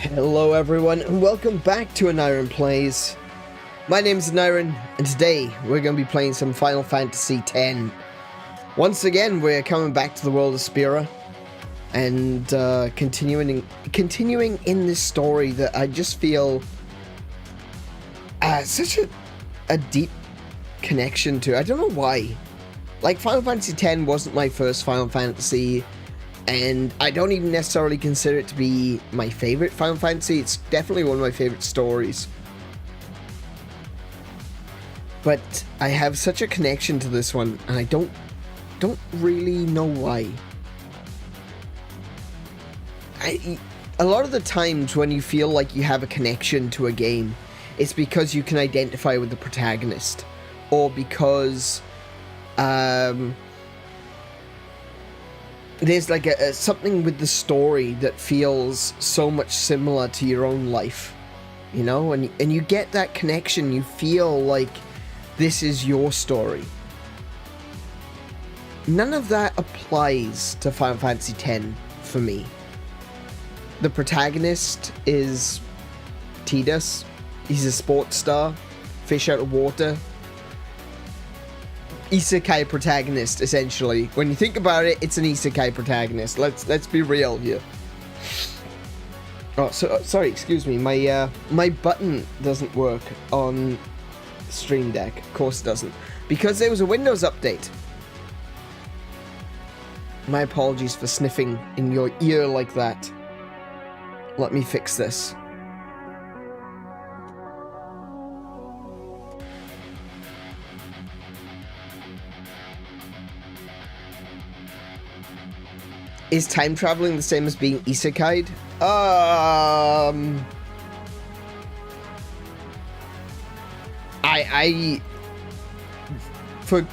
Hello everyone, and welcome back to AneurynPlays. My name is Aneurin, and today we're going to be playing some Final Fantasy X. Once again, we're coming back to the world of Spira, and continuing in this story that I just feel such a deep connection to. I don't know why. Like, Final Fantasy X wasn't my first Final Fantasy, and I don't even necessarily consider it to be my favorite Final Fantasy. It's definitely one of my favorite stories. But I have such a connection to this one, and I don't really know why. A lot of the times when you feel like you have a connection to a game, it's because you can identify with the protagonist, or because there's like something with the story that feels so much similar to your own life, you know, and you get that connection. You feel like this is your story. None of that applies to Final Fantasy X for me. The protagonist is Tidus. He's a sports star, fish out of water. Isekai protagonist, essentially. When you think about it, it's an isekai protagonist. Let's be real here. Oh, sorry, excuse me. My button doesn't work on Stream Deck. Of course it doesn't, because there was a Windows update. My apologies for sniffing in your ear like that. Let me fix this. Is time traveling the same as being isekai'd?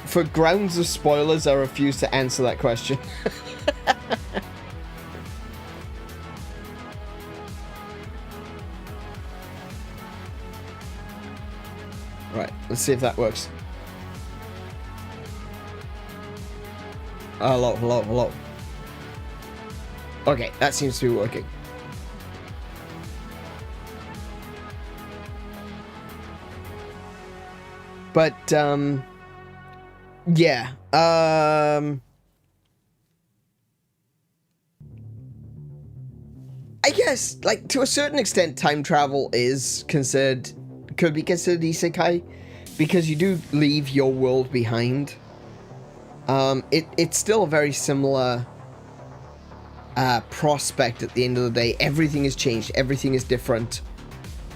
For grounds of spoilers, I refuse to answer that question. Right, let's see if that works. Hello, hello, hello. Okay, that seems to be working. But, yeah, I guess, like, to a certain extent, time travel could be considered isekai, because you do leave your world behind. It's still a very similar prospect at the end of the day. Everything has changed. Everything is different.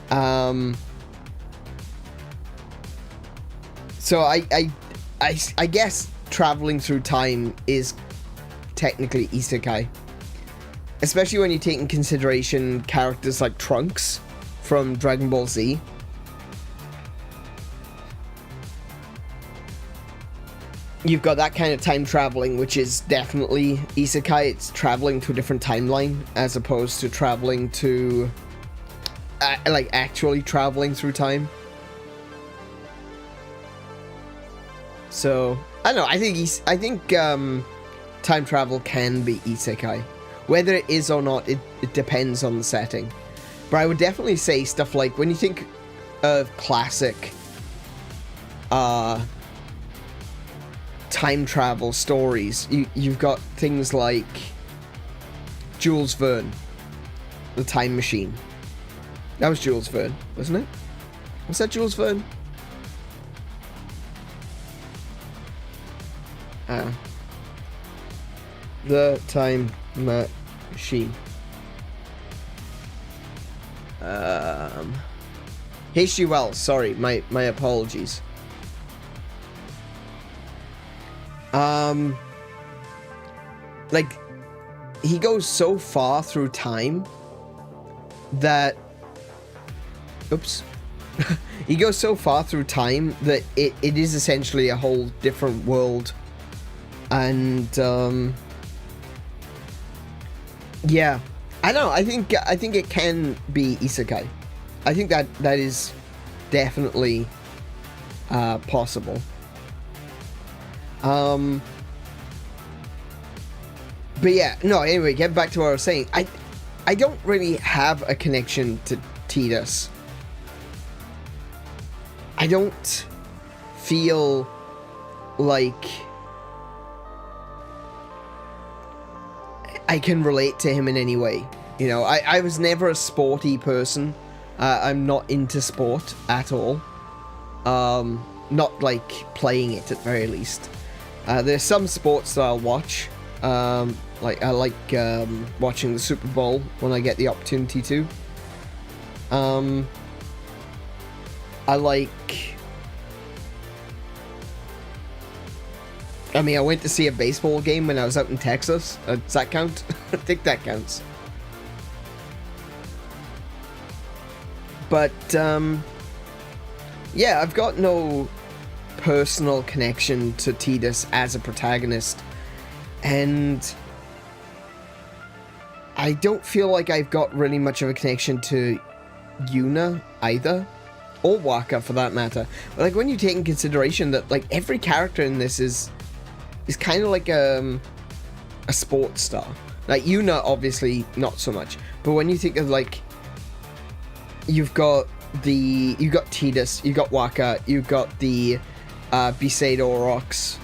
So I guess traveling through time is technically isekai, especially when you take in consideration characters like Trunks from Dragon Ball Z. You've got that kind of time traveling, which is definitely isekai. It's traveling to a different timeline, as opposed to traveling to, like, actually traveling through time. So, I don't know, I think time travel can be isekai. Whether it is or not, it depends on the setting. But I would definitely say stuff like, when you think of classic, time travel stories, you've got things like Jules Verne, The Time Machine. That was Jules Verne, wasn't it? Was that Jules Verne? The Time Machine. H.G. Wells, sorry, my apologies. Like, he goes so far through time that, oops, he goes so far through time that it is essentially a whole different world. And, yeah, I don't know, I think it can be isekai. I think that is definitely, possible. But yeah, no, anyway, get back to what I was saying. I don't really have a connection to Tidus. I don't feel like I can relate to him in any way. You know, I was never a sporty person. I'm not into sport at all. Not like playing it at very least. There's some sports that I'll watch. Like I like watching the Super Bowl when I get the opportunity to. I mean, I went to see a baseball game when I was out in Texas. Does that count? I think that counts. But, yeah, I've got no personal connection to Tidus as a protagonist. And I don't feel like I've got really much of a connection to Yuna either. Or Wakka, for that matter. But, like, when you take in consideration that, like, every character in this is kind of like a sports star. Like, Yuna, obviously, not so much. But when you think of, like, you've got Tidus, you've got Wakka, you've got the Besaid-Aurochs,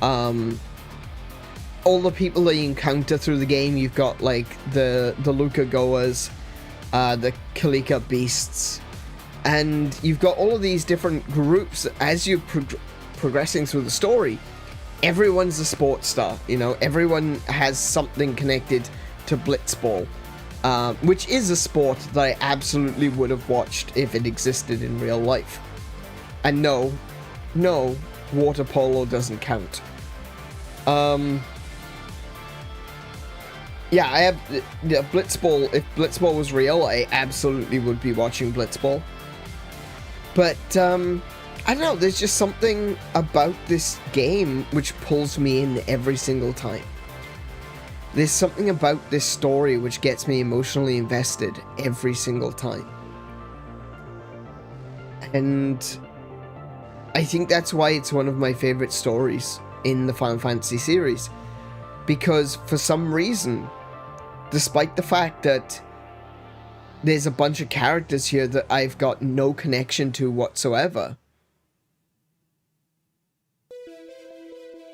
all the people that you encounter through the game, you've got, like, the Lucagoas, the Kalika Beasts, and you've got all of these different groups as you're progressing through the story. Everyone's a sports star, you know, everyone has something connected to Blitzball, which is a sport that I absolutely would have watched if it existed in real life. And no, water polo doesn't count. Yeah, I have Blitzball. If Blitzball was real, I absolutely would be watching Blitzball. But, I don't know, there's just something about this game which pulls me in every single time. There's something about this story which gets me emotionally invested every single time. And I think that's why it's one of my favorite stories in the Final Fantasy series. Because for some reason, despite the fact that there's a bunch of characters here that I've got no connection to whatsoever,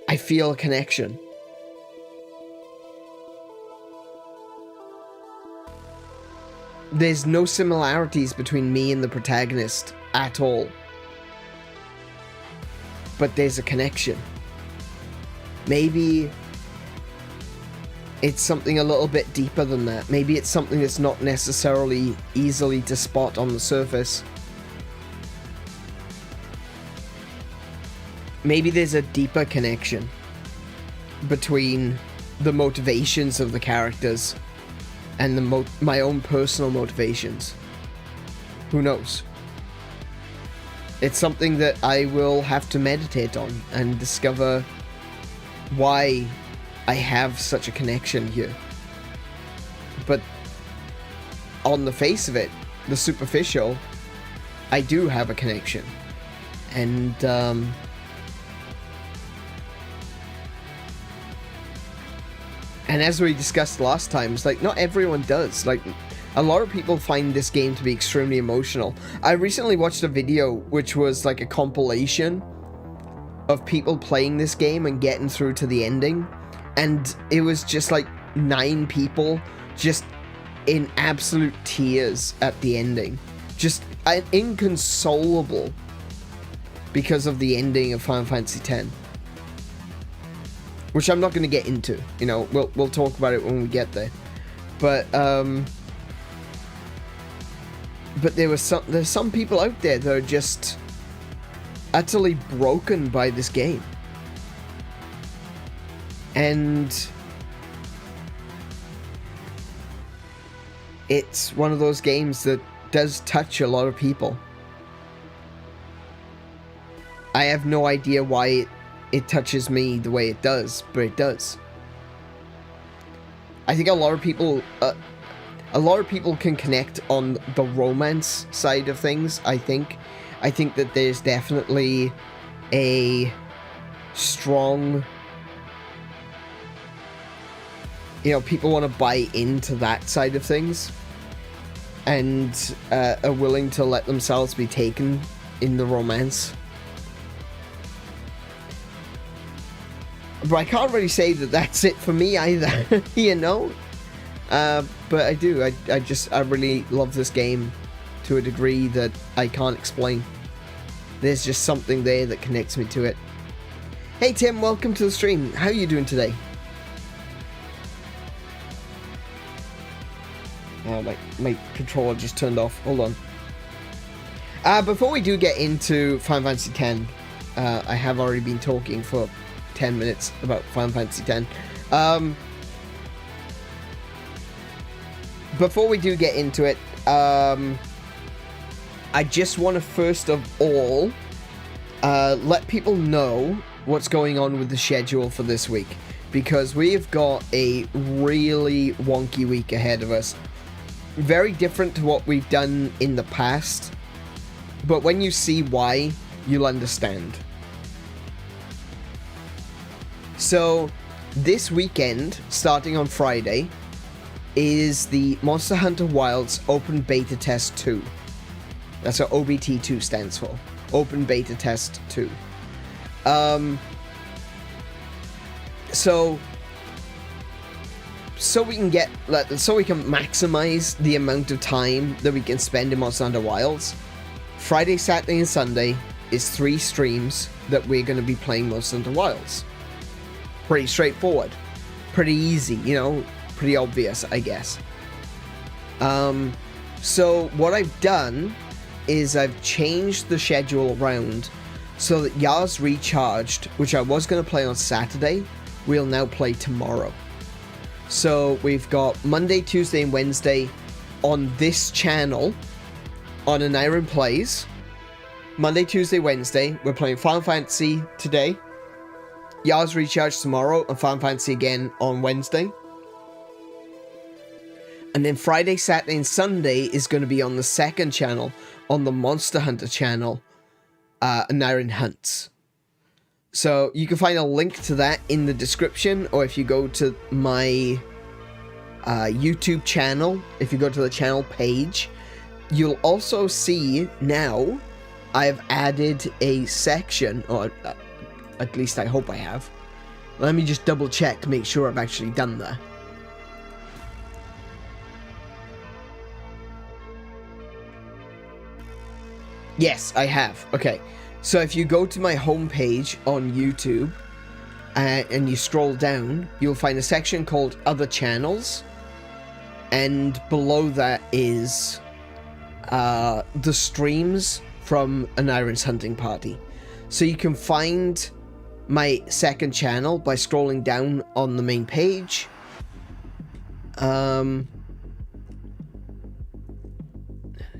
I feel a connection. There's no similarities between me and the protagonist at all. But there's a connection. Maybe it's something a little bit deeper than that. Maybe it's something that's not necessarily easily to spot on the surface. Maybe there's a deeper connection between the motivations of the characters and my own personal motivations. Who knows? It's something that I will have to meditate on and discover why I have such a connection here. But on the face of it, the superficial, I do have a connection. And as we discussed last time, it's like not everyone does. Like, a lot of people find this game to be extremely emotional. I recently watched a video which was like a compilation of people playing this game and getting through to the ending. And it was just like 9 people just in absolute tears at the ending. Just inconsolable because of the ending of Final Fantasy X. Which I'm not going to get into. You know, we'll talk about it when we get there. But there's some people out there that are just utterly broken by this game. And it's one of those games that does touch a lot of people. I have no idea why it touches me the way it does, but it does. I think a lot of people can connect on the romance side of things. I think that there's definitely a strong you know, people want to buy into that side of things and are willing to let themselves be taken in the romance. But I can't really say that that's it for me either, you know? But I do. I really love this game to a degree that I can't explain. There's just something there that connects me to it. Hey Tim, welcome to the stream. How are you doing today? Oh, my controller just turned off. Hold on. Before we do get into Final Fantasy X, I have already been talking for 10 minutes about Final Fantasy X. Before we do get into it, I just want to first of all let people know what's going on with the schedule for this week, because we've got a really wonky week ahead of us. Very different to what we've done in the past, but when you see why, you'll understand. So, this weekend, starting on Friday, is the Monster Hunter Wilds Open Beta Test 2. That's what OBT2 stands for. Open Beta Test 2. So we can maximize the amount of time that we can spend in Monster Hunter Wilds, Friday, Saturday, and Sunday is 3 streams that we're going to be playing Monster Hunter Wilds. Pretty straightforward. Pretty easy, you know, pretty obvious, I guess. So what I've done is I've changed the schedule around so that Yars Recharged, which I was going to play on Saturday, we'll now play tomorrow. So we've got Monday, Tuesday, and Wednesday on this channel on AneurynPlays. Monday, Tuesday, Wednesday, we're playing Final Fantasy today, Yars Recharged tomorrow, and Final Fantasy again on Wednesday. And then Friday, Saturday, and Sunday is going to be on the second channel, on the Monster Hunter channel, Aneurin Hunts. So you can find a link to that in the description, or if you go to my YouTube channel, if you go to the channel page, you'll also see now I've added a section, or at least I hope I have. Let me just double check to make sure I've actually done that. Yes, I have. Okay. So if you go to my homepage on YouTube and you scroll down, you'll find a section called Other Channels. And below that is the streams from Aneurin's Hunting Party. So you can find my second channel by scrolling down on the main page.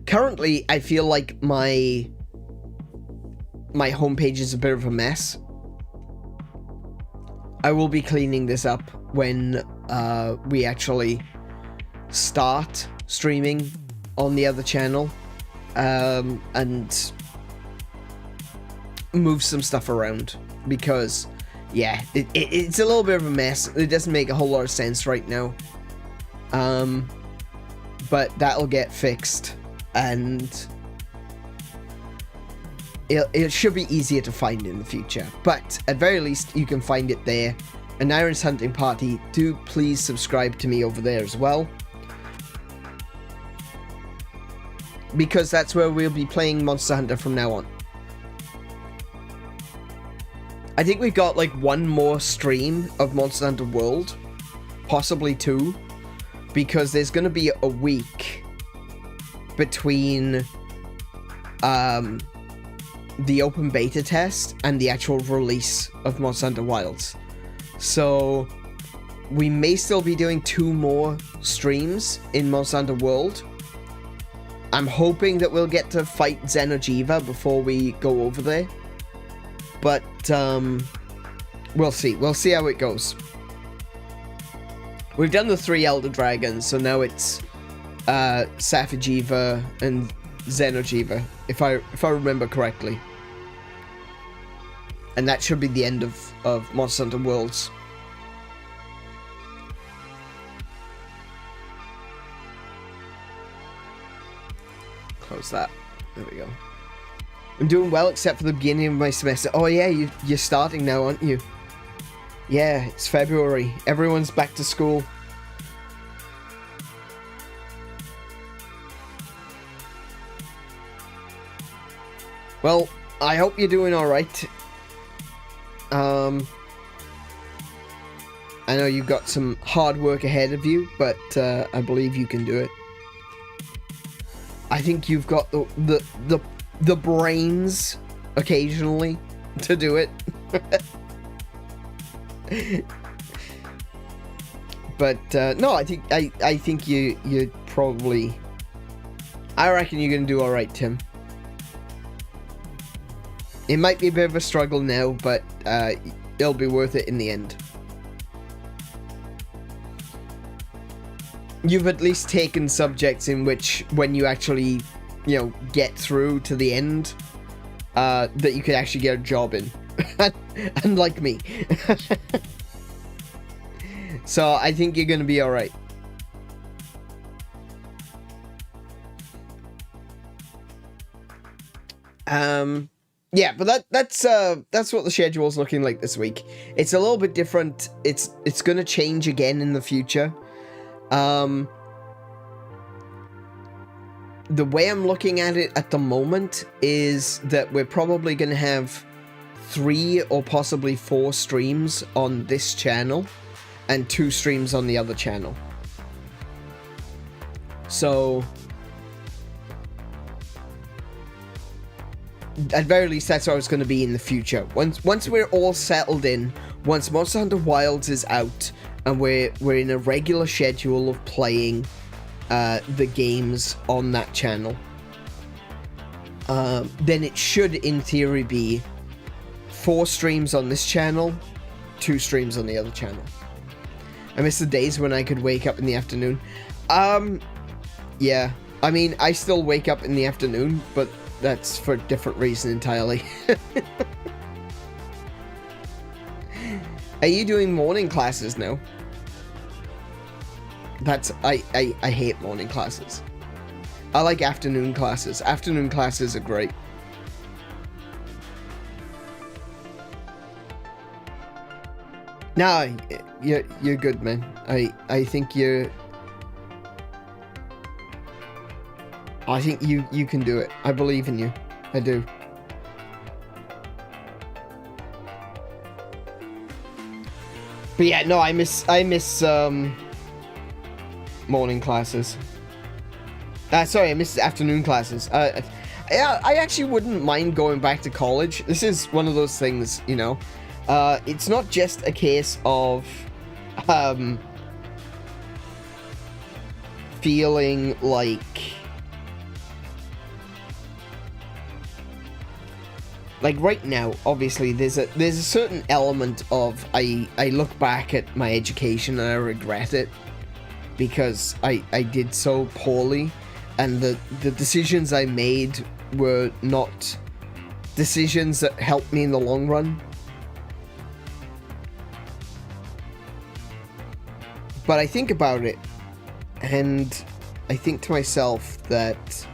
Currently, I feel like my homepage is a bit of a mess. I will be cleaning this up when we actually start streaming on the other channel, and move some stuff around, because yeah, it's a little bit of a mess. It doesn't make a whole lot of sense right now, but that'll get fixed, and it should be easier to find in the future. But at very least, you can find it there. Aneurin's Hunting Party, do please subscribe to me over there as well, because that's where we'll be playing Monster Hunter from now on. I think we've got like one more stream of Monster Hunter World, possibly 2, because there's going to be a week between the open beta test and the actual release of Monster Hunter Wilds. So we may still be doing 2 more streams in Monster Hunter World. I'm hoping that we'll get to fight 𝗦𝘄𝗶𝘁𝗰𝗵 before we go over there. But we'll see. We'll see how it goes. We've done the 3 Elder Dragons, so now it's 𝗏𝘰𝗶 and 𝗦𝘄𝗶𝘁𝗶, if I remember correctly. And that should be the end of Monster Hunter Worlds. How's that? There we go. I'm doing well except for the beginning of my semester. Oh yeah, you're starting now, aren't you? Yeah, it's February. Everyone's back to school. Well, I hope you're doing alright. I know you've got some hard work ahead of you, but I believe you can do it. I think you've got the brains occasionally to do it. But no, I think you probably, I reckon you're gonna do all right, Tim. It might be a bit of a struggle now, but it'll be worth it in the end. You've at least taken subjects in which, when you actually, you know, get through to the end, that you could actually get a job in. Unlike me. So I think you're gonna be alright. Yeah, but that's what the schedule's looking like this week. It's a little bit different. It's gonna change again in the future. The way I'm looking at it at the moment is that we're probably gonna have 3 or possibly 4 streams on this channel and 2 streams on the other channel. So at very least, that's how it's going to be in the future. Once we're all settled in, once Monster Hunter Wilds is out, and we're in a regular schedule of playing the games on that channel, then it should, in theory, be 4 streams on this channel, 2 streams on the other channel. I miss the days when I could wake up in the afternoon. Yeah. I mean, I still wake up in the afternoon, but that's for a different reason entirely. Are you doing morning classes now? I hate morning classes. I like afternoon classes. Afternoon classes are great. No, you're good, man. I think you can do it. I believe in you. I do. But yeah, no, I miss morning classes. Sorry, I miss afternoon classes. I actually wouldn't mind going back to college. This is one of those things, you know. It's not just a case of feeling like right now, obviously, there's a certain element of I look back at my education and I regret it because I did so poorly, and the decisions I made were not decisions that helped me in the long run. But I think about it, and I think to myself that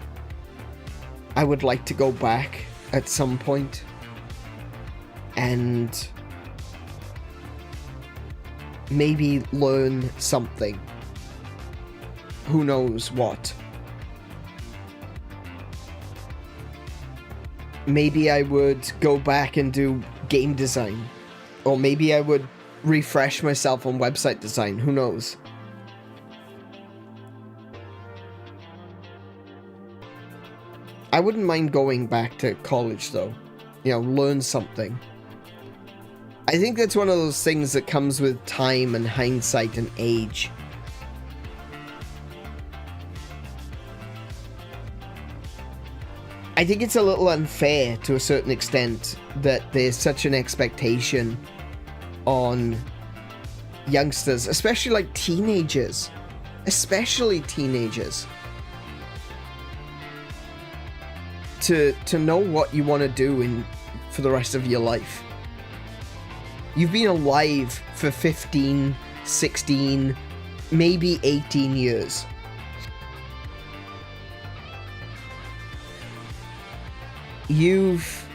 I would like to go back at some point and maybe learn something. Who knows what? Maybe I would go back and do game design, or maybe I would refresh myself on website design. Who knows? I wouldn't mind going back to college, though. You know, learn something. I think that's one of those things that comes with time and hindsight and age. I think it's a little unfair to a certain extent that there's such an expectation on youngsters, especially like teenagers. Especially teenagers. To know what you want to do for the rest of your life. You've been alive for 15, 16, maybe 18 years. you've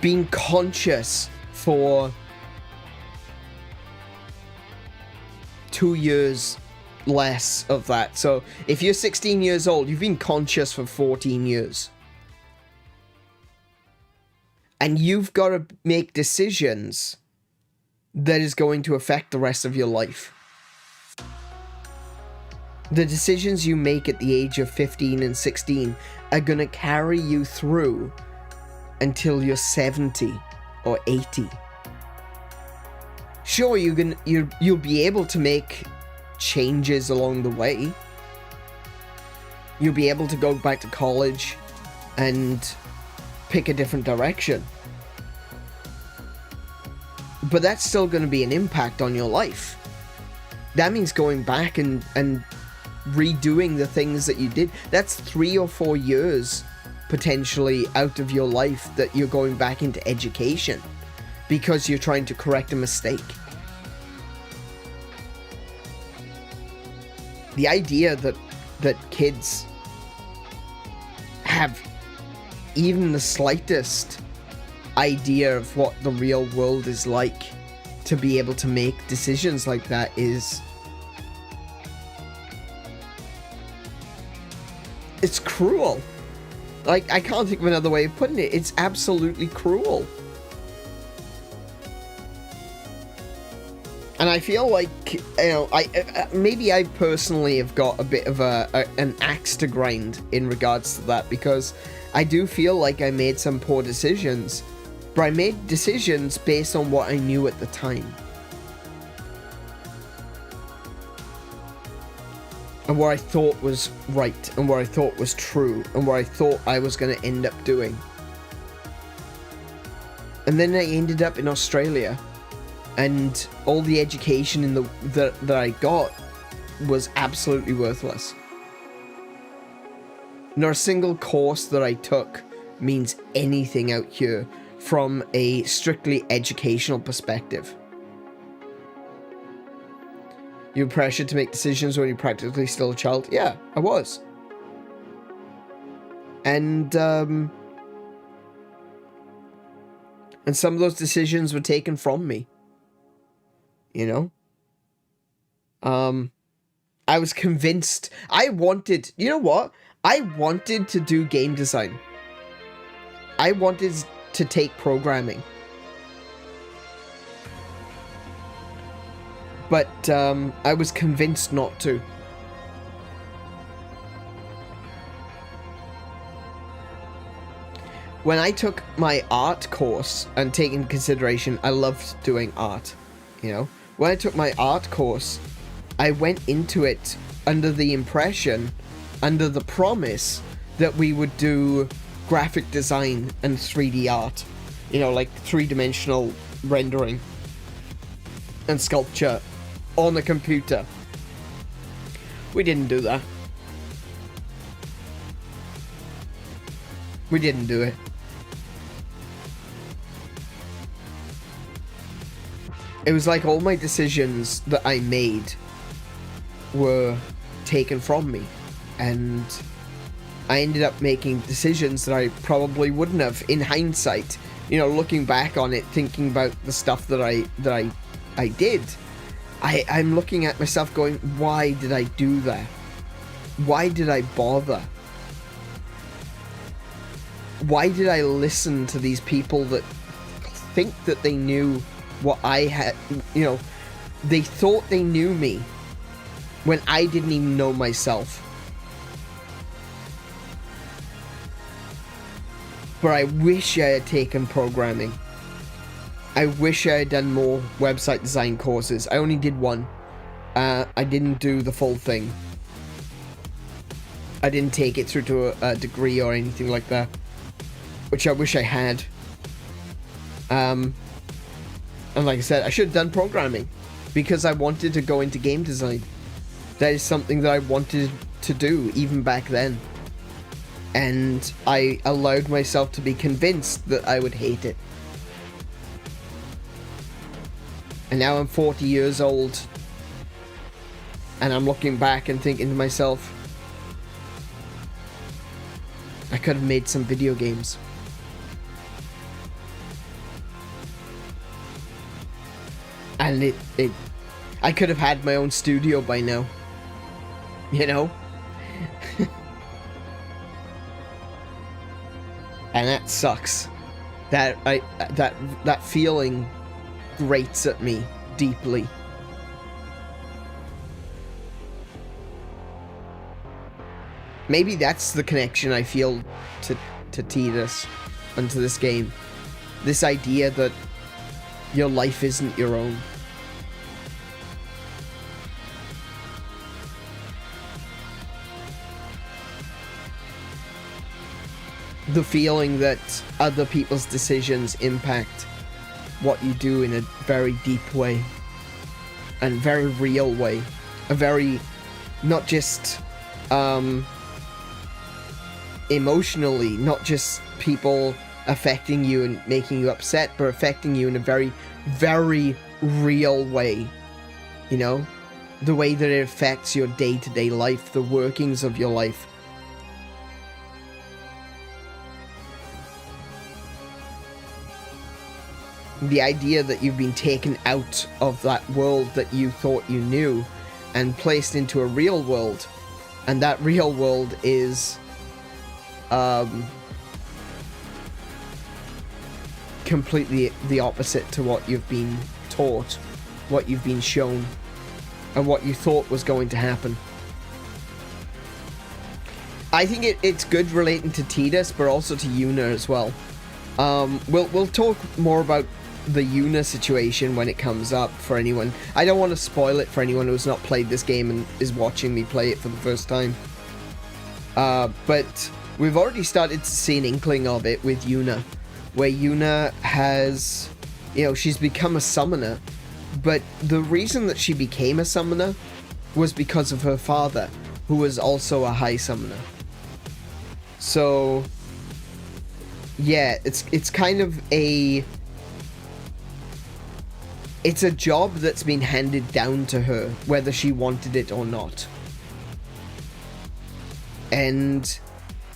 been conscious for 2 years less of that. So if you're 16 years old, you've been conscious for 14 years. And you've got to make decisions that is going to affect the rest of your life. The decisions you make at the age of 15 and 16 are going to carry you through until you're 70 or 80. Sure, you'll be able to make changes along the way. You'll be able to go back to college and pick a different direction. But that's still going to be an impact on your life. That means going back and redoing the things that you did. That's 3 or 4 years potentially out of your life that you're going back into education because you're trying to correct a mistake. The idea that kids have even the slightest idea of what the real world is like to be able to make decisions like that is... it's cruel. Like, I can't think of another way of putting it. It's absolutely cruel. And I feel like, you know, maybe I personally have got a bit of an axe to grind in regards to that, because I do feel like I made some poor decisions, but I made decisions based on what I knew at the time. And what I thought was right, and what I thought was true, and what I thought I was going to end up doing. And then I ended up in Australia, and all the education that I got was absolutely worthless. Not a single course that I took means anything out here from a strictly educational perspective. You're pressured to make decisions when you're practically still a child. Yeah, I was. And some of those decisions were taken from me. You know? I was convinced. I wanted... you know what? I wanted to do game design. I wanted to take programming. But I was convinced not to. When I took my art course, and take into consideration, I loved doing art, you know? When I took my art course, I went into it under the impression, under the promise, that we would do graphic design and 3D art. You know, like 3-dimensional rendering and sculpture on the computer. We didn't do that. We didn't do it. It was like all my decisions that I made were taken from me, and I ended up making decisions that I probably wouldn't have in hindsight. You know, looking back on it, thinking about the stuff that I did, I'm looking at myself going, why did I do that? Why did I bother? Why did I listen to these people that think that they knew what I had? You know, they thought they knew me when I didn't even know myself. But I wish I had taken programming. I wish I had done more website design courses. I only did one. I didn't do the full thing. I didn't take it through to a degree or anything like that, which I wish I had. And like I said, I should have done programming because I wanted to go into game design. That is something that I wanted to do even back then. And I allowed myself to be convinced that I would hate it. And now I'm 40 years old, and I'm looking back and thinking to myself, I could have made some video games. And I could have had my own studio by now. You know? And that sucks. That feeling grates at me deeply. Maybe that's the connection I feel to Tidus and to this game. This idea that your life isn't your own. The feeling that other people's decisions impact what you do in a very deep way. And very real way. A very, not just, emotionally, not just people affecting you and making you upset, but affecting you in a very, very real way. You know? The way that it affects your day-to-day life, the workings of your life. The idea that you've been taken out of that world that you thought you knew and placed into a real world. And that real world is completely the opposite to what you've been taught, what you've been shown, and what you thought was going to happen. I think it's good relating to Tidus, but also to Yuna as well. We'll talk more about the Yuna situation when it comes up for anyone. I don't want to spoil it for anyone who's not played this game and is watching me play it for the first time. But we've already started to see an inkling of it with Yuna, where Yuna has, you know, she's become a summoner, but the reason that she became a summoner was because of her father, who was also a high summoner. So, yeah, it's kind of it's a job that's been handed down to her, whether she wanted it or not. And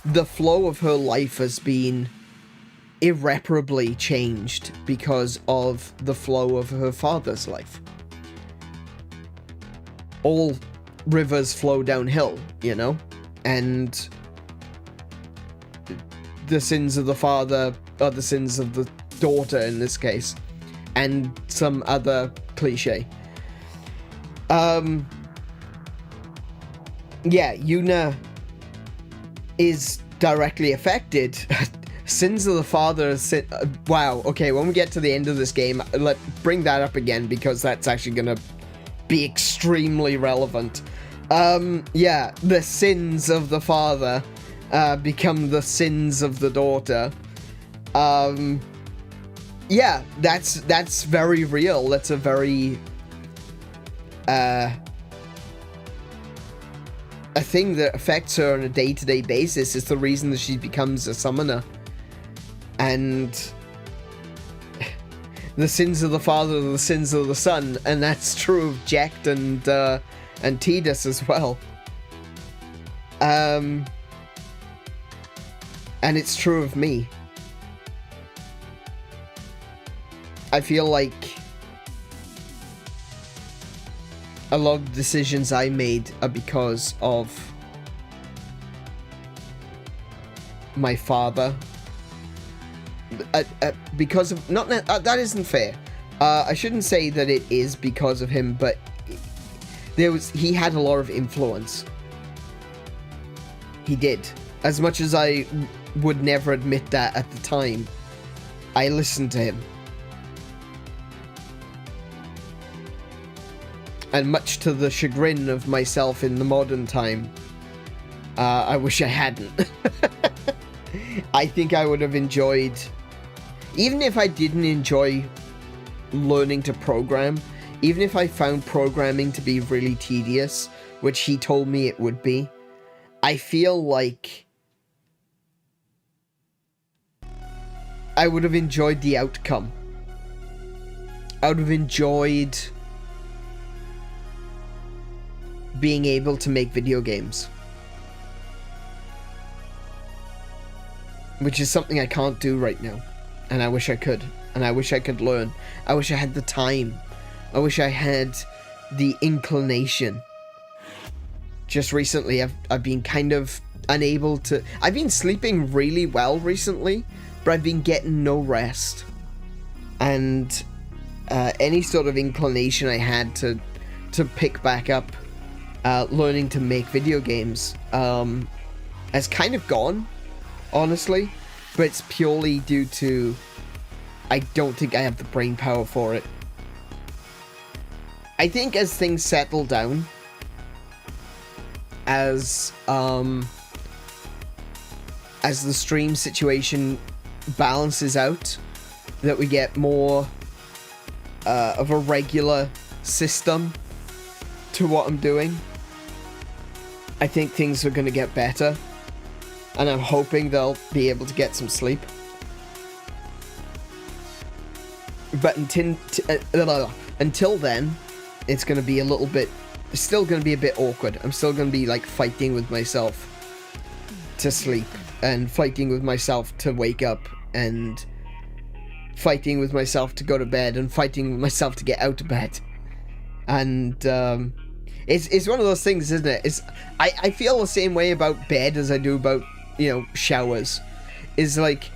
the flow of her life has been irreparably changed because of the flow of her father's life. All rivers flow downhill, you know? And the sins of the father are the sins of the daughter in this case. And some other cliche. Yeah, Yuna is directly affected. Sins of the father. Wow. Okay, when we get to the end of this game, bring that up again because that's actually gonna be extremely relevant. Yeah, the sins of the father become the sins of the daughter. Yeah, that's very real. That's a very a thing that affects her on a day-to-day basis. Is the reason that she becomes a summoner. And the sins of the father are the sins of the son, and that's true of Jecht and Tidus as well. And it's true of me. I feel like a lot of the decisions I made are because of my father. Because of that isn't fair. I shouldn't say that it is because of him, but he had a lot of influence. He did. As much as I would never admit that at the time, I listened to him. And much to the chagrin of myself in the modern time, I wish I hadn't. I think I would have enjoyed, even if I didn't enjoy learning to program, even if I found programming to be really tedious, which he told me it would be, I feel like I would have enjoyed the outcome. I would have enjoyed being able to make video games. Which is something I can't do right now. And I wish I could. And I wish I could learn. I wish I had the time. I wish I had the inclination. Just recently, I've been kind of unable to... I've been sleeping really well recently, but I've been getting no rest. And any sort of inclination I had to pick back up learning to make video games has kind of gone, honestly. But it's purely due to... I don't think I have the brain power for it. I think as things settle down, as the stream situation balances out, that we get more of a regular system to what I'm doing, I think things are going to get better, and I'm hoping they'll be able to get some sleep. But until then, it's going to be a little bit... It's still going to be a bit awkward. I'm still going to be, like, fighting with myself to sleep, and fighting with myself to wake up, and fighting with myself to go to bed, and fighting with myself to get out of bed. And, it's one of those things, isn't it? I feel the same way about bed as I do about, you know, showers. Is like...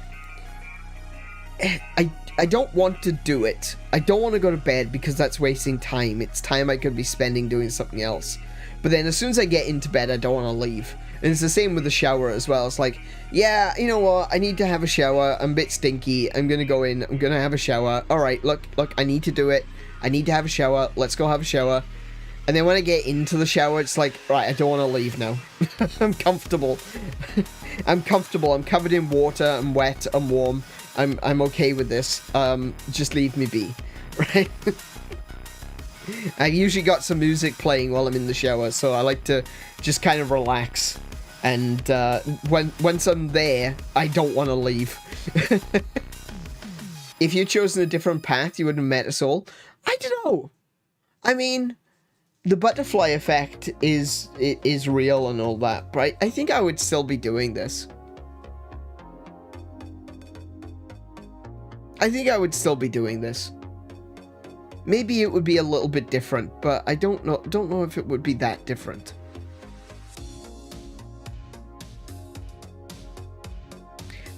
I don't want to do it. I don't want to go to bed because that's wasting time. It's time I could be spending doing something else. But then as soon as I get into bed, I don't want to leave. And it's the same with the shower as well. It's like, yeah, you know what? I need to have a shower. I'm a bit stinky. I'm going to go in. I'm going to have a shower. All right, look, I need to do it. I need to have a shower. Let's go have a shower. And then when I get into the shower, it's like, right, I don't want to leave now. I'm comfortable. I'm comfortable. I'm covered in water. I'm wet. I'm warm. I'm okay with this. Just leave me be, right? I've usually got some music playing while I'm in the shower, so I like to just kind of relax. And once I'm there, I don't want to leave. If you'd chosen a different path, you would have met us all. I don't know. I mean, the butterfly effect is real and all that, but I think I would still be doing this. I think I would still be doing this. Maybe it would be a little bit different, but I don't know if it would be that different.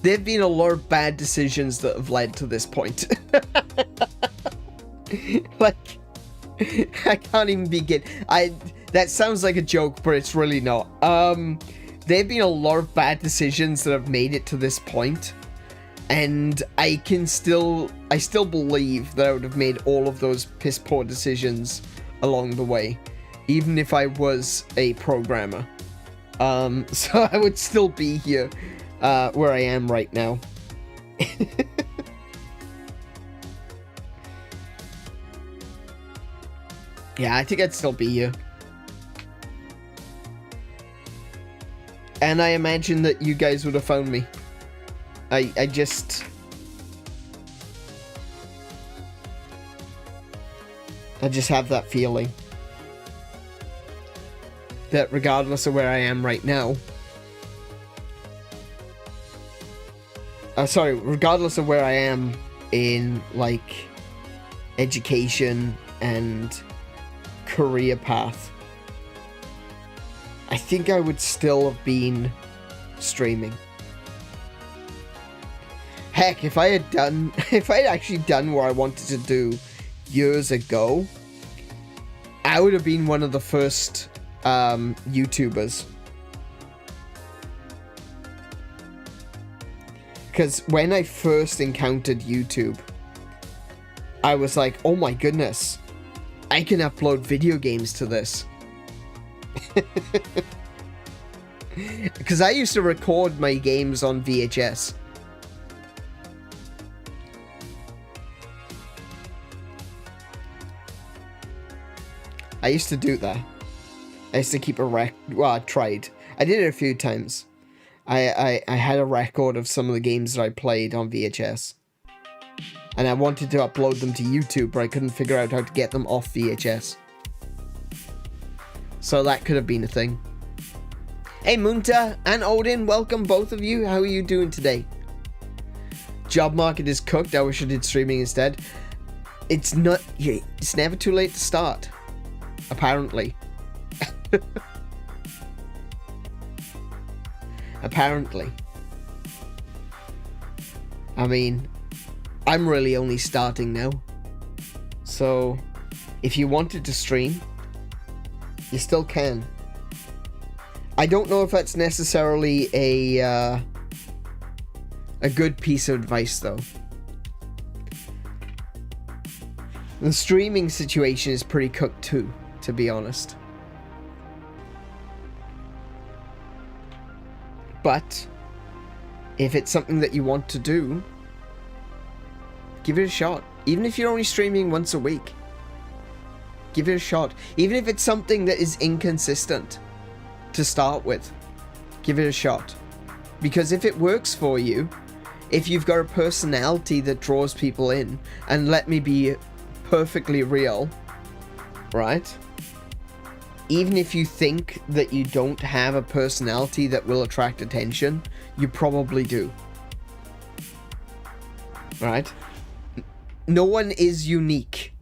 There have been a lot of bad decisions that have led to this point. Like, I can't even begin. That sounds like a joke, but it's really not. There have been a lot of bad decisions that have made it to this point. And I still believe that I would have made all of those piss poor decisions along the way, even if I was a programmer. So I would still be here, where I am right now. Yeah, I think I'd still be here. And I imagine that you guys would have found me. I just have that feeling that regardless of where I am right now, regardless of where I am in, like, education and career path, I think I would still have been streaming. Heck, if I had actually done what I wanted to do years ago, I would have been one of the first YouTubers. Because when I first encountered YouTube, I was like, oh my goodness, I can upload video games to this. Because I used to record my games on VHS. I used to do that. I used to keep a well, I tried. I did it a few times. I had a record of some of the games that I played on VHS. And I wanted to upload them to YouTube, but I couldn't figure out how to get them off VHS. So that could have been a thing. Hey, Munta and Odin, welcome both of you. How are you doing today? Job market is cooked. I wish I did streaming instead. it's not, it's never too late to start, apparently. Apparently. I mean, I'm really only starting now. So, if you wanted to stream, you still can. I don't know if that's necessarily a good piece of advice, though. The streaming situation is pretty cooked too, to be honest. But if it's something that you want to do, give it a shot. Even if you're only streaming once a week, give it a shot. Even if it's something that is inconsistent to start with, give it a shot. Because if it works for you, if you've got a personality that draws people in, and let me be perfectly real, right? Even if you think that you don't have a personality that will attract attention, you probably do. Right? No one is unique.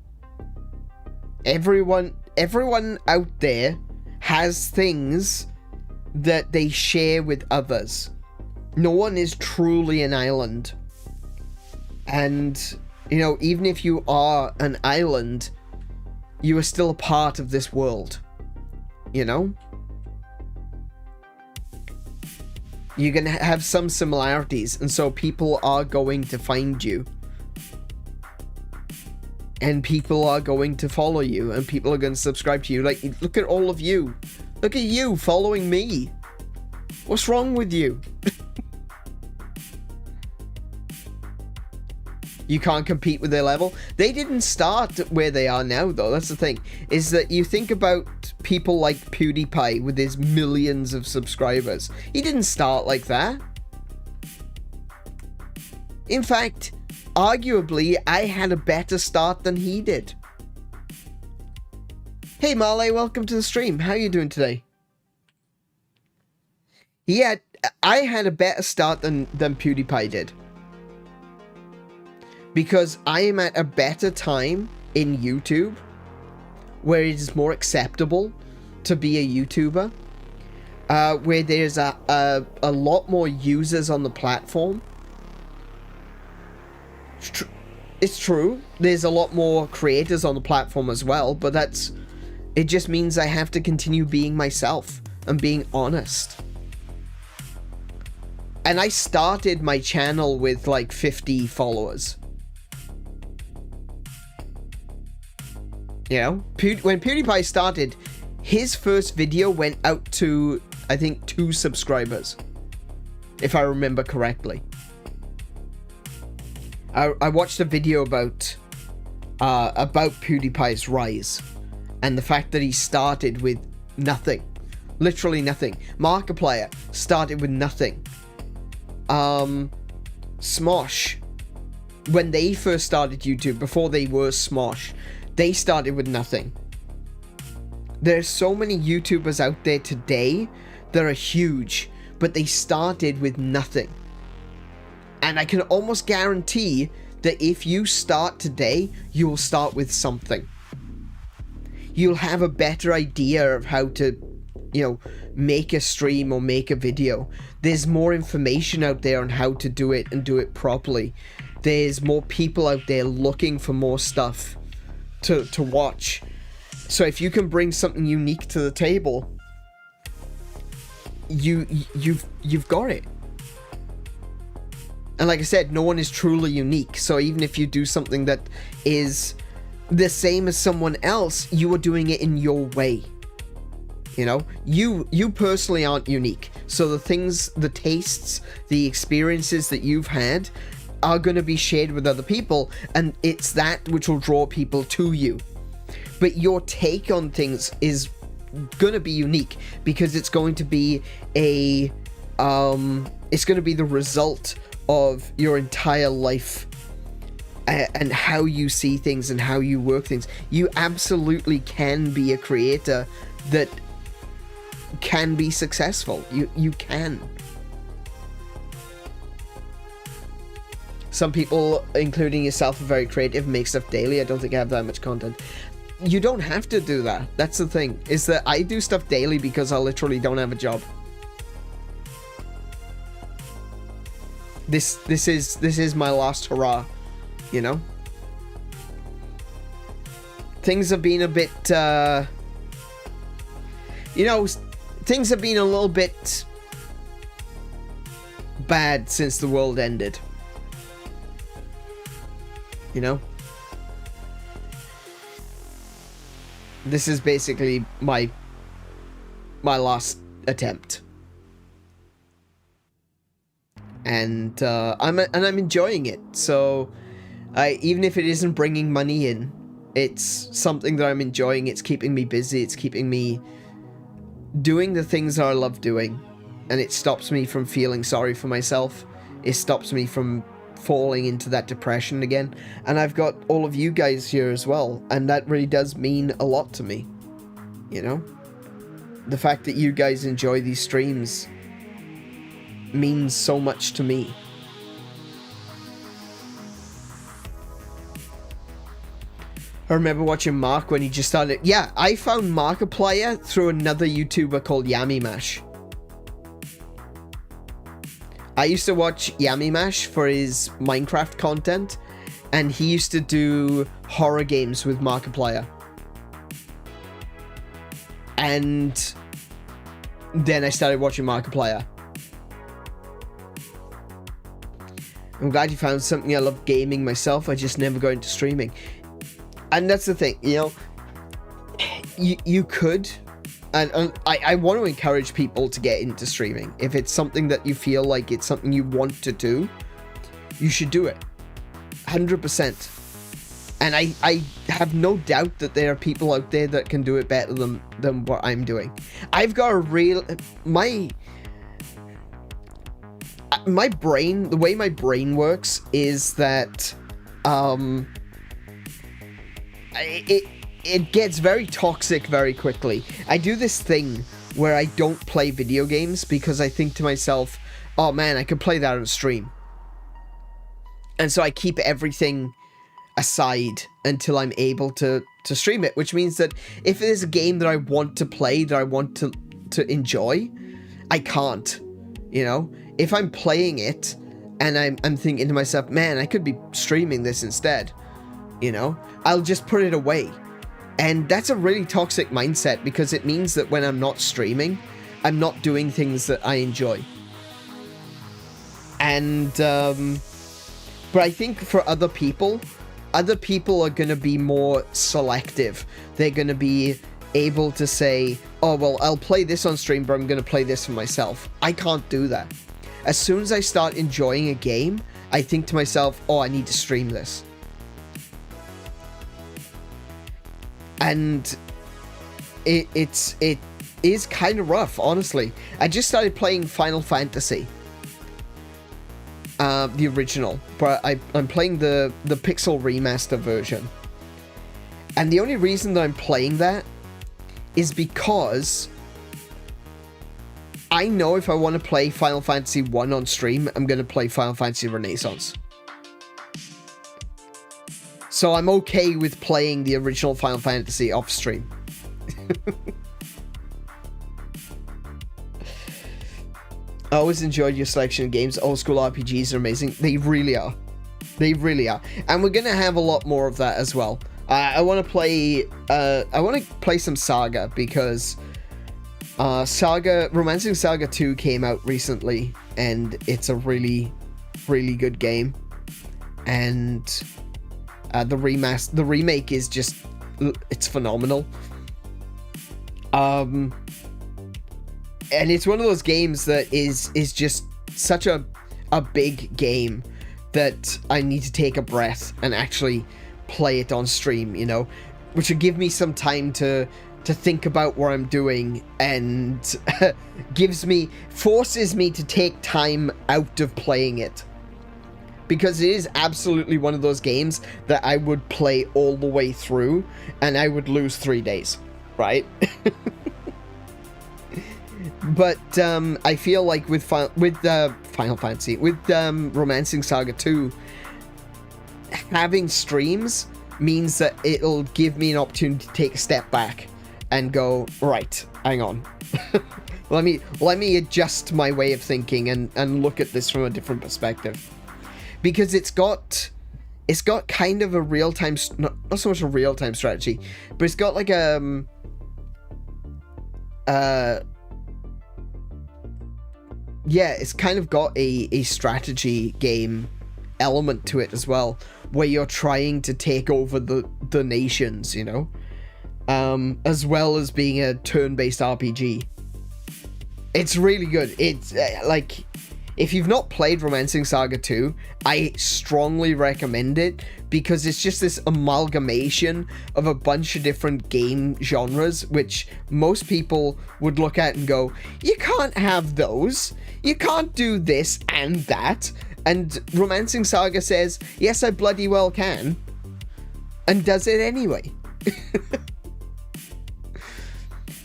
Everyone out there has things that they share with others. No one is truly an island. And, you know, even if you are an island, you are still a part of this world. You know? You're gonna have some similarities, and so people are going to find you. And people are going to follow you, and people are going to subscribe to you. Like, look at all of you. Look at you following me. What's wrong with you? You can't compete with their level. They didn't start where they are now, though. That's the thing. Is that you think about people like PewDiePie with his millions of subscribers. He didn't start like that. In fact, arguably, I had a better start than he did. Hey Marley, welcome to the stream. How are you doing today? I had a better start than PewDiePie did. Because I am at a better time in YouTube where it is more acceptable to be a YouTuber, where there's a lot more users on the platform. It's true, there's a lot more creators on the platform as well, but it just means I have to continue being myself and being honest. And I started my channel with like 50 followers. You know, when PewDiePie started, his first video went out to, I think, 2 subscribers, if I remember correctly. I watched a video about PewDiePie's rise, and the fact that he started with nothing, literally nothing. Markiplier started with nothing. Smosh, when they first started YouTube, before they were Smosh, they started with nothing. There's so many YouTubers out there today that are huge, but they started with nothing. And I can almost guarantee that if you start today, you will start with something. You'll have a better idea of how to, you know, make a stream or make a video. There's more information out there on how to do it and do it properly. There's more people out there looking for more stuff to watch. So if you can bring something unique to the table, you've got it. And like I said, no one is truly unique. So even if you do something that is the same as someone else, you are doing it in your way. You know, you personally aren't unique. So the things, the tastes, the experiences that you've had are going to be shared with other people, and it's that which will draw people to you. But your take on things is going to be unique, because it's going to be it's going to be the result of your entire life and how you see things and how you work things. You absolutely can be a creator that can be successful. You can. Some people, including yourself, are very creative, make stuff daily. I don't think I have that much content. You don't have to do that. That's the thing, is that I do stuff daily because I literally don't have a job. This is my last hurrah, you know? Things have been a bit, you know, things have been a little bit bad since the world ended. You know? This is basically my last attempt. And I'm enjoying it. So even if it isn't bringing money in, it's something that I'm enjoying. It's keeping me busy. It's keeping me doing the things that I love doing. And it stops me from feeling sorry for myself. It stops me from falling into that depression again. And I've got all of you guys here as well. And that really does mean a lot to me. You know? The fact that you guys enjoy these streams means so much to me. I remember watching Mark when he just started. Yeah, I found Markiplier through another YouTuber called 𝗬𝗎. I used to watch 𝗬𝗎 for his Minecraft content, and he used to do horror games with Markiplier. And then I started watching Markiplier. I'm glad you found something. I love gaming myself. I just never got into streaming. And that's the thing, you know, you could, and I want to encourage people to get into streaming. If it's something that you feel like it's something you want to do, you should do it. 100%. And I have no doubt that there are people out there that can do it better than what I'm doing. I've got a real, my brain, the way my brain works is that, it gets very toxic very quickly. I do this thing where I don't play video games because I think to myself, oh man, I could play that on stream. And so I keep everything aside until I'm able to stream it, which means that if there's a game that I want to play, that I want to enjoy, I can't, you know? If I'm playing it and I'm thinking to myself, man, I could be streaming this instead, you know, I'll just put it away. And that's a really toxic mindset, because it means that when I'm not streaming, I'm not doing things that I enjoy. And, but I think for other people are going to be more selective. They're going to be able to say, oh, well, I'll play this on stream, but I'm going to play this for myself. I can't do that. As soon as I start enjoying a game, I think to myself, oh, I need to stream this. And it is kind of rough, honestly. I just started playing Final Fantasy, the original, but I'm playing the Pixel Remaster version. And the only reason that I'm playing that is because I know if I want to play Final Fantasy 1 on stream, I'm going to play Final Fantasy Renaissance. So I'm okay with playing the original Final Fantasy off stream. I always enjoyed your selection of games. Old school RPGs are amazing. They really are. They really are. And we're gonna have a lot more of that as well. I want to play some Saga, because Romancing Saga 2 came out recently, and it's a really, really good game. And the remake is just, it's phenomenal. And it's one of those games that is just such a big game that I need to take a breath and actually play it on stream, you know, which would give me some time to think about what I'm doing, and forces me to take time out of playing it. Because it is absolutely one of those games that I would play all the way through, and I would lose 3 days, right? But I feel like with Final Fantasy, with Romancing Saga 2, having streams means that it'll give me an opportunity to take a step back and go, right, hang on. let me adjust my way of thinking and look at this from a different perspective. Because it's got kind of a real-time, not so much a real-time strategy, but it's got like yeah, it's kind of got a strategy game element to it as well, where you're trying to take over the nations, you know, as well as being a turn-based RPG. It's really good. It's like, if you've not played Romancing Saga 2, I strongly recommend it, because it's just this amalgamation of a bunch of different game genres, which most people would look at and go, you can't have those, you can't do this and that. And Romancing Saga says, yes, I bloody well can, and does it anyway.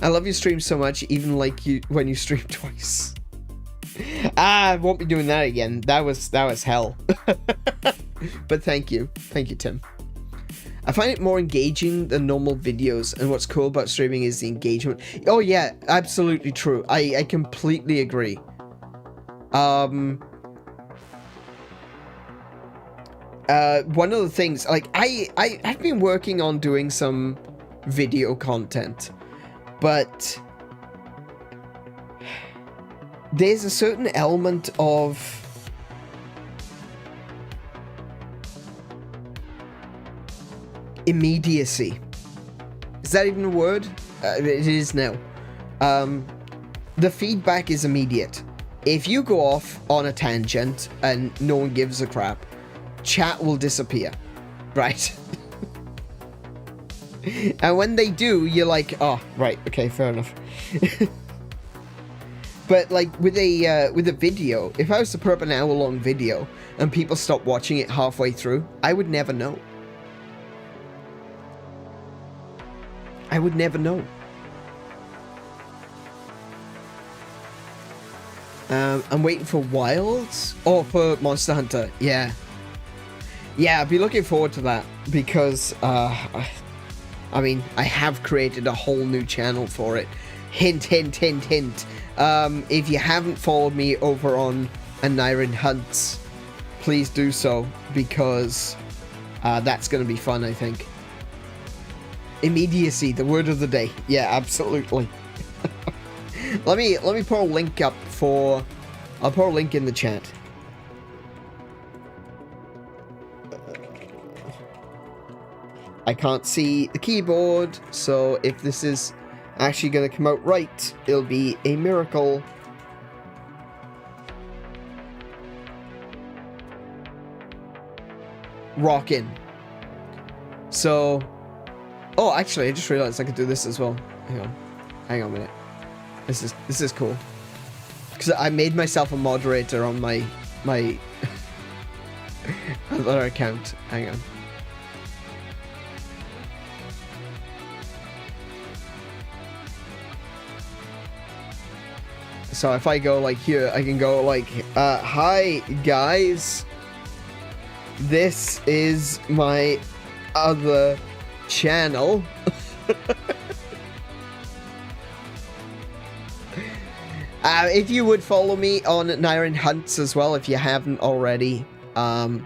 I love your stream so much, even like you when you stream twice. I won't be doing that again. That was hell. But thank you, Tim. I find it more engaging than normal videos, and what's cool about streaming is the engagement. Oh yeah, absolutely true. I completely agree. One of the things, like, I've been working on doing some video content, but there's a certain element of immediacy. Is that even a word? It is now. The feedback is immediate. If you go off on a tangent and no one gives a crap, chat will disappear, right? And when they do, you're like, oh, right, okay, fair enough. But like with a video, if I was to put up an hour-long video and people stop watching it halfway through, I would never know. I would never know. I'm waiting for Wilds, or for Monster Hunter. Yeah, I'd be looking forward to that, because I mean, I have created a whole new channel for it. Hint, hint, hint, hint. If you haven't followed me over on AneurynHunts, please do so, because that's going to be fun, I think. Immediacy, the word of the day. Yeah, absolutely. let me put a link up for... I'll put a link in the chat. I can't see the keyboard, so if this is actually going to come out right, it'll be a miracle. Rockin'. So... Oh, actually, I just realized I could do this as well. Hang on a minute. This is cool. Because I made myself a moderator on my other account. Hang on. So if I go like here, I can go like, hi guys, this is my other channel. If you would follow me on AneurynHunts as well, if you haven't already, I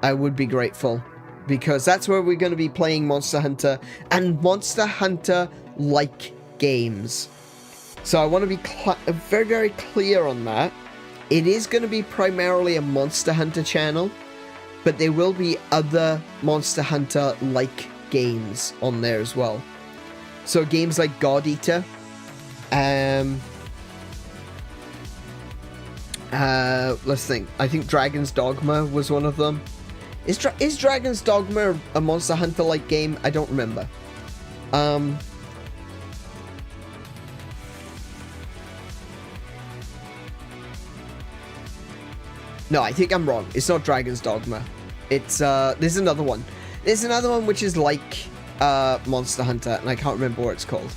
would be grateful, because that's where we're going to be playing Monster Hunter and Monster Hunter-like games. So I want to be very, very clear on that. It is going to be primarily a Monster Hunter channel, but there will be other Monster Hunter-like games on there as well. So games like God Eater, let's think. I think Dragon's Dogma was one of them. Is Dragon's Dogma a Monster Hunter-like game? I don't remember. No, I think I'm wrong. It's not Dragon's Dogma. It's, there's another one. There's another one which is like, Monster Hunter, and I can't remember what it's called.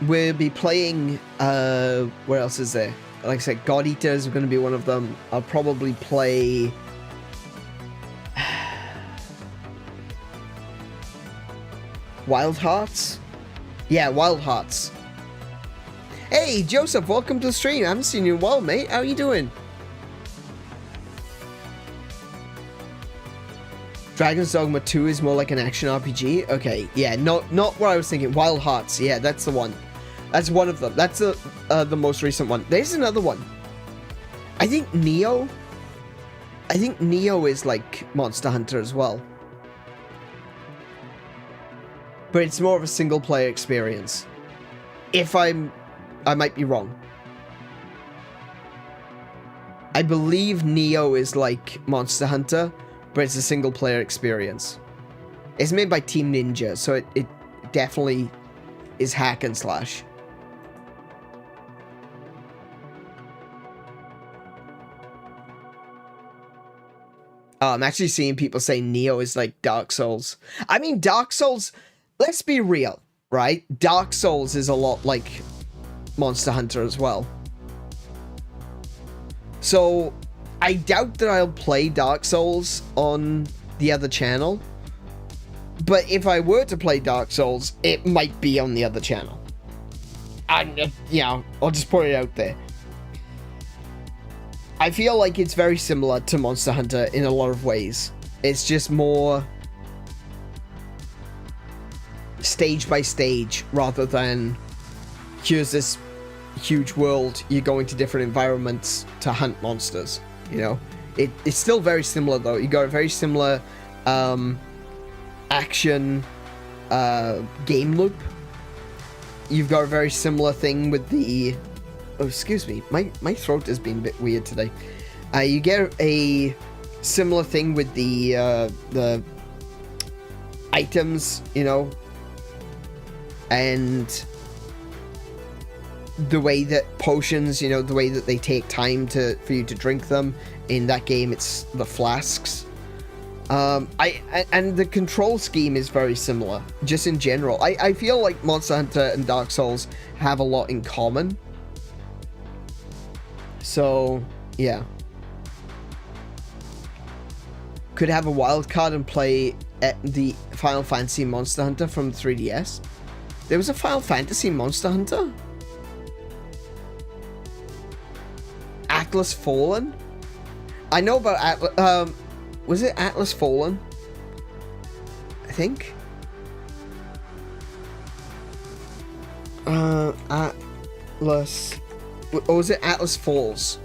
We'll be playing, what else is there? Like I said, God Eaters are going to be one of them. I'll probably play... Wild Hearts? Yeah, Wild Hearts. Hey, Joseph, welcome to the stream. I haven't seen you in a while, mate. How are you doing? Dragon's Dogma 2 is more like an action RPG? Okay, yeah, not what I was thinking. Wild Hearts, yeah, that's the one. That's one of them. That's the most recent one. There's another one. I think Neo is like Monster Hunter as well. But it's more of a single player experience. I might be wrong. I believe Neo is like Monster Hunter, but it's a single player experience. It's made by Team Ninja, so it definitely is hack and slash. I'm actually seeing people say Neo is like Dark Souls. I mean, Dark Souls, let's be real, right? Dark Souls is a lot like Monster Hunter as well. So, I doubt that I'll play Dark Souls on the other channel. But if I were to play Dark Souls, it might be on the other channel. Yeah, I'll just put it out there. I feel like it's very similar to Monster Hunter in a lot of ways. It's just more stage by stage rather than here's this huge world, you're going to different environments to hunt monsters, you know? It's still very similar though. You got a very similar action game loop. You've got a very similar thing with the... Oh, excuse me. My throat has been a bit weird today. You get a similar thing with the items, you know, and the way that potions, you know, the way that they take time for you to drink them. In that game, it's the flasks. And the control scheme is very similar, just in general. I feel like Monster Hunter and Dark Souls have a lot in common. So, yeah. Could have a wild card and play at the Final Fantasy Monster Hunter from 3DS. There was a Final Fantasy Monster Hunter? Atlas Fallen? I know about Atlas... was it Atlas Fallen? I think. Atlas... Or was it Atlas Falls?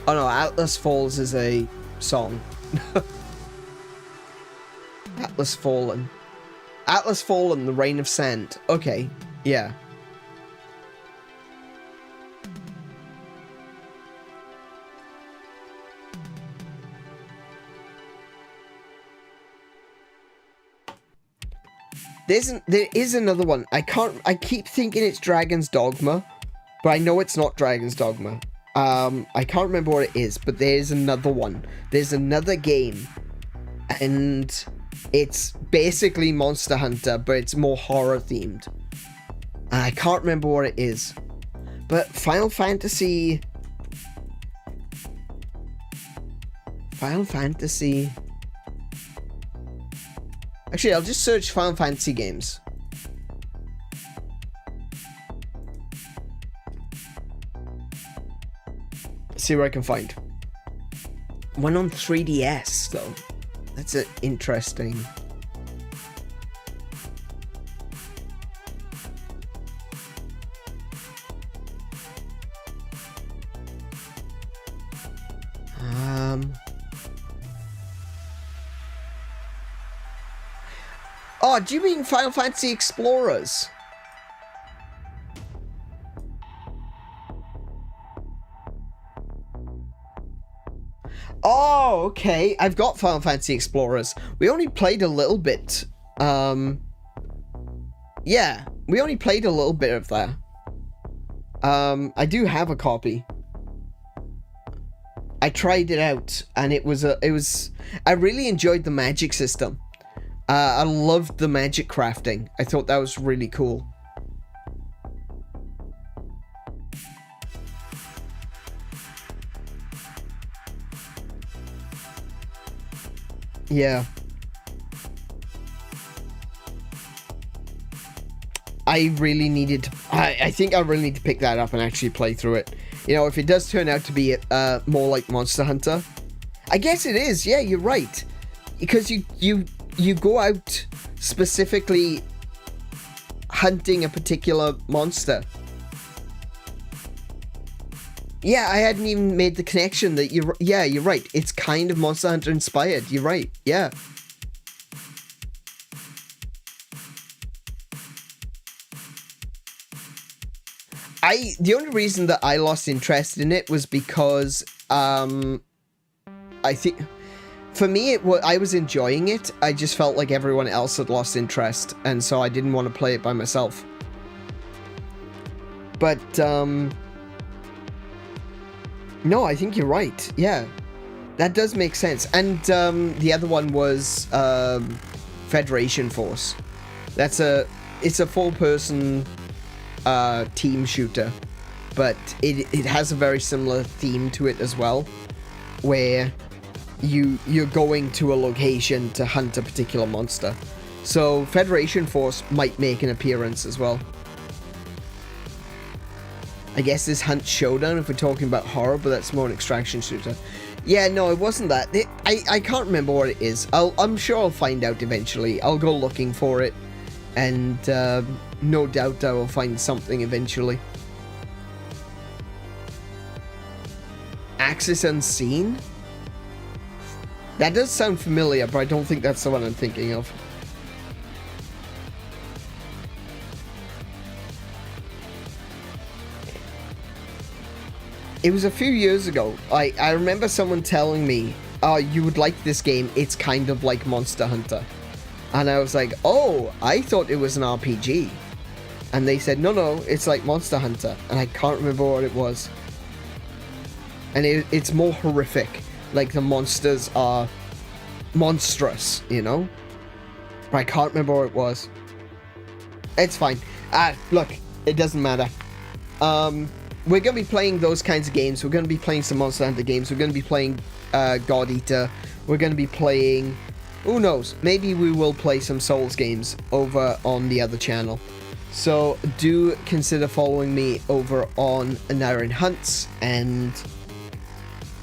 Oh no, Atlas Falls is a song. Atlas Fallen. Atlas Fallen, The Rain of Sand. Okay, yeah. There is another one. I keep thinking it's Dragon's Dogma, but I know it's not Dragon's Dogma. I can't remember what it is, but there's another one. There's another game, and it's basically Monster Hunter, but it's more horror themed. And I can't remember what it is. But Final Fantasy... Actually, I'll just search Final Fantasy games. See what I can find. One on 3DS, though. That's interesting. Oh, do you mean Final Fantasy Explorers? Oh, okay. I've got Final Fantasy Explorers. We only played a little bit. Yeah, we only played a little bit of that. I do have a copy. I tried it out, and I really enjoyed the magic system. I loved the magic crafting. I thought that was really cool. Yeah. I really needed to, I think I really need to pick that up and actually play through it. You know, if it does turn out to be more like Monster Hunter. I guess it is, yeah, you're right. Because you go out specifically hunting a particular monster. Yeah, I hadn't even made the connection that you're right. It's kind of Monster Hunter inspired. You're right, yeah. The only reason that I lost interest in it was because, I think, for me, I was enjoying it. I just felt like everyone else had lost interest, and so I didn't want to play it by myself. But, no, I think you're right. Yeah, that does make sense. And, the other one was, Federation Force. It's a full-person team shooter, but it has a very similar theme to it as well, where you're going to a location to hunt a particular monster. So Federation Force might make an appearance as well. I guess this Hunt Showdown if we're talking about horror, but that's more an extraction shooter. Yeah, no, it wasn't that. I can't remember what it is. I'm sure I'll find out eventually. I'll go looking for it, and no doubt I will find something eventually. Axis Unseen? That does sound familiar, but I don't think that's the one I'm thinking of. It was a few years ago. I remember someone telling me, oh, you would like this game, it's kind of like Monster Hunter. And I was like, oh, I thought it was an RPG. And they said, no, it's like Monster Hunter. And I can't remember what it was. And it's more horrific. Like, the monsters are monstrous, you know? But I can't remember what it was. It's fine. Look, it doesn't matter. We're going to be playing those kinds of games. We're going to be playing some Monster Hunter games. We're going to be playing God Eater. We're going to be playing... Who knows? Maybe we will play some Souls games over on the other channel. So do consider following me over on Aneurin Hunts, and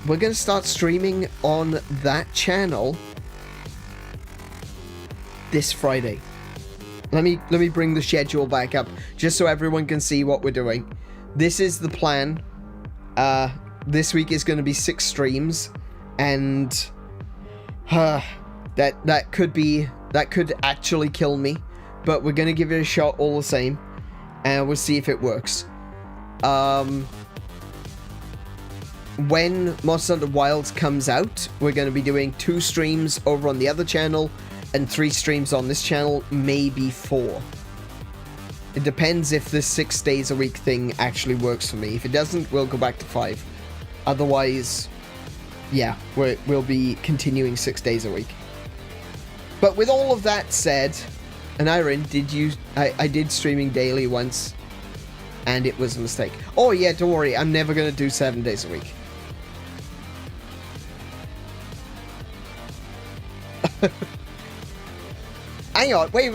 we're going to start streaming on that channel this Friday. Let me bring the schedule back up just so everyone can see what we're doing. This is the plan. This week is going to be 6 streams, and that could actually kill me, but we're going to give it a shot all the same, and we'll see if it works. When Monster Hunter Wilds comes out, we're going to be doing 2 streams over on the other channel and 3 streams on this channel, maybe 4. It depends if this 6 days a week thing actually works for me. If it doesn't, we'll go back to 5. Otherwise, yeah, we'll be continuing 6 days a week. But with all of that said, Aneurin, I did streaming daily once, and it was a mistake. Oh yeah, don't worry, I'm never going to do 7 days a week. Hang on, wait.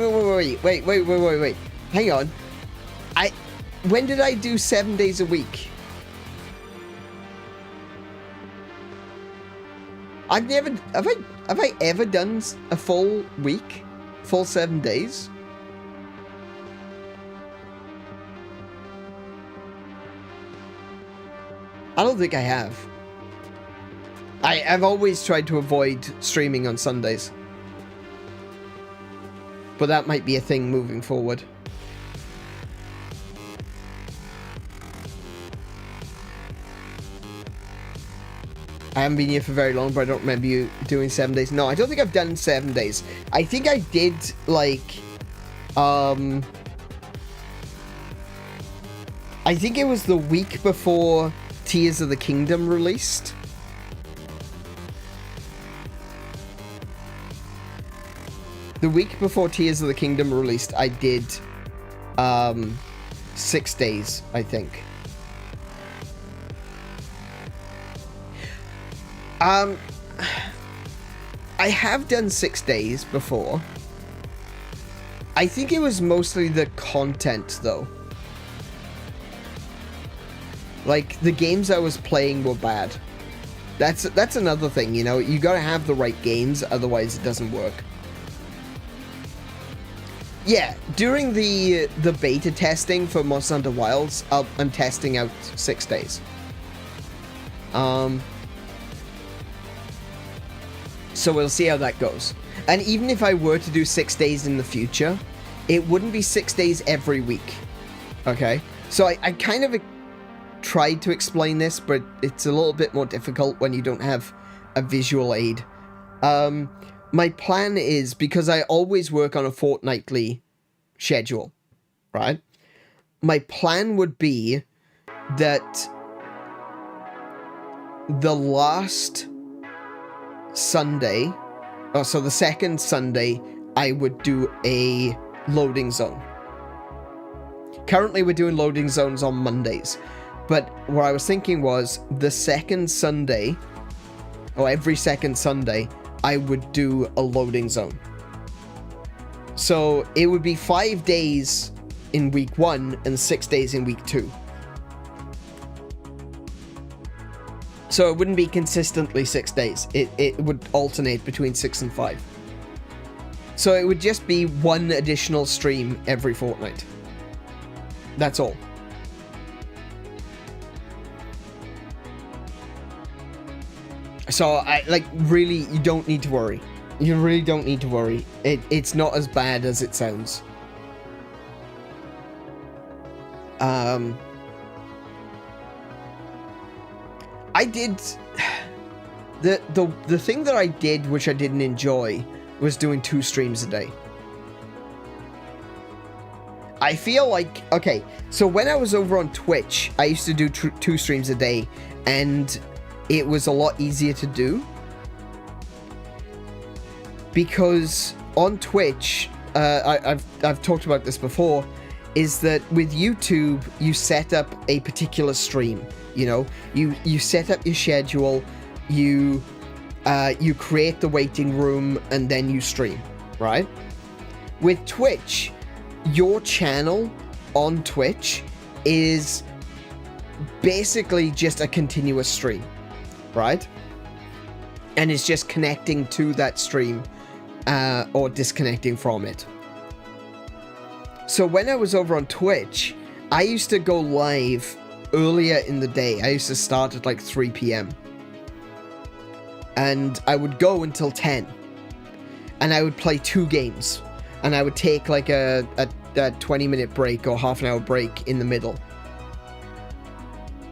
Hang on. When did I do 7 days a week? Have I ever done a full week? Full 7 days? I don't think I have. I've always tried to avoid streaming on Sundays. But that might be a thing moving forward. I haven't been here for very long, but I don't remember you doing 7 days. No, I don't think I've done 7 days. I think I did, like, I I think it was the week before Tears of the Kingdom released. The week before Tears of the Kingdom released, I did 6 days, I think. I have done 6 days before. I think it was mostly the content, though. Like, the games I was playing were bad. That's another thing, you know? You gotta have the right games, otherwise it doesn't work. Yeah, during the beta testing for Monster Hunter Wilds, I'm testing out 6 days. So we'll see how that goes. And even if I were to do 6 days in the future, it wouldn't be 6 days every week. Okay? So I kind of tried to explain this, but it's a little bit more difficult when you don't have a visual aid. My plan is, because I always work on a fortnightly schedule, right? My plan would be that the last Sunday, so the second Sunday, I would do a loading zone. Currently, we're doing loading zones on Mondays, but what I was thinking was the second Sunday, or every second Sunday, I would do a loading zone. So it would be 5 days in week 1 and 6 days in week 2. So it wouldn't be consistently 6 days. It would alternate between 6 and 5. So it would just be one additional stream every fortnight. That's all. So, really, you don't need to worry. You really don't need to worry. It's not as bad as it sounds. I did... The thing that I did, which I didn't enjoy, was doing 2 streams a day. I feel like... Okay, so when I was over on Twitch, I used to do 2 streams a day, and it was a lot easier to do. Because on Twitch, I've talked about this before, is that with YouTube, you set up a particular stream. You know, you set up your schedule, you create the waiting room, and then you stream, right? With Twitch, your channel on Twitch is basically just a continuous stream, right? And it's just connecting to that stream or disconnecting from it. So when I was over on Twitch, I used to go live earlier in the day. I used to start at like 3 p.m. And I would go until 10. And I would play 2 games. And I would take like a 20-minute break or half an hour break in the middle.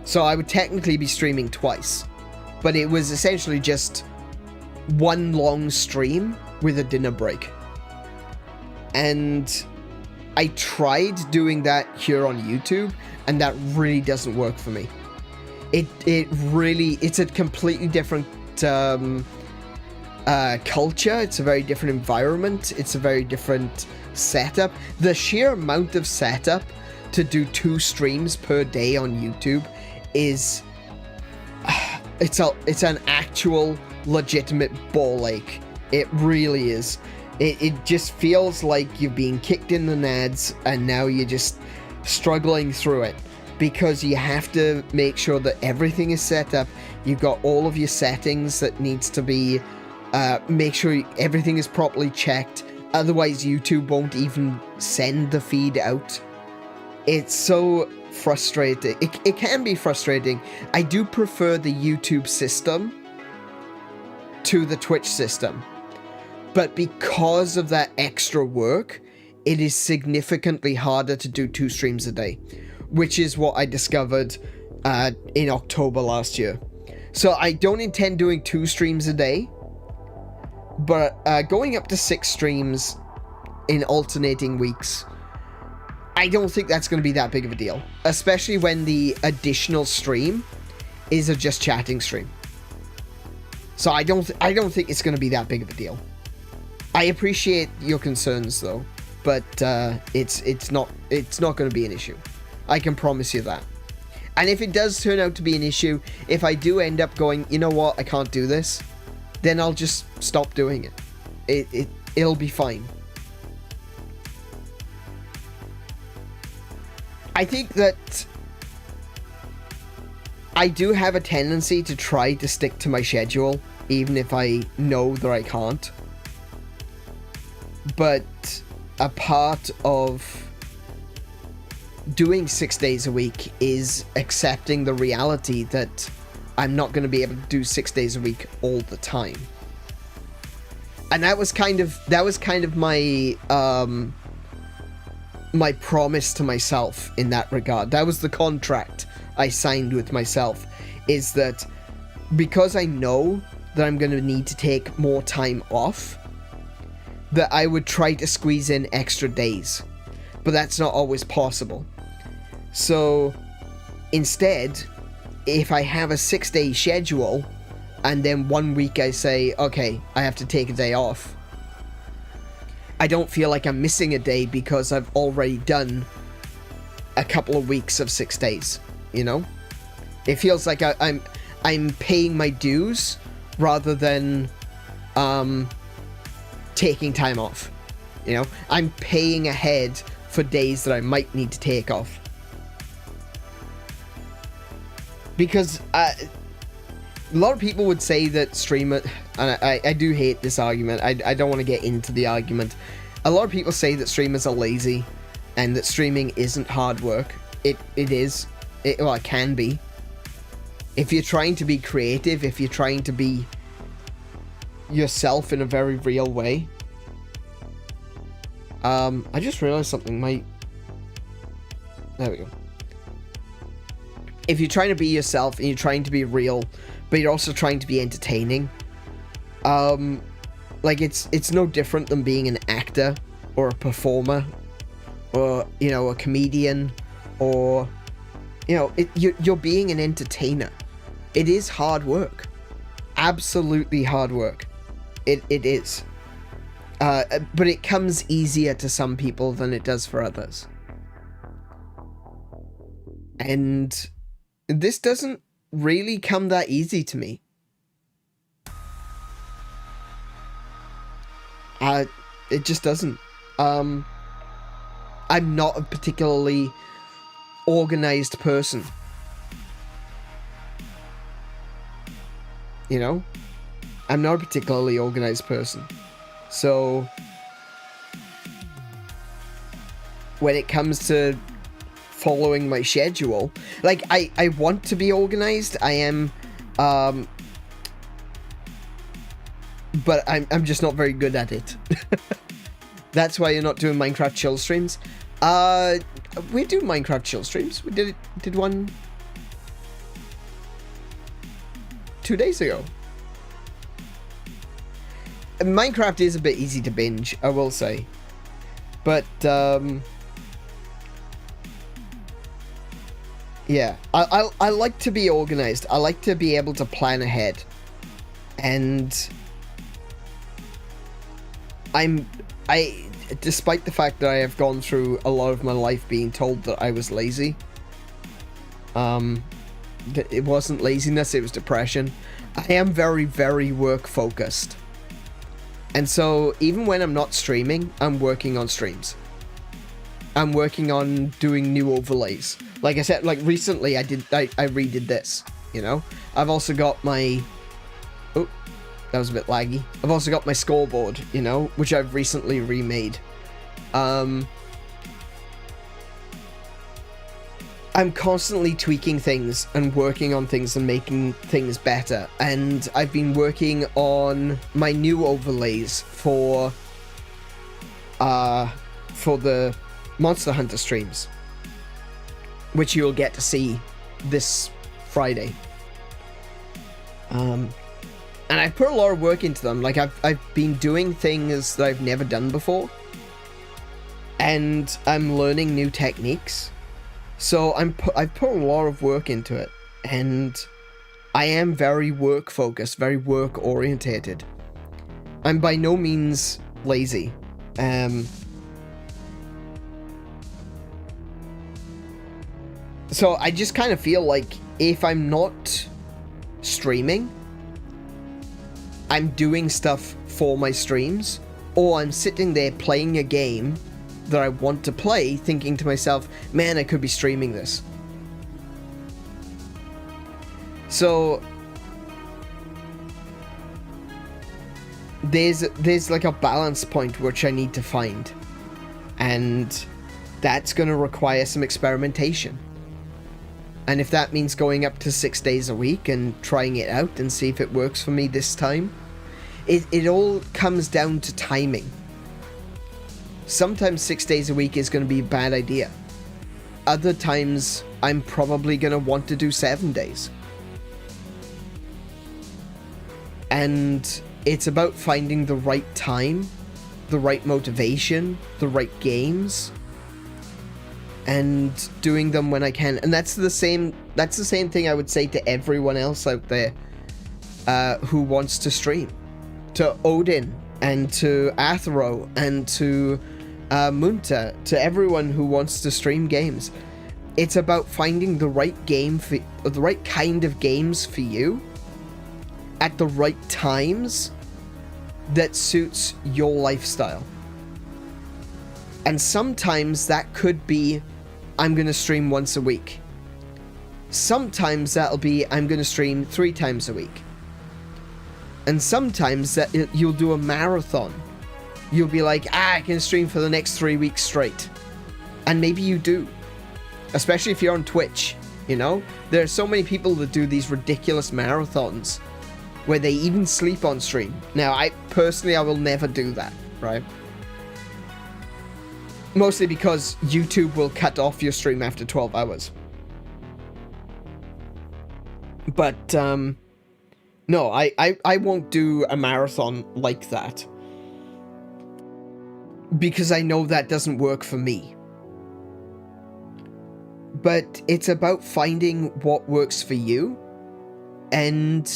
So I would technically be streaming twice. But it was essentially just one long stream with a dinner break. And I tried doing that here on YouTube, and that really doesn't work for me. It's a completely different culture. It's a very different environment. It's a very different setup. The sheer amount of setup to do 2 streams per day on YouTube is it's an actual legitimate ball ache. It really is. It just feels like you're being kicked in the nads, and now you're just struggling through it, because you have to make sure that everything is set up. You've got all of your settings that needs to be, make sure everything is properly checked. Otherwise, YouTube won't even send the feed out. It's so frustrating. It can be frustrating. I do prefer the YouTube system to the Twitch system. But because of that extra work, it is significantly harder to do 2 streams a day, which is what I discovered in October last year. So I don't intend doing 2 streams a day, but going up to 6 streams in alternating weeks, I don't think that's going to be that big of a deal, especially when the additional stream is a just chatting stream. So I don't think it's going to be that big of a deal. I appreciate your concerns though, but it's not going to be an issue. I can promise you that. And if it does turn out to be an issue, if I do end up going, you know what, I can't do this, then I'll just stop doing it. It'll be fine. I think that I do have a tendency to try to stick to my schedule, even if I know that I can't. But a part of doing 6 days a week is accepting the reality that I'm not going to be able to do 6 days a week all the time. And that was kind of my my promise to myself in that regard. That was the contract I signed with myself, is that because I know that I'm going to need to take more time off, that I would try to squeeze in extra days. But that's not always possible. So instead, if I have a 6-day schedule and then 1 week I say, okay, I have to take a day off, I don't feel like I'm missing a day because I've already done a couple of weeks of 6 days, you know? It feels like I'm paying my dues rather than taking time off, you know? I'm paying ahead for days that I might need to take off. Because a lot of people would say that streamer, and I do hate this argument, I don't want to get into the argument. A lot of people say that streamers are lazy and that streaming isn't hard work. It is. Well, it can be. If you're trying to be creative, if you're trying to be yourself in a very real way. I just realized something. There we go. If you're trying to be yourself and you're trying to be real, but you're also trying to be entertaining, like it's no different than being an actor or a performer or, you know, a comedian, or, you know, you're being an entertainer. It is hard work. Absolutely hard work. It is. But it comes easier to some people than it does for others. And this doesn't really come that easy to me. It just doesn't. I'm not a particularly organized person. You know? I'm not a particularly organized person. So when it comes to following my schedule, like, I want to be organized. I am, but I'm just not very good at it. That's why you're not doing Minecraft chill streams. We do Minecraft chill streams. We did one 2 days ago. Minecraft is a bit easy to binge, I will say. But, yeah, I like to be organized. I like to be able to plan ahead. And despite the fact that I have gone through a lot of my life being told that I was lazy, that it wasn't laziness, it was depression. I am very, very work focused. And so even when I'm not streaming, I'm working on streams. I'm working on doing new overlays. Like I said, like recently I redid this, you know? I've also got my, oh, that was a bit laggy. I've also got my scoreboard, you know, which I've recently remade. I'm constantly tweaking things and working on things and making things better. And I've been working on my new overlays for the Monster Hunter streams, which you'll get to see this Friday. And I've put a lot of work into them. Like, I've been doing things that I've never done before. and I'm learning new techniques. So I've put a lot of work into it, and I am very work focused, very work orientated. I'm by no means lazy. So I just kind of feel like if I'm not streaming, I'm doing stuff for my streams, or I'm sitting there playing a game that I want to play, thinking to myself, man, I could be streaming this. So there's like a balance point which I need to find, and that's going to require some experimentation. And if that means going up to 6 days a week and trying it out and see if it works for me this time, it all comes down to timing. Sometimes 6 days a week is going to be a bad idea. Other times, I'm probably going to want to do 7 days. And it's about finding the right time, the right motivation, the right games, and doing them when I can. And that's the same thing I would say to everyone else out there who wants to stream. To Odin, and to Athero, and to Munta, to everyone who wants to stream games. It's about finding the right game for the right kind of games for you at the right times that suits your lifestyle. And sometimes that could be, I'm going to stream once a week. Sometimes that'll be, I'm going to stream 3 times a week. And sometimes that you'll do a marathon. You'll be like, I can stream for the next 3 weeks straight. And maybe you do. Especially if you're on Twitch, you know? There are so many people that do these ridiculous marathons where they even sleep on stream. Now, I will never do that, right? Mostly because YouTube will cut off your stream after 12 hours. But, no, I won't do a marathon like that. Because I know that doesn't work for me. But it's about finding what works for you. And,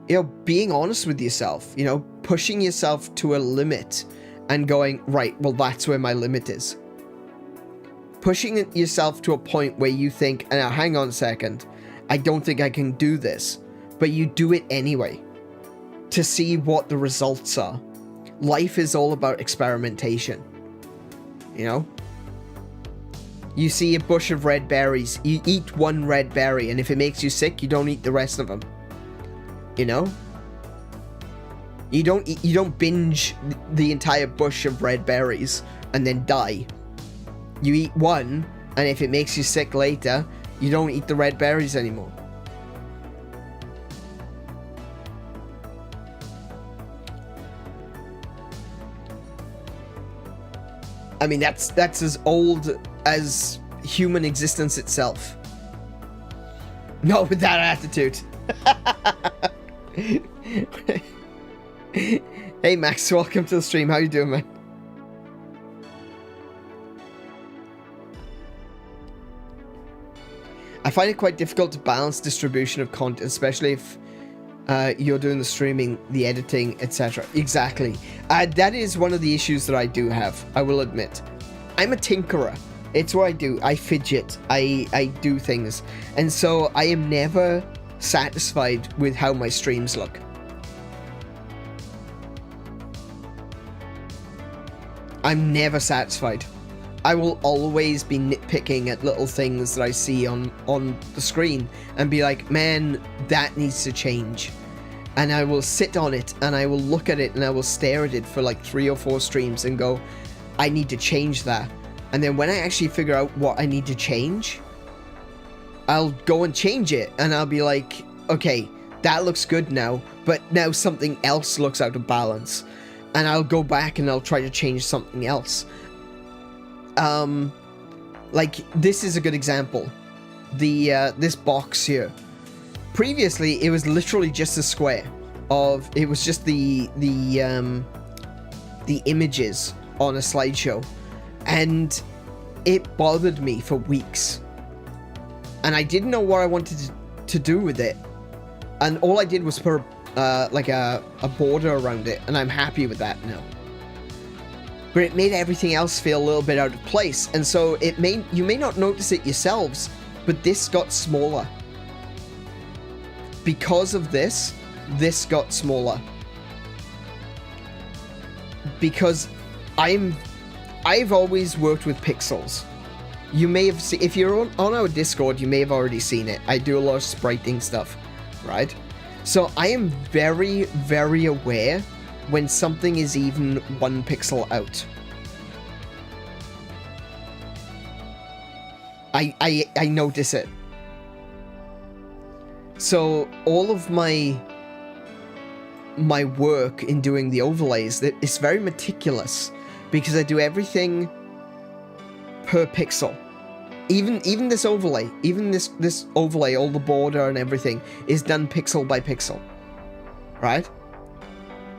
you know, being honest with yourself. You know, pushing yourself to a limit. And going, right, well, that's where my limit is. Pushing yourself to a point where you think, now, hang on a second. I don't think I can do this. But you do it anyway. To see what the results are. Life is all about experimentation. You know? You see a bush of red berries. You eat one red berry, and if it makes you sick, you don't eat the rest of them. You know? You don't binge the entire bush of red berries and then die. You eat one, and if it makes you sick later, you don't eat the red berries anymore. I mean, that's as old as human existence itself. No, with that attitude. Hey Max, welcome to the stream. How you doing, man? I find it quite difficult to balance distribution of content, especially if you're doing the streaming, the editing, etc. Exactly. That is one of the issues that I do have, I will admit. I'm a tinkerer. It's what I do. I fidget. I do things. And so I am never satisfied with how my streams look. I'm never satisfied. I will always be nitpicking at little things that I see on the screen and be like, man, that needs to change. And I will sit on it and I will look at it and I will stare at it for like 3 or 4 streams and go, I need to change that. And then when I actually figure out what I need to change, I'll go and change it and I'll be like, okay, that looks good now, but now something else looks out of balance. And I'll go back and I'll try to change something else. Like, this is a good example. This box here. Previously, it was literally just a square of, it was just the images on a slideshow. and it bothered me for weeks. And I didn't know what I wanted to do with it. And all I did was put like a border around it, and I'm happy with that now. But it made everything else feel a little bit out of place, and so you may not notice it yourselves, but this got smaller. Because of this got smaller. Because I've always worked with pixels. You may have seen, if you're on our Discord, you may have already seen it. I do a lot of spriting stuff, right? So I am very, very aware when something is even 1 pixel out. I notice it. So all of my work in doing the overlays, it's very meticulous, because I do everything per pixel. Even this overlay, this overlay, all the border and everything is done pixel by pixel, right?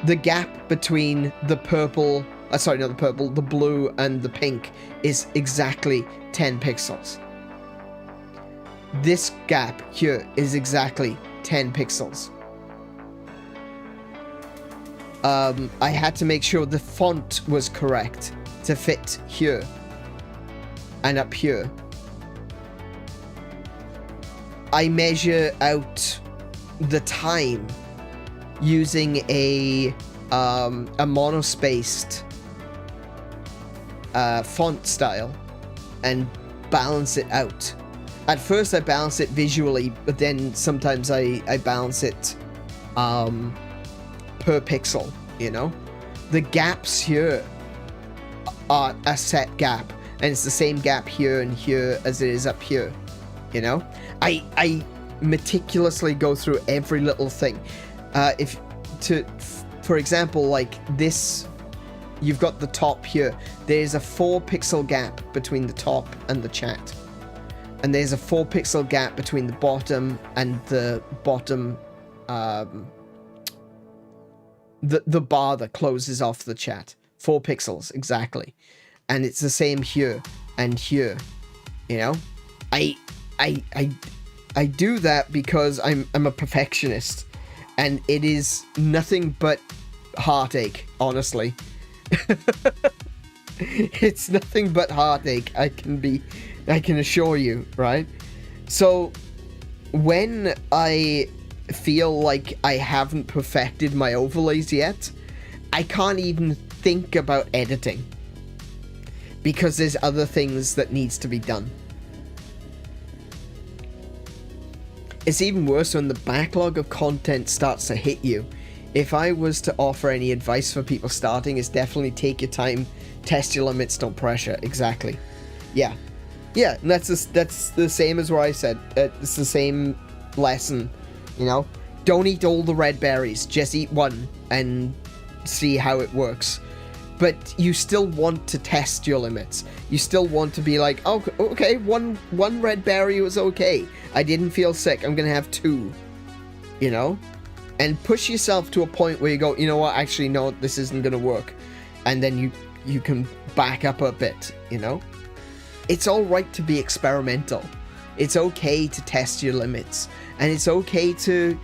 The gap between the purple, sorry, not the purple, the blue and the pink is exactly 10 pixels. This gap here is exactly 10 pixels. I had to make sure the font was correct to fit here and up here. I measure out the time using a monospaced font style and balance it out. At first I balance it visually, but then sometimes I balance it per pixel, you know? The gaps here are a set gap, and it's the same gap here and here as it is up here, you know? I meticulously go through every little thing. For example, like this, you've got the top here. There's a 4 pixel gap between the top and the chat. And there's a 4 pixel gap between the bottom and the bottom, the bar that closes off the chat. 4 pixels, exactly. And it's the same here and here, you know? I do that because I'm a perfectionist, and it is nothing but heartache, honestly. It's nothing but heartache, I can assure you, right? So when I feel like I haven't perfected my overlays yet, I can't even think about editing, because there's other things that needs to be done. It's even worse when the backlog of content starts to hit you. If I was to offer any advice for people starting, it's definitely take your time, test your limits, don't pressure. Exactly. Yeah, and that's the same as what I said. It's the same lesson, you know? Don't eat all the red berries, just eat one and see how it works. But you still want to test your limits. You still want to be like, oh, okay, one red berry was okay. I didn't feel sick, I'm gonna have 2, you know? And push yourself to a point where you go, you know what, actually, no, this isn't gonna work. And then you can back up a bit, you know? It's alright to be experimental. It's okay to test your limits. And it's okay to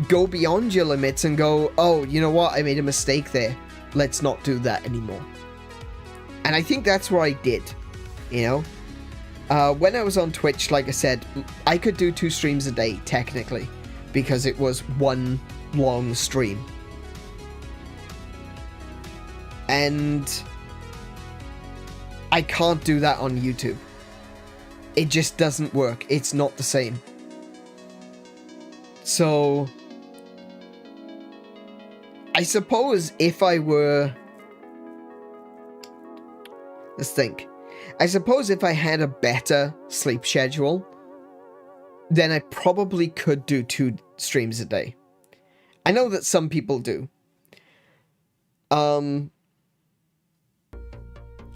go beyond your limits and go, oh, you know what, I made a mistake there. Let's not do that anymore. And I think that's what I did, you know? When I was on Twitch, like I said, I could do 2 streams a day, technically, because it was one long stream. And I can't do that on YouTube. It just doesn't work. It's not the same. So I suppose if I were... Let's think. I suppose if I had a better sleep schedule, then I probably could do 2 streams a day. I know that some people do.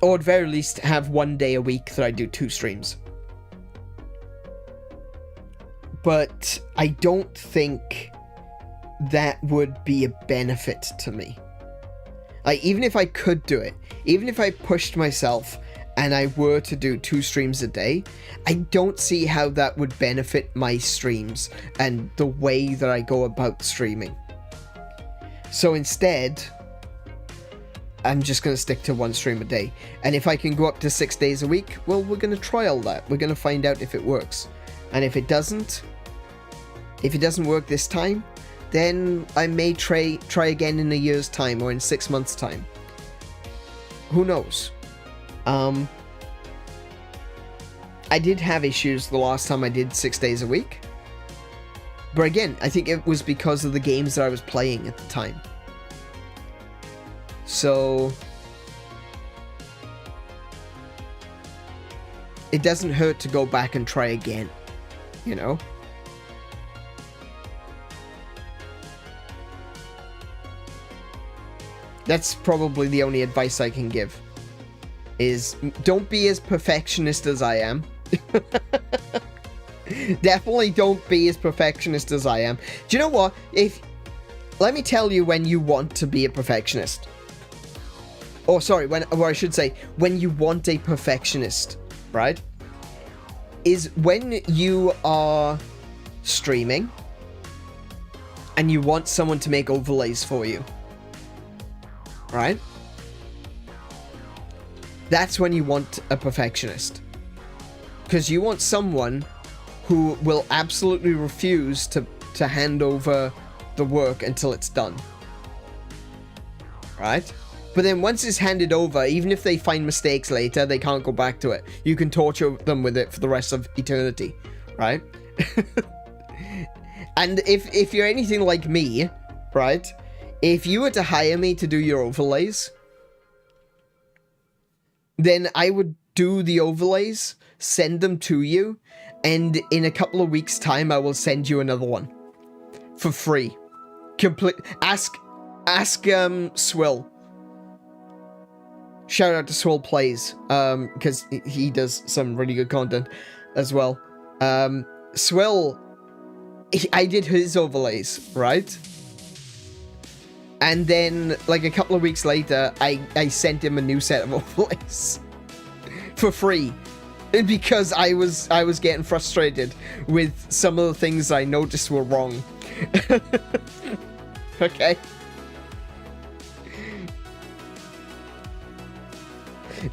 Or at very least have 1 day a week that I do 2 streams. But I don't think that would be a benefit to me. Like, even if I could do it, even if I pushed myself and I were to do 2 streams a day, I don't see how that would benefit my streams and the way that I go about streaming. So instead, I'm just going to stick to 1 stream a day. And if I can go up to 6 days a week, well, we're going to trial that. We're going to find out if it works. And if it doesn't work this time, then I may try again in a year's time or in 6 months' time. Who knows? I did have issues the last time I did 6 days a week. But again, I think it was because of the games that I was playing at the time. So it doesn't hurt to go back and try again, you know? That's probably the only advice I can give, is don't be as perfectionist as I am. Definitely don't be as perfectionist as I am. Do you know what? Let me tell you when you want to be a perfectionist. Oh, sorry, or I should say, when you want a perfectionist, right? Is when you are streaming and you want someone to make overlays for you, right? That's when you want a perfectionist. Because you want someone who will absolutely refuse to hand over the work until it's done. Right? But then once it's handed over, even if they find mistakes later, they can't go back to it. You can torture them with it for the rest of eternity. Right? And if you're anything like me, right? If you were to hire me to do your overlays, then I would do the overlays, send them to you, and in a couple of weeks' time, I will send you another one. For free. Ask Swill. Shout out to _Plays, because he does some really good content as well. Swill, I did his overlays, right? And then, like, a couple of weeks later, I sent him a new set of overlays. For free. Because I was getting frustrated with some of the things I noticed were wrong. Okay.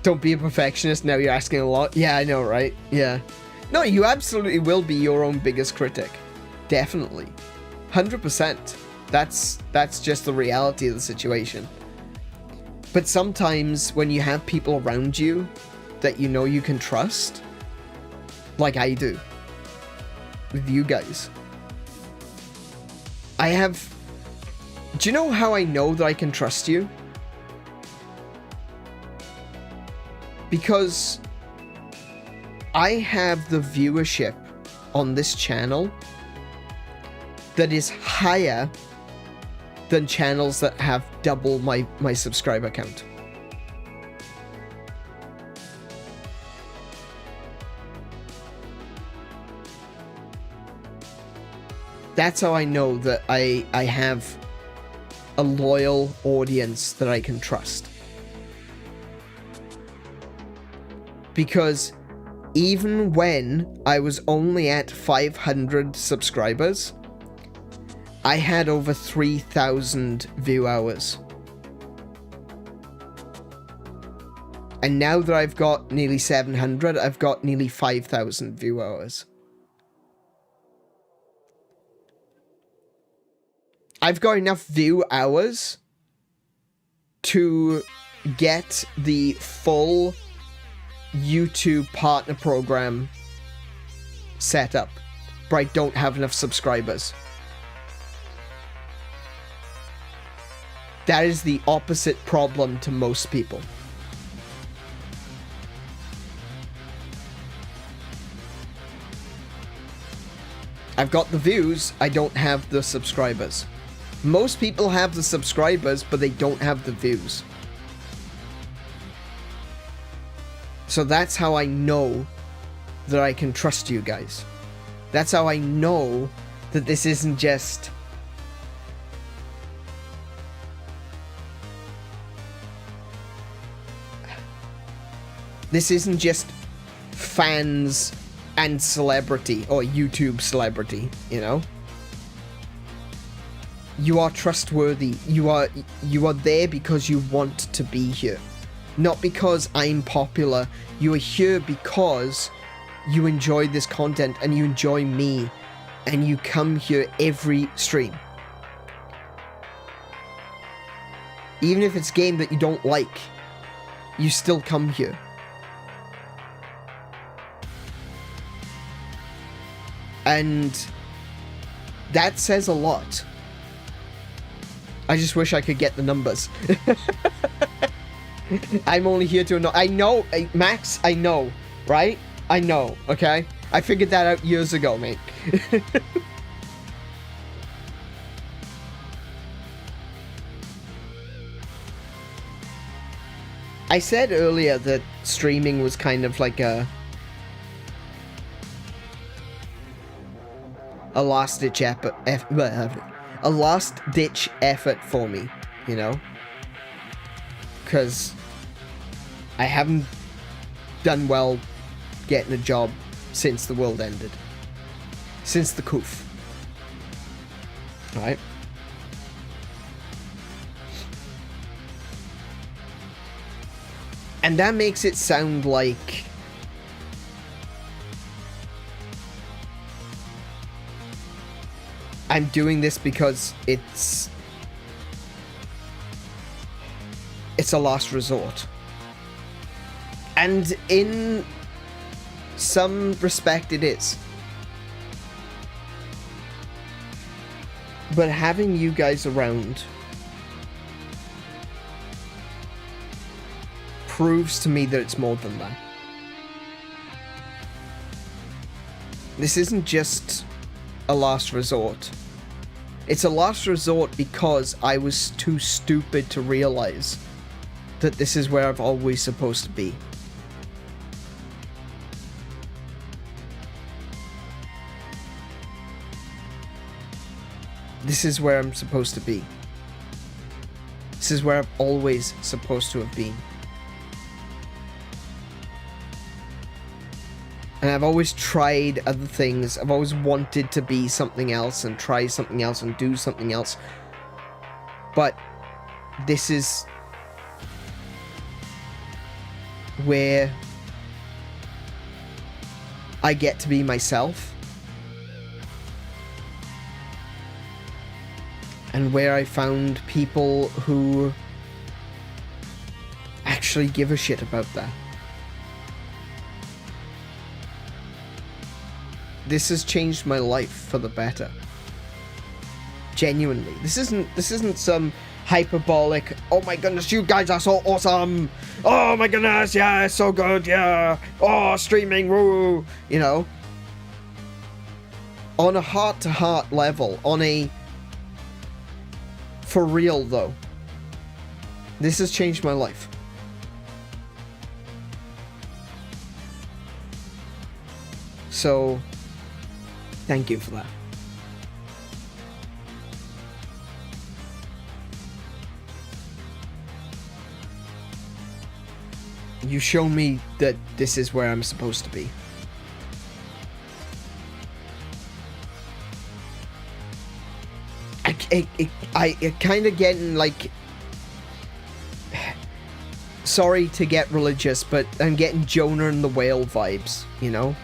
Don't be a perfectionist. Now you're asking a lot. Yeah, I know, right? Yeah. No, you absolutely will be your own biggest critic. Definitely. 100%. That's just the reality of the situation. But sometimes when you have people around you that you know you can trust, like I do with you guys, do you know how I know that I can trust you? Because I have the viewership on this channel that is higher than channels that have double my subscriber count. That's how I know that I have a loyal audience that I can trust. Because even when I was only at 500 subscribers, I had over 3,000 view hours. And now that I've got nearly 700, I've got nearly 5,000 view hours. I've got enough view hours to get the full YouTube partner program set up, but I don't have enough subscribers. That is the opposite problem to most people. I've got the views, I don't have the subscribers. Most people have the subscribers, but they don't have the views. So that's how I know that I can trust you guys. That's how I know that this isn't just This isn't just fans and celebrity, or YouTube celebrity, you know? You are trustworthy. You are there because you want to be here. Not because I'm popular. You are here because you enjoy this content and you enjoy me. And you come here every stream. Even if it's a game that you don't like, you still come here. And that says a lot. I just wish I could get the numbers. I'm only here to annoy. I know, Max, I know, right? I know, okay? I figured that out years ago, mate. I said earlier that streaming was kind of like a last-ditch effort, a last-ditch effort for me, you know? Because I haven't done well getting a job since the world ended. Since the coof. Right? And that makes it sound like I'm doing this because it's a last resort. And in some respect it is. But having you guys around proves to me that it's more than that. This isn't just a last resort. It's a last resort because I was too stupid to realize that this is where I've always supposed to be. This is where I'm supposed to be. This is where I'm always supposed to have been. And I've always tried other things. I've always wanted to be something else and try something else and do something else. But this is where I get to be myself. And where I found people who actually give a shit about that. This has changed my life for the better. Genuinely. This isn't some hyperbolic, oh my goodness, you guys are so awesome. Oh my goodness, yeah, it's so good, yeah. Oh, streaming, woo. You know? On a heart-to-heart level, on a... For real, though. This has changed my life. So... Thank you for that. You show me that this is where I'm supposed to be. I kind of getting like... Sorry to get religious, but I'm getting Jonah and the whale vibes, you know?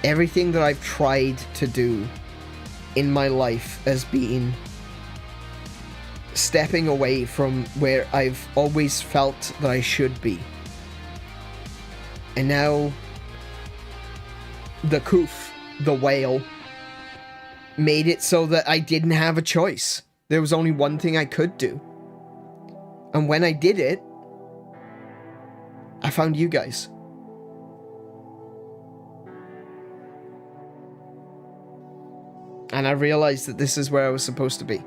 Everything that I've tried to do in my life has been stepping away from where I've always felt that I should be. And now the coof, the whale, made it so that I didn't have a choice. There was only one thing I could do. And when I did it, I found you guys. And I realized that this is where I was supposed to be.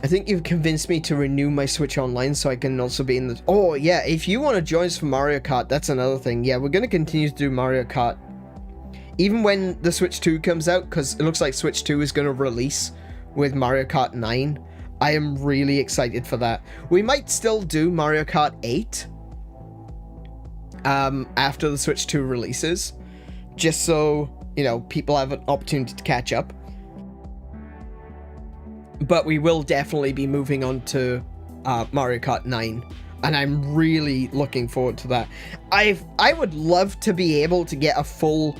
I think you've convinced me to renew my Switch Online so I can also be in the... Oh, yeah, if you want to join us for Mario Kart, that's another thing. Yeah, we're going to continue to do Mario Kart. even when the Switch 2 comes out, because it looks like Switch 2 is going to release with Mario Kart 9. I am really excited for that. We might still do Mario Kart 8 after the Switch 2 releases, just so, you know, people have an opportunity to catch up. But we will definitely be moving on to Mario Kart 9, and I'm really looking forward to that. I would love to be able to get a full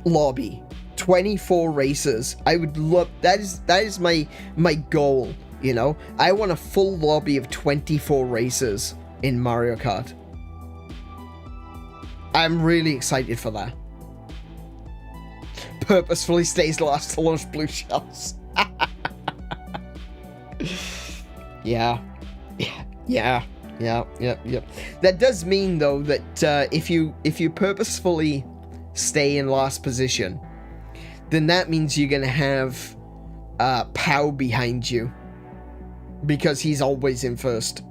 lobby, 24 races. I would love that. Is my goal, you know. I want a full lobby of 24 races in Mario Kart. I'm really excited for that. Purposefully stays last to launch blue shells. Yeah. That does mean, though, that if you purposefully stay in last position, then that means you're gonna have 𝗁𝗁 behind you, because he's always in first.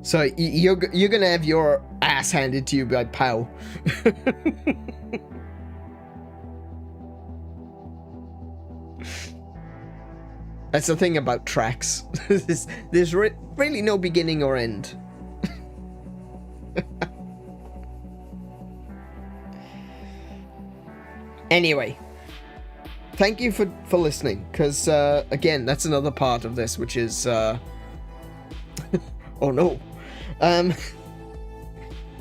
So you're gonna have your ass handed to you by 𝗁𝗁. That's the thing about tracks. There's really no beginning or end. Anyway, thank you for listening, because again, that's another part of this, which is oh no,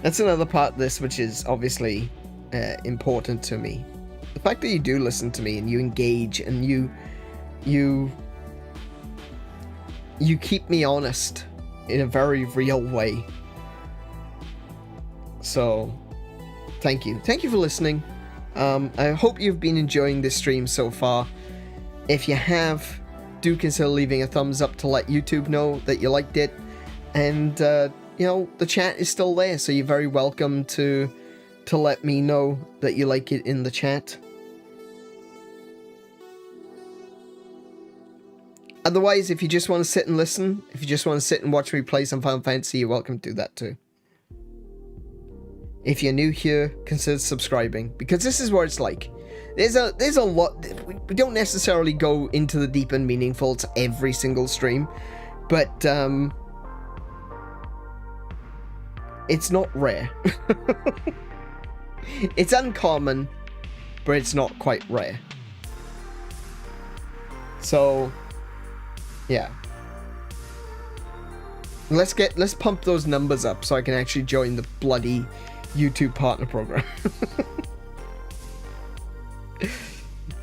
that's another part of this which is obviously important to me. The fact that you do listen to me and you engage and you keep me honest in a very real way. So thank you for listening. I hope you've been enjoying this stream so far. If you have, do consider leaving a thumbs up to let YouTube know that you liked it. And you know, the chat is still there, so you're very welcome to let me know that you like it in the chat. Otherwise, if you just want to sit and listen, if you just want to sit and watch me play some Final Fantasy, you're welcome to do that too. If you're new here, consider subscribing, because this is what it's like. There's a lot. We don't necessarily go into the deep and meaningful to every single stream, but it's not rare. It's uncommon, but it's not quite rare. So yeah, let's pump those numbers up so I can actually join the bloody YouTube partner program.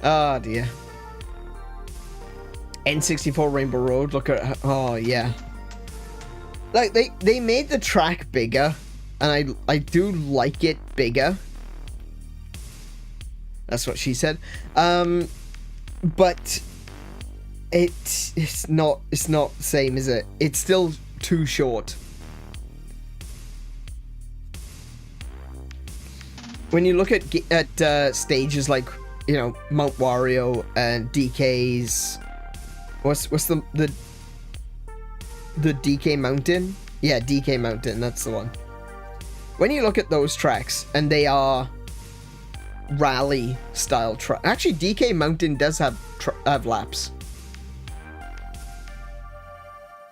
Oh dear. N64 Rainbow Road, look at, oh yeah. Like they made the track bigger, and I do like it bigger. That's what she said. But it's not the same, is it? It's still too short. When you look at stages like, you know, Mount Wario and DK's, what's the DK Mountain? Yeah, DK Mountain, that's the one. When you look at those tracks, and they are rally style track. Actually, DK Mountain does have laps.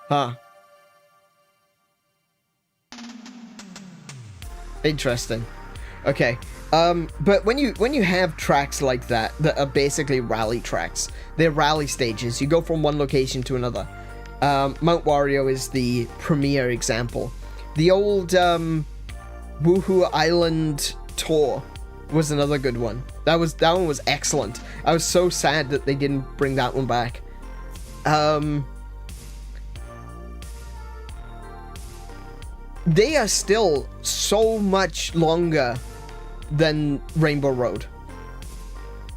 Huh. Interesting. Okay. But when you have tracks like that are basically rally tracks, they're rally stages. You go from one location to another. Mount Wario is the premier example. The old Woohoo Island tour was another good one. That one was excellent. I was so sad that they didn't bring that one back. They are still so much longer than Rainbow Road.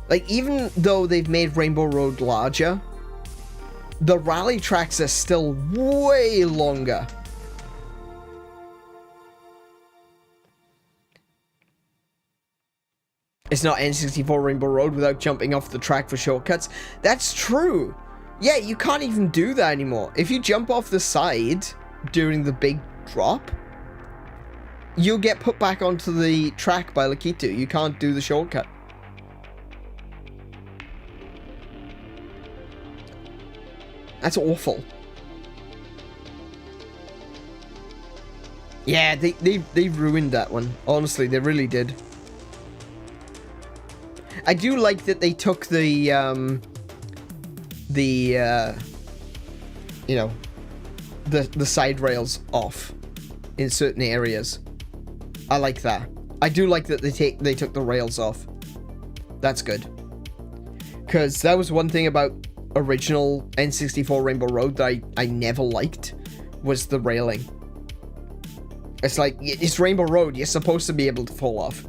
Like, even though they've made Rainbow Road larger, the rally tracks are still way longer. It's not N64 Rainbow Road without jumping off the track for shortcuts. That's true. Yeah, you can't even do that anymore. If you jump off the side during the big drop, you'll get put back onto the track by 𝗦𝘄𝗶𝘁𝗰𝗵. You can't do the shortcut. That's awful. Yeah, they've ruined that one. Honestly, they really did. I do like that they took the you know, the side rails off in certain areas. I like that. I do like that they took the rails off. That's good. Because that was one thing about original N64 Rainbow Road that I never liked, was the railing. It's like, it's Rainbow Road, you're supposed to be able to fall off.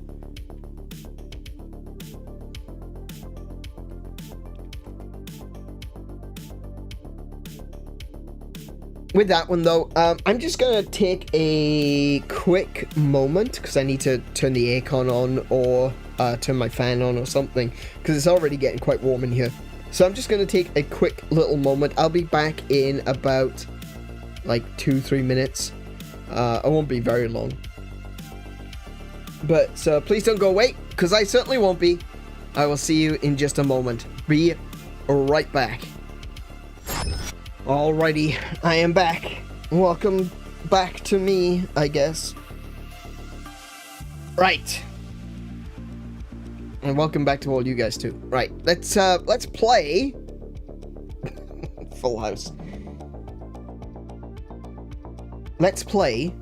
With that one though, I'm just gonna take a quick moment because I need to turn the aircon on or turn my fan on or something, because it's already getting quite warm in here. So I'm just gonna take a quick little moment. I'll be back in about like 2-3 minutes. I won't be very long. But please don't go away, because I certainly won't be. I will see you in just a moment. Be right back. Alrighty, I am back. Welcome back to me, I guess. Right. And welcome back to all you guys too. Right, let's play Full House. Let's play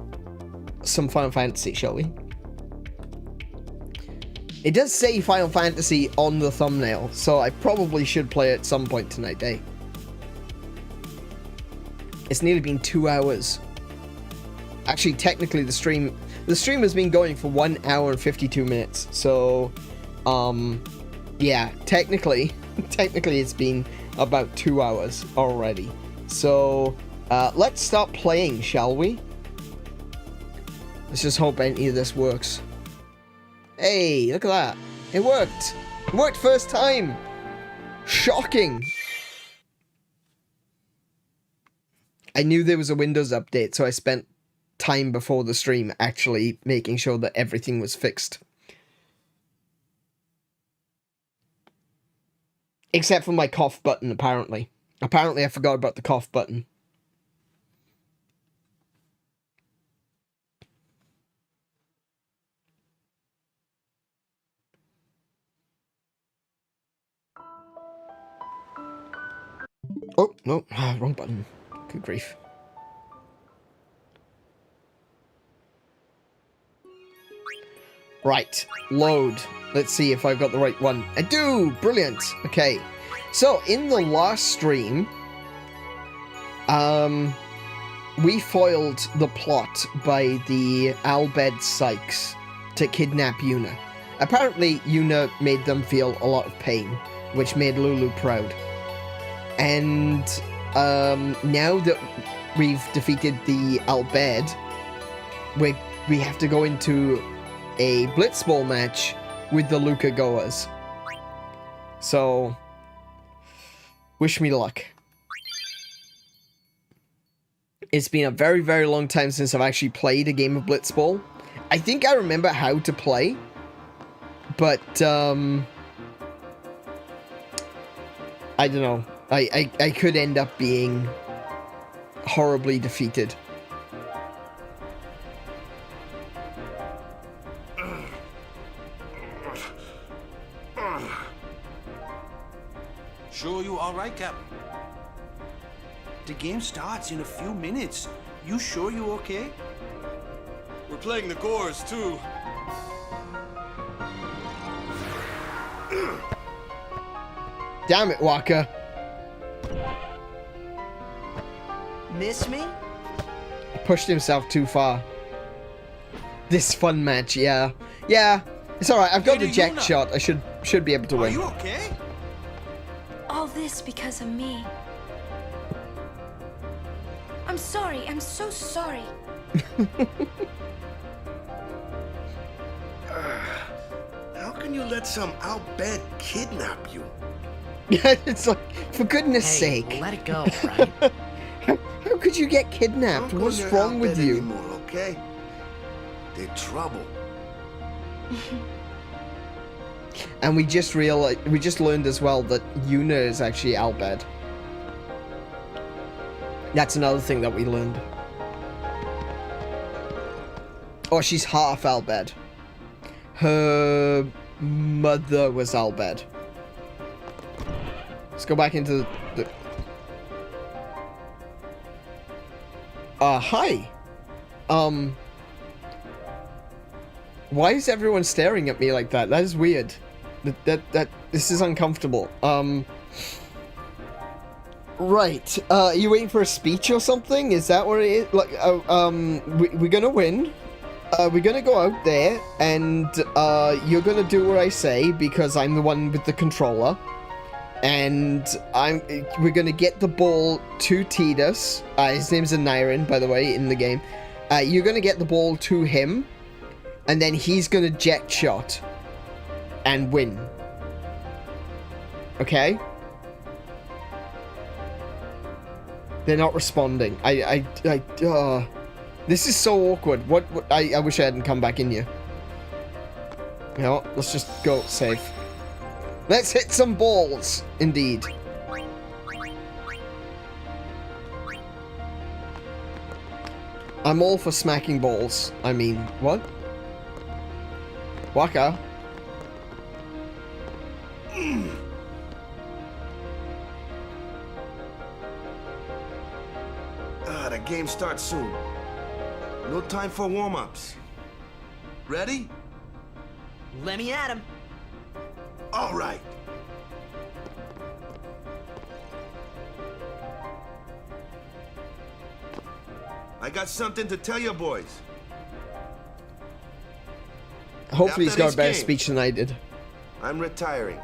some Final Fantasy, shall we? It does say Final Fantasy on the thumbnail, so I probably should play it at some point tonight, eh? It's nearly been 2 hours. Actually, technically, the stream has been going for 1 hour and 52 minutes. So, yeah, technically it's been about 2 hours already. So, let's start playing, shall we? Let's just hope any of this works. Hey, look at that. It worked. It worked first time. Shocking. I knew there was a Windows update, so I spent time before the stream actually making sure that everything was fixed. Except for my cough button, apparently. Apparently I forgot about the cough button. Oh, no, wrong button. Good grief. Right, load. Let's see if I've got the right one. I do! Brilliant! Okay. So, in the last stream, we foiled the plot by the Albed Sykes to kidnap Yuna. Apparently, Yuna made them feel a lot of pain, which made Lulu proud. And now that we've defeated the Albed, we have to go into a Blitzball match with the 𝗬𝗄𝗶𝘁𝗰𝗵. So, wish me luck. It's been a very, very long time since I've actually played a game of Blitzball. I think I remember how to play, but I don't know. I could end up being horribly defeated. Sure you all right, Captain? The game starts in a few minutes. You sure you okay? We're playing the Gores, too. Damn it, Wakka. Miss me? He pushed himself too far. This fun match, yeah. Yeah, it's alright. I've got the Jecht shot. I should be able to win. Are you okay? All this because of me. I'm sorry. I'm so sorry. How can you let some Albed kidnap you? It's like, for goodness sake. Let it go, right? How could you get kidnapped? Don't What's go near wrong with Albed you? Anymore, okay? They're trouble. And we just learned as well that Yuna is actually Albed. That's another thing that we learned. Oh, she's half Albed. Her mother was Albed. Let's go back into the... hi. Why is everyone staring at me like that? That is weird. This is uncomfortable. Right. Are you waiting for a speech or something? Is that what it is? Like, we're gonna win. We're gonna go out there, and you're gonna do what I say because I'm the one with the controller, and we're gonna get the ball to Tidus. His name's Aneurin, by the way, in the game. You're gonna get the ball to him, and then he's gonna Jecht shot and win. Okay? They're not responding. This is so awkward. I wish I hadn't come back in here. You know what? Let's just go safe. Let's hit some balls, indeed. I'm all for smacking balls. I mean, what? Waka. The game starts soon. No time for warm-ups. Ready? Let me at him. All right. I got something to tell you boys. Hopefully he's After got this a better game, speech than I did. I'm retiring.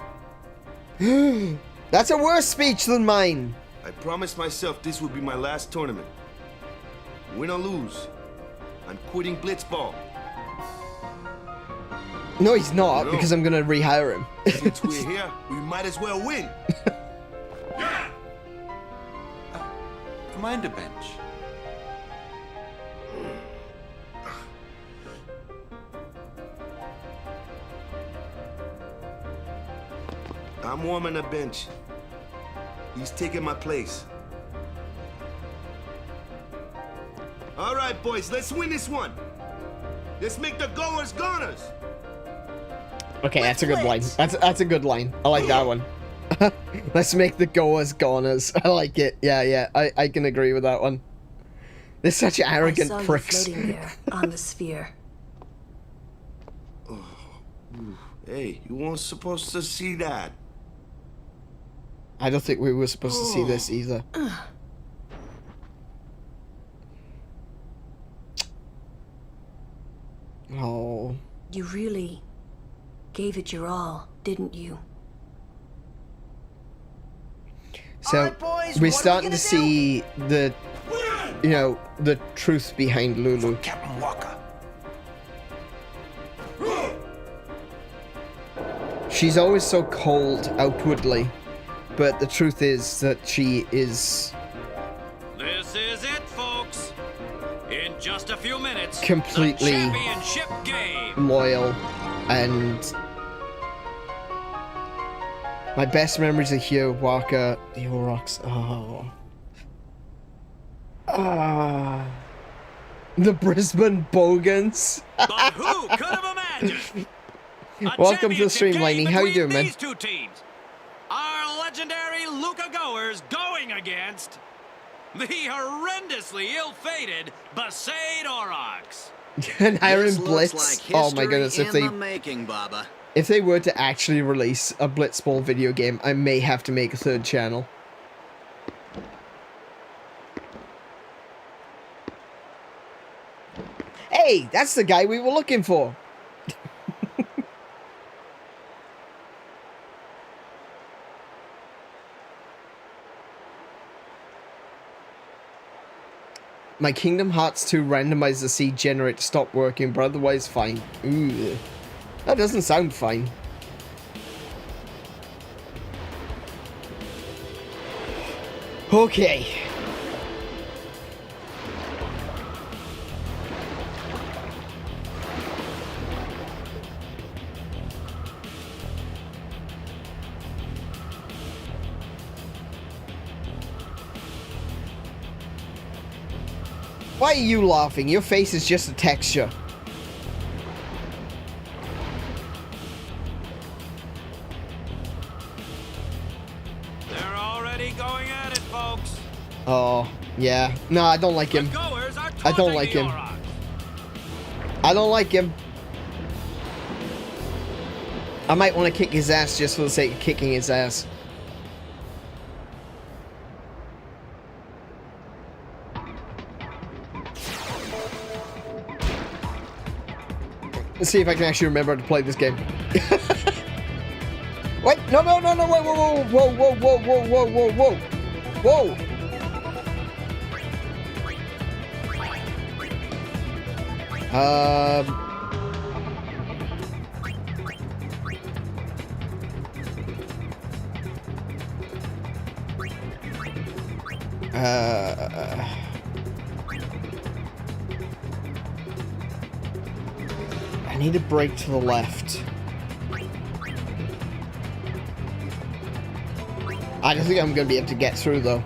That's a worse speech than mine. I promised myself this would be my last tournament. Win or lose, I'm quitting Blitzball. No, he's not, No. because I'm gonna rehire him. Since we're here, we might as well win. Commander bench. I'm warming the bench. He's taking my place. All right, boys, let's win this one. Let's make the goers goners. Okay, that's a good line. That's a good line. I like that one. Let's make the goers goners. I like it. Yeah, I can agree with that one. They're such arrogant I saw pricks. you floating there on the sphere. Hey, you weren't supposed to see that. I don't think we were supposed to see this either. Oh. You really gave it your all, didn't you? So, Alright, boys, we're what are we starting gonna to see the, you know, the truth behind Lulu. Captain Walker. She's always so cold outwardly, but the truth is that she is This is it, folks. In just a few minutes, Completely the championship game. loyal, and my best memories of here, Walker, the Aurochs. Oh. Ah. The Brisbane Bogans. But who could have imagined? A Welcome to the stream, championship game Lightning. How you between doing, man? These two teams. Our legendary Luca goers going against the horrendously ill-fated Besaid Aurochs. And Iron This looks Blitz. like Oh my goodness, history in the making, Baba. if they were to actually release a Blitzball video game, I may have to make a third channel. Hey, that's the guy we were looking for. My Kingdom Hearts 2 randomizer seed generator stopped working, but otherwise fine. Ooh. That doesn't sound fine. Okay. Why are you laughing? Your face is just a texture. They're already going at it, folks. Oh, yeah. No, I don't like him. The goers are I don't taunting like the him. Aurochs. I don't like him. I might want to kick his ass just for the sake of kicking his ass. Let's see if I can actually remember how to play this game. Wait, no, no, no, no, whoa, whoa, whoa, whoa, whoa, whoa, whoa, whoa, whoa, whoa. I need a break to the left. I don't think I'm going to be able to get through, though.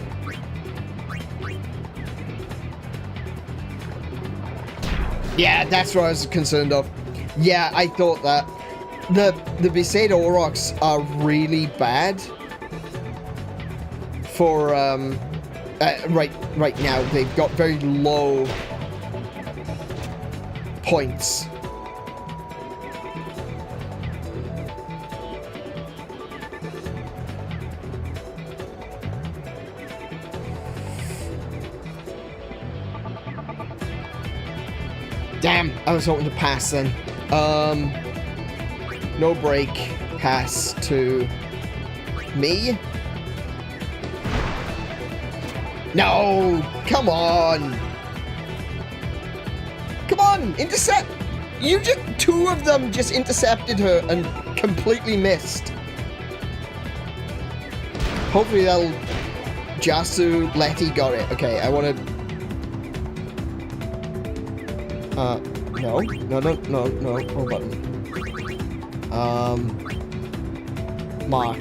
Yeah, that's what I was concerned of. Yeah, I thought that. The Besaid Aurochs are really bad for, right now. They've got very low points. Damn, I was hoping to pass then. No break, pass to me. No, come on. Come on, intercept. You just, two of them just intercepted her and completely missed. Hopefully that'll, Jasu, Letty got it. Okay, I want to. No, no, no, no, no, wrong button. Mark.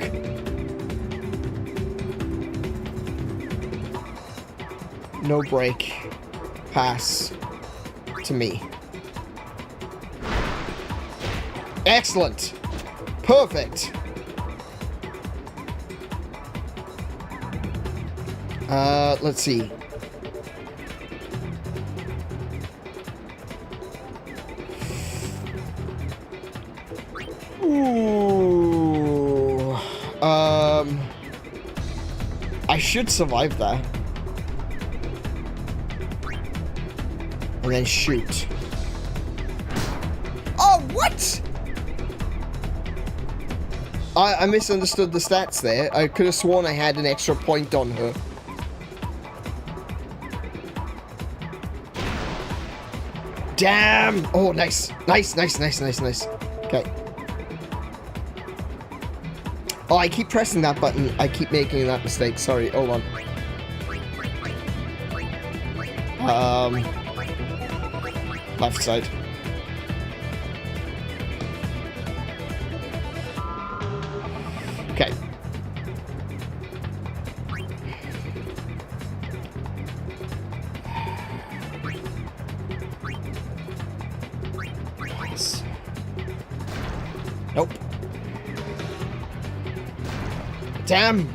No break. Pass to me. Excellent. Perfect. Let's see. Ooh. I should survive that. And then shoot. Oh, what? I misunderstood the stats there. I could have sworn I had an extra point on her. Damn! Oh, nice. Nice, nice, nice, nice, nice. Okay. Oh, I keep pressing that button. I keep making that mistake. Sorry, hold on. Left side. Okay. Nice. Nope. Damn.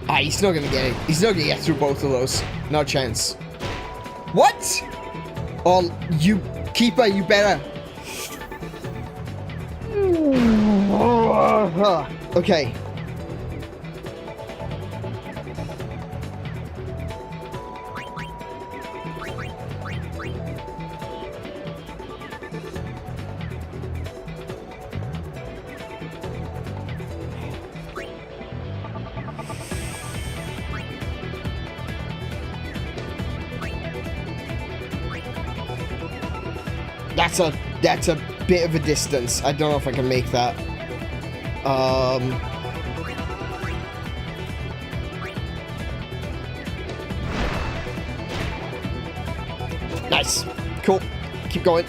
Ah, he's not gonna get it. He's not gonna get through both of those. No chance. What? Oh, you keeper, you better. Okay. That's a bit of a distance. I don't know if I can make that. Nice. Cool. Keep going.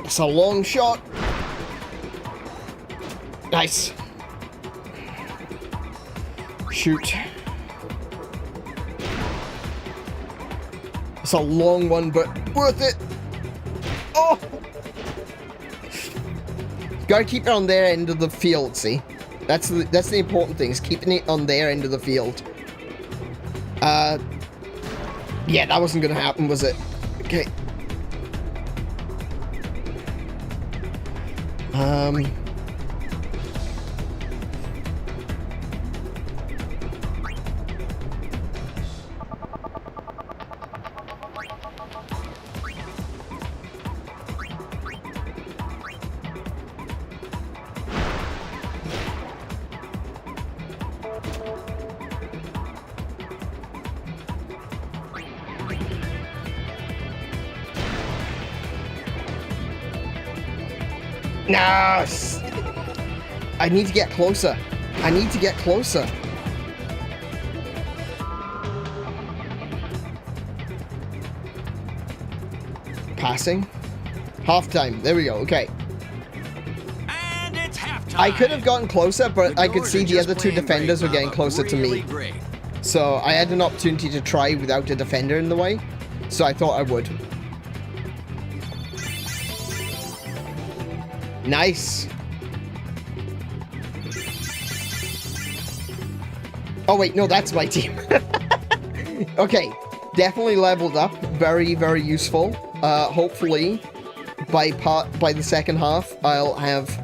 It's a long shot. Nice. Shoot. It's a long one, but worth it. Oh! Gotta keep it on their end of the field, see? That's the important thing, is keeping it on their end of the field. Yeah, that wasn't gonna happen, was it? Okay. No! I need to get closer. I need to get closer. Passing. Halftime. There we go. Okay. And it's halftime. I could have gotten closer, but I could see the other two defenders were getting closer to me. Great. So I had an opportunity to try without a defender in the way. So I thought I would. Nice. Oh wait, no, that's my team. Okay, definitely leveled up. Very, very useful. Hopefully, by the second half, I'll have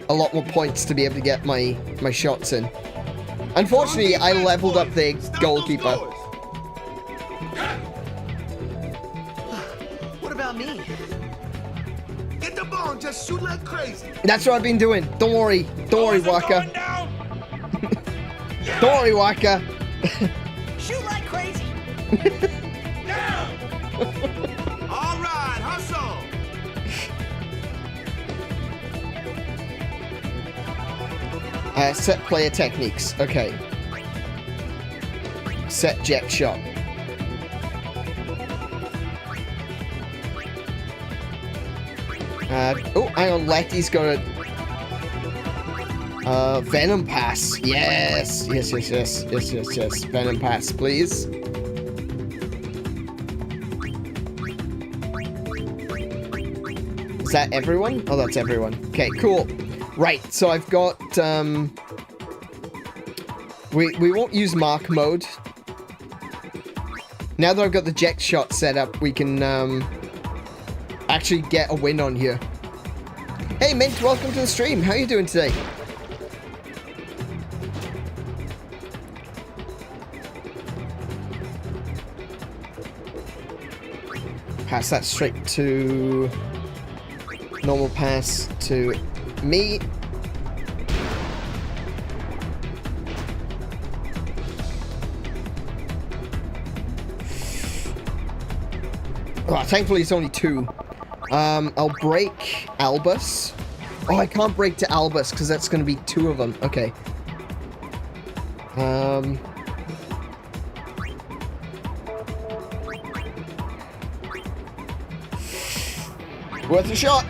a lot more points to be able to get my shots in. Unfortunately, I leveled up the goalkeeper. What about me? Get the ball and just shoot like crazy. That's what I've been doing. Don't worry. Don't worry, Waka. Don't worry, Waka. Shoot like crazy. All right, hustle. Set player techniques. Okay. Set Jecht shot. Oh, hang on. Letty's got a Venom pass. Yes. Yes. Venom pass, please. Is that everyone? Oh, that's everyone. Okay, cool. Right, so I've got, we won't use mark mode. Now that I've got the Jecht shot set up, we can, actually get a win on here. Hey, Mint, welcome to the stream. How are you doing today? Pass that straight to... normal pass to me. Oh, thankfully it's only two. I'll break Abes. Oh, I can't break to Abes because that's going to be two of them. Okay. Worth a shot.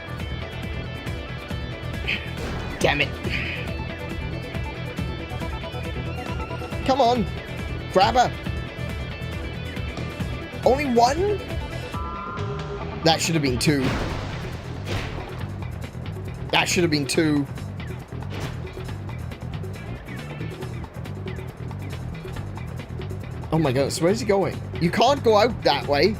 Damn it. Come on. Grab her. Only one? That should have been two. That should have been two. Oh my goodness, where's he going? You can't go out that way.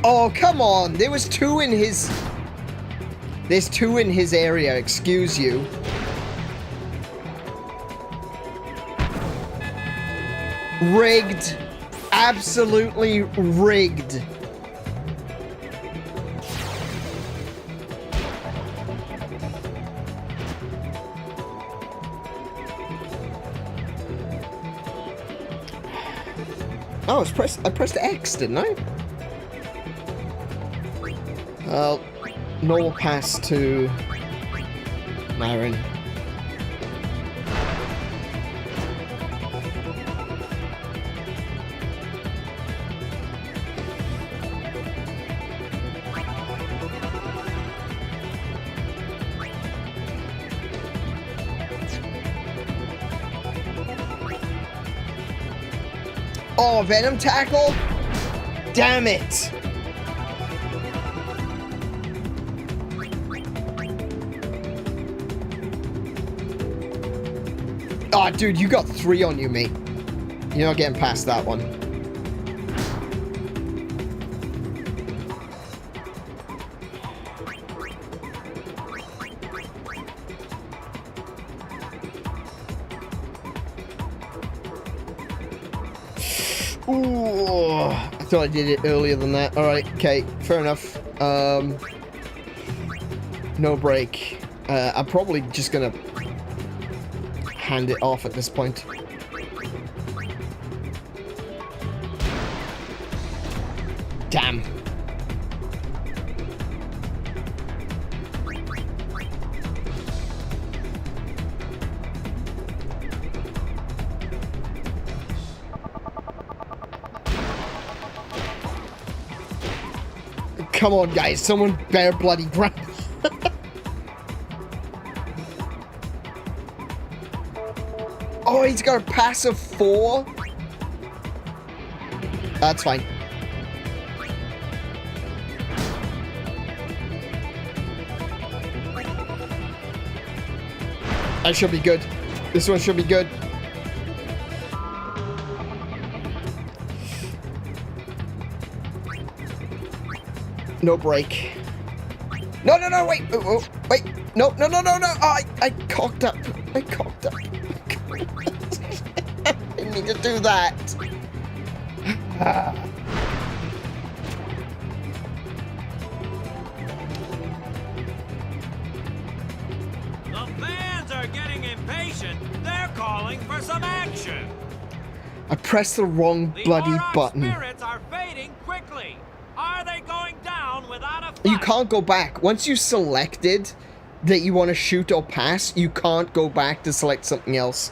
Oh, come on. There was two in his... There's two in his area, excuse you. Rigged. Absolutely rigged. Oh, I pressed X, didn't I? Normal pass to Myron. Oh, Venom Tackle? Damn it! Oh, dude, you got 3 on you, mate. You're not getting past that one. Ooh, I thought I did it earlier than that. Alright, okay, fair enough. No break. I'm probably just gonna hand it off at this point. Damn. Come on, guys. Someone bear bloody grab. Oh, he's got a pass of 4. That's fine. That should be good. This one should be good. No break. No, no, no, wait. Oh, wait. No, no, no, no, no. Oh, I cocked up. I cocked up. I didn't need to do that. The fans are getting impatient. They're calling for some action. I pressed the wrong bloody button. The spirits are fading quickly. Are they going down without a fight? You can't go back. Once you selected that you want to shoot or pass, you can't go back to select something else.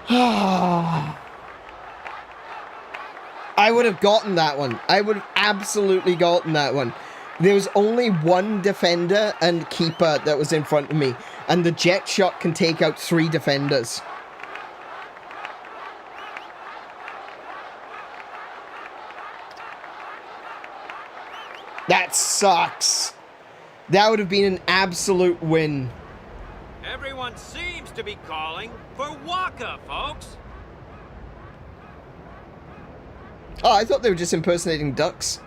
I would have gotten that one. I would have absolutely gotten that one. There was only one defender and keeper that was in front of me, and the jet shot can take out 3 defenders. That sucks. That would have been an absolute win. Everyone seems to be calling for Waka, folks. Oh, I thought they were just impersonating ducks.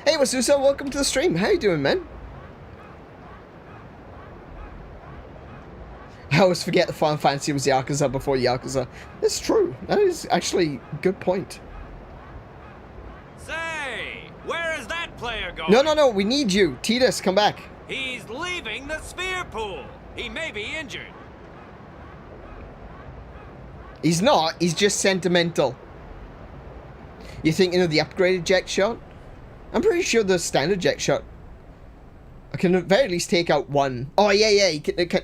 Hey, Wasuso, welcome to the stream. How you doing, man? I always forget the Final Fantasy was Yakuza before Yakuza. That's true. That is actually a good point. Say, where is that player going? No, no, no. We need you. Tidus, come back. He's leaving the sphere pool. He may be injured. He's not. He's just sentimental. You thinking of the upgraded Jecht shot? I'm pretty sure the standard Jecht shot, I can at the very least take out 1. Oh, yeah, yeah.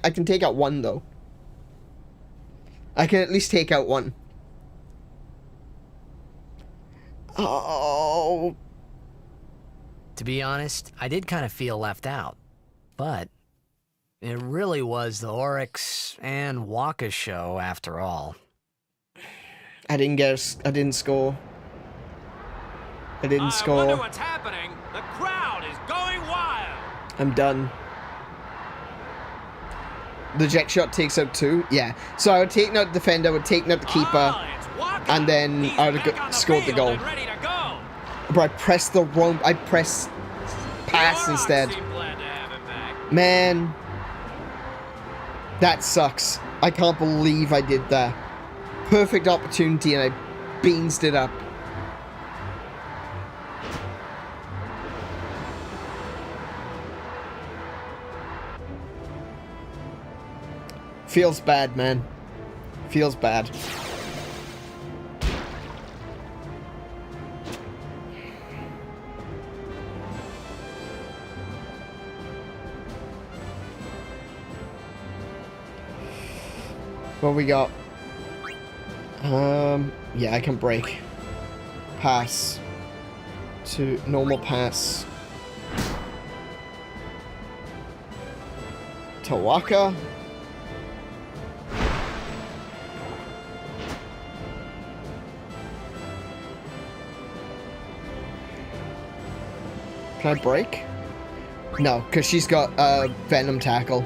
I can take out 1, though. I can at least take out 1. Oh. To be honest, I did kind of feel left out. But it really was the Oryx and Waka show after all. I didn't score. I didn't score. I wonder what's happening. The crowd is going wild. I'm done. The Jecht shot takes out 2? Yeah. So I would take out the defender, I would take out the keeper, and then I would have scored the goal. But I pressed the wrong... I pressed pass instead. Man. That sucks. I can't believe I did that. Perfect opportunity and I beansed it up. Feels bad, man. Feels bad. What we got? Yeah, I can break. Pass. To normal pass. To Waka. Can I break? No, because she's got Venom Tackle.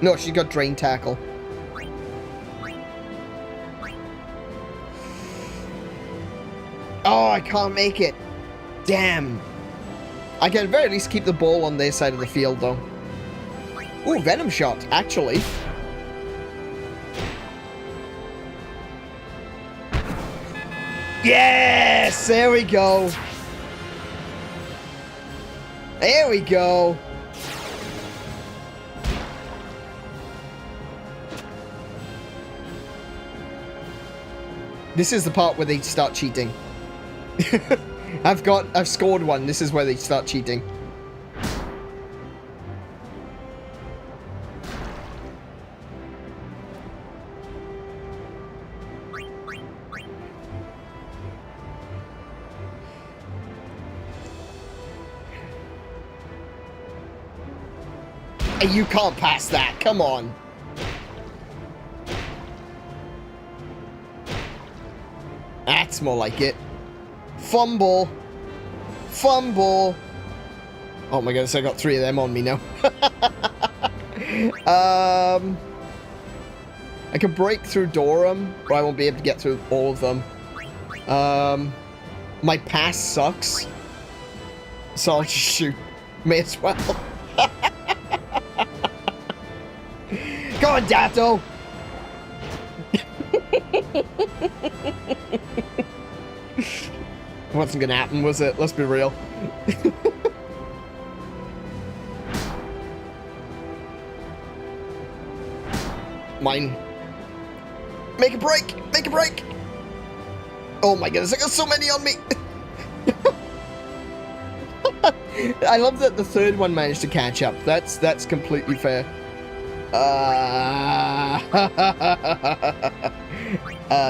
No, she's got Drain Tackle. Oh, I can't make it. Damn. I can at very least keep the ball on their side of the field, though. Ooh, Venom Shot, actually. Yes! There we go. There we go. This is the part where they start cheating. I've scored one. This is where they start cheating. You can't pass that. Come on. That's more like it. Fumble. Fumble. Oh my goodness, I got 3 of them on me now. I can break through Dorum, but I won't be able to get through all of them. My pass sucks. So I'll just shoot. May as well. Go on, Dato! Wasn't gonna happen, was it? Let's be real. Mine. Make a break! Make a break! Oh my goodness, I got so many on me! I love that the third one managed to catch up. That's completely fair.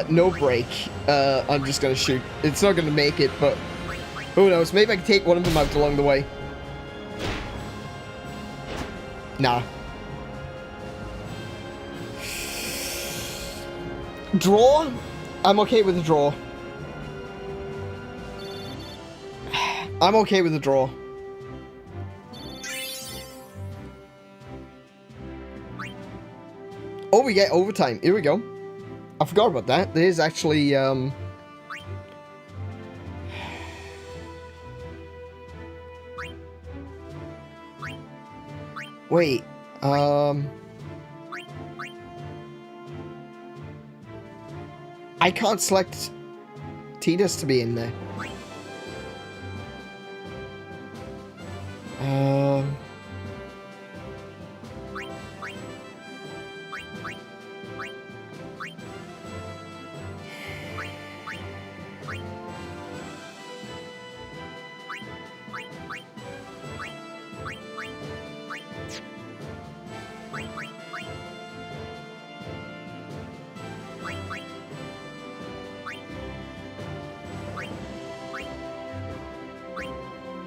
No break. I'm just gonna shoot. It's not gonna make it, but who knows? Maybe I can take one of them out along the way. Nah. Draw? I'm okay with the draw. I'm okay with the draw. Oh, we get overtime. Here we go. I forgot about that. There's actually, wait, I can't select Tidus to be in there.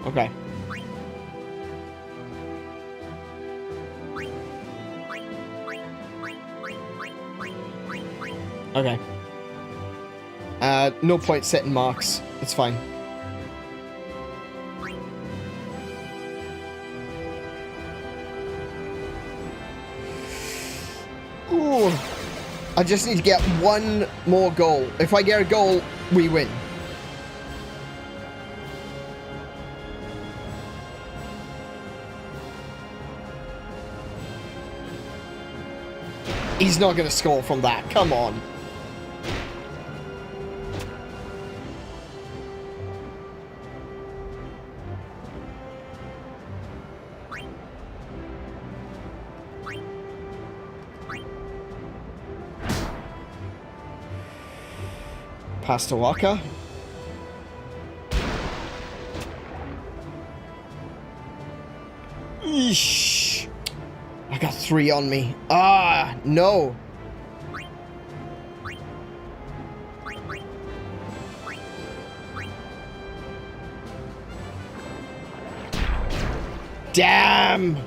Okay. Okay. No point setting marks. It's fine. Ooh. I just need to get one more goal. If I get a goal, we win. He's not going to score from that. Come on. Pass to Waka. Eesh. I got 3 on me. Ah, no. Damn.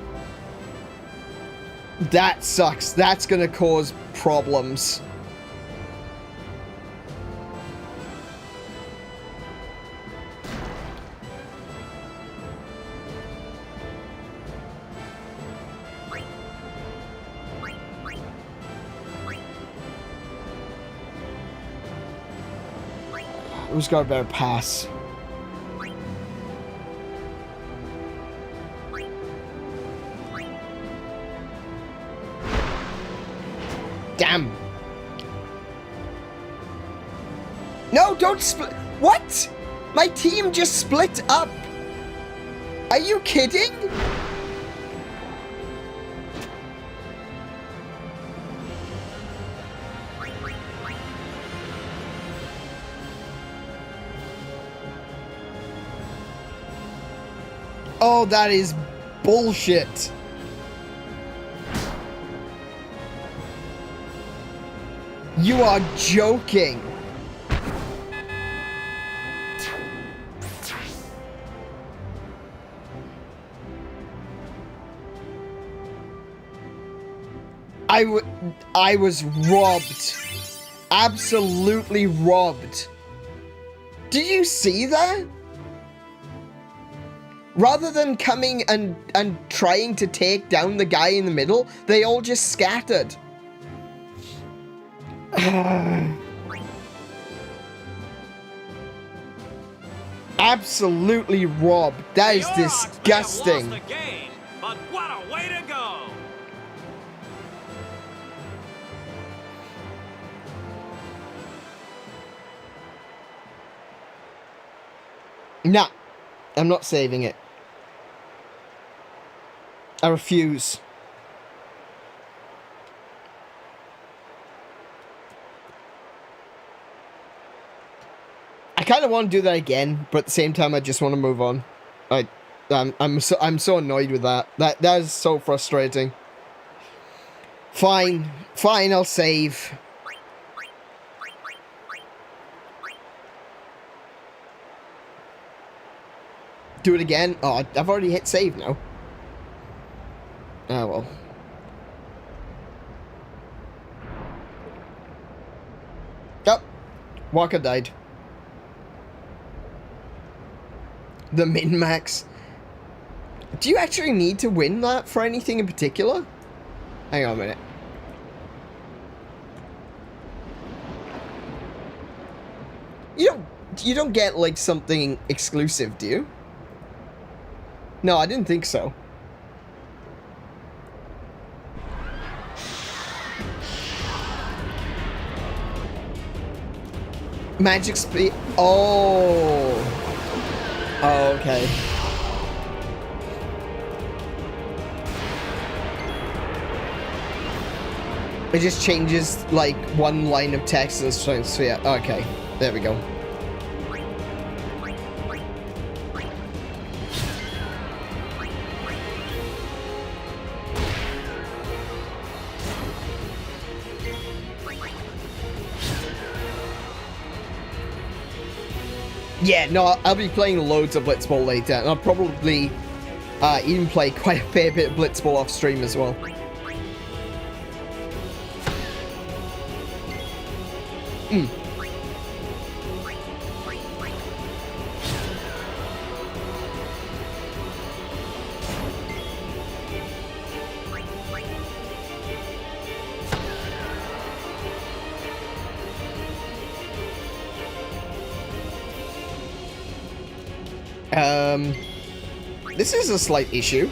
That sucks. That's gonna cause problems. Who's got a better pass? Damn. No, don't split. What? My team just split up. Are you kidding? Oh, that is bullshit. You are joking. I was robbed. Absolutely robbed. Did you see that? Rather than coming and trying to take down the guy in the middle, they all just scattered. Absolutely robbed. That is disgusting. The game, but what a way to go! Nah, I'm not saving it. I refuse. I kind of want to do that again, but at the same time, I just want to move on. I'm so annoyed with that. That is so frustrating. Fine, I'll save. Do it again. Oh, I've already hit save now. Oh well. Oh, Walker died. The min-max. Do you actually need to win that for anything in particular? Hang on a minute. You don't get like something exclusive, do you? No, I didn't think so. Magic speed. Oh. Oh, okay. It just changes like one line of text in the sphere. Okay, there we go. Yeah, no, I'll be playing loads of Blitzball later, and I'll probably even play quite a fair bit of Blitzball off stream as well. This is a slight issue.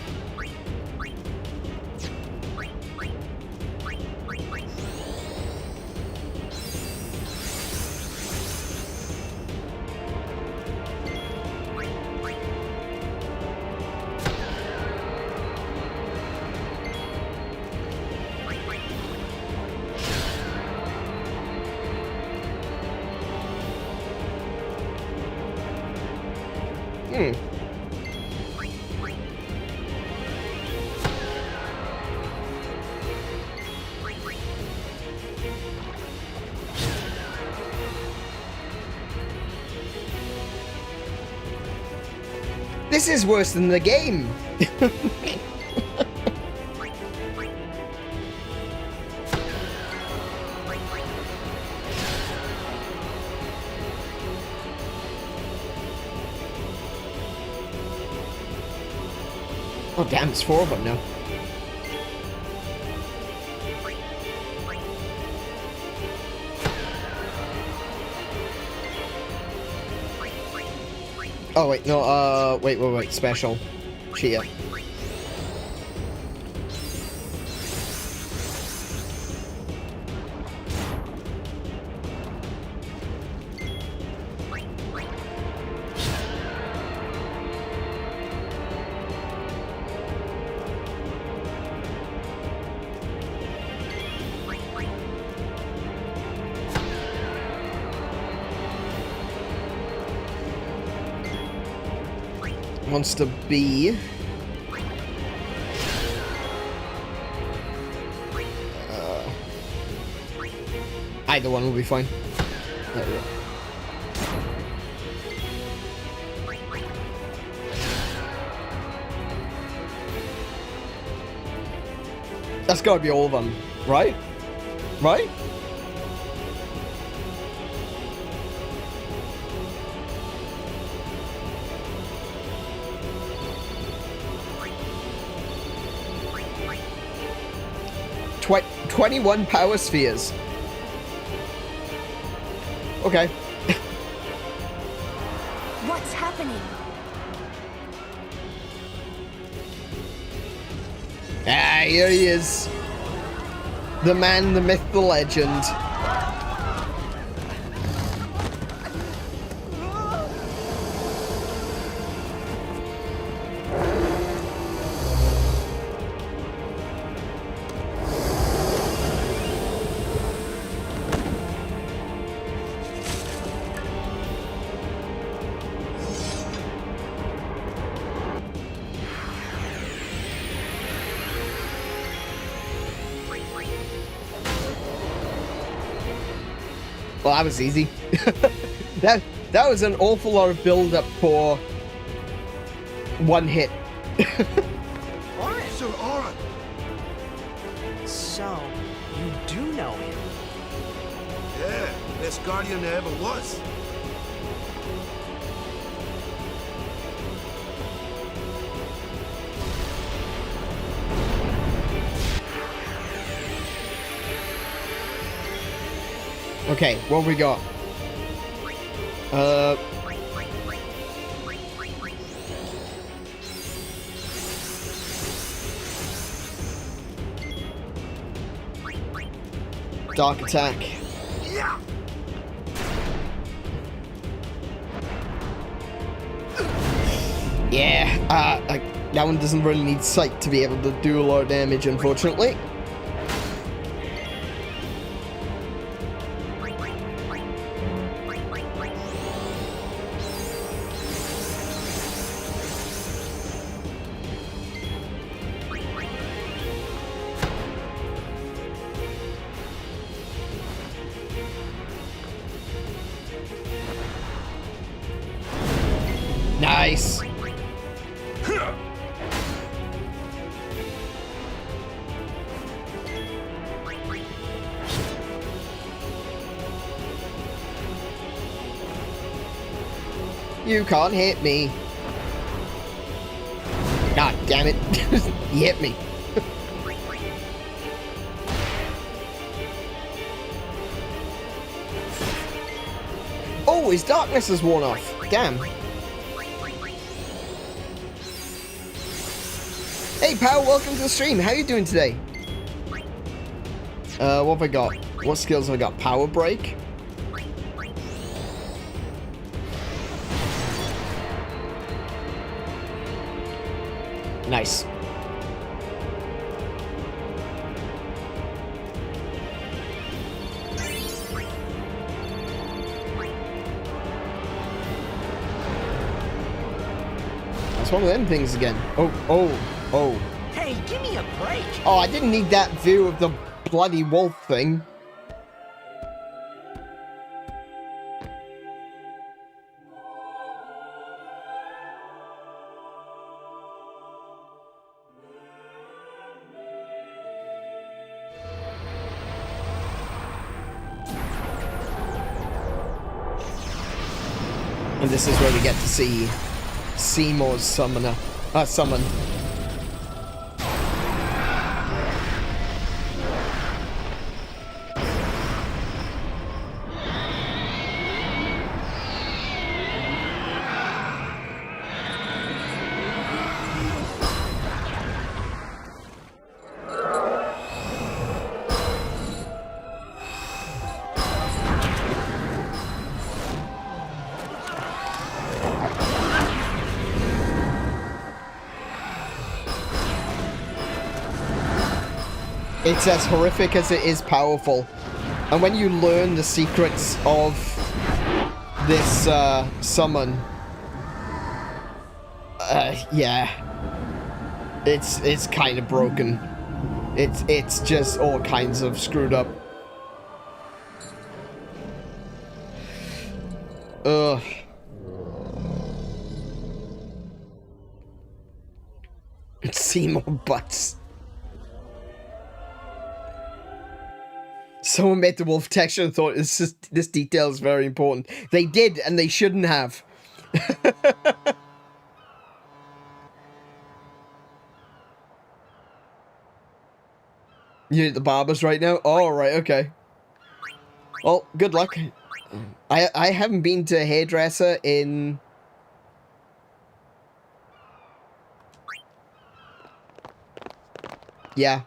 This is worse than the game. Oh damn, it's 4 of them now. Oh, wait, no, wait, special. Cheer. Wants to be either one will be fine. There we go. That's gotta be all of them, right? Right? Tw 21 power spheres. Okay. What's happening? Ah, here he is. The man, the myth, the legend. Well, that was easy. that was an awful lot of build-up for one hit. Sir Auron! So, you do know him. Yeah, best guardian there ever was. Okay, what we got? Dark attack. Yeah, that one doesn't really need sight to be able to do a lot of damage, unfortunately. Nice. You can't hit me. God damn it. You hit me. Oh, his darkness has worn off. Damn. Hey pal, welcome to the stream. How you doing today? What have I got? What skills have I got? Power break. Nice. That's one of them things again. Oh. Hey, give me a break. Oh, I didn't need that view of the bloody wolf thing. And this is where we get to see Seymour's summon. It's as horrific as it is powerful. And when you learn the secrets of this summon, yeah, it's kind of broken. It's just all kinds of screwed up. Ugh. Seymour butts. Someone made the wolf texture and thought this detail is very important. They did, and they shouldn't have. You're at the barber's right now? Oh, right, okay. Well, good luck. I haven't been to a hairdresser in... Yeah.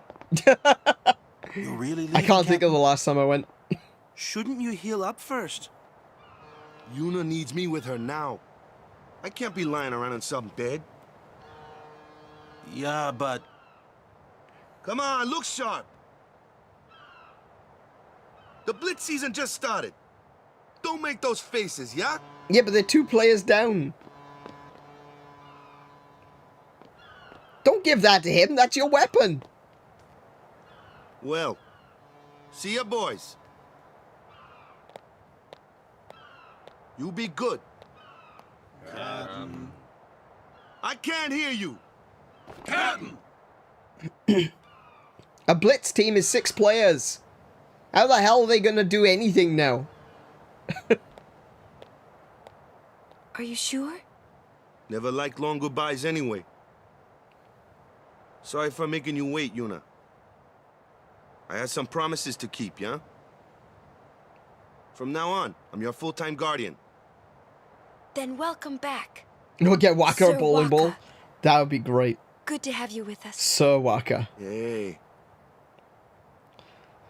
You really leaving, I can't think of Captain? the last time I went. Shouldn't you heal up first? Yuna needs me with her now. I can't be lying around in some bed. Yeah, but... Come on, look sharp. The Blitz season just started. Don't make those faces, yeah? Yeah, but they're 2 players down. Don't give that to him. That's your weapon. Well, see ya, boys. You be good. Captain. I can't hear you. Captain! A Blitz team is 6 players. How the hell are they gonna do anything now? Are you sure? Never liked long goodbyes anyway. Sorry for making you wait, Yuna. I had some promises to keep, yeah? From now on, I'm your full-time guardian. Then welcome back. We'll get Waka a Sir bowling ball. Waka. That would be great. Good to have you with us. Sir Waka. Hey.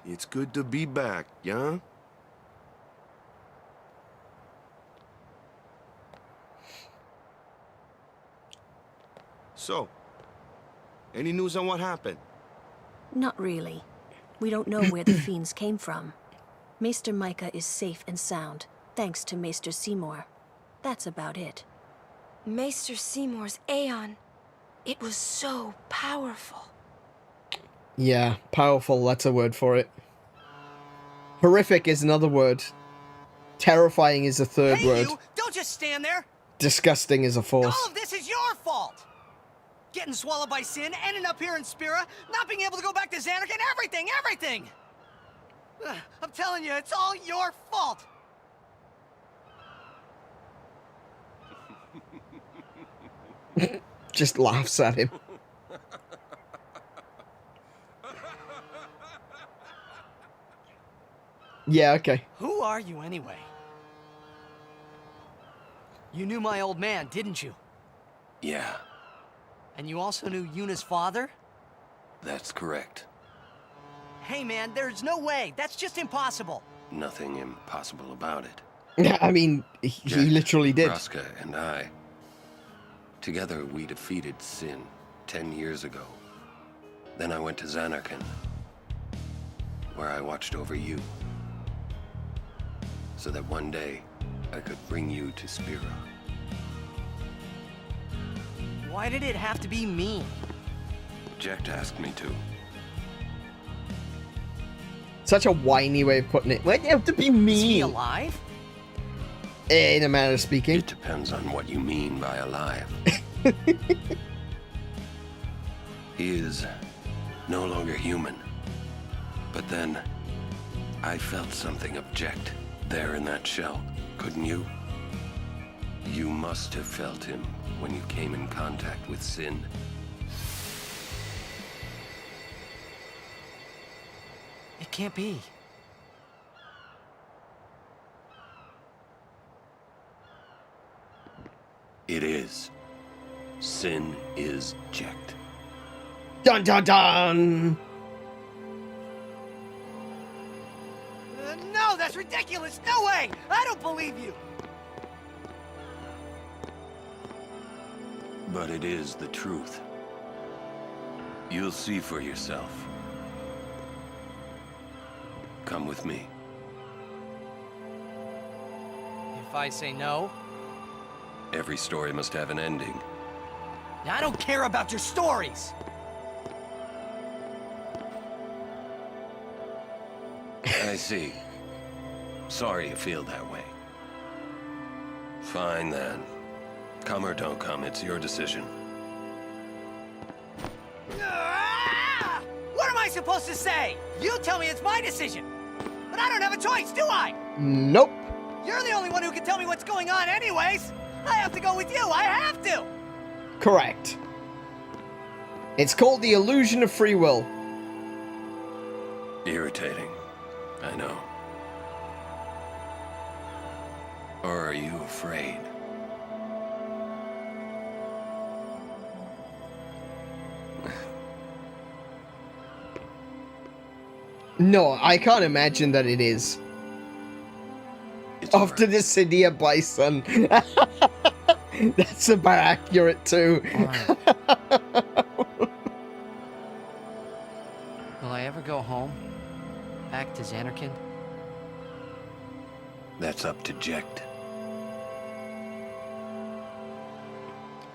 It's good to be back, yeah? So, any news on what happened? Not really. We don't know where the fiends came from. Maester Micah is safe and sound, thanks to Maester Seymour. That's about it. Maester Seymour's Aeon. It was so powerful. Yeah, powerful, that's a word for it. Horrific is another word. Terrifying is a third Hey, word. you! Don't just stand there! Disgusting is a fourth. All of this is your fault! Getting swallowed by sin, ending up here in Spira, not being able to go back to Zanarkand, everything! I'm telling you, it's all your fault! Just laughs at him. Yeah, okay. Who are you anyway? You knew my old man, didn't you? Yeah, And you also knew Yuna's father? that's correct. Hey man, there's no way. That's just impossible. Nothing impossible about it. Yeah, I mean, he Jecht, literally did. Vraska and I. Together we defeated Sin 10 years ago. Then I went to Zanarkand, where I watched over you. So that one day, I could bring you to Spira. Why did it have to be me? Jecht asked me to. Such a whiny way of putting it. Why'd you have to be Is he me? alive? In a manner of speaking. It depends on what you mean by alive. He is no longer human. But then, I felt something of Jecht there in that shell, couldn't you? You must have felt him when you came in contact with Sin. It can't be. It is. Sin is Jecht. Dun dun dun! No, that's ridiculous! No way! I don't believe you! But it is the truth. You'll see for yourself. come with me? If I say no, Every story must have an ending. I don't care about your stories. I see. Sorry you feel that way. Fine then. Come or don't come, it's your decision. Ah! What am I supposed to say? You tell me it's my decision. But I don't have a choice, do I? Nope. You're the only one who can tell me what's going on anyways. I have to go with you. I have to. Correct. It's called the illusion of free will. Irritating. I know. Or are you afraid? No, I can't imagine that it is. It's After alright. the Cydia bison. That's about accurate too. Will I ever go home? Back to Zanarkand? That's up to Jecht.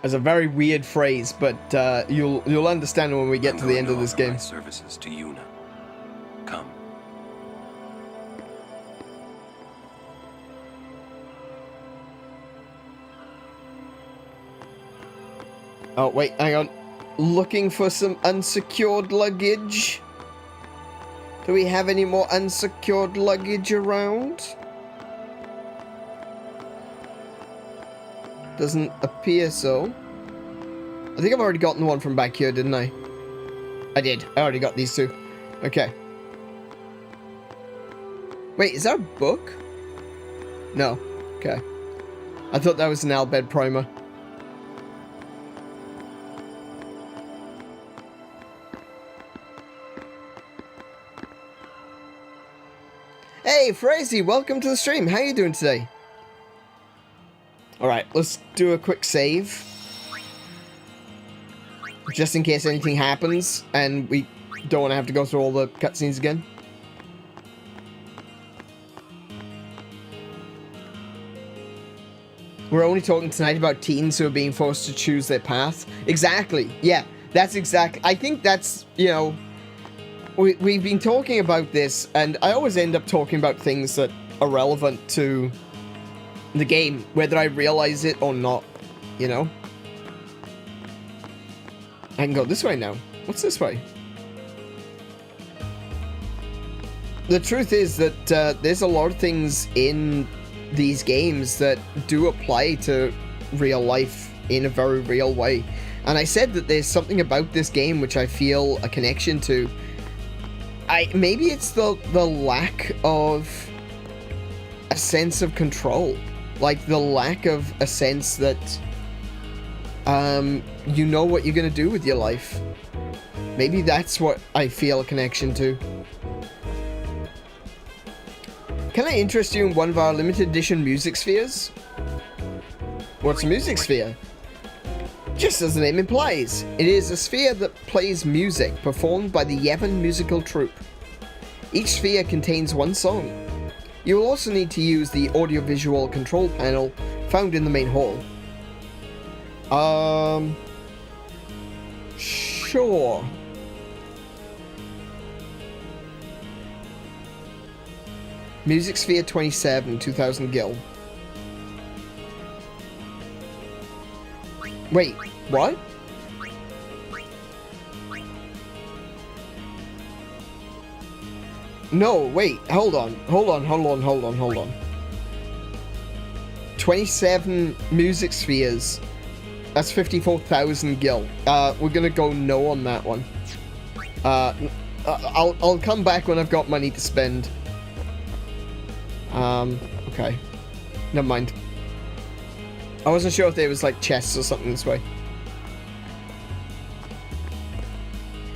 That's a very weird phrase, but you'll understand when we get to the end of this game. My services to Yuna. Come. Oh, wait, hang on. Looking for some unsecured luggage? Do we have any more unsecured luggage around? Doesn't appear so. I think I've already gotten the one from back here, didn't I? I did. I already got these two. Okay. Wait, is that a book? No. Okay. I thought that was an Albed primer. Hey, Frazzy, welcome to the stream. How you doing today? Alright, let's do a quick save. Just in case anything happens and we don't want to have to go through all the cutscenes again. We're only talking tonight about teens who are being forced to choose their path. Exactly. Yeah, that's exactly. I think that's, you know, we've been talking about this, and I always end up talking about things that are relevant to the game, whether I realize it or not, you know? I can go this way now. What's this way? The truth is that there's a lot of things in these games that do apply to real life in a very real way. And I said that there's something about this game which I feel a connection to. Maybe it's the lack of a sense of control. Like the lack of a sense that you know what you're gonna do with your life. Maybe that's what I feel a connection to. Can I interest you in one of our limited edition music spheres? What's a music sphere? Just as the name implies, it is a sphere that plays music performed by the Yevon musical troupe. Each sphere contains one song. You will also need to use the audiovisual control panel found in the main hall. Sure. Music Sphere 27, 2000 gil. Wait, what? No, wait, hold on. 27 music spheres. That's 54,000 gil. We're gonna go no on that one. I'll come back when I've got money to spend. Okay. Never mind. I wasn't sure if there was like chests or something this way.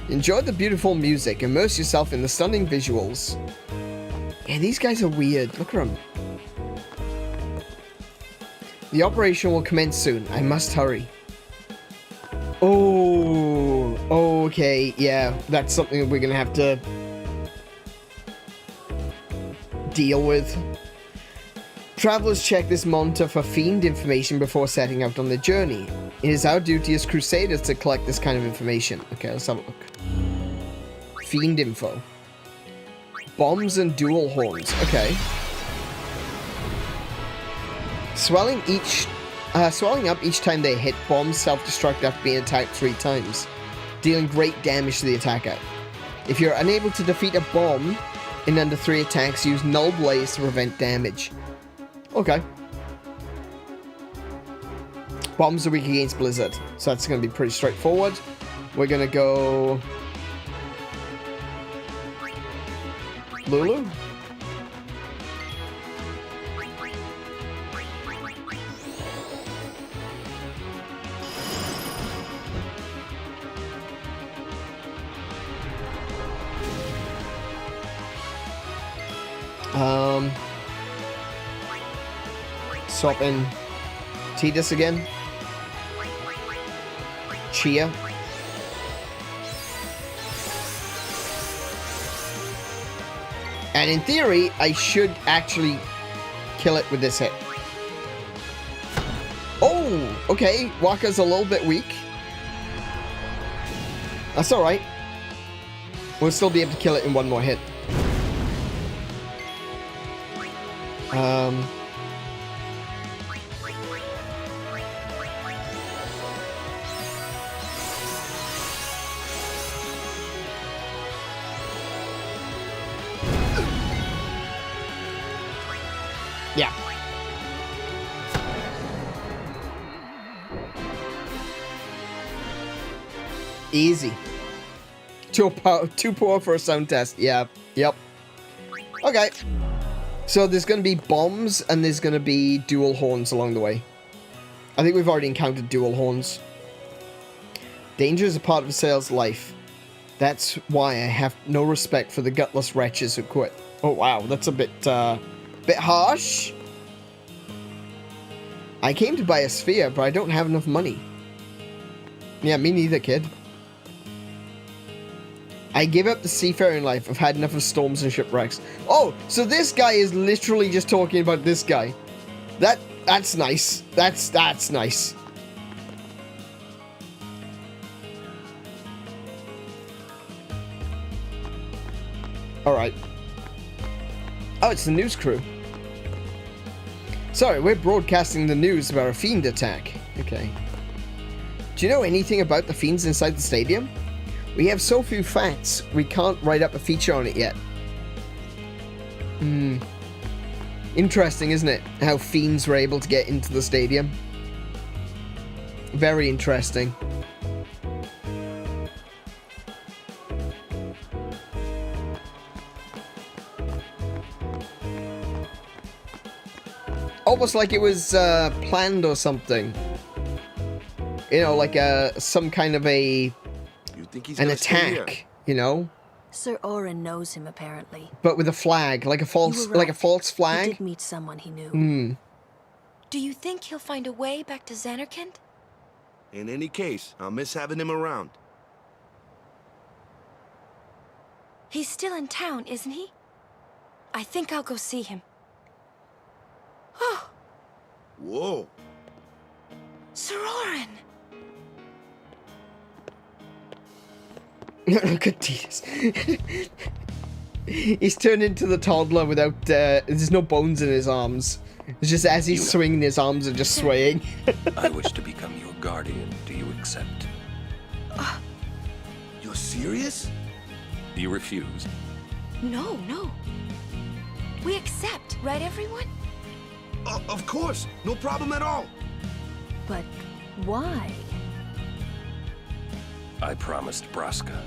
Enjoy the beautiful music. Immerse yourself in the stunning visuals. Yeah, these guys are weird. Look at them. The operation will commence soon. I must hurry. Oh, okay. Yeah, that's something that we're gonna have to deal with. Travelers check this monitor for fiend information before setting out on their journey. It is our duty as crusaders to collect this kind of information. Okay, let's have a look. Fiend info. Bombs and dual horns. Okay. Swelling up each time they hit. Bombs self-destruct after being attacked 3 times, dealing great damage to the attacker. If you're unable to defeat a bomb in under 3 attacks, use Null Blaze to prevent damage. Okay. Bombs are weak against Blizzard, so that's going to be pretty straightforward. We're going to go... Lulu? Swap in Tidus again. Chia. And in theory, I should actually kill it with this hit. Oh, okay. Waka's a little bit weak. That's alright. We'll still be able to kill it in 1 more hit. Yeah. Easy. Too poor for a sound test. Yeah. Yep. Okay. So there's going to be bombs and there's going to be dual horns along the way. I think we've already encountered dual horns. Danger is a part of a sailor's life. That's why I have no respect for the gutless wretches who quit. Oh wow, that's a bit harsh. I came to buy a sphere, but I don't have enough money. Yeah, me neither, kid. I give up the seafaring life. I've had enough of storms and shipwrecks. Oh, so this guy is literally just talking about this guy. That's nice. That's nice. Alright. Oh, it's the news crew. Sorry, we're broadcasting the news about a fiend attack. Okay. Do you know anything about the fiends inside the stadium? We have so few facts, we can't write up a feature on it yet. Interesting, isn't it? How fiends were able to get into the stadium. Very interesting. Almost like it was planned or something. You know, like some kind of an attack, you know? Sir Auron knows him, apparently. But with a flag, like a false flag. He did meet someone he knew. Do you think he'll find a way back to Zanarkand? In any case, I'll miss having him around. He's still in town, isn't he? I think I'll go see him. Oh! Whoa! Sir Auron! Look at Tidus. He's turned into the toddler without, there's no bones in his arms. It's just as he's swinging, his arms are just swaying. I wish to become your guardian. Do you accept? You're serious? You refuse? No. We accept, right everyone? Of course, no problem at all. But why? I promised Braska.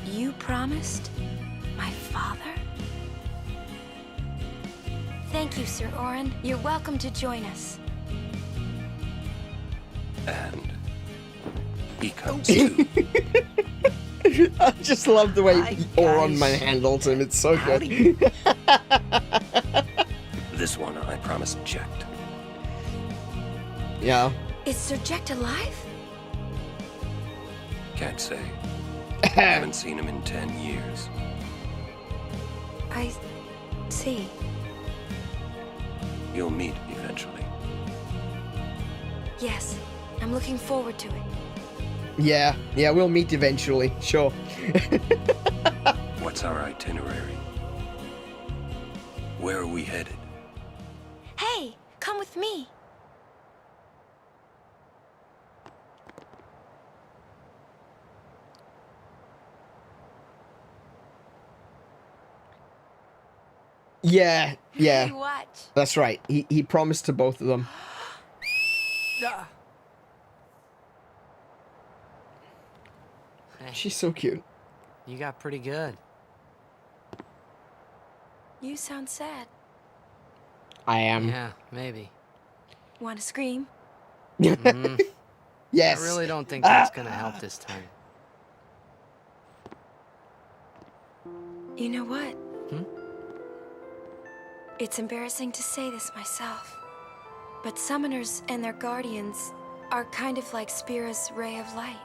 You promised? My father? Thank you, Sir Auron. You're welcome to join us. And he comes too. I just love the way Auron handles him. It's so good. This one I promised Jecht. Yeah. Is Sir Jecht alive? Can't say. I haven't seen him in 10 years. I see. You'll meet eventually. Yes, I'm looking forward to it. Yeah, we'll meet eventually, sure. What's our itinerary? Where are we headed? Hey, come with me. Yeah. Hey, watch. That's right. He promised to both of them. Hey, She's so cute. you got pretty good. You sound sad. I am. Yeah, maybe. Want to scream? Yes. I really don't think that's gonna help this time. You know what? Hmm? It's embarrassing to say this myself, but summoners and their guardians are kind of like Spira's ray of light.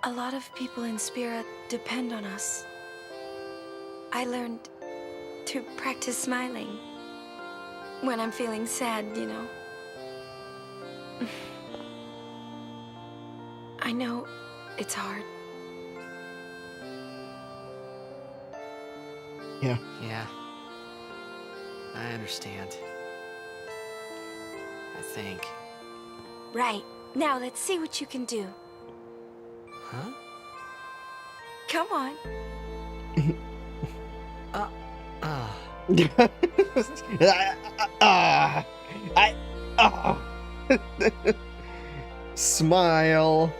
A lot of people in Spira depend on us. I learned to practice smiling when I'm feeling sad, you know. I know it's hard. Yeah. Yeah. I understand. I think. Right. Now let's see what you can do. Huh? Come on. Smile.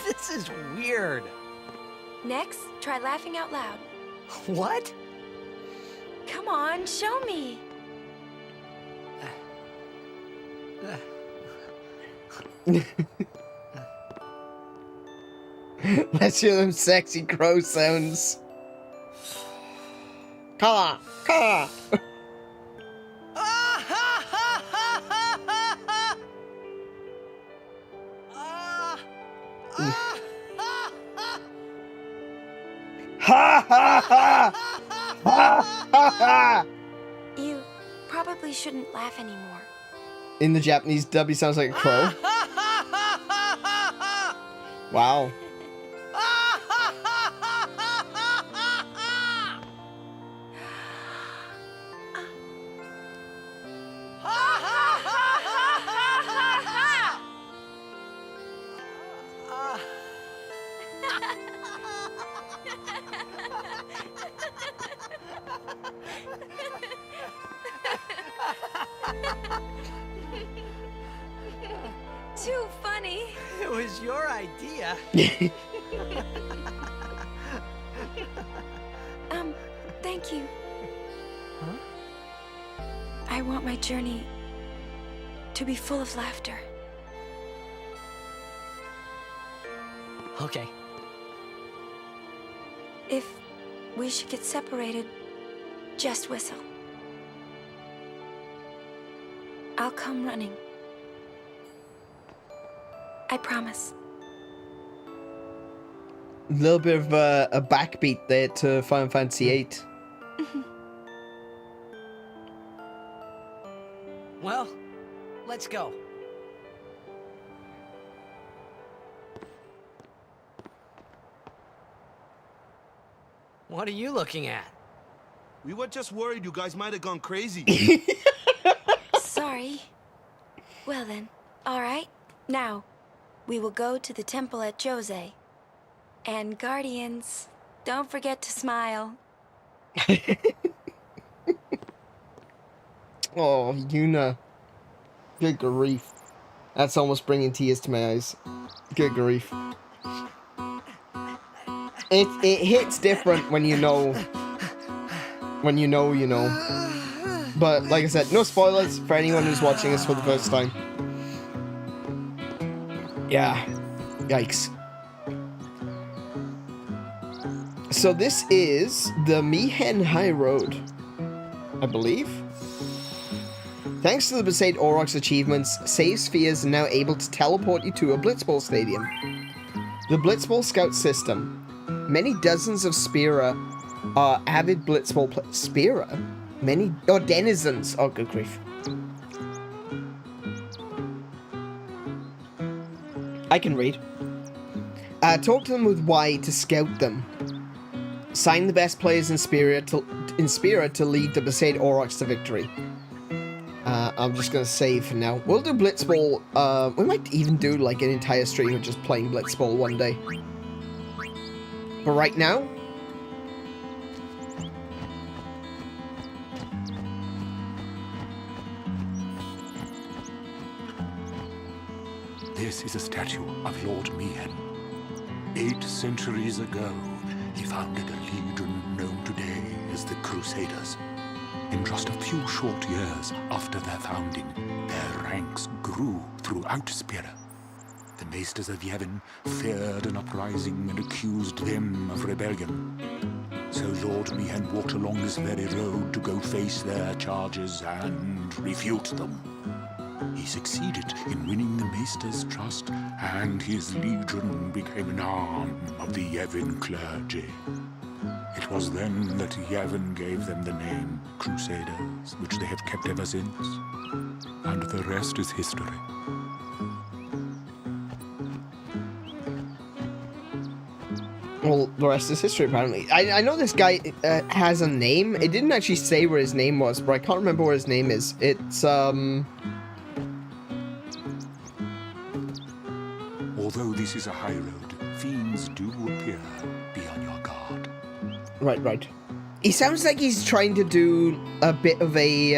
This is weird. Next, try laughing out loud. What? Come on, show me. Let's hear them sexy crow sounds. Caw, caw. Ha ha ha! Ha ha ha! You probably shouldn't laugh anymore. In the Japanese dub, he sounds like a crow. Wow. Too funny. It was your idea. Thank you. Huh? I want my journey to be full of laughter. Okay. If we should get separated, just whistle. I'll come running. I promise. A little bit of a backbeat there to Final Fantasy VIII. Well, let's go. What are you looking at? We were just worried you guys might have gone crazy. Sorry. Well then, all right. Now, we will go to the temple at Jose. And Guardians, don't forget to smile. Oh, Yuna. Good grief. That's almost bringing tears to my eyes. Good grief. It hits different when you know. When you know, you know. But, like I said, no spoilers for anyone who's watching this for the first time. Yeah. Yikes. So this is the Mihen High Road, I believe. Thanks to the Besaid Aurochs achievements, Save Spheres are now able to teleport you to a Blitzball stadium. The Blitzball Scout system. Many dozens of Spira are avid Blitzball Spira? Many... Oh, denizens. Oh, good grief. I can read. Talk to them with Y to scout them. Sign the best players in Spira to lead the Besaid Aurochs to victory. I'm just gonna save for now. We'll do Blitzball. We might even do like an entire stream of just playing Blitzball one day. But right now, this is a statue of Lord Mayhem. 8 centuries ago, he founded a legion known today as the Crusaders. In just a few short years after their founding, their ranks grew throughout Spira. The Maesters of Yevon feared an uprising and accused them of rebellion. So Lord Mayhem walked along this very road to go face their charges and refute them. He succeeded in winning the Maesters' trust, and his legion became an arm of the Yevon clergy. It was then that Yevon gave them the name Crusaders, which they have kept ever since. And the rest is history. well, the rest is history, apparently. I know this guy has a name. It didn't actually say where his name was, but I can't remember where his name is. It's, Although this is a high road, fiends do appear. Be on your guard. Right, right. He sounds like he's trying to do a bit of a, you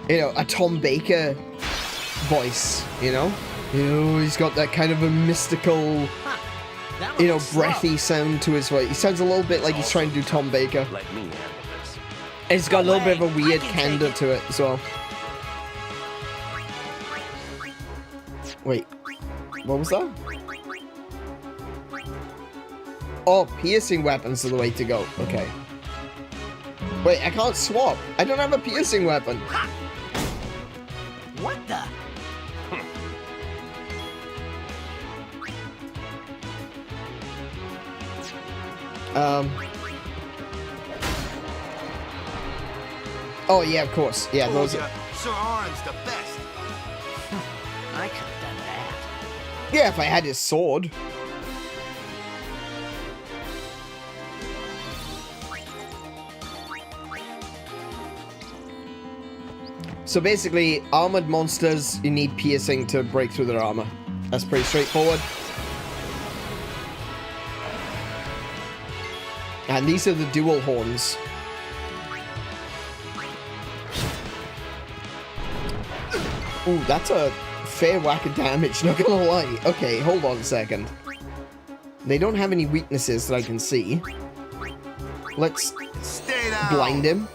know, a Tom Baker voice, you know? He's got that kind of a mystical, you know, breathy sound to his voice. He sounds a little bit like he's trying to do Tom Baker. Let me handle this. And he's got a little bit of a weird candor to it as well. Wait, what was that? Oh, piercing weapons are the way to go. Okay. Wait, I can't swap. I don't have a piercing weapon. What the? Oh yeah, of course. Yeah, those are... Sir Auron's the best. I could have done that. Yeah, if I had his sword. So basically, armored monsters, you need piercing to break through their armor. That's pretty straightforward. And these are the dual horns. Ooh, that's a fair whack of damage, not gonna lie. Okay, hold on a second. They don't have any weaknesses that I can see. Let's Stay down. blind him.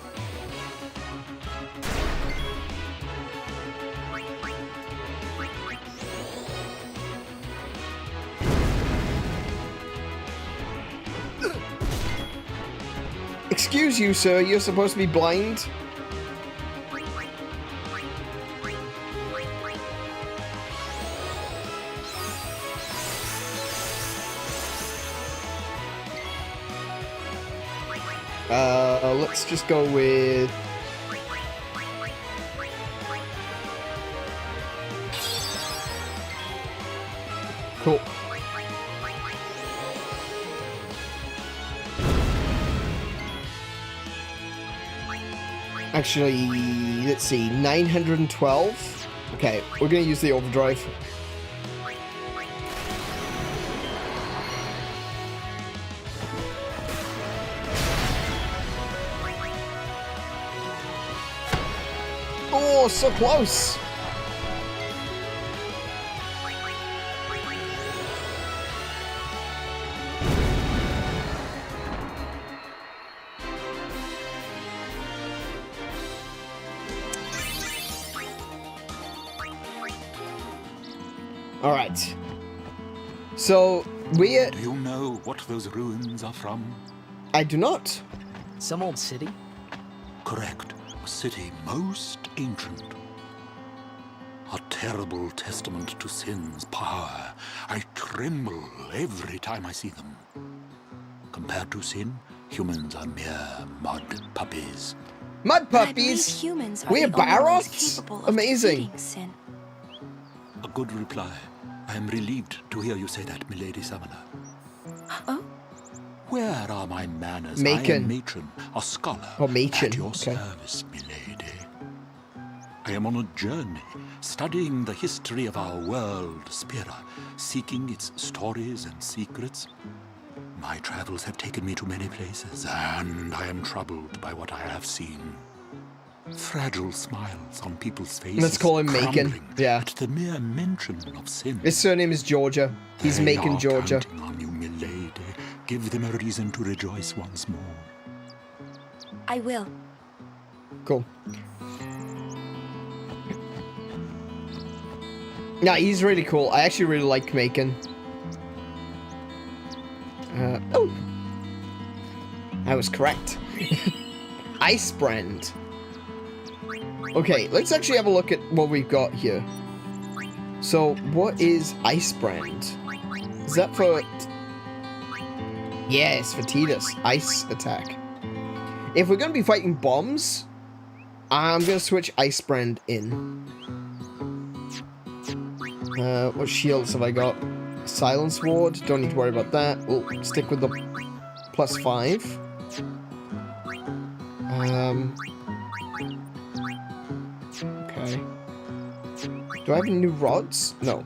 Excuse you, sir, you're supposed to be blind. Let's just go with... Cool. Actually, let's see, 912? Okay, we're gonna use the overdrive. Oh, so close! Alright. So, Do you know what those ruins are from? I do not. Some old city? Correct. a city most ancient. A terrible testament to sin's power. I tremble every time I see them. Compared to sin, humans are mere mud puppies. Mud But I believe puppies? humans are We're the only ones Barroths? capable of Amazing. defeating sin. A good reply. I am relieved to hear you say that, milady summoner. Oh? Where are my manners? Macon. I am matron, a scholar. Oh, Macon, At your okay. service, milady. I am on a journey, studying the history of our world, Spira, seeking its stories and secrets. My travels have taken me to many places, and I am troubled by what I have seen. Fragile smiles on people's faces. Let's call him Macon. crumbling Yeah. At the mere mention of sin. His surname is Georgia. He's They Macon, are Georgia. counting on you, milady. Give them a reason to rejoice once more. I will. Cool. Yeah, he's really cool. I actually really like Macon. Oh. I was correct. Icebrand. Okay, let's actually have a look at what we've got here. So, what is Icebrand? Is that for... Yes, for Tidus. Ice attack. If we're going to be fighting bombs, I'm going to switch Icebrand in. What shields have I got? Silence Ward. Don't need to worry about that. We'll stick with the +5. Okay. Do I have any new rods? No.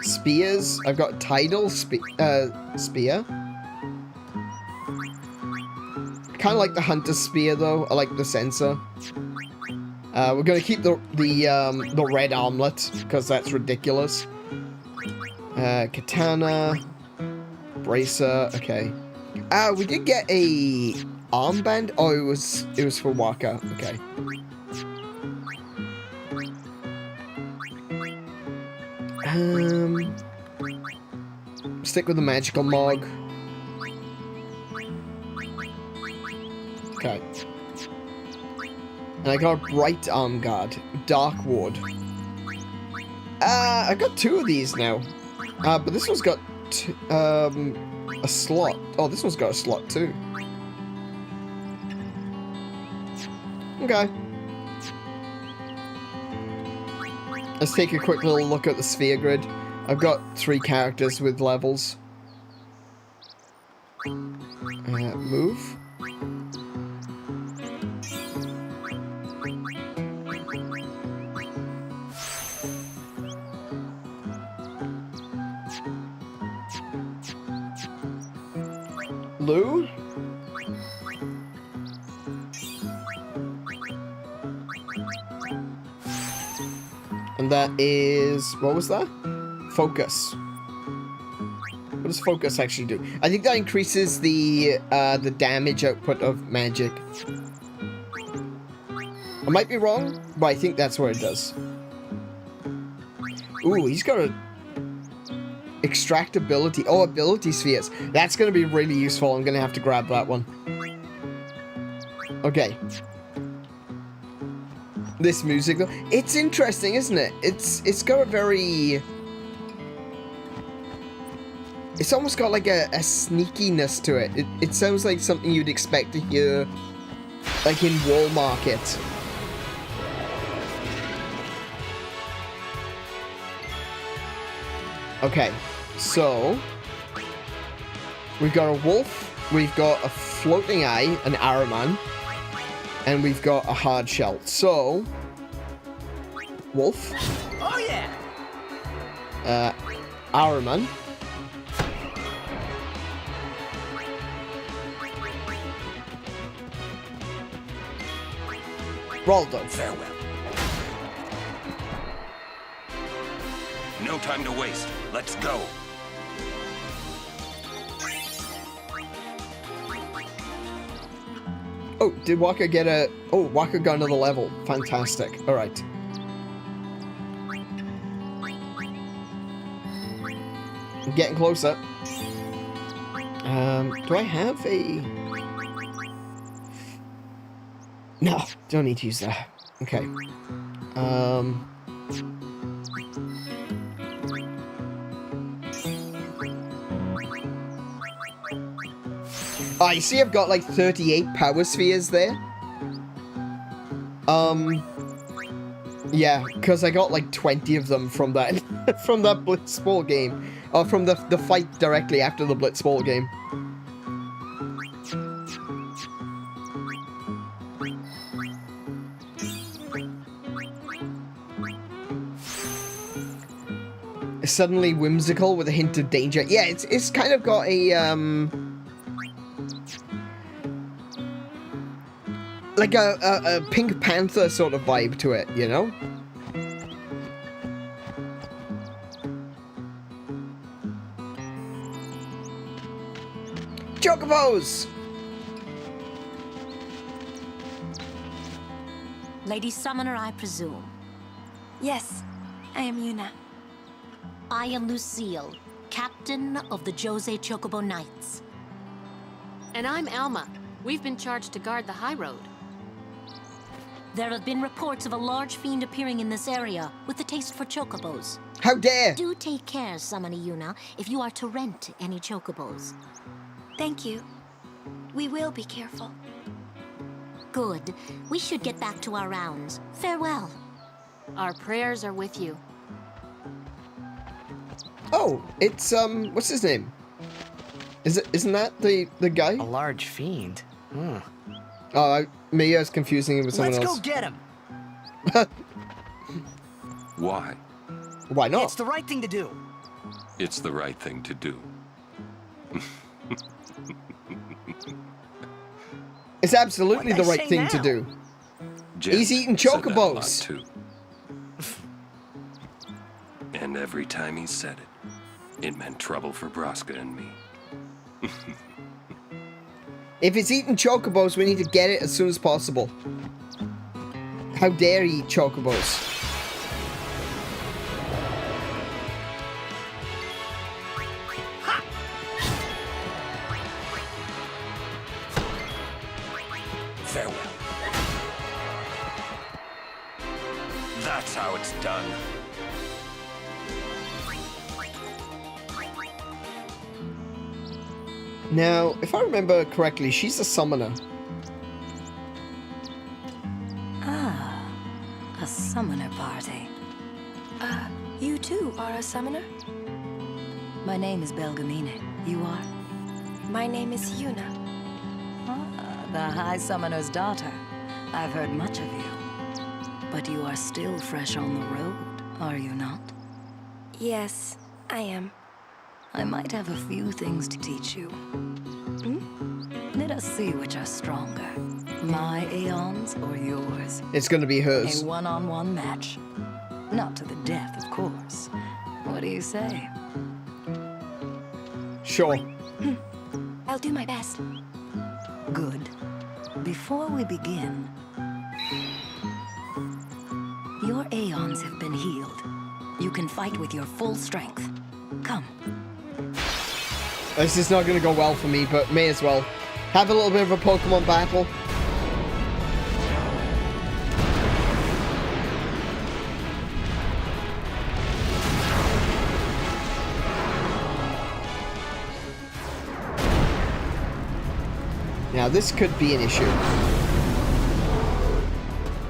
Spears. I've got Tidal spear. Kind of like the Hunter's Spear, though. I like the sensor. We're gonna keep the red armlet because that's ridiculous. Katana, bracer. Okay. We did get a armband. Oh, it was for Waka. Okay. Stick with the magical mog. Okay. And I got a bright arm guard, dark ward. I got 2 of these now. But this one's got a slot. Oh, this one's got a slot too. Okay. Let's take a quick little look at the sphere grid. I've got 3 characters with levels. Move. Lou? And that is... what was that? Focus. What does focus actually do? I think that increases the damage output of magic. I might be wrong, but I think that's what it does. Ooh, he's got a... extract ability. Oh, ability spheres. That's going to be really useful. I'm going to have to grab that one. Okay. This music, though. It's interesting, isn't it? It's got a very... it's almost got like a sneakiness to it. It sounds like something you'd expect to hear like in Wall Market. Okay, so we've got a wolf, we've got a floating eye, an Ahriman, and we've got a hard shell. So, wolf. Oh yeah. Ahriman. Roldo. Farewell. No time to waste. Let's go. Oh, did Waka get a... oh, Waka got another level. Fantastic. Alright. I'm getting closer. Do I have a... No, don't need to use that. Okay. Oh, you see I've got like 38 power spheres there? Yeah, because I got like 20 of them from that from that Blitzball game. Or from the fight directly after the Blitzball game. Suddenly whimsical with a hint of danger. Yeah, it's kind of got a like a Pink Panther sort of vibe to it, you know? Chocobos! Lady Summoner, I presume. Yes, I am Yuna. I am Lucille, captain of the Jose Chocobo Knights. And I'm Alma. We've been charged to guard the high road. There have been reports of a large fiend appearing in this area with a taste for chocobos. How dare! Do take care, Summoner Yuna, if you are to rent any chocobos. Thank you. We will be careful. Good. We should get back to our rounds. Farewell. Our prayers are with you. Oh, it's what's his name? Isn't that the guy? A large fiend. Hmm. Oh, maybe I was confusing him with someone Let's else. go get him. Why? Why not? It's the right thing to do. It's the right thing to do. It's absolutely the What'd I right say thing now? to do. Jecht He's eating said that a lot, chocobos. too. And every time he said it, it meant trouble for Braska and me. If it's eating chocobos, we need to get it as soon as possible. How dare he eat chocobos? Farewell. That's how it's done. Now, if I remember correctly, she's a summoner. Ah, a summoner party. You too are a summoner? My name is Belgamine. You are? My name is Yuna. Ah, the High Summoner's daughter. I've heard much of you. But you are still fresh on the road, are you not? Yes, I am. I might have a few things to teach you. Let us see which are stronger. My Aeons or yours? It's gonna be hers. A one-on-one match. Not to the death, of course. What do you say? Sure. I'll do my best. Good. Before we begin, your Aeons have been healed. You can fight with your full strength. Come. This is not gonna go well for me, but may as well. Have a little bit of a Pokemon battle. Now this could be an issue. Show me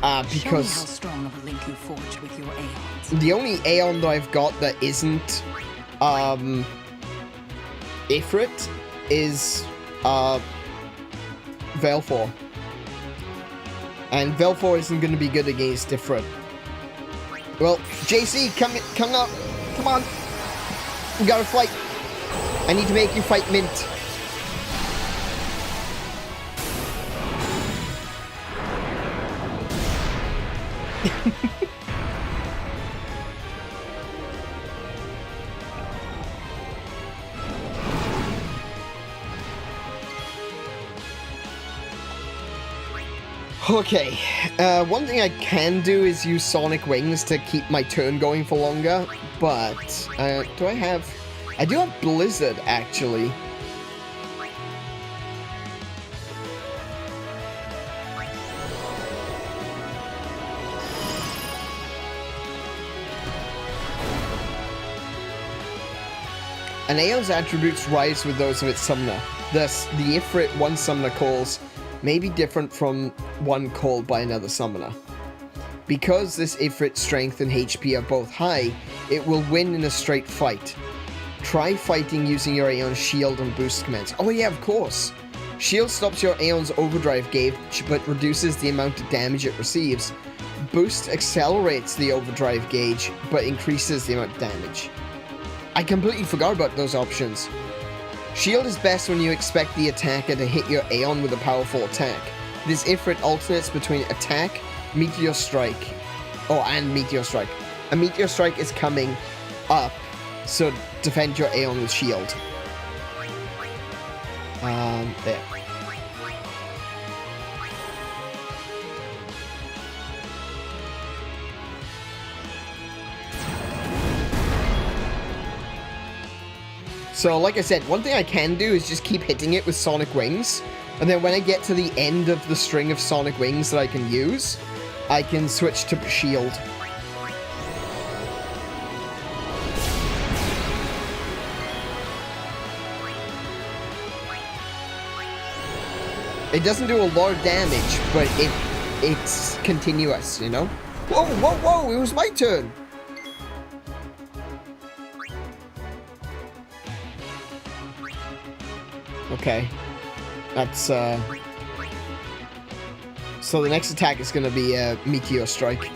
how Because strong of a link you forged with your Aeons. the only Aeon that I've got that isn't Ifrit is Velfor. And Velfor isn't going to be good against Ifrit. Well, JC, come up. Come on. We gotta fight. I need to make you fight Mint. Okay, one thing I can do is use Sonic Wings to keep my turn going for longer, but do I have... I do have Blizzard, actually. An Aeon's attributes rise with those of its summoner. Thus, the Ifrit one summoner calls may be different from one called by another summoner. Because this Ifrit's strength and HP are both high, it will win in a straight fight. Try fighting using your Aeon's shield and boost commands. Oh yeah, of course. Shield stops your Aeon's overdrive gauge, but reduces the amount of damage it receives. Boost accelerates the overdrive gauge, but increases the amount of damage. I completely forgot about those options. Shield is best when you expect the attacker to hit your Aeon with a powerful attack. This Ifrit alternates between attack, Meteor Strike, and Meteor Strike. A Meteor Strike is coming up, so defend your Aeon with shield. There. So, like I said, one thing I can do is just keep hitting it with Sonic Wings, and then when I get to the end of the string of Sonic Wings that I can use, I can switch to shield. It doesn't do a lot of damage, but it's continuous, you know? Whoa, whoa, whoa, it was my turn! Okay. That's, So the next attack is gonna be a Meteor Strike.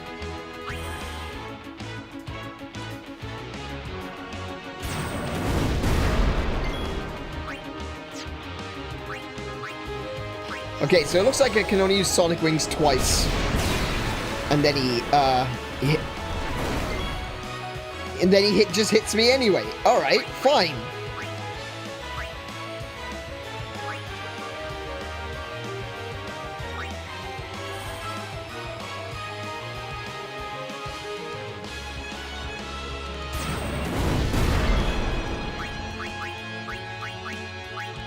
Okay, so it looks like I can only use Sonic Wings twice. And then he just hits me anyway. Alright, fine.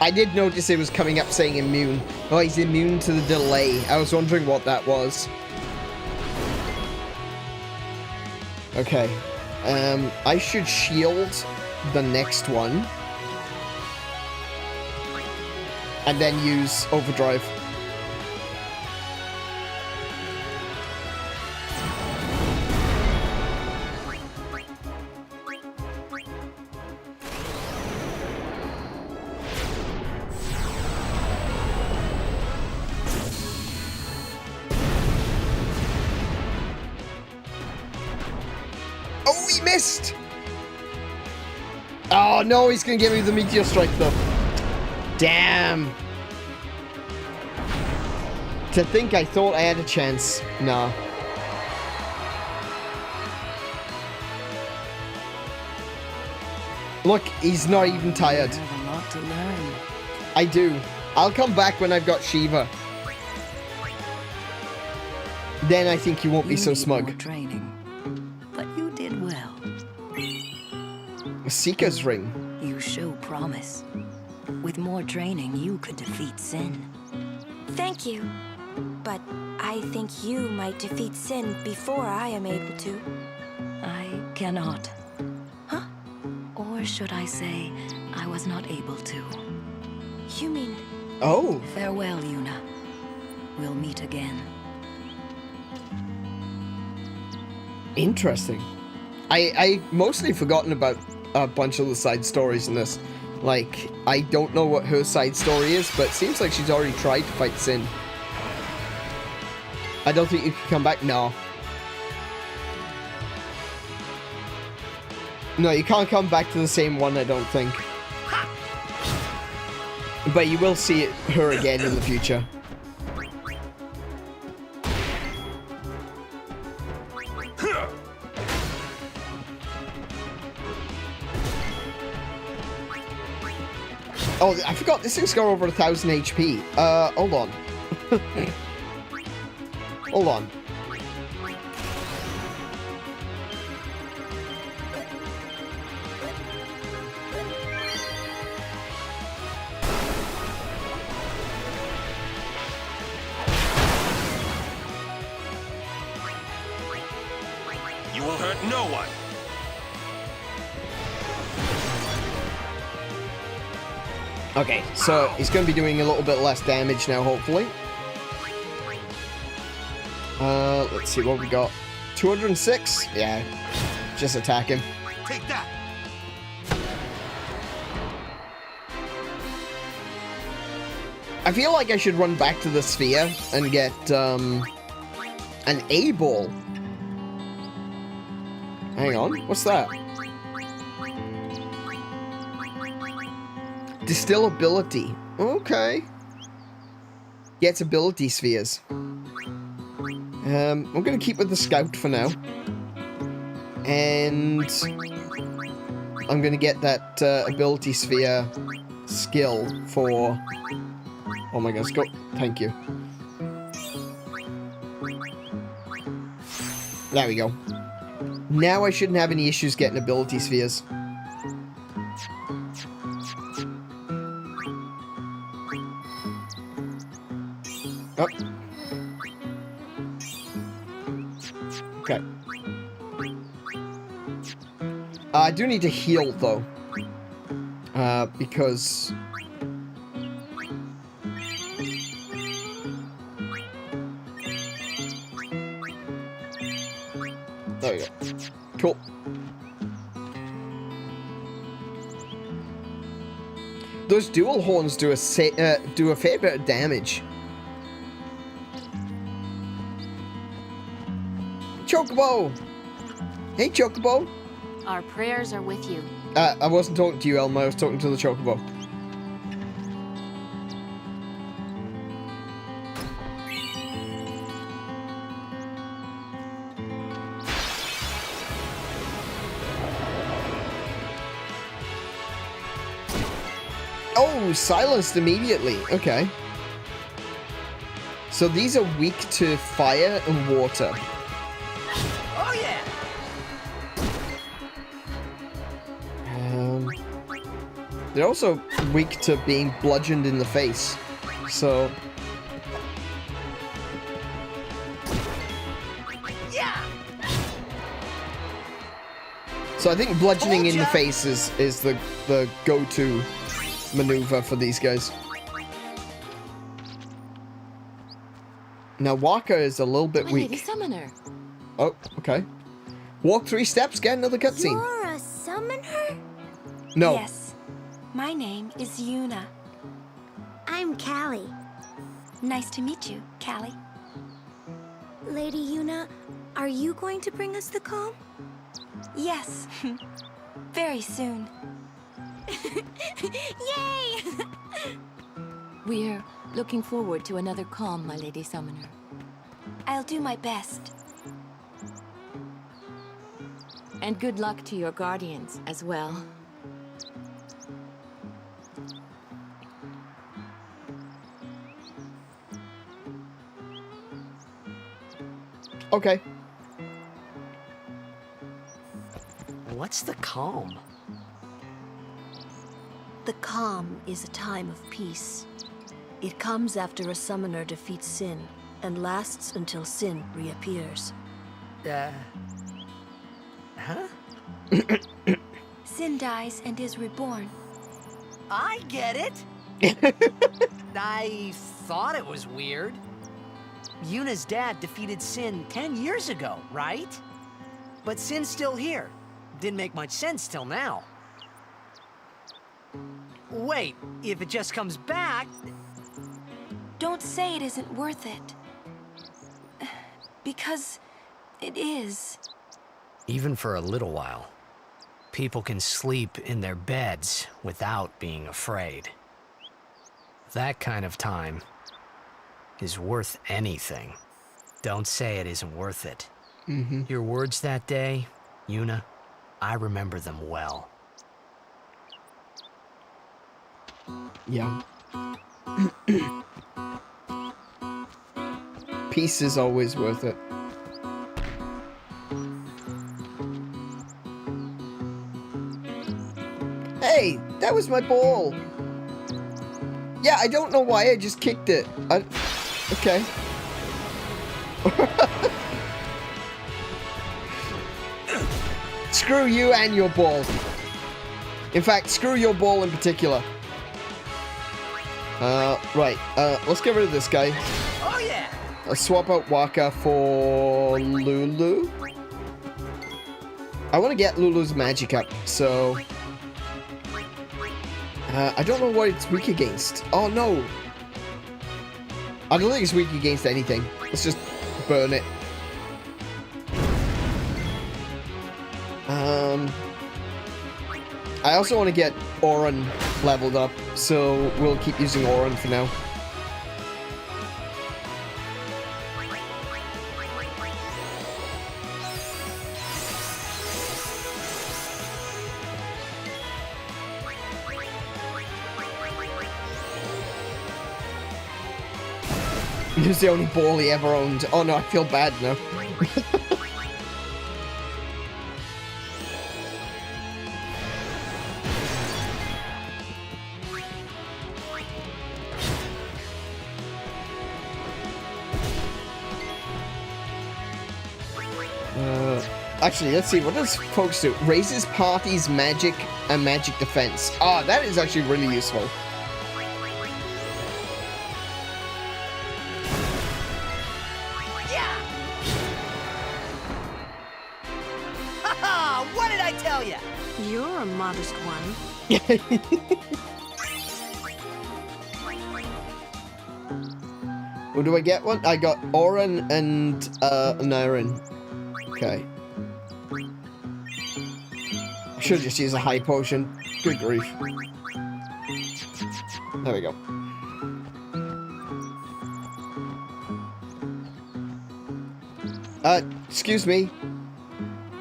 I did notice it was coming up saying immune. Oh, he's immune to the delay. I was wondering what that was. Okay. I should shield the next one. And then use overdrive. Oh, he missed! Oh no, he's gonna give me the Meteor Strike though. Damn. To think I thought I had a chance. Nah. Look, he's not even tired. I have a lot to learn. I do. I'll come back when I've got Shiva. Then I think you won't be so smug. More training, but you did well. Seeker's Ring. You show promise. With more training, you could defeat Sin. Thank you. But I think you might defeat Sin before I am able to. I cannot. Huh? Or should I say, I was not able to. You mean... Oh. Farewell, Yuna. We'll meet again. Interesting. I mostly forgotten about a bunch of the side stories in this. Like, I don't know what her side story is, but it seems like she's already tried to fight Sin. I don't think you can come back? No. No, you can't come back to the same one, I don't think. But you will see her again in the future. Oh, I forgot, this thing's got over 1,000 HP. Hold on. Hold on. You will hurt no one. Okay, so he's going to be doing a little bit less damage now, hopefully. Let's see what we got. 206? Yeah, just attack him. Take that. I feel like I should run back to the sphere and get an A ball. Hang on, what's that? Distill ability. Okay. Gets ability spheres. I'm gonna keep with the scout for now. And I'm gonna get that ability sphere skill for... Oh my gosh, go. Thank you. There we go. Now I shouldn't have any issues getting ability spheres. Oh. Okay. I do need to heal, though. Because... There we go. Cool. Those dual horns do a fair bit of damage. Chocobo! Hey, Chocobo! Our prayers are with you. I wasn't talking to you, Elma. I was talking to the Chocobo. Oh, silenced immediately. Okay. So these are weak to fire and water. Oh yeah. They're also weak to being bludgeoned in the face. So... Yeah. So I think bludgeoning in the face is the go-to maneuver for these guys. Now Waka is a little bit weak. Lady Summoner. Oh, okay. Walk 3 steps, get another cutscene. You're a summoner? No. Yes. My name is Yuna. I'm Callie. Nice to meet you, Callie. Lady Yuna, are you going to bring us the calm? Yes. Very soon. Yay! We're looking forward to another calm, my Lady Summoner. I'll do my best. And good luck to your guardians as well. Okay. What's the calm? The calm is a time of peace. It comes after a summoner defeats sin and lasts until sin reappears. Huh? Sin dies and is reborn. I get it. I thought it was weird. Yuna's dad defeated Sin 10 years ago, right? But Sin's still here. Didn't make much sense till now. Wait, if it just comes back... Don't say it isn't worth it. Because it is. Even for a little while, people can sleep in their beds without being afraid. That kind of time is worth anything. Don't say it isn't worth it. Mm-hmm. Your words that day, Yuna, I remember them well. Yeah. Peace is always worth it. Hey, that was my ball. Yeah, I don't know why I just kicked it. Okay. Screw you and your ball. In fact, screw your ball in particular. Right. Let's get rid of this guy. Oh yeah. Let's swap out Waka for Lulu. I want to get Lulu's magic up, so... I don't know what it's weak against. Oh, no. I don't think it's weak against anything. Let's just burn it. I also want to get Auron leveled up, so we'll keep using Auron for now. He was the only ball he ever owned. Oh no, I feel bad now. Actually, let's see. What does folks do? Raises party's magic and magic defense. Ah, that is actually really useful. What did I tell you? You're a modest one. Well, do I get one? I got Auron and Aneurin. Okay. I should just use a high potion. Good grief. There we go. Excuse me.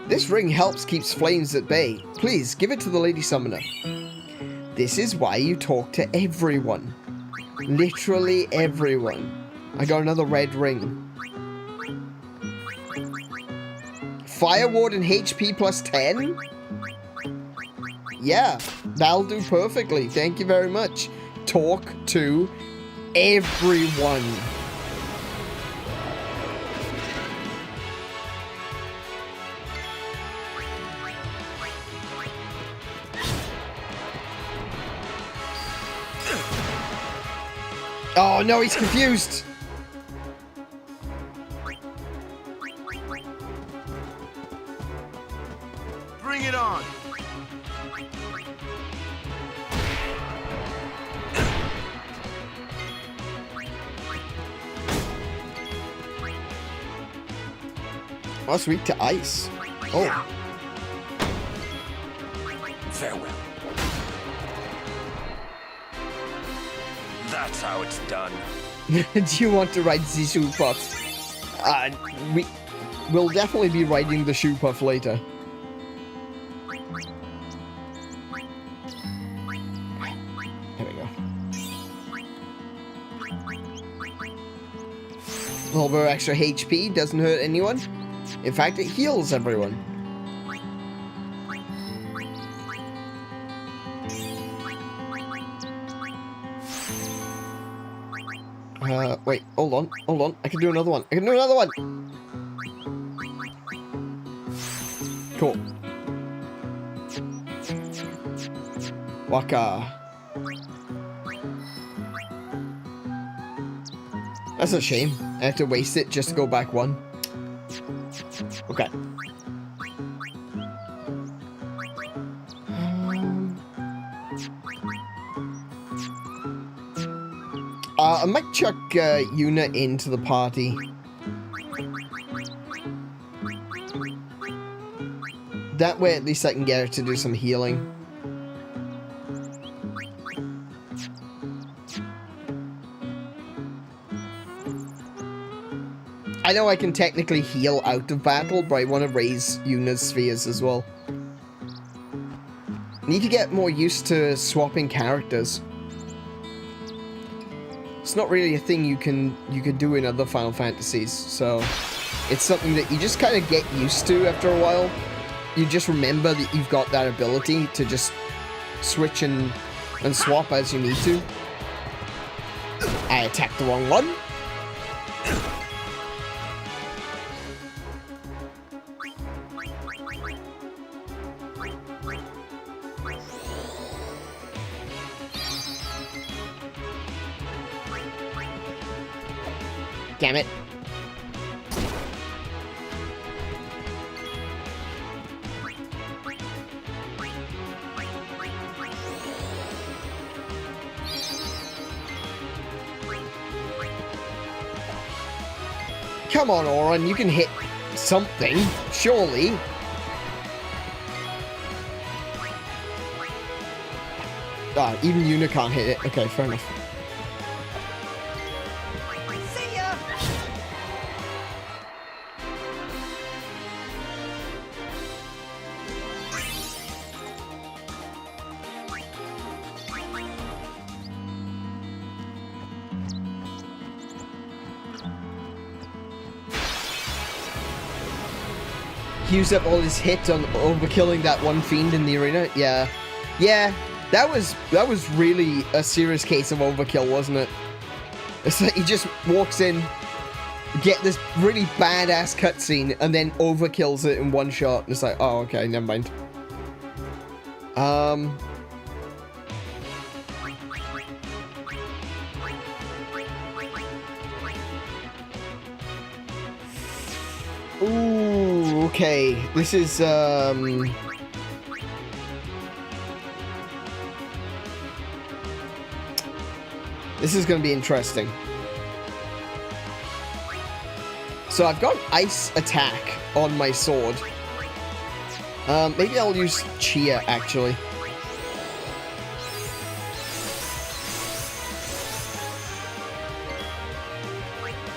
This ring helps keeps flames at bay. Please, give it to the Lady Summoner. This is why you talk to everyone. Literally everyone. I got another red ring. Fire Warden HP plus 10? Yeah, that'll do perfectly. Thank you very much. Talk to everyone. Oh no, he's confused. Bring it on. Oh, it's weak to ice. Oh. Farewell. That's how it's done. Do you want to ride the shoe puff? We'll definitely be riding the shoe puff later. There we go. A little bit of extra HP doesn't hurt anyone. In fact, it heals everyone. Wait, hold on. I can do another one. Cool. Waka. That's a shame. I have to waste it just to go back one. Okay. I might chuck Yuna into the party. That way at least I can get her to do some healing. I know I can technically heal out of battle, but I want to raise Yuna's spheres as well. Need to get more used to swapping characters. It's not really a thing you can do in other Final Fantasies, so it's something that you just kind of get used to after a while. You just remember that you've got that ability to just switch and swap as you need to. I attacked the wrong one. Damn it. Come on, Auron, you can hit something, surely. Ah, even Yuna can't hit it. Okay, fair enough. See ya! He used up all his hits on overkilling that one fiend in the arena. Yeah. Yeah. That was really a serious case of overkill, wasn't it? It's like he just walks in, get this really badass cutscene, and then overkills it in one shot. And it's like, oh, okay, never mind. Ooh, okay. This is, this is going to be interesting. So I've got ice attack on my sword. Maybe I'll use Chia, actually.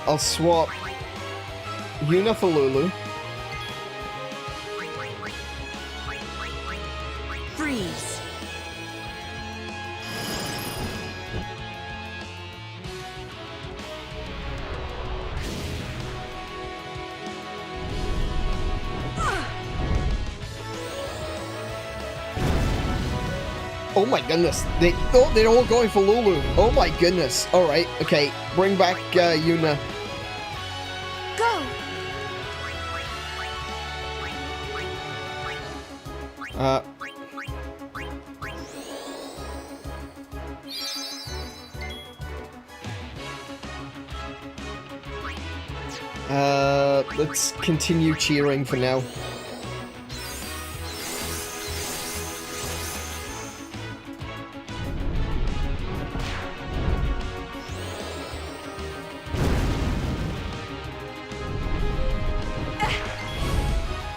I'll swap Yuna for Lulu. Freeze. Oh my goodness. They're all going for Lulu. Oh my goodness. Alright, okay. Bring back Yuna. Go! Let's continue cheering for now.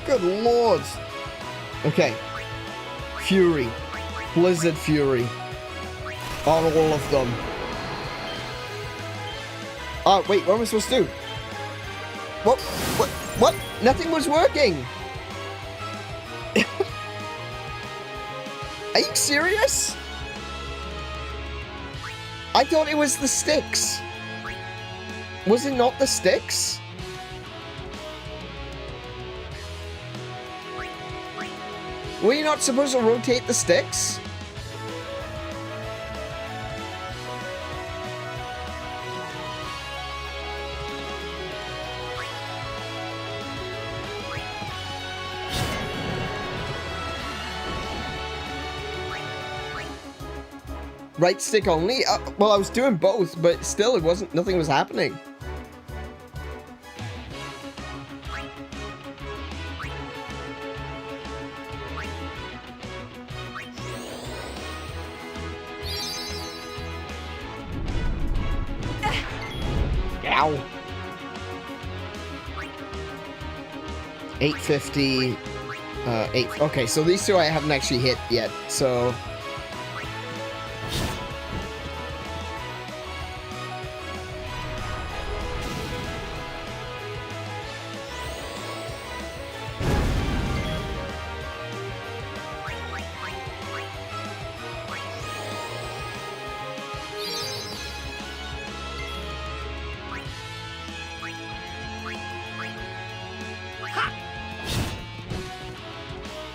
Good lord. Okay. Fury. Blizzard Fury. On all of them. Oh, wait, what am I supposed to do? What? Nothing was working! Are you serious? I thought it was the sticks. Was it not the sticks? Were you not supposed to rotate the sticks? Right stick only? Well, I was doing both, but still, it wasn't. Nothing was happening. Ow. 850. 8. Okay, so these two I haven't actually hit yet. So.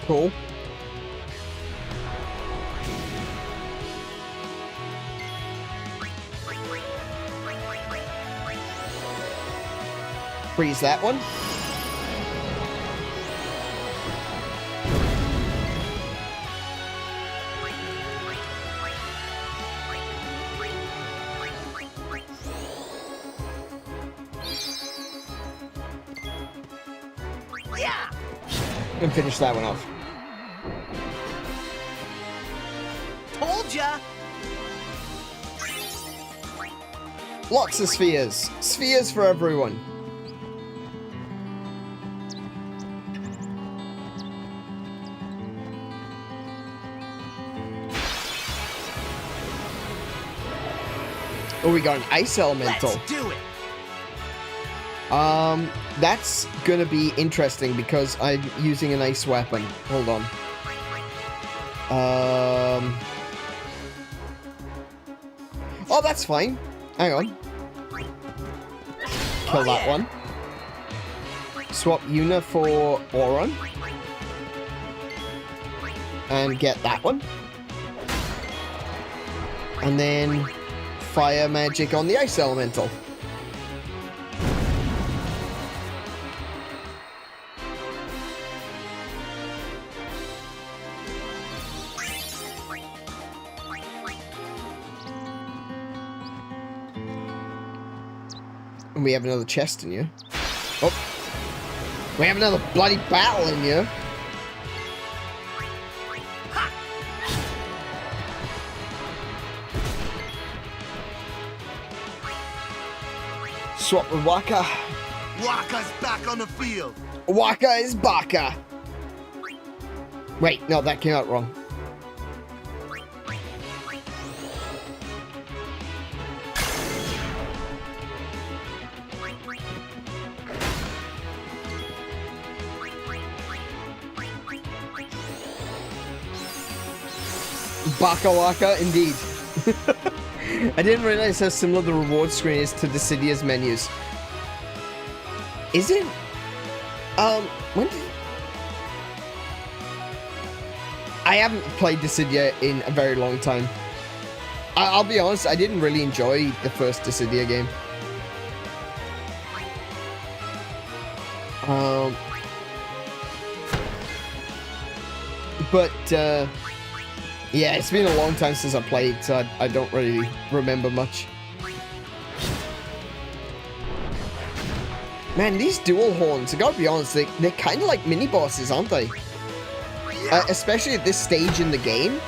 Cool. Freeze that one. And finish that one off. Told ya! Lots of spheres. Spheres for everyone. Oh, we got an ice elemental. Let's do it! That's gonna be interesting because I'm using an ice weapon. Hold on. Oh, that's fine. Hang on. Kill that one. Swap Yuna for Auron. And get that one. And then fire magic on the ice elemental. And we have another chest in here. Oh. We have another bloody battle in here. Swap with Waka. Waka's back on the field. Waka is Baka. Wait, no, that came out wrong. Baka Waka, indeed. I didn't realize how similar the reward screen is to Dissidia's menus. Is it? When did... I haven't played Dissidia in a very long time. I'll be honest, I didn't really enjoy the first Dissidia game. Yeah, it's been a long time since I played, so I don't really remember much. Man, these dual horns, I gotta be honest, they're kind of like mini-bosses, aren't they? Especially at this stage in the game.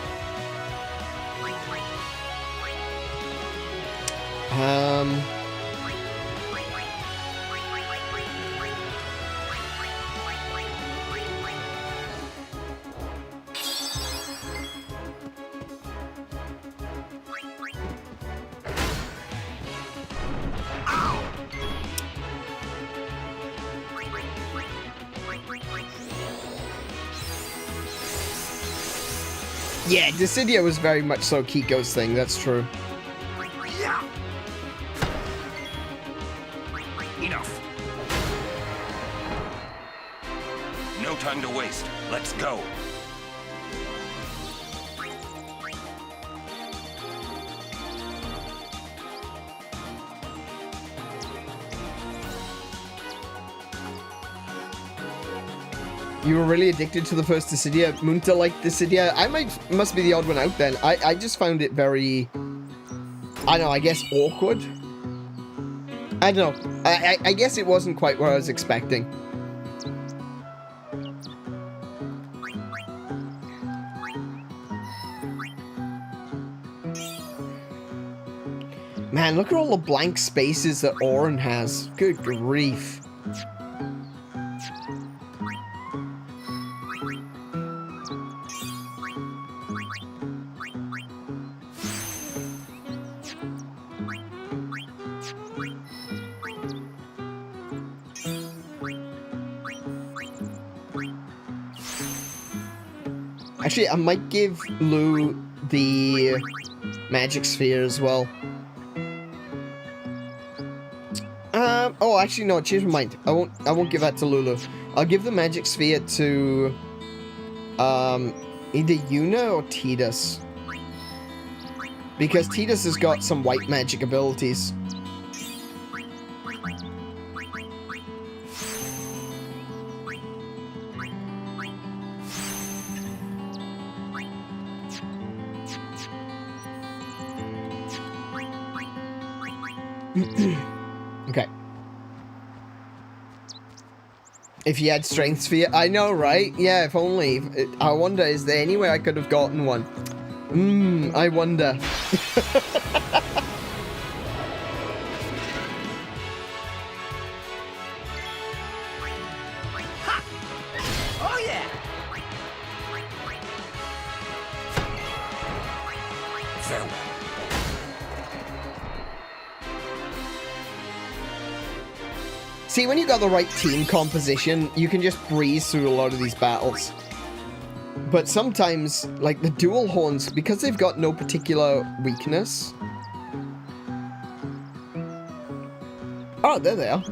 Yeah, Dissidia was very much so Kiko's thing, that's true. Enough. No time to waste. Let's go. You were really addicted to the first Dissidia. Munta liked Dissidia. I must be the odd one out then. I just found it very, I don't know, I guess awkward. I don't know. I guess it wasn't quite what I was expecting. Man, look at all the blank spaces that Auron has. Good grief. Actually, I might give Lou the magic sphere as well. Oh, actually, no, change my mind. I won't give that to Lulu. I'll give the magic sphere to either Yuna or Tidus. Because Tidus has got some white magic abilities. Okay. If you had strength sphere, I know, right? Yeah, if only. I wonder, is there any way I could have gotten one? I wonder. Oh yeah! Farewell. See, when you got the right team composition, you can just breeze through a lot of these battles. But sometimes, like the dual horns, because they've got no particular weakness. Oh, there they are.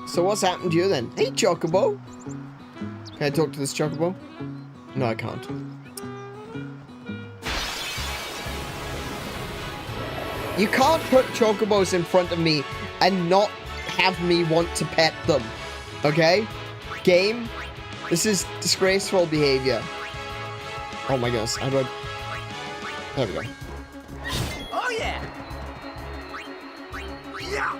So what's happened to you then? Hey, Chocobo! Can I talk to this Chocobo? No, I can't. You can't put Chocobos in front of me and not have me want to pet them. Okay? Game? This is disgraceful behavior. Oh my goodness, how do I... There we go. Oh yeah! Yeah!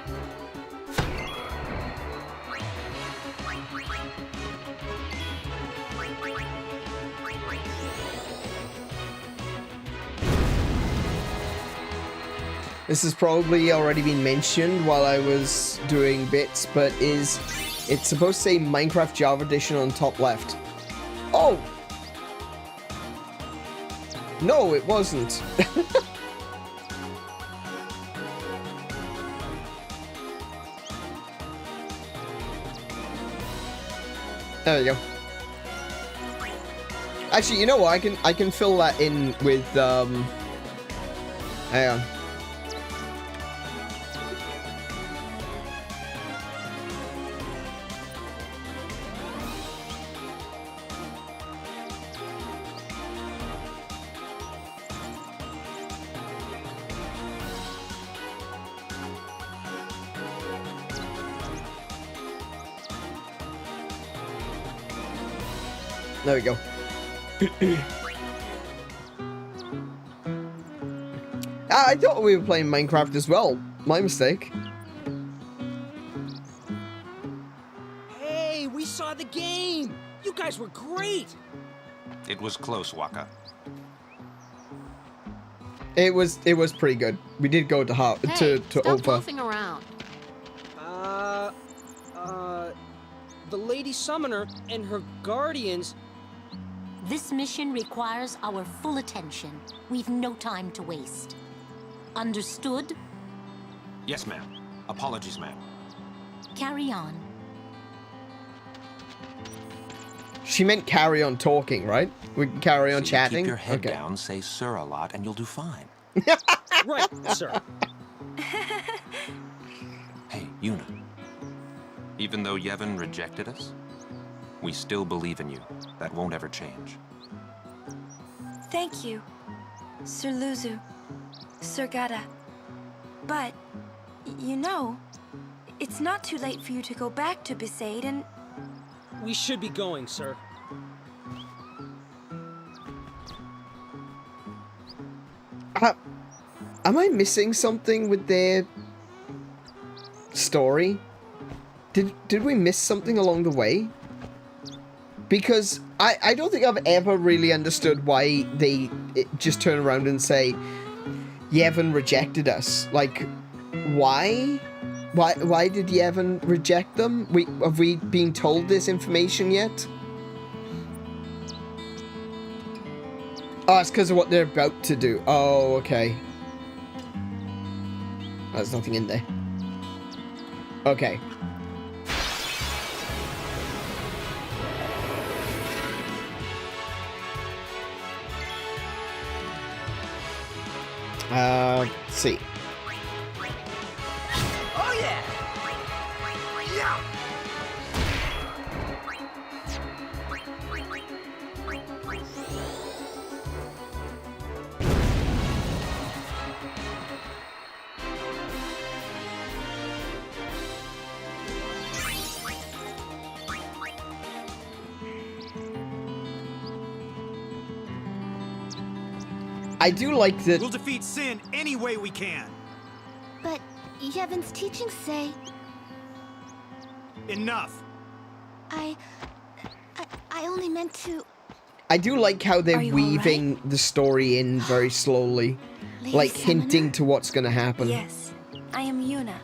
This has probably already been mentioned while I was doing bits, but it's supposed to say Minecraft Java Edition on top left. Oh! No, it wasn't. There we go. Actually, you know what? I can fill that in with hang on. There we go. I thought we were playing Minecraft as well. My mistake. Hey, we saw the game! You guys were great! It was close, Waka. It was pretty good. We did go to Stop over. goofing around. The Lady Summoner and her guardians... This mission requires our full attention. We've no time to waste. Understood? Yes, ma'am. Apologies, ma'am. Carry on. She meant carry on talking, right? We can carry on chatting. Keep your head down, say sir a lot, and you'll do fine. Right, sir. Hey, Yuna. Even though Yevon rejected us, we still believe in you. That won't ever change. Thank you, Sir Luzu, Sir Gada. But, you know, it's not too late for you to go back to Besaid and... We should be going, sir. Am I missing something with their story? Did we miss something along the way? Because I don't think I've ever really understood why they just turn around and say, Yevon rejected us. Like, why? Why did Yevon reject them? Have we been told this information yet? Oh, it's because of what they're about to do. Oh, okay. There's nothing in there. Okay. Let's see. I do like that. We'll defeat sin any way we can. But Yevon's teachings say... Enough. I only meant to... I do like how they're Are you weaving the story in very slowly. Lady Like Summoner? hinting to what's gonna happen. Yes, I am Yuna.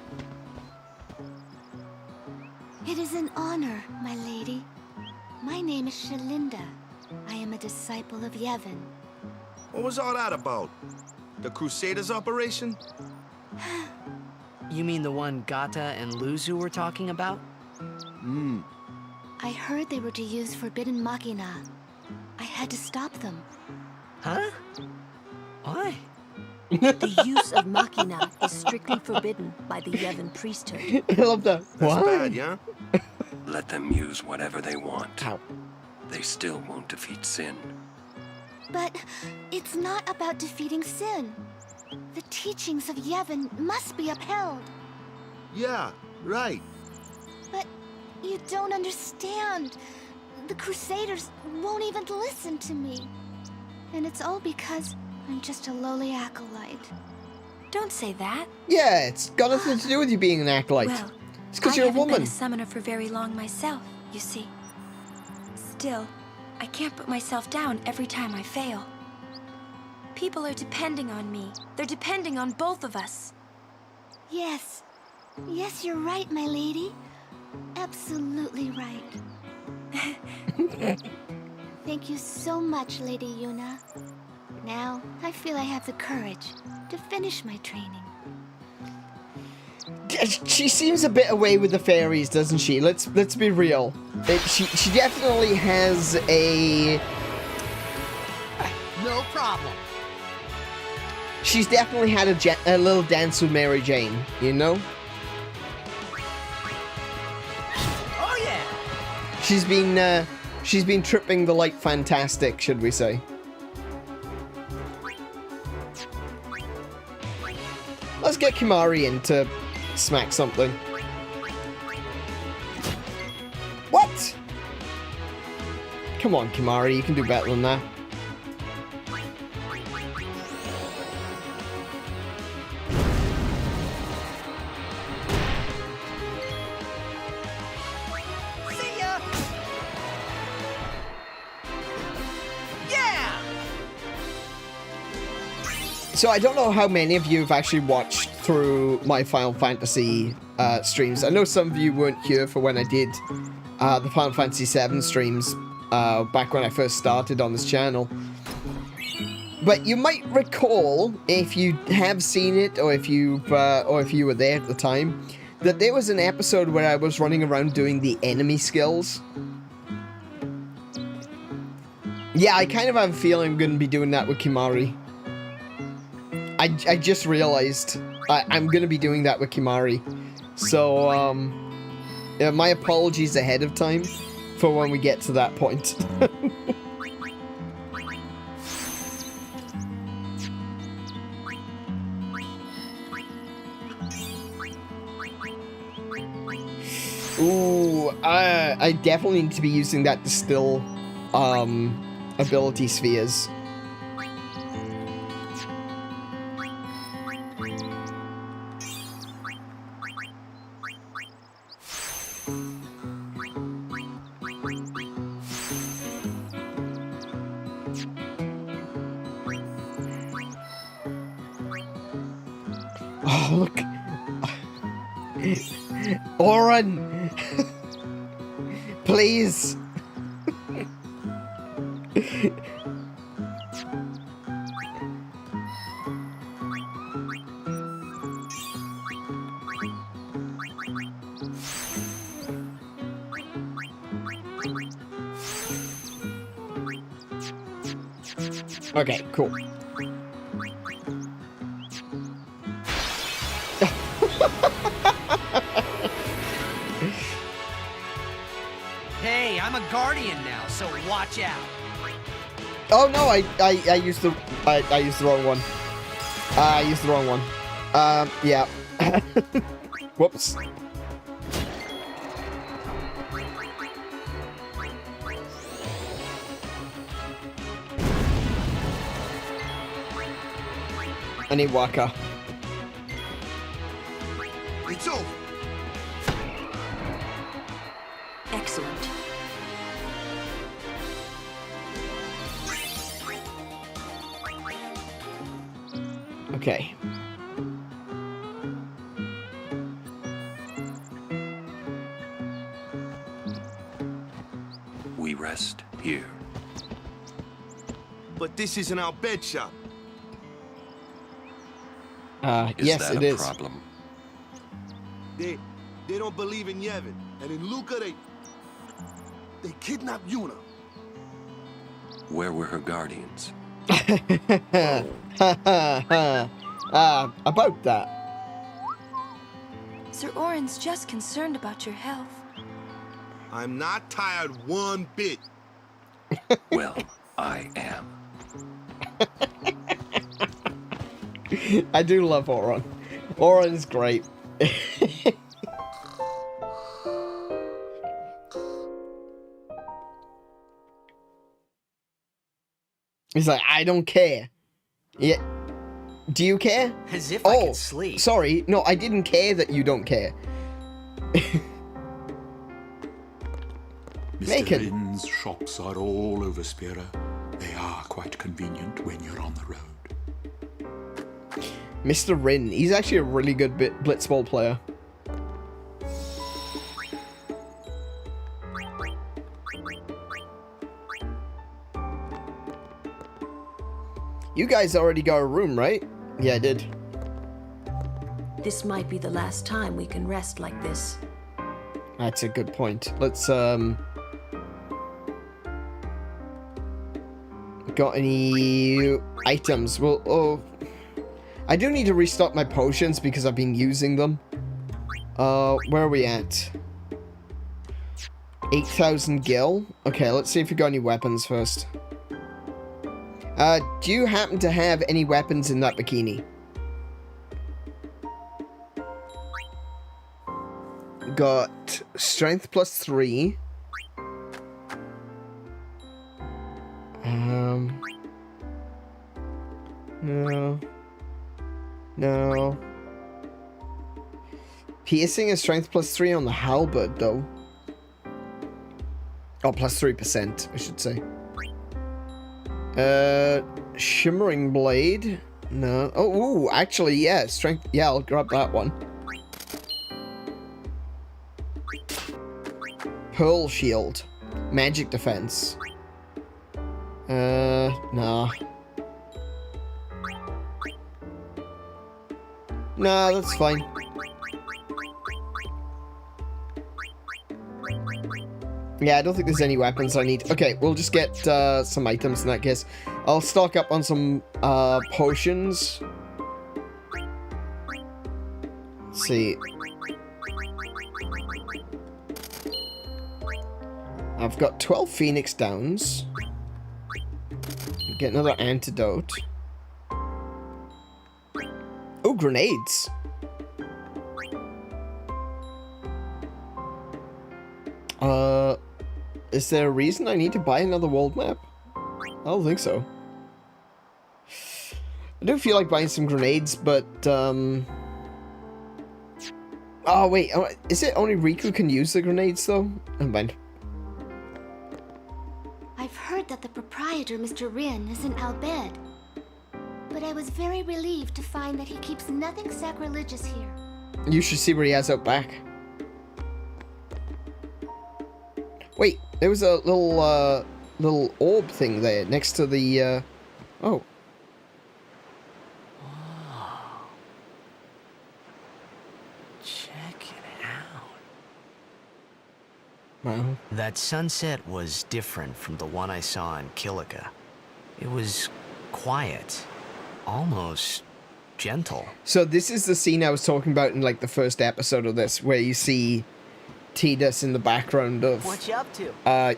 It is an honor, my lady. My name is Shalinda. I am a disciple of Yevon. What was all that about? The Crusaders operation? You mean the one Gata and Luzu were talking about? I heard they were to use forbidden machina. I had to stop them. Huh? Why? The use of machina is strictly forbidden by the Yevon priesthood. I love that. That's What? bad, yeah? Let them use whatever they want. Ow. They still won't defeat sin. But it's not about defeating sin. The teachings of Yevon must be upheld. Yeah, right. But you don't understand. The Crusaders won't even listen to me. And it's all because I'm just a lowly acolyte. Don't say that. Yeah, it's got nothing to do with you being an acolyte. Well, it's because I you're a haven't been woman. a summoner for very long myself, you see. Still, I can't put myself down every time I fail. People are depending on me. They're depending on both of us. Yes. Yes, you're right, my lady. Absolutely right. Thank you so much, Lady Yuna. Now, I feel I have the courage to finish my training. She seems a bit away with the fairies, doesn't she? Let's be real. She definitely has a... No problem. She's definitely had a little dance with Mary Jane, you know? Oh yeah. She's been tripping the light fantastic, should we say. Let's get Kimahri in to smack something. What? Come on, Kimahri, you can do better than that. See ya. Yeah. So I don't know how many of you have actually watched through my Final Fantasy streams. I know some of you weren't here for when I did the Final Fantasy VII streams back when I first started on this channel. But you might recall, if you have seen it or if you were there at the time, that there was an episode where I was running around doing the enemy skills. Yeah, I kind of have a feeling I'm going to be doing that with Kimahri. I just realized I'm going to be doing that with Kimahri. So, yeah, my apologies ahead of time for when we get to that point. Ooh, I definitely need to be using that distill ability spheres. Oh, look. Auron! Please! Okay, cool. Hey, I'm a guardian now, so watch out. Oh no, I used the I used the wrong one. I used the wrong one. Yeah. Whoops. I need Waka. It's over. Excellent. Okay. We rest here. But this isn't our bed shop. Yes, that it a is. problem? They don't believe in Yevon. And in Luca, they kidnapped Yuna. Where were her guardians? About that. Sir Auron's just concerned about your health. I'm not tired one bit. Well, I am. I do love Auron. Auron's great. He's like, I don't care. Yeah. Do you care? As if I could sleep. Sorry. No, I didn't care that you don't care. Mr. Rin's shops are all over Spira. They are quite convenient when you're on the road. Mr. Rin, he's actually a really good Blitzball player. You guys already got a room, right? Yeah, I did. This might be the last time we can rest like this. That's a good point. Let's, got any items? Well, oh, I do need to restock my potions because I've been using them. Where are we at? 8,000 gil. Okay, let's see if we got any weapons first. Do you happen to have any weapons in that bikini? Got strength +3. No. No. Piercing is strength +3 on the halberd, though. Oh, +3%, I should say. Shimmering blade. No. Oh, ooh, actually, yeah, strength. Yeah, I'll grab that one. Pearl shield. Magic defense. Nah. Nah, that's fine. Yeah, I don't think there's any weapons I need. Okay, we'll just get some items in that case. I'll stock up on some potions. Let's see. I've got 12 Phoenix Downs. Get another antidote. Oh, grenades. Is there a reason I need to buy another world map? I don't think so. I do feel like buying some grenades, but, Oh, wait. Is it only Riku can use the grenades, though? Never mind. I've heard that the proprietor, Mr. Rin, is in Albed. But I was very relieved to find that he keeps nothing sacrilegious here. You should see what he has out back. Wait, there was a little orb thing there next to the, Oh. Check it out. Wow. That sunset was different from the one I saw in Kilika. It was quiet, almost gentle. So this is the scene I was talking about in, like, the first episode of this, where you see Tidus in the background of What you up to?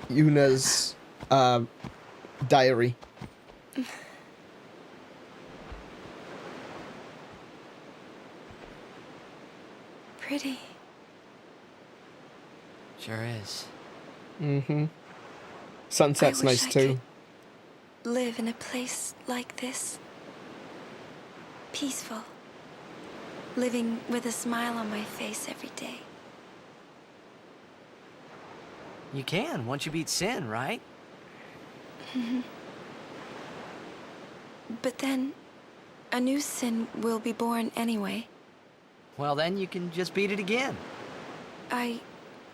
Yuna's diary. Pretty. Sure is. Mm-hmm. Sunset's I wish nice I too. could live in a place like this. peaceful. Living with a smile on my face every day. You can, once you beat Sin, right? But then, a new Sin will be born anyway. Well, then you can just beat it again. I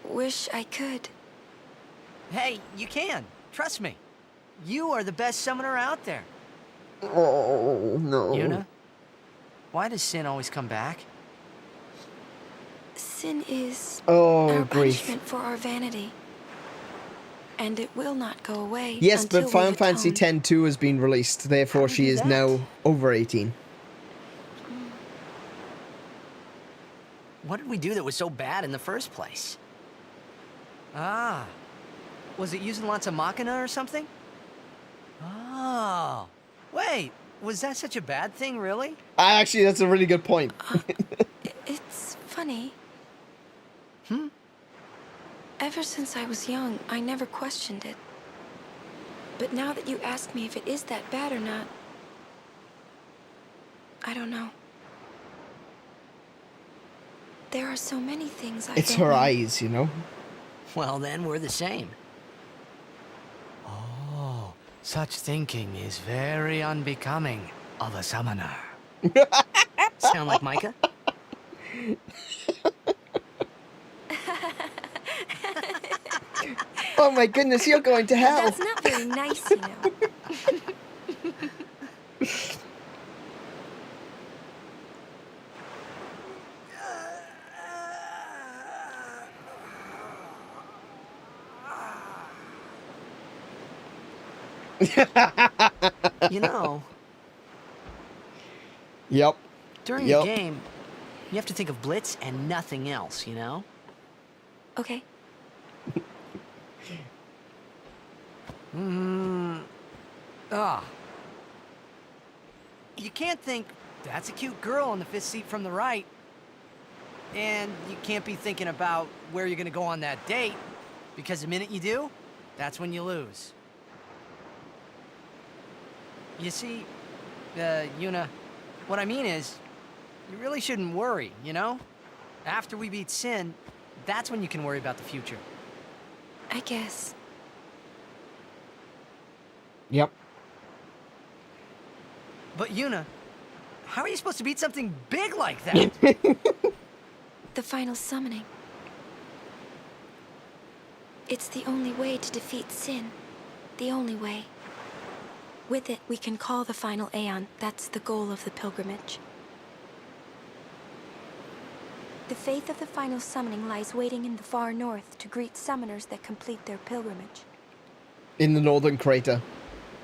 wish I could. Hey, you can. Trust me. You are the best summoner out there. Oh, no. Yuna, why does Sin always come back? Sin is Oh, our grief. punishment for our vanity. And it will not go away. Yes, until but Final we've Fantasy atoned. X-2 has been released, therefore she is now over 18. What did we do that was so bad in the first place? Ah. Was it using lots of Machina or something? Oh. Wait, was that such a bad thing, really? Actually, that's a really good point. It's funny. Ever since I was young, I never questioned it. But now that you ask me if it is that bad or not, I don't know. There are so many things I It's don't her know. eyes, you know? Well, then we're the same. Oh, such thinking is very unbecoming of a summoner. Sound like Micah? Oh my goodness, you're going to hell! That's not very nice, you know. You know, Yep. during Yep. the game, you have to think of Blitz and nothing else, you know? Okay. You can't think, that's a cute girl in the 5th seat from the right. And you can't be thinking about where you're gonna go on that date, because the minute you do, that's when you lose. You see, Yuna, what I mean is, you really shouldn't worry, you know? After we beat Sin, that's when you can worry about the future. I guess. Yep. But Yuna, how are you supposed to beat something big like that? The final summoning. It's the only way to defeat Sin. The only way. With it, we can call the final Aeon. That's the goal of the pilgrimage. The faith of the final summoning lies waiting in the far north to greet summoners that complete their pilgrimage. In the northern crater.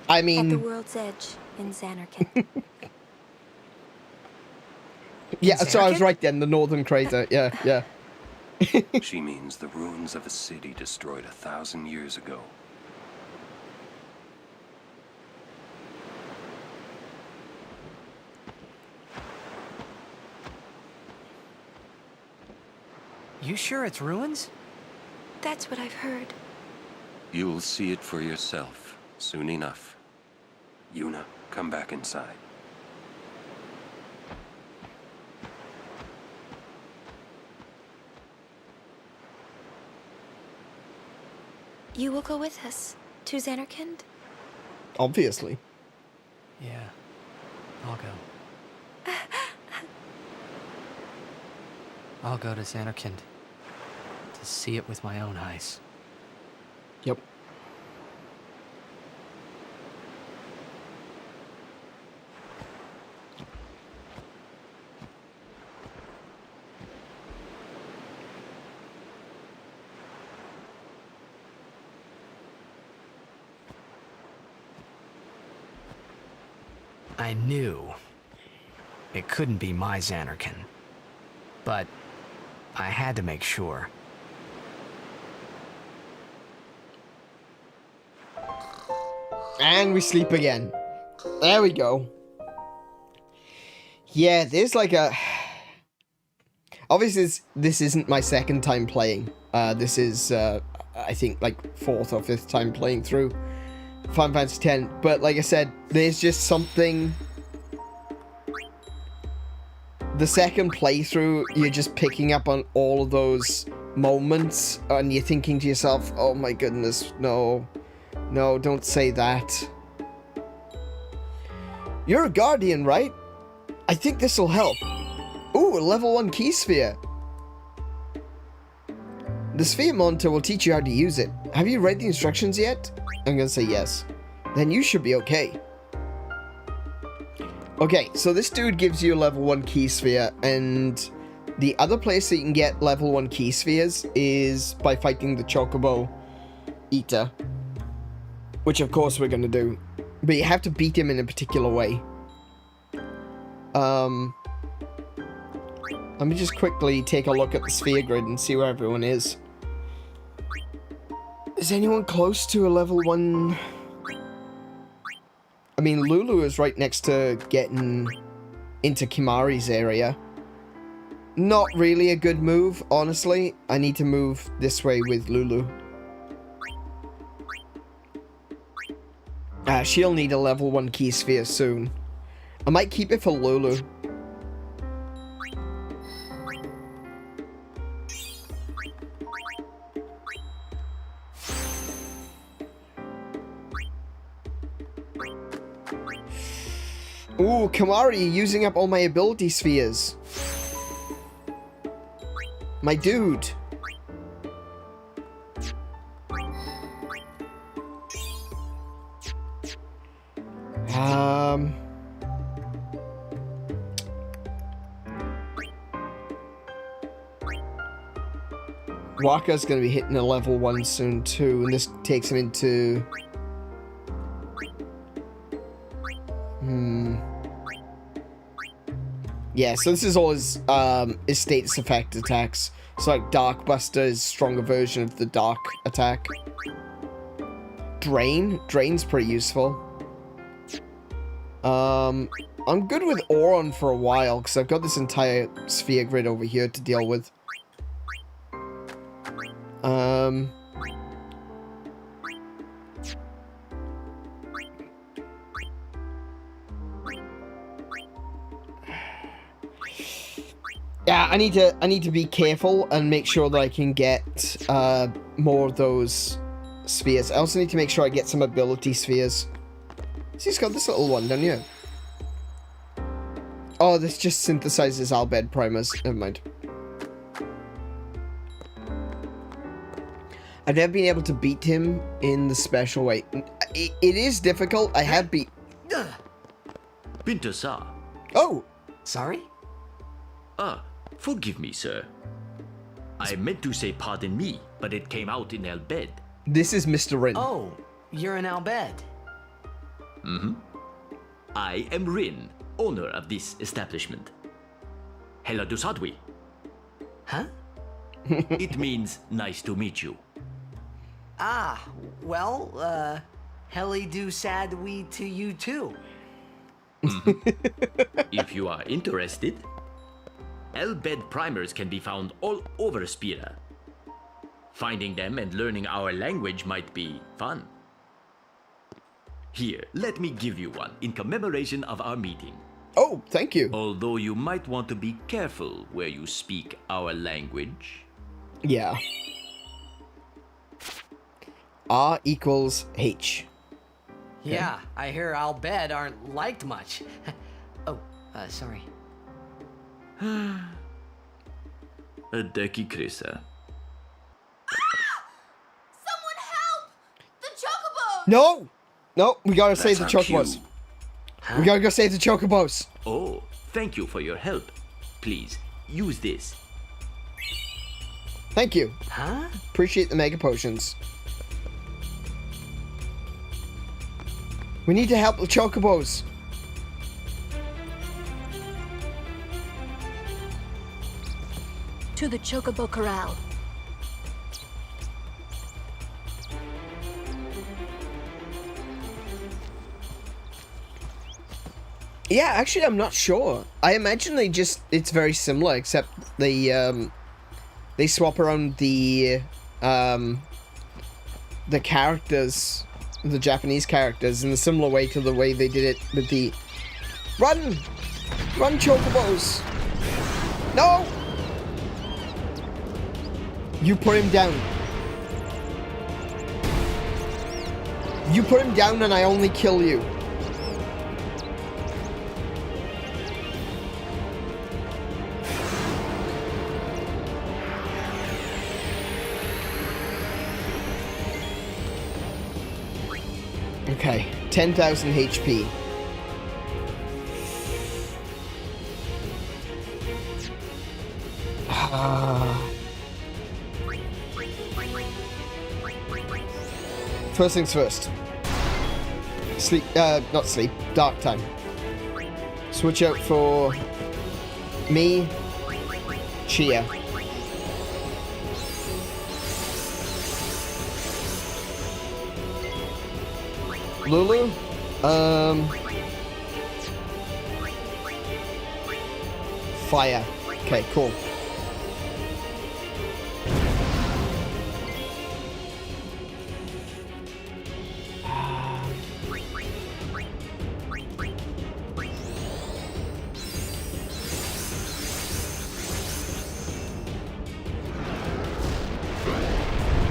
I At the mean... world's edge in Zanarkand. Yeah, so I was right then, the northern crater. Yeah, yeah. She means the ruins of a city destroyed 1,000 years ago. You sure it's ruins? That's what I've heard. You'll see it for yourself soon enough. Yuna, come back inside. You will go with us to Zanarkand? Obviously. Yeah, I'll go. I'll go to Zanarkand to see it with my own eyes. Yep. I knew it couldn't be my Zanarkand, but I had to make sure. And we sleep again. There we go. Yeah, there's like a... Obviously, this isn't my second time playing. This is, I think, like 4th or 5th time playing through Final Fantasy X. But like I said, there's just something the second playthrough, you're just picking up on all of those moments, and you're thinking to yourself, oh my goodness, no. No, don't say that. You're a guardian, right? I think this will help. Ooh, a level 1 key sphere. The sphere monitor will teach you how to use it. Have you read the instructions yet? I'm gonna say yes. Then you should be okay. Okay, so this dude gives you a level 1 key sphere, and the other place that you can get level 1 key spheres is by fighting the Chocobo Eater. Which of course we're gonna do. But you have to beat him in a particular way. Let me just quickly take a look at the sphere grid and see where everyone is. Is anyone close to a level 1? I mean, Lulu is right next to getting into Kimahri's area. Not really a good move, honestly. I need to move this way with Lulu. She'll need a level 1 key sphere soon. I might keep it for Lulu. Ooh, Kimahri, using up all my ability spheres. My dude. Wakka's gonna be hitting a level 1 soon too, and this takes him into... Yeah, so this is all his status effect attacks. So like Dark Buster is a stronger version of the Dark attack. Drain's pretty useful. I'm good with Auron for a while, because I've got this entire sphere grid over here to deal with. Yeah, I need to be careful and make sure that I can get more of those spheres. I also need to make sure I get some ability spheres. So he's got this little one, don't you? Oh, this just synthesizes Albed primers. Never mind. I've never been able to beat him in the special way. It is difficult. I have beat... Pinto-sa. Oh! Sorry? Forgive me, sir. I meant to say pardon me, but it came out in Albed. This is Mr. Rin. Oh, you're in Albed. Mm-hmm. I am Rin, owner of this establishment. Hela du Sadwi. Huh? It means nice to meet you. Ah, well, Heli do Sadwi to you too. If you are interested, Albed primers can be found all over Spira. Finding them and learning our language might be fun. Here, let me give you one in commemoration of our meeting. Oh, thank you. Although you might want to be careful where you speak our language. Yeah. R equals H. Yeah, I hear Albed aren't liked much. Sorry. Adeki Krisa. Someone help! The Chocobo! No! No, we gotta save the That's our Chocobos. cue. We gotta go save the Chocobos. Oh, thank you for your help. Please, use this. Thank you. Huh? Appreciate the mega potions. We need to help the Chocobos. To the Chocobo Corral. Yeah, actually, I'm not sure. I imagine it's very similar, except they swap around the characters, the Japanese characters, in a similar way to the way they did it with the... Run! Run, Chocobos! No! You put him down. You put him down and I only kill you. Okay, 10,000 HP. First things first. Sleep, not sleep, dark time. Switch out for me, Chia. Lulu, fire. Okay, cool.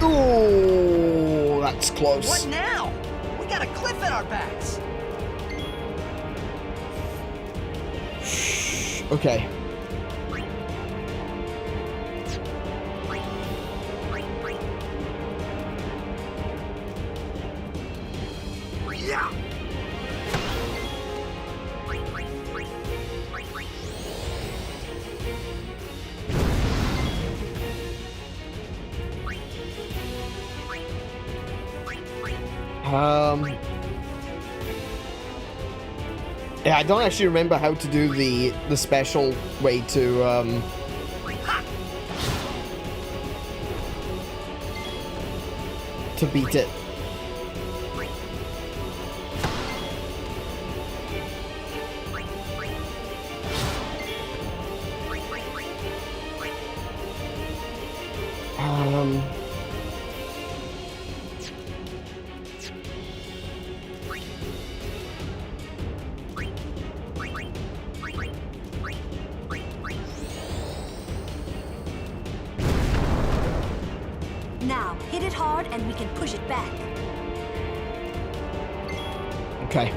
Ooh, that's close. What now? We got a cliff at our backs. Okay. Yeah. Yeah, I don't actually remember how to do the special way to beat it. Now, hit it hard and we can push it back. Okay.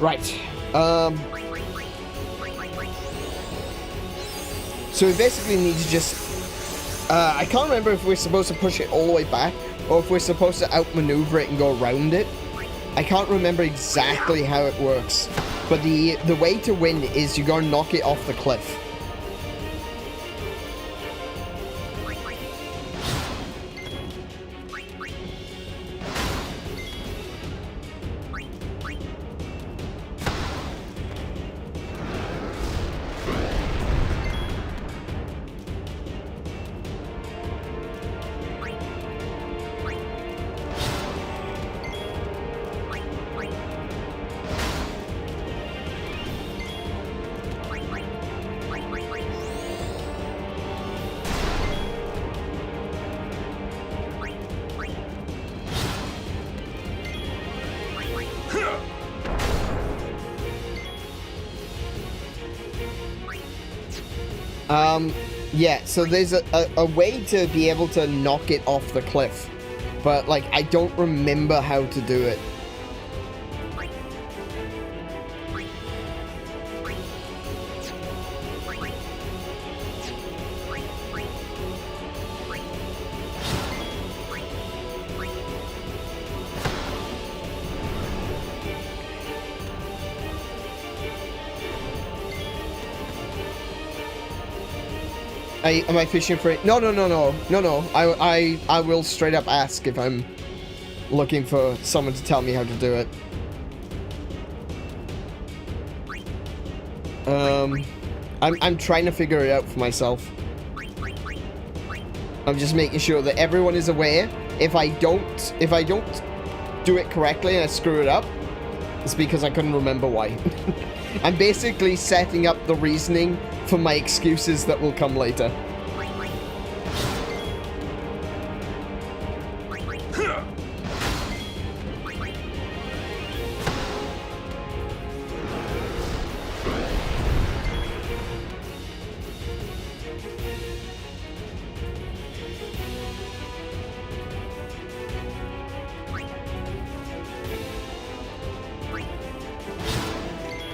Right. So we basically need to just... I can't remember if we're supposed to push it all the way back, or if we're supposed to outmaneuver it and go around it. I can't remember exactly how it works. But the way to win is you go and knock it off the cliff. Yeah, so there's a way to be able to knock it off the cliff, but, like, I don't remember how to do it. Am I fishing for it? No. I will straight up ask if I'm looking for someone to tell me how to do it. I'm trying to figure it out for myself. I'm just making sure that everyone is aware. If I don't do it correctly and I screw it up, it's because I couldn't remember why. I'm basically setting up the reasoning for my excuses that will come later.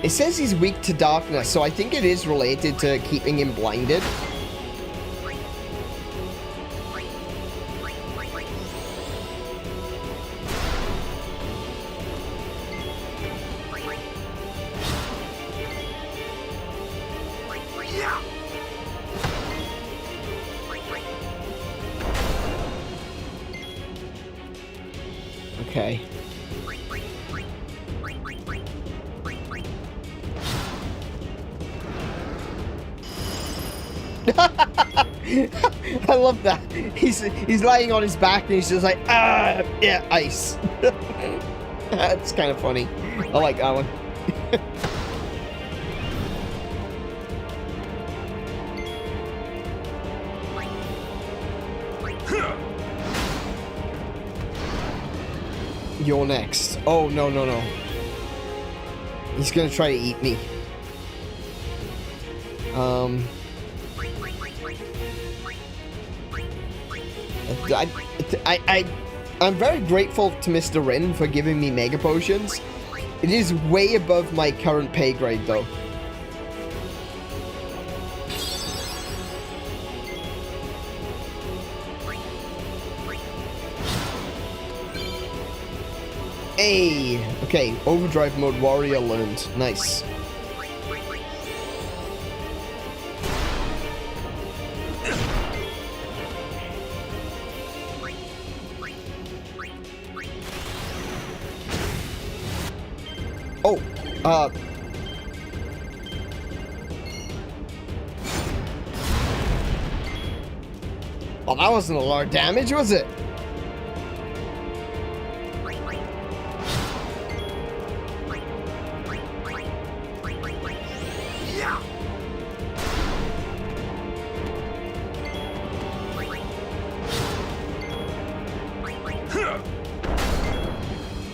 It says he's weak to darkness, so I think it is related to keeping him blinded. Okay. I love that. He's lying on his back and he's just like, ah, yeah, ice. That's kind of funny. I like that one. You're next. Oh, no, no, no. He's gonna try to eat me. I'm very grateful to Mr. Rin for giving me Mega Potions. It is way above my current pay grade, though. Hey! Okay, Overdrive Mode Warrior learned. Nice. Oh, well, that wasn't a lot of damage, was it?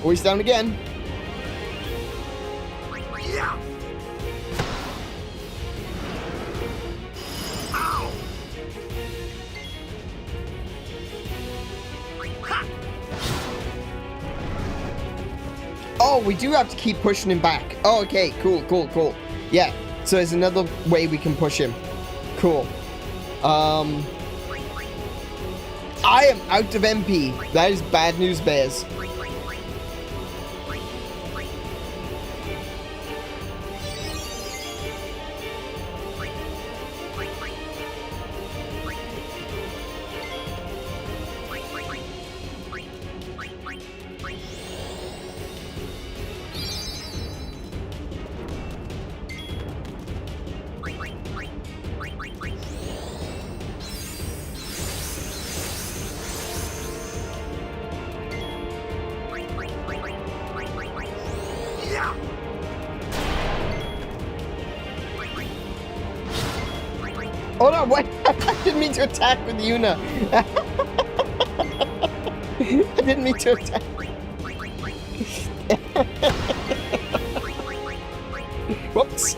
Oh, he's down again. Oh, we do have to keep pushing him back. Oh, okay, cool, cool, cool. Yeah, so there's another way we can push him. Cool. I am out of MP. That is bad news, bears. Oh no, what? I didn't mean to attack with Yuna. I didn't mean to attack. Whoops.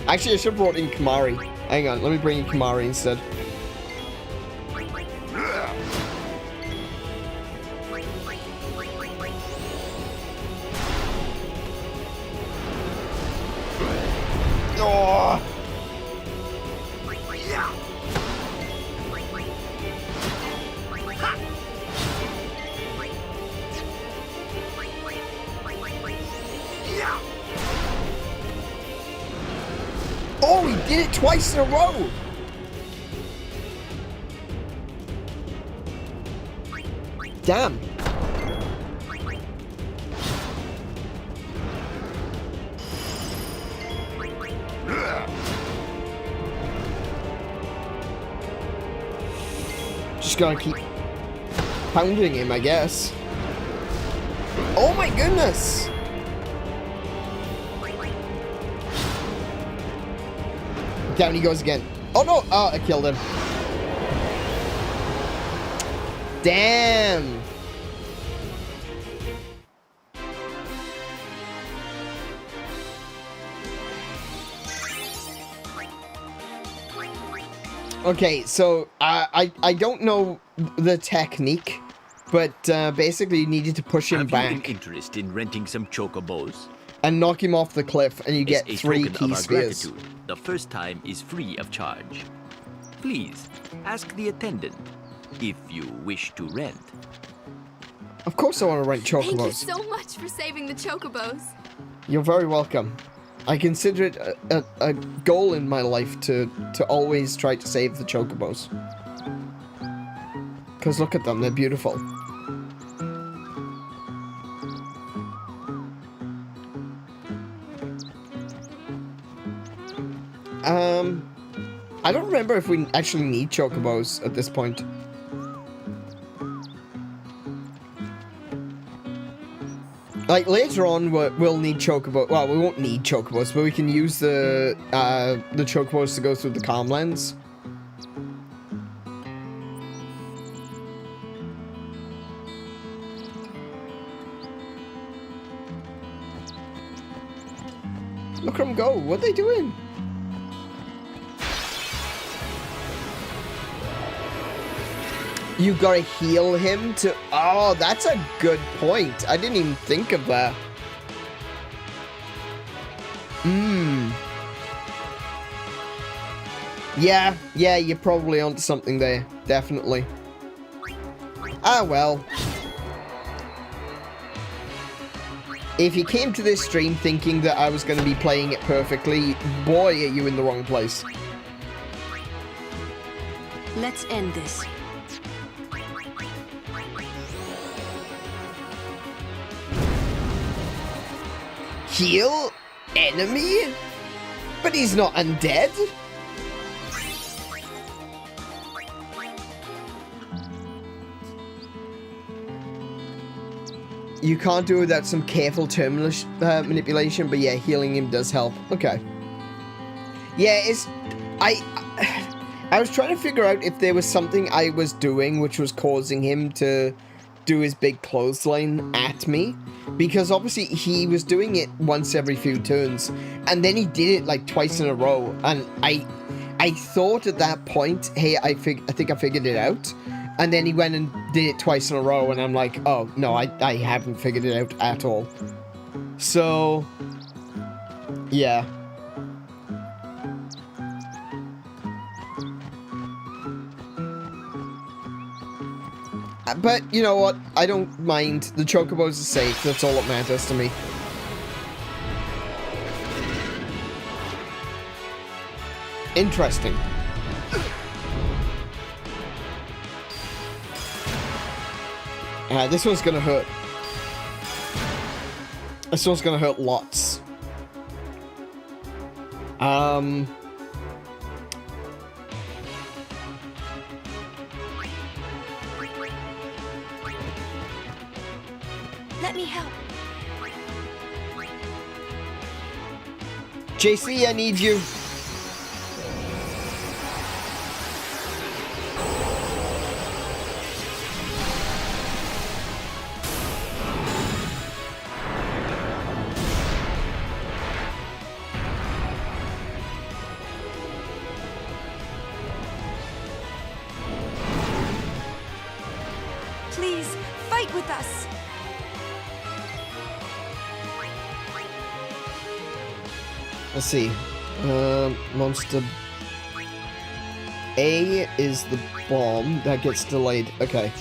Actually, I should have brought in Kamari. Hang on, let me bring in Kamari instead. Oh. Oh, he did it twice in a row. Damn. Just gotta keep pounding him, I guess. Oh my goodness! Down he goes again. Oh no! Oh, I killed him. Damn! Okay, so I don't know the technique, but basically you needed to push him back. Have you an interest in renting some chocobos? And knock him off the cliff, and you get As a 3 token key of our spheres. gratitude, the first time is free of charge. Please, ask the attendant if you wish to rent. Of course I want to rent chocobos. Thank you so much for saving the chocobos. You're very welcome. I consider it a goal in my life to always try to save the chocobos. Because look at them, they're beautiful. I don't remember if we actually need chocobos at this point. Like, later on, we'll need chocobos. Well, we won't need chocobos, but we can use the chocobos to go through the comm lens. Look at them go. What are they doing? You gotta heal him to... Oh, that's a good point. I didn't even think of that. Yeah, you're probably onto something there. Definitely. Ah, well. If you came to this stream thinking that I was going to be playing it perfectly, boy, are you in the wrong place. Let's end this. Heal? Enemy? But he's not undead? You can't do it without some careful terminal manipulation, but yeah, healing him does help. Okay. Yeah, it's... I was trying to figure out if there was something I was doing which was causing him to do his big clothesline at me. Because obviously he was doing it once every few turns, and then he did it like twice in a row. And I thought at that point, hey, I think I figured it out. And then he went and did it twice in a row, and I'm like, oh, no, I haven't figured it out at all. So, yeah. But, you know what? I don't mind. The chocobos are safe. That's all that matters to me. Interesting. This one's gonna hurt. This one's gonna hurt lots. Let me help. JC, I need you. Please, fight with us. Let's see. Monster A is the bomb. That gets delayed. Okay.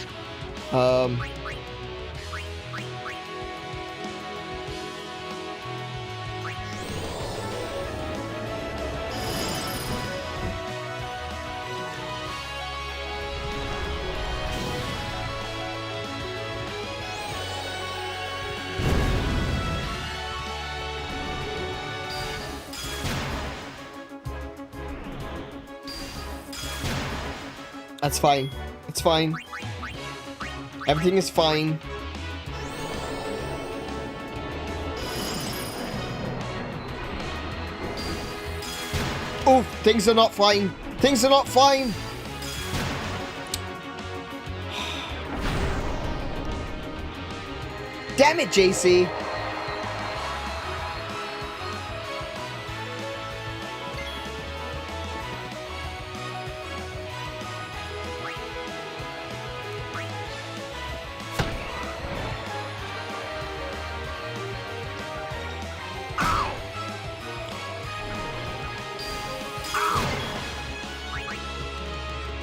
That's fine. It's fine. Everything is fine. Oh, things are not fine. Things are not fine. Damn it, JC.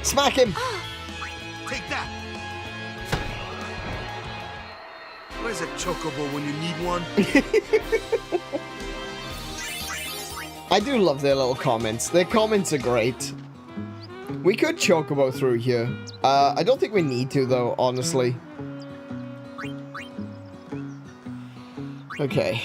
Smack him! Take that! Where's a chocobo when you need one? I do love their little comments. Their comments are great. We could chocobo through here. I don't think we need to, though, honestly. Okay.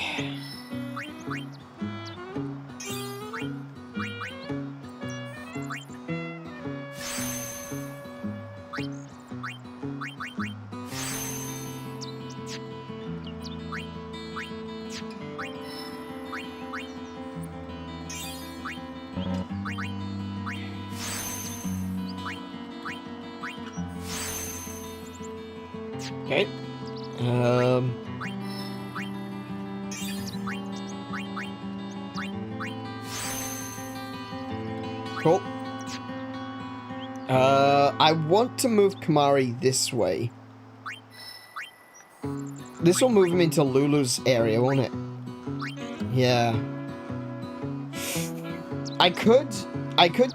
Okay. Cool. I want to move Kamari this way. This will move him into Lulu's area, won't it? Yeah. I could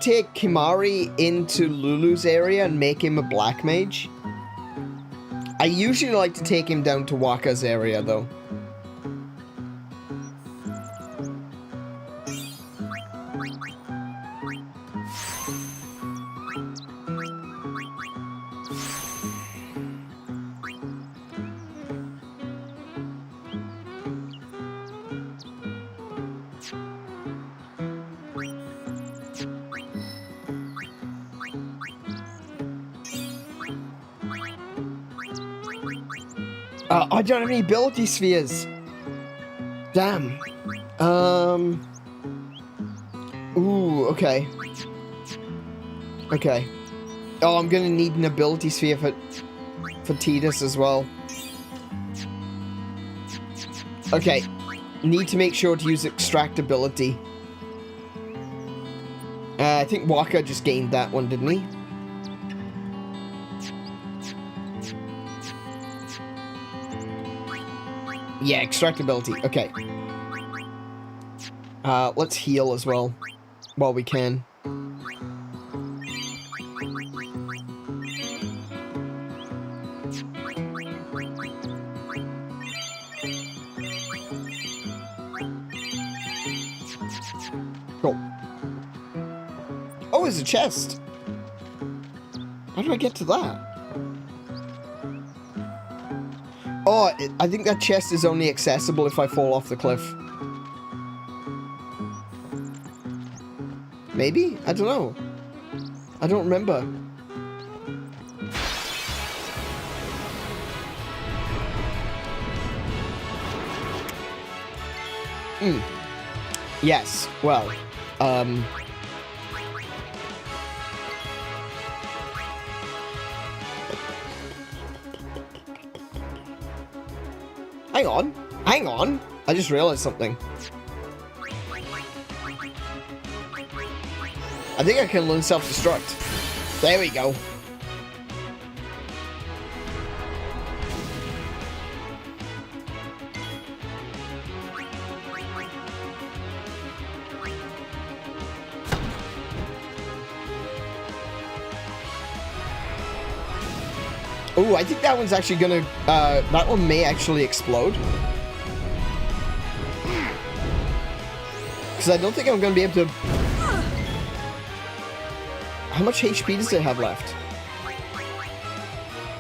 take Kimari into Lulu's area and make him a black mage. I usually like to take him down to Waka's area, though. I don't have any ability spheres. Damn. Ooh, okay. Okay. Oh, I'm gonna need an ability sphere for Tidus as well. Okay. Need to make sure to use extract ability. I think Waka just gained that one, didn't he? Yeah, extract ability. Okay. Let's heal as well while we can. Cool. Oh, there's a chest. How do I get to that? Oh, I think that chest is only accessible if I fall off the cliff. Maybe? I don't know. I don't remember. Hmm. Yes, well, Hang on. I just realized something. I think I can learn self-destruct. There we go. Ooh, I think that one's actually gonna, that one may actually explode. Because I don't think I'm gonna be able to... How much HP does it have left?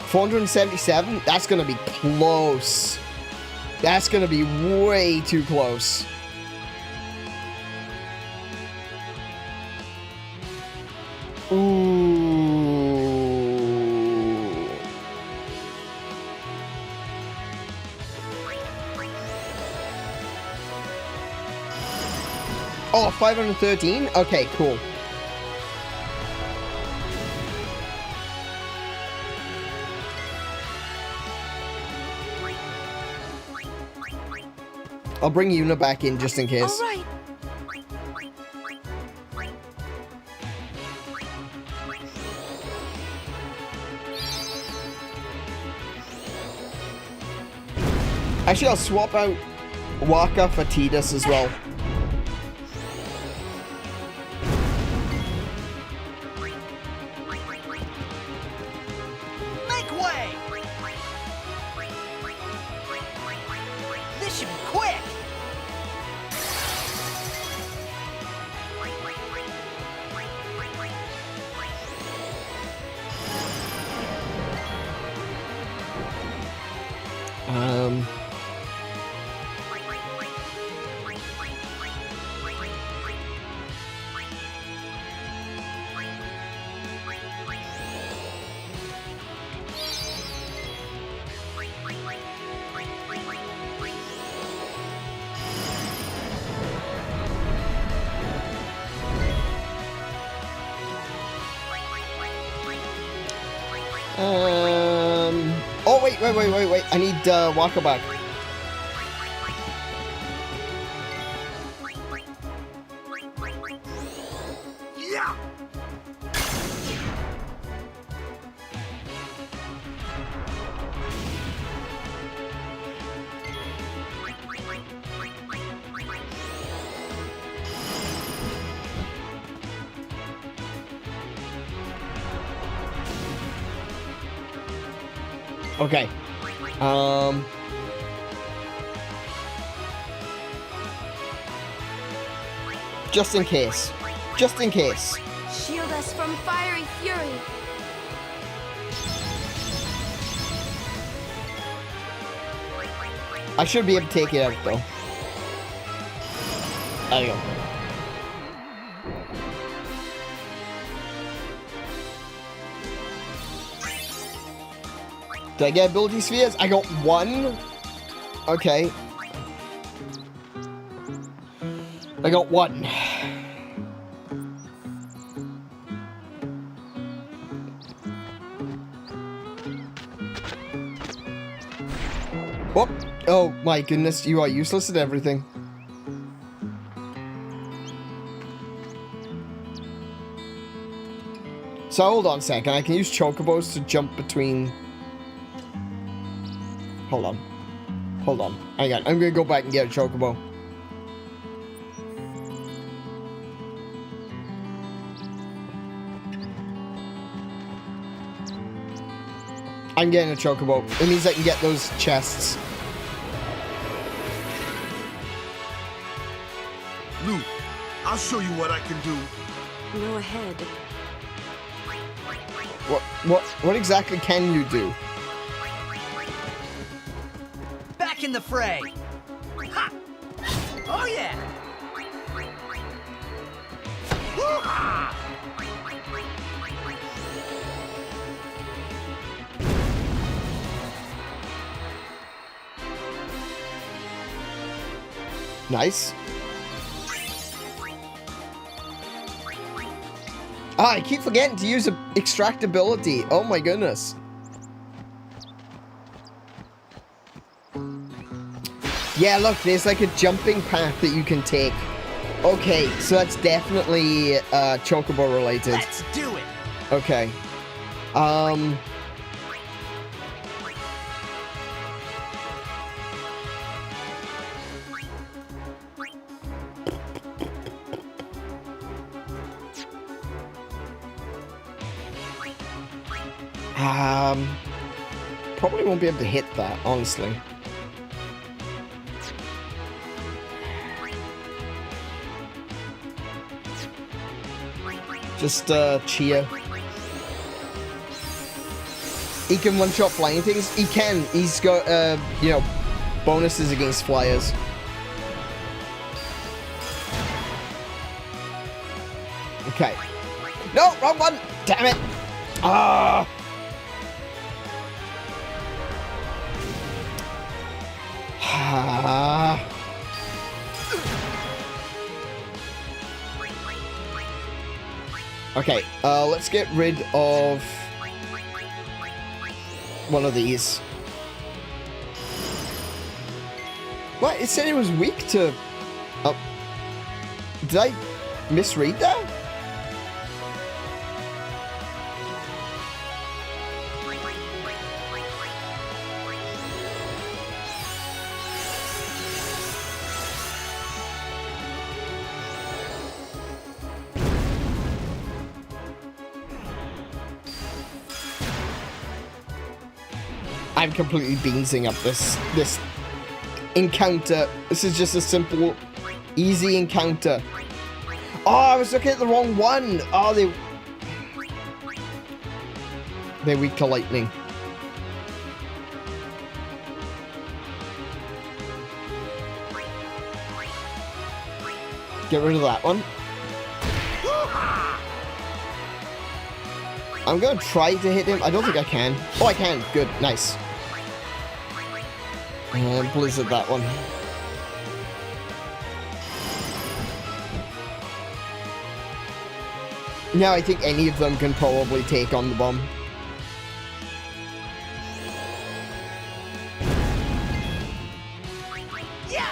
477? That's gonna be close. That's gonna be way too close. Ooh. Oh, 513? Okay, cool. I'll bring Yuna back in just in case. All right. Actually, I'll swap out Waka for Tidus as well. Make way! This should be quick! Oh, wait. I need Waka back. Yeah! Okay. Just in case. Just in case. Shield us from fiery fury. I should be able to take it out, though. There you go. Did I get ability spheres? I got one. Okay. I got one. Whoop. Oh my goodness, you are useless at everything. So hold on a second, I can use chocobos to jump between... Hold on. Hold on. Hang on, I'm gonna go back and get a chocobo. I'm getting a chocobo. It means I can get those chests. Luke, I'll show you what I can do. Go ahead. What exactly can you do? Back in the fray! Ha! Oh yeah! Woo-ha! Nice. Ah, I keep forgetting to use extractability. Oh my goodness. Yeah, look, there's like a jumping path that you can take. Okay, so that's definitely chocobo related. Let's do it. Okay. Probably won't be able to hit that, honestly. Just cheer. He can one-shot flying things. He can. He's got you know, bonuses against flyers. Okay. No, wrong one. Damn it. Ah. Okay, let's get rid of one of these. What? It said it was weak to... Oh. Did I misread that? I'm completely beansing up this encounter. This is just a simple, easy encounter. Oh, I was looking at the wrong one. Oh, they're weak to lightning. Get rid of that one. I'm gonna try to hit him. I don't think I can. Oh, I can. Good. Nice. And blizzard that one. Now I think any of them can probably take on the bomb. Yeah.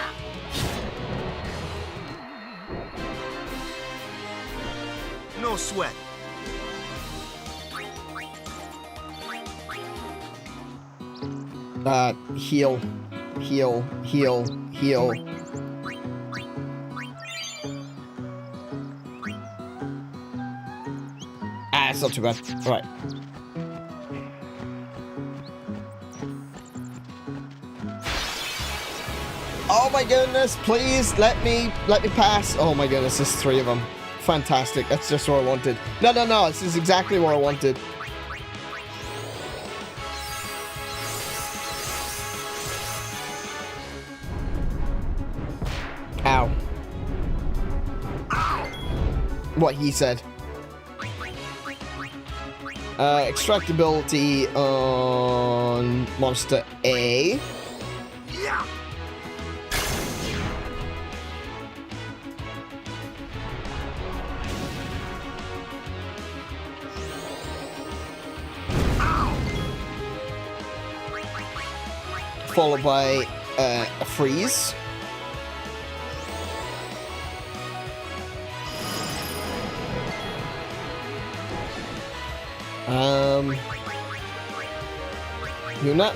No sweat. Heal. Heal. Heal. Heal. Ah, it's not too bad. Alright. Oh my goodness, please let me pass. Oh my goodness, there's 3 of them. Fantastic. That's just what I wanted. No, this is exactly what I wanted. Ow. What he said. Extractability on monster A. Yeah. Followed by a freeze. Yuna.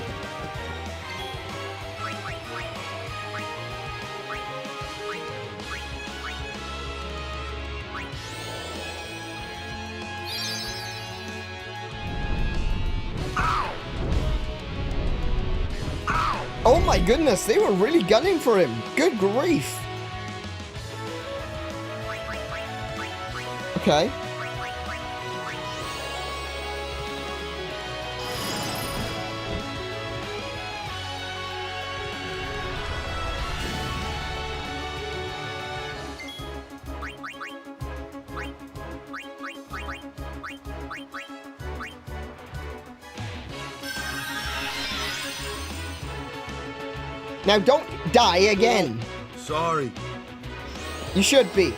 Oh my goodness, they were really gunning for him. Good grief. Okay. Now don't die again. Sorry. You should be.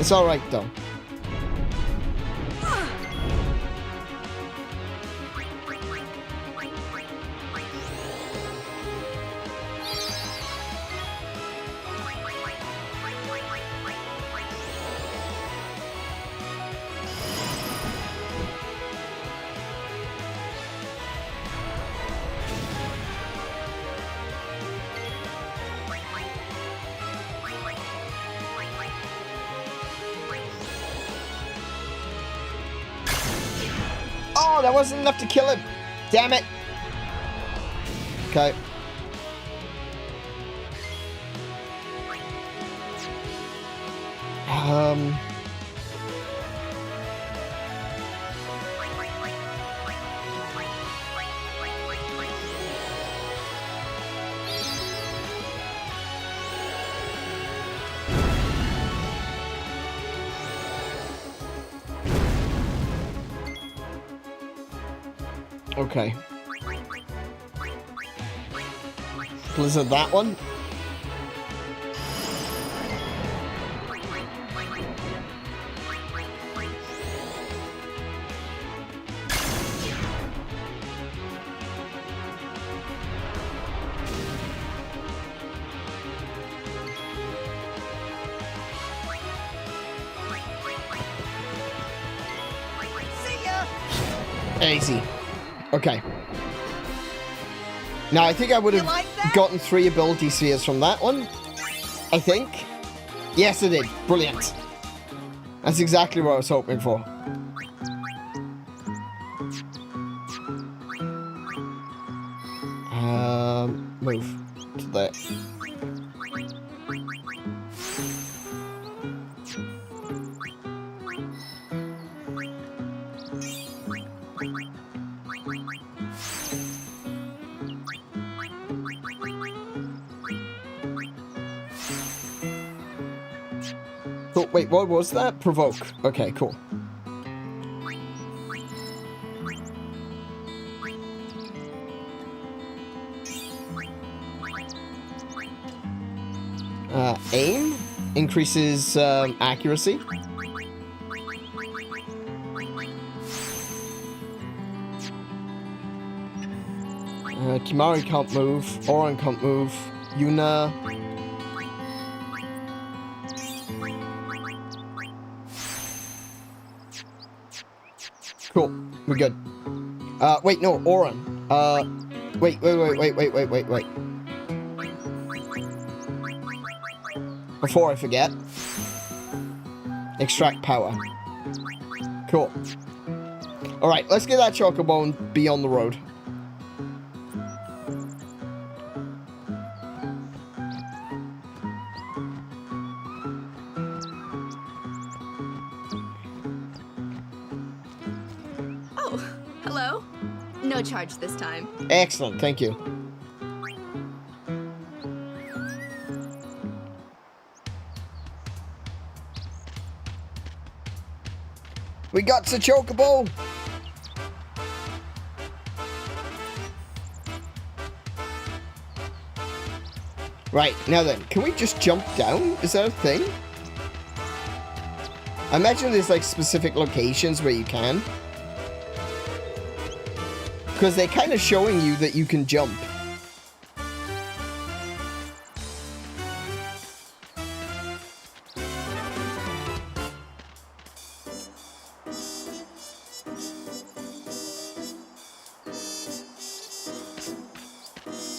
It's alright though. Oh, that wasn't enough to kill him. Damn it. Okay. Okay. Blizzard that one. Easy. Okay. Now, I think I would have gotten 3 ability spheres from that one. I think. Yes, I did. Brilliant. That's exactly what I was hoping for. Move to there. Cool. Wait, what was that? Provoke. Okay, cool. Aim increases accuracy. Kimahri can't move. Auron can't move. Yuna. Cool. We're good. Wait, no, Auron. Wait. Before I forget. Extract power. Cool. Alright, let's get that chocobo and be on the road. Oh, hello. No charge this time. Excellent, thank you. We got the chocobo! Right, now then, can we just jump down? Is that a thing? I imagine there's like specific locations where you can. Because they're kind of showing you that you can jump.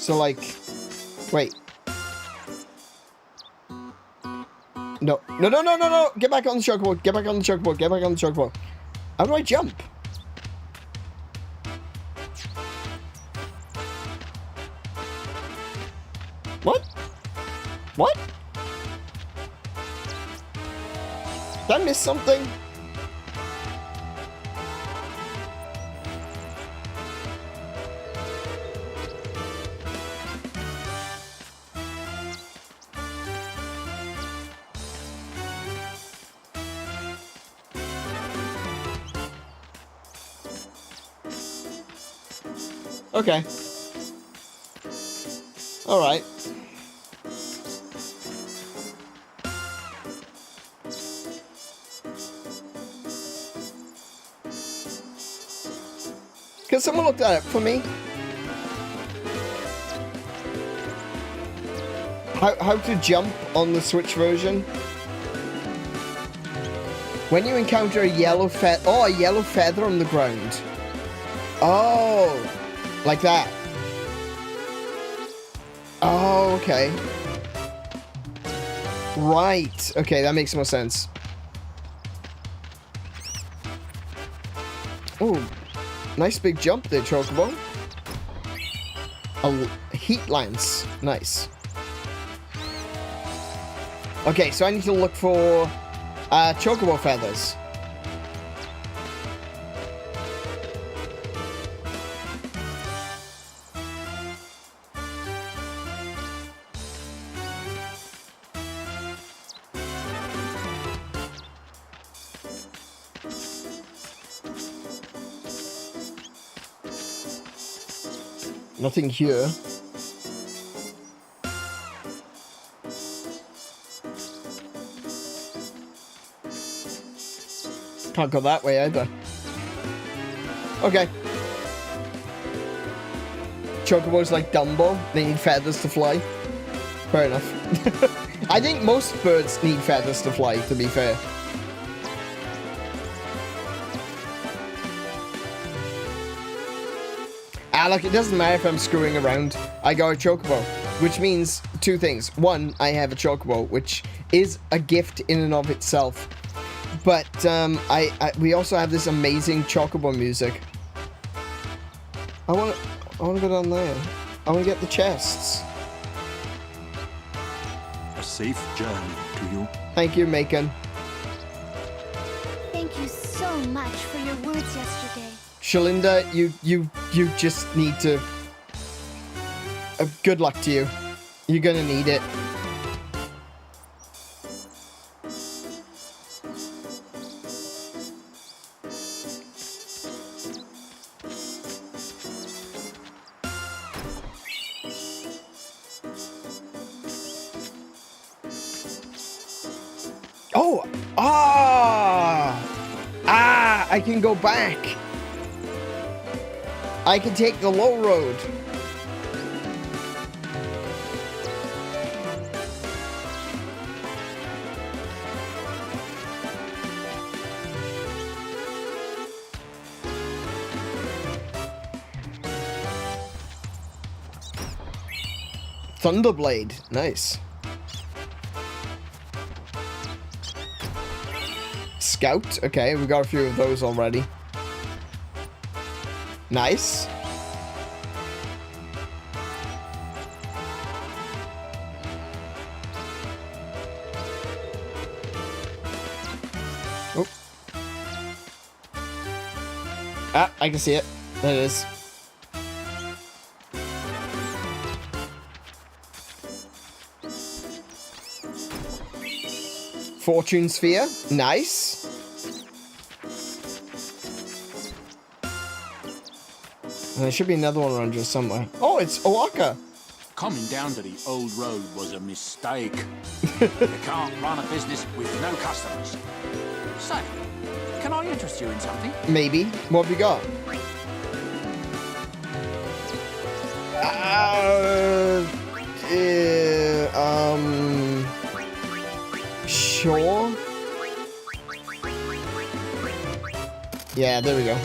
So like, wait. No. Get back on the chocobo. Get back on the chocobo. Get back on the chocobo. How do I jump? What? What? Did I miss something? Okay. All right. Can someone look that up for me? How to jump on the Switch version? When you encounter a yellow feather... Oh, a yellow feather on the ground. Oh, like that. Oh, okay. Right. Okay, that makes more sense. Oh, nice big jump there, Chocobo. A heat lance. Nice. Okay, so I need to look for Chocobo feathers. Nothing here. Can't go that way either. Okay. Chocobo's like Dumbo. They need feathers to fly. Fair enough. I think most birds need feathers to fly, to be fair. Ah, look, it doesn't matter if I'm screwing around. I got a chocobo, which means two things. One, I have a chocobo, which is a gift in and of itself. But we also have this amazing chocobo music. I wanna go down there. I wanna get the chests. A safe journey to you. Thank you, Macon. Thank you so much for your words yesterday. Shalinda, you just need to... good luck to you. You're gonna need it. Oh! I can go back. I can take the low road. Thunderblade. Nice. Scout. Okay, we got a few of those already. Nice. Oh. Ah, I can see it. There it is. Fortune Sphere. Nice. And there should be another one around here somewhere. Oh, it's Owaka. Coming down to the old road was a mistake. You can't run a business with no customers. So, can I interest you in something? Maybe. What have you got? Sure. Yeah, there we go.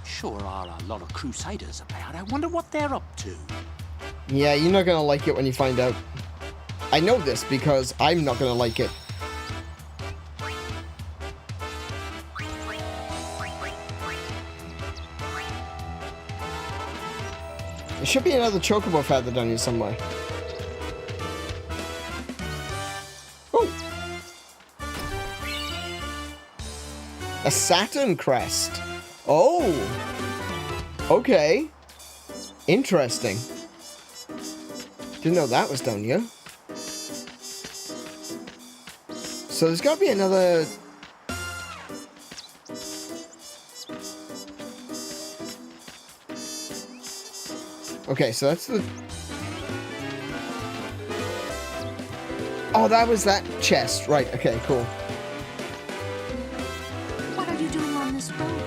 Sure are a lot of crusaders about. I wonder what they're up to. Yeah, you're not gonna like it when you find out. I know this because I'm not gonna like it. There should be another chocobo feather down here somewhere. Oh! A Saturn crest. Oh! Okay. Interesting. Didn't know that was down here. So there's got to be another... Okay, so that's the... Oh, that was that chest. Right, okay, cool. What are you doing on this road?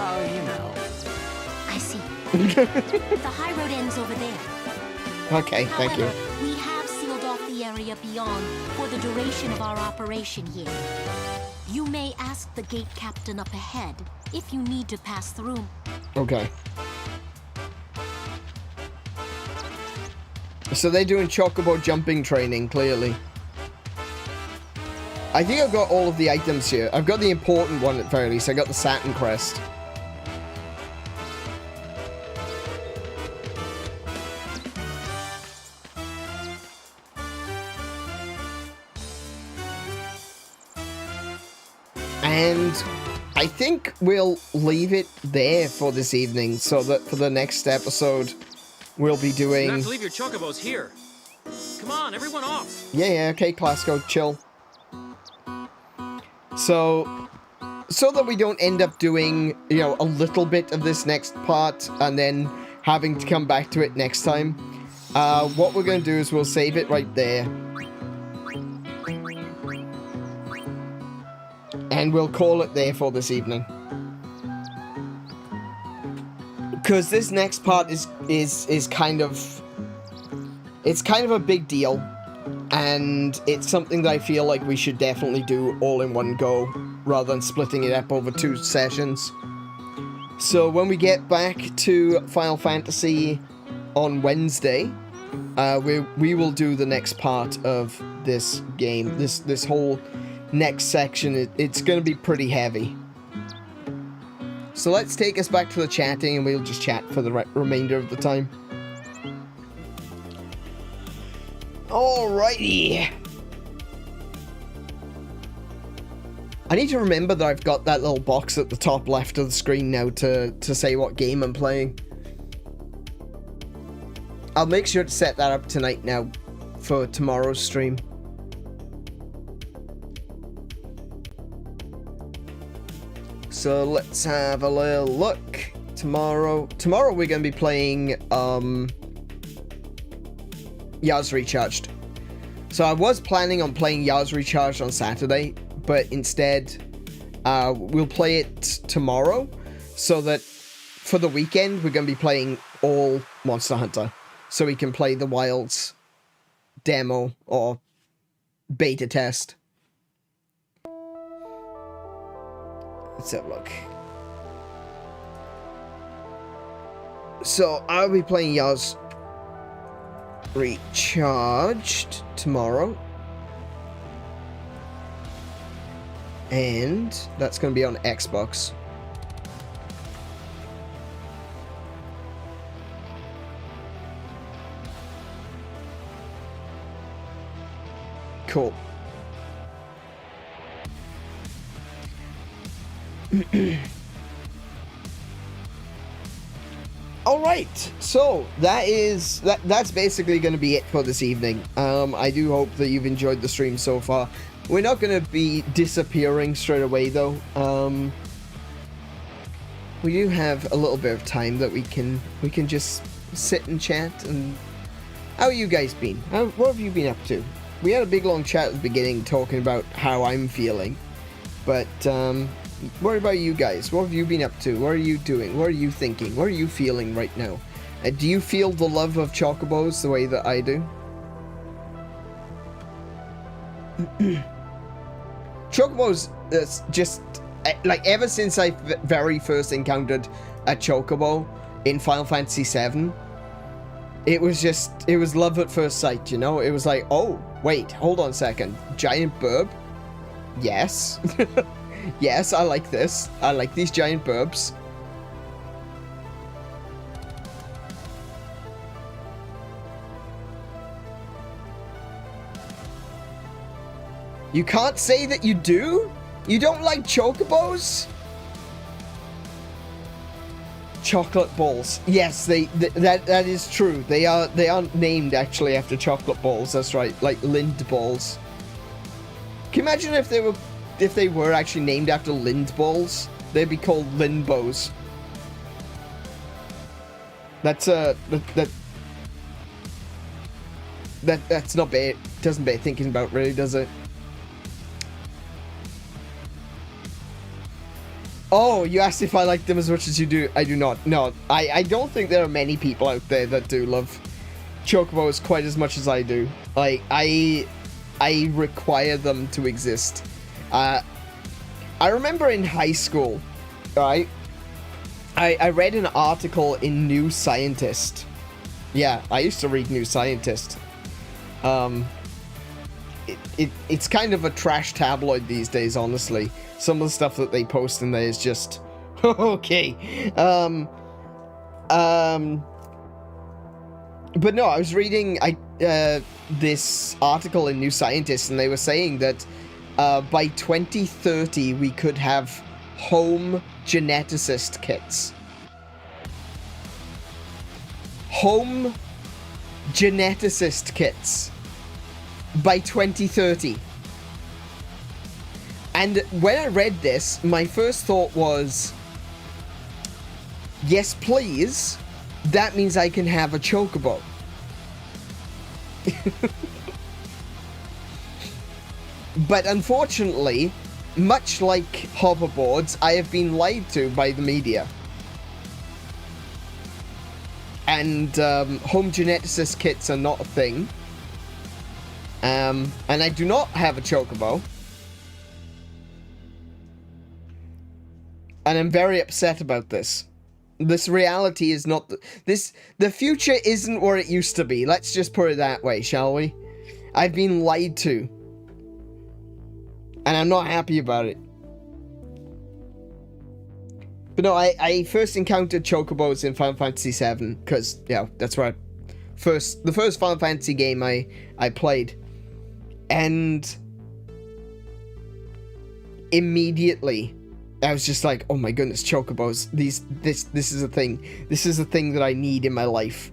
Oh, you know. I see. The high road ends over there. Okay, thank you. However, we have sealed off the area beyond for the duration of our operation here. You may ask the gate captain up ahead if you need to pass through. Okay. So they're doing chocobo jumping training, clearly. I think I've got all of the items here. I've got the important one at very least. I got the Saturn crest. And I think we'll leave it there for this evening, so that for the next episode, we'll be doing... You have to leave your chocobos here. Come on, everyone off. Yeah, okay, Classco, chill. So that we don't end up doing, you know, a little bit of this next part and then having to come back to it next time, what we're going to do is we'll save it right there. And we'll call it there for this evening. Because this next part is kind of... It's kind of a big deal. And it's something that I feel like we should definitely do all in one go, rather than splitting it up over 2 sessions. So when we get back to Final Fantasy on Wednesday, we will do the next part of this game. This whole next section, it's going to be pretty heavy. So let's take us back to the chatting, and we'll just chat for the remainder of the time. Alrighty. I need to remember that I've got that little box at the top left of the screen now to say what game I'm playing. I'll make sure to set that up tonight now for tomorrow's stream. So let's have a little look. Tomorrow we're going to be playing Yaz Recharged. So I was planning on playing Yaz Recharged on Saturday, but instead we'll play it tomorrow, so that for the weekend we're going to be playing all Monster Hunter, so we can play the Wilds demo or beta test. Let's have a look. So I'll be playing Yaz Recharged tomorrow, and that's going to be on Xbox. Cool. Alright, so that's basically going to be it for this evening. I do hope that you've enjoyed the stream so far. We're not going to be disappearing straight away, though. We do have a little bit of time that we can just sit and chat. And how have you guys been? What have you been up to? We had a big long chat at the beginning talking about how I'm feeling, but what about you guys? What have you been up to? What are you doing? What are you thinking? What are you feeling right now? Do you feel the love of chocobos the way that I do? Chocobos, just like ever since I very first encountered a chocobo in Final Fantasy VII, it was love at first sight, you know? It was like, oh, wait, hold on a second. Giant burb? Yes. Yes, I like this. I like these giant burbs. You can't say that you do? You don't like chocobos? Chocolate balls. Yes, that is true. They aren't named actually after chocolate balls. That's right, like Lind balls. Can you imagine if they were actually named after Lind balls? They'd be called Lindbos. That's that's not bad. Doesn't bear thinking about, really, does it? Oh, you asked if I like them as much as you do. I do not. No, I don't think there are many people out there that do love chocobos quite as much as I do. Like, I require them to exist. I remember in high school, right? I read an article in New Scientist. Yeah, I used to read New Scientist. It's kind of a trash tabloid these days, honestly. Some of the stuff that they post in there is just okay. But no, I was reading this article in New Scientist, and they were saying that by 2030 we could have home geneticist kits. Home geneticist kits by 2030. And when I read this, my first thought was, yes, please. That means I can have a chocobo. But unfortunately, much like hoverboards, I have been lied to by the media. And home geneticist kits are not a thing. And I do not have a chocobo. And I'm very upset about this. This reality is not... The future isn't where it used to be. Let's just put it that way, shall we? I've been lied to. And I'm not happy about it. But no, I first encountered chocobos in Final Fantasy VII, because, yeah, that's where the first Final Fantasy game I played. And immediately, I was just like, oh my goodness, chocobos. This is a thing. This is a thing that I need in my life.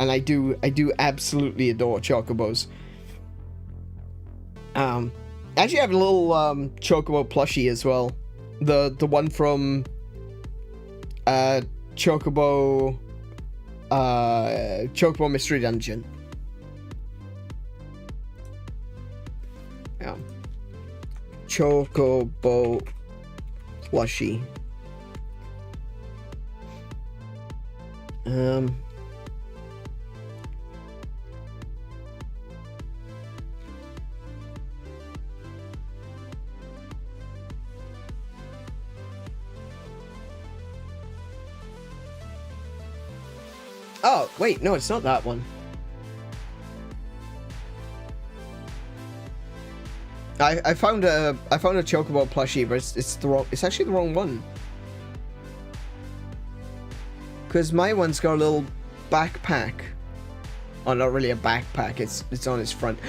And I do absolutely adore chocobos. I actually have a little chocobo plushie as well. The one from Chocobo Mystery Dungeon. Yeah. Chocobo plushie. Oh, wait, no, it's not that one. I found a chocobo plushie, but it's actually the wrong one. Cause my one's got a little backpack. Oh, not really a backpack. It's on its front.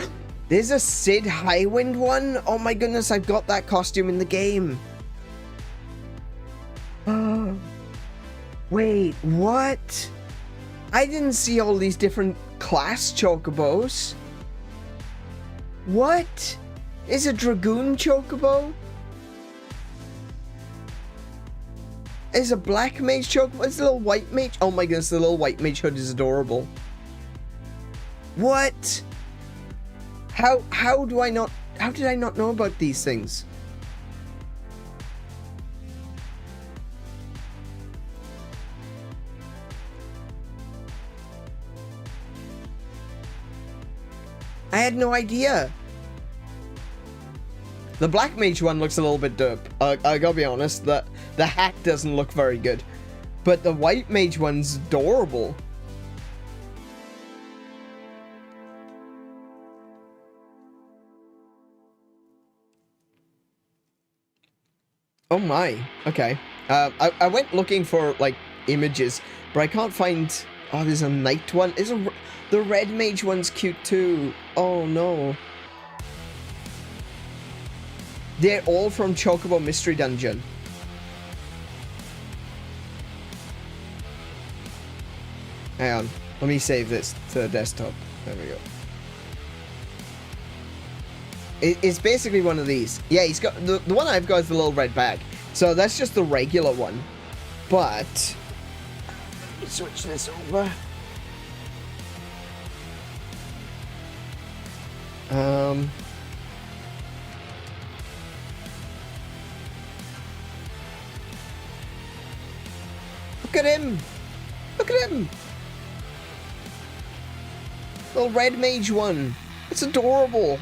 There's a Sid Highwind one. Oh my goodness, I've got that costume in the game. Wait, what? I didn't see all these different class chocobos. What? Is a Dragoon chocobo? Is a black mage chocobo? Is a little white mage? Oh my goodness, the little white mage hood is adorable. What? How did I not know about these things? I had no idea. The black mage one looks a little bit derp. I gotta be honest, the hat doesn't look very good. But the white mage one's adorable. Oh my, okay. I went looking for, like, images, but I can't find... Oh, there's a knight one. The red mage one's cute too. Oh no. They're all from Chocobo Mystery Dungeon. Hang on. Let me save this to the desktop. There we go. It's basically one of these. Yeah, he's got... The one I've got is the little red bag. So that's just the regular one. But... Let me switch this over. Look at him! Look at him! Little red mage one. It's adorable.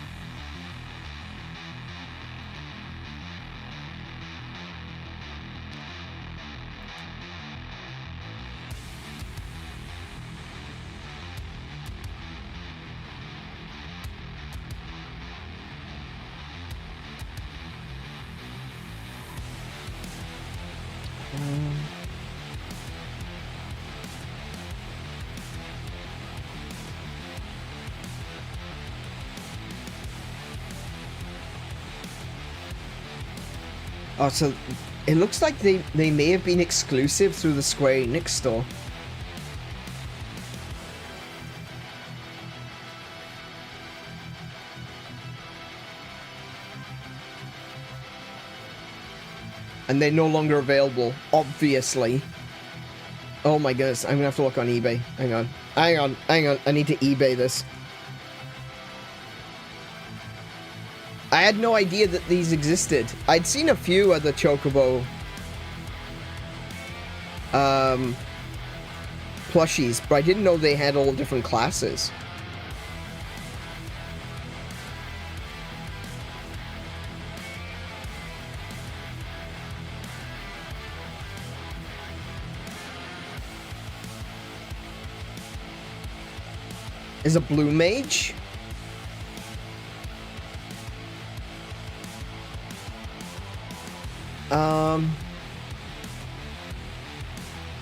Oh, so it looks like they may have been exclusive through the Square Enix store. And they're no longer available, obviously. Oh my goodness, I'm gonna have to look on eBay. Hang on. Hang on, hang on. I need to eBay this. I had no idea that these existed. I'd seen a few other Chocobo plushies, but I didn't know they had all different classes. is a blue mage.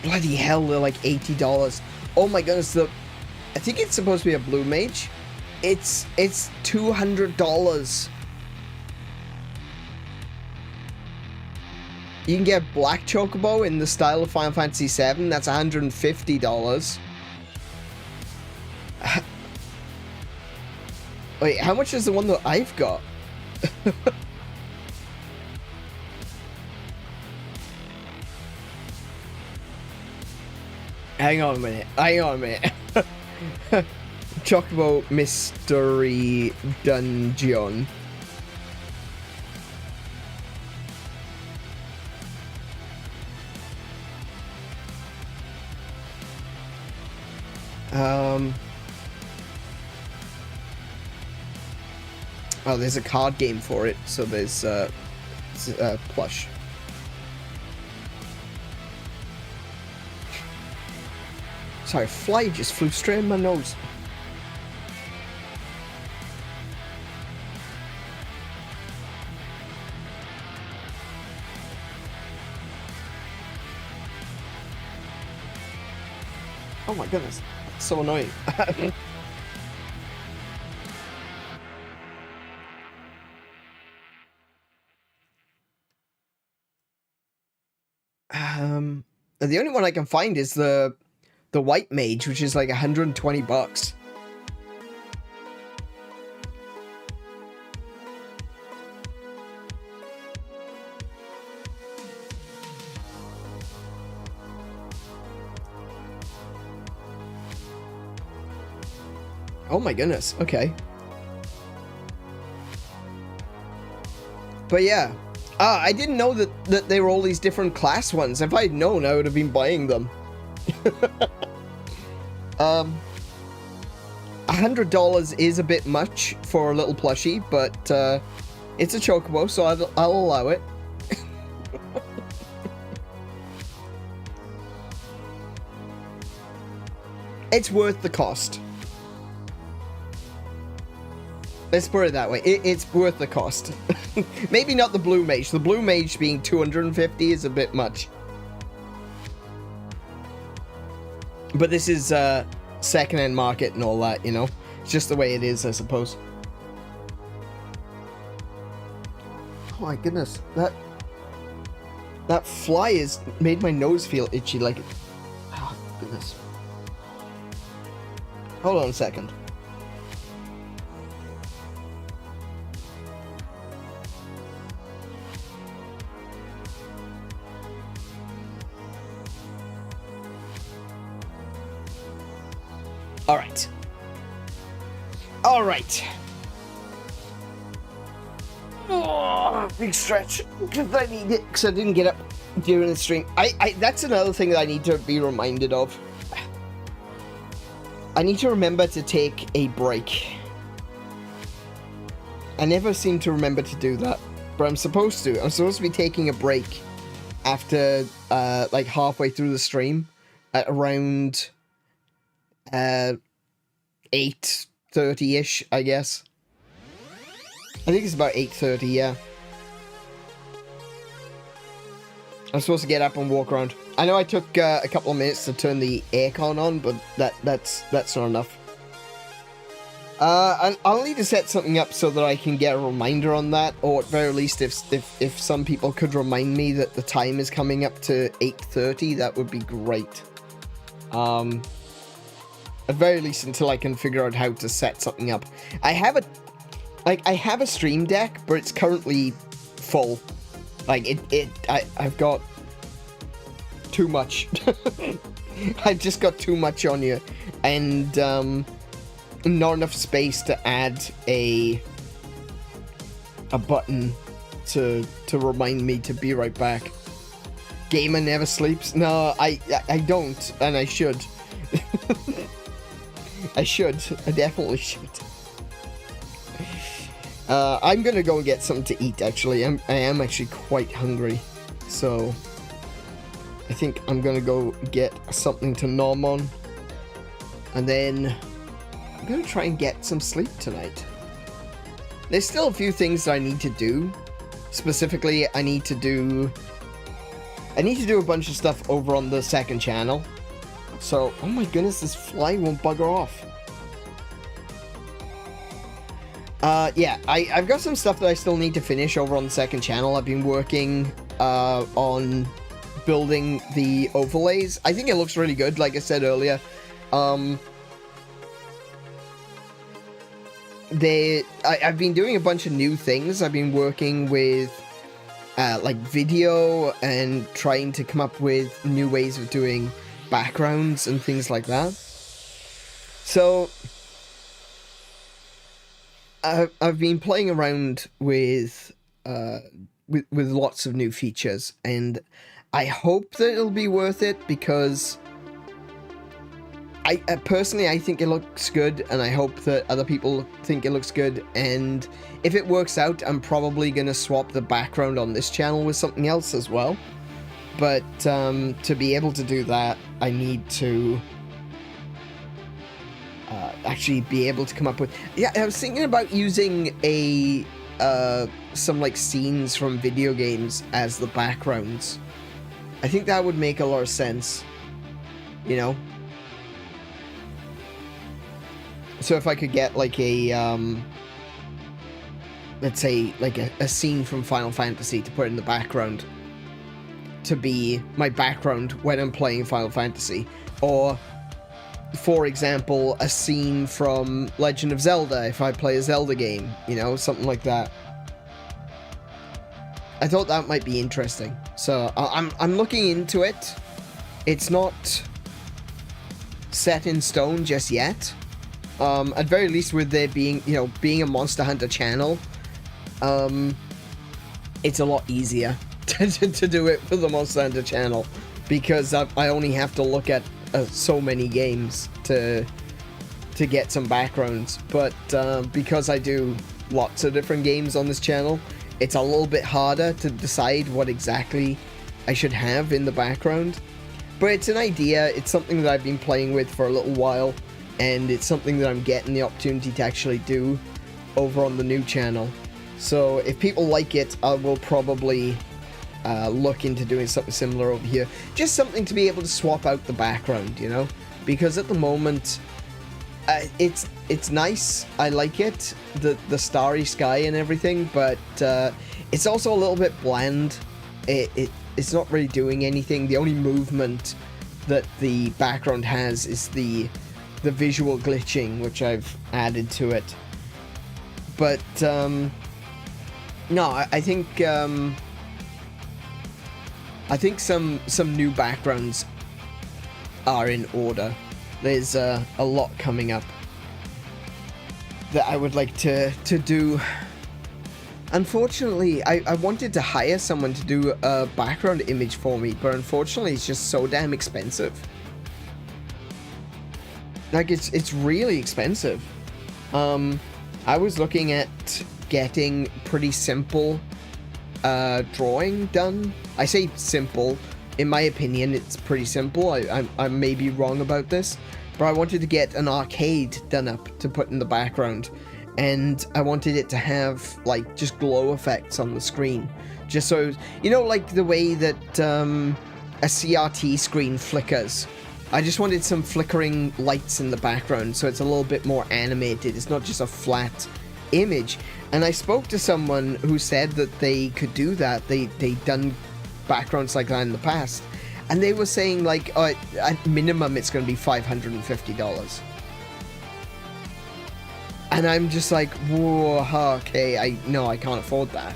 Bloody hell, they're like $80. Oh my goodness, I think it's supposed to be a blue mage. It's $200. You can get Black Chocobo in the style of Final Fantasy VII. That's $150. Wait, how much is the one that I've got? Hang on a minute. Chocobo Mystery Dungeon. Oh, there's a card game for it, so there's plush. Sorry, fly just flew straight in my nose. Oh my goodness, that's so annoying. The only one I can find is the white mage, which is like $120. Oh my goodness, okay. But yeah. I didn't know that there were all these different class ones. If I'd known, I would have been buying them. $100 is a bit much for a little plushie, but it's a chocobo, so I'll allow it. It's worth the cost. Let's put it that way. It's worth the cost. Maybe not the blue mage. The blue mage being $250 is a bit much. But this is second-hand market and all that, you know? It's just the way it is, I suppose. Oh my goodness. That fly has made my nose feel itchy, like... Oh, goodness. Hold on a second. Alright. Alright. Oh, big stretch. Because I need it. Because I didn't get up during the stream. That's another thing that I need to be reminded of. I need to remember to take a break. I never seem to remember to do that. But I'm supposed to. I'm supposed to be taking a break after, like, halfway through the stream. At around... 8:30-ish, I guess. I think it's about 8:30, yeah. I'm supposed to get up and walk around. I know I took a couple of minutes to turn the aircon on, but that's not enough. I'll need to set something up so that I can get a reminder on that, or at very least if some people could remind me that the time is coming up to 8:30, that would be great. At very least until I can figure out how to set something up. I have a stream deck, but it's currently full. Like I've got too much. I've just got too much on you, and not enough space to add a button to remind me to be right back. Gamer never sleeps. No, I don't, and I should. I definitely should. I'm gonna go and get something to eat, actually. I am actually quite hungry. So, I think I'm gonna go get something to nom on. And then I'm gonna try and get some sleep tonight. There's still a few things that I need to do. Specifically, I need to do a bunch of stuff over on the second channel. So, oh my goodness, this fly won't bugger off. Yeah, I've got some stuff that I still need to finish over on the second channel. I've been working on building the overlays. I think it looks really good, like I said earlier. I've been doing a bunch of new things. I've been working with like video and trying to come up with new ways of doing backgrounds and things like that. So I've been playing around with lots of new features, and I hope that it'll be worth it, because I personally, I think it looks good, and I hope that other people think it looks good. And if it works out, I'm probably gonna swap the background on this channel with something else as well. But to be able to do that, I need to actually be able to come up with... Yeah, I was thinking about using some like scenes from video games as the backgrounds. I think that would make a lot of sense, you know? So if I could get like a, let's say like a scene from Final Fantasy to put in the background, to be my background when I'm playing Final Fantasy, or for example, a scene from Legend of Zelda if I play a Zelda game, you know, something like that. I thought that might be interesting, so I'm looking into it. It's not set in stone just yet. At very least, with there being, you know, being a Monster Hunter channel, it's a lot easier to do it for the Monster Hunter channel, because I only have to look at so many games to get some backgrounds. But because I do lots of different games on this channel, it's a little bit harder to decide what exactly I should have in the background. But it's an idea. It's something that I've been playing with for a little while, and it's something that I'm getting the opportunity to actually do over on the new channel. So if people like it, I will probably look into doing something similar over here. Just something to be able to swap out the background, you know? Because at the moment, it's nice. I like it, the starry sky and everything, but it's also a little bit bland. It's not really doing anything. The only movement that the background has is the visual glitching, which I've added to it. But no, I think some new backgrounds are in order. There's a lot coming up that I would like to do. Unfortunately, I wanted to hire someone to do a background image for me, but unfortunately it's just so damn expensive. Like, it's really expensive. I was looking at getting pretty simple drawing done. I say simple. In my opinion, it's pretty simple. I may be wrong about this, but I wanted to get an arcade done up to put in the background, and I wanted it to have like just glow effects on the screen, just so, you know, like the way that a CRT screen flickers. I just wanted some flickering lights in the background, so it's a little bit more animated. It's not just a flat image. And I spoke to someone who said that they could do that. They'd done backgrounds like that in the past, and they were saying like at minimum it's going to be $550. And I'm just like, whoa, okay, I can't afford that.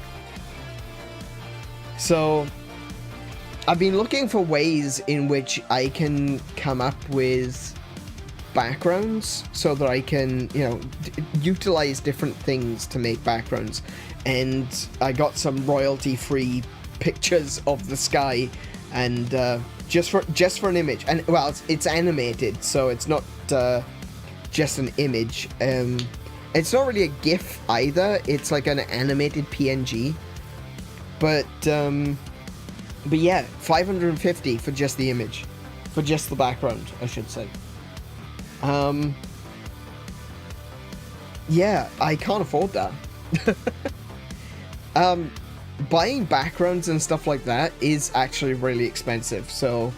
So I've been looking for ways in which I can come up with backgrounds so that I can, you know, utilize different things to make backgrounds. And I got some royalty-free pictures of the sky, and just for an image. And well, it's animated, so it's not just an image. It's not really a GIF either. It's like an animated PNG. But yeah, $550 for just the image. For just the background, I should say. yeah, I can't afford that. Buying backgrounds and stuff like that is actually really expensive. So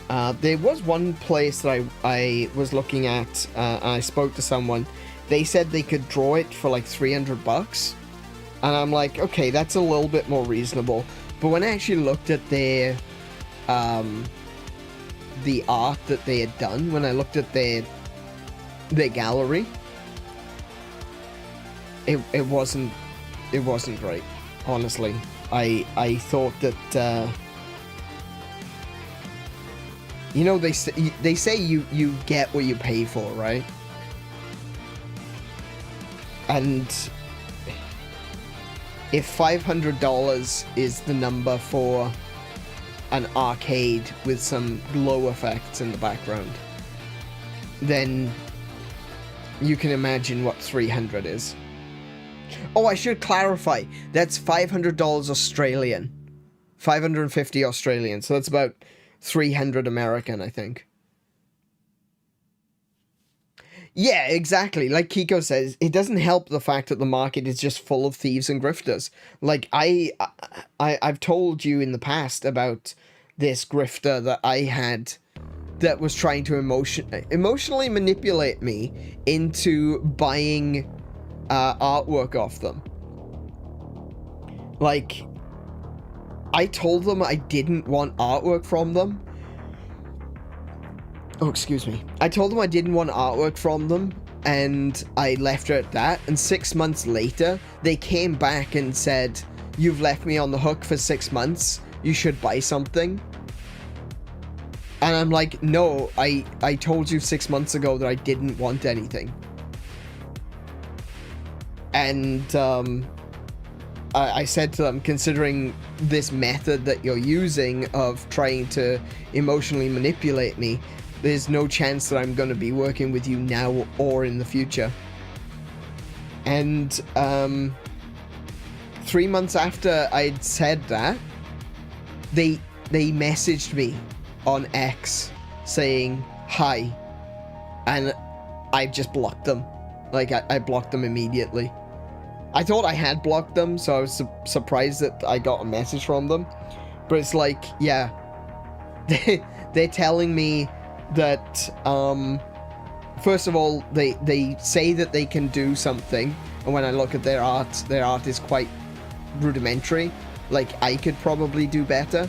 there was one place that I was looking at, and I spoke to someone. They said they could draw it for like $300, and I'm like, okay, that's a little bit more reasonable. But when I actually looked at their the art that they had done, when I looked at their gallery, it wasn't great, honestly. I thought that you know, they say you get what you pay for, right? And if $500 is the number for an arcade with some glow effects in the background, then you can imagine what 300 is. Oh, I should clarify. That's $500 Australian. 550 Australian. So that's about 300 American, I think. Yeah, exactly. Like Kiko says, it doesn't help the fact that the market is just full of thieves and grifters. Like, I've told you in the past about this grifter that I had that was trying to emotionally manipulate me into buying artwork off them. Like, I told them I didn't want artwork from them. Oh, excuse me. I told them I didn't want artwork from them, and I left it at that. And 6 months later, they came back and said, "You've left me on the hook for 6 months. You should buy something." And I'm like, no, I told you 6 months ago that I didn't want anything. And I said to them, considering this method that you're using of trying to emotionally manipulate me, there's no chance that I'm going to be working with you now or in the future. And 3 months after I'd said that, they messaged me on X saying hi, and I just blocked them. Like, I blocked them immediately. I thought I had blocked them, so I was surprised that I got a message from them. But it's like, yeah, they're telling me that, first of all, they say that they can do something, and when I look at their art is quite rudimentary. Like, I could probably do better.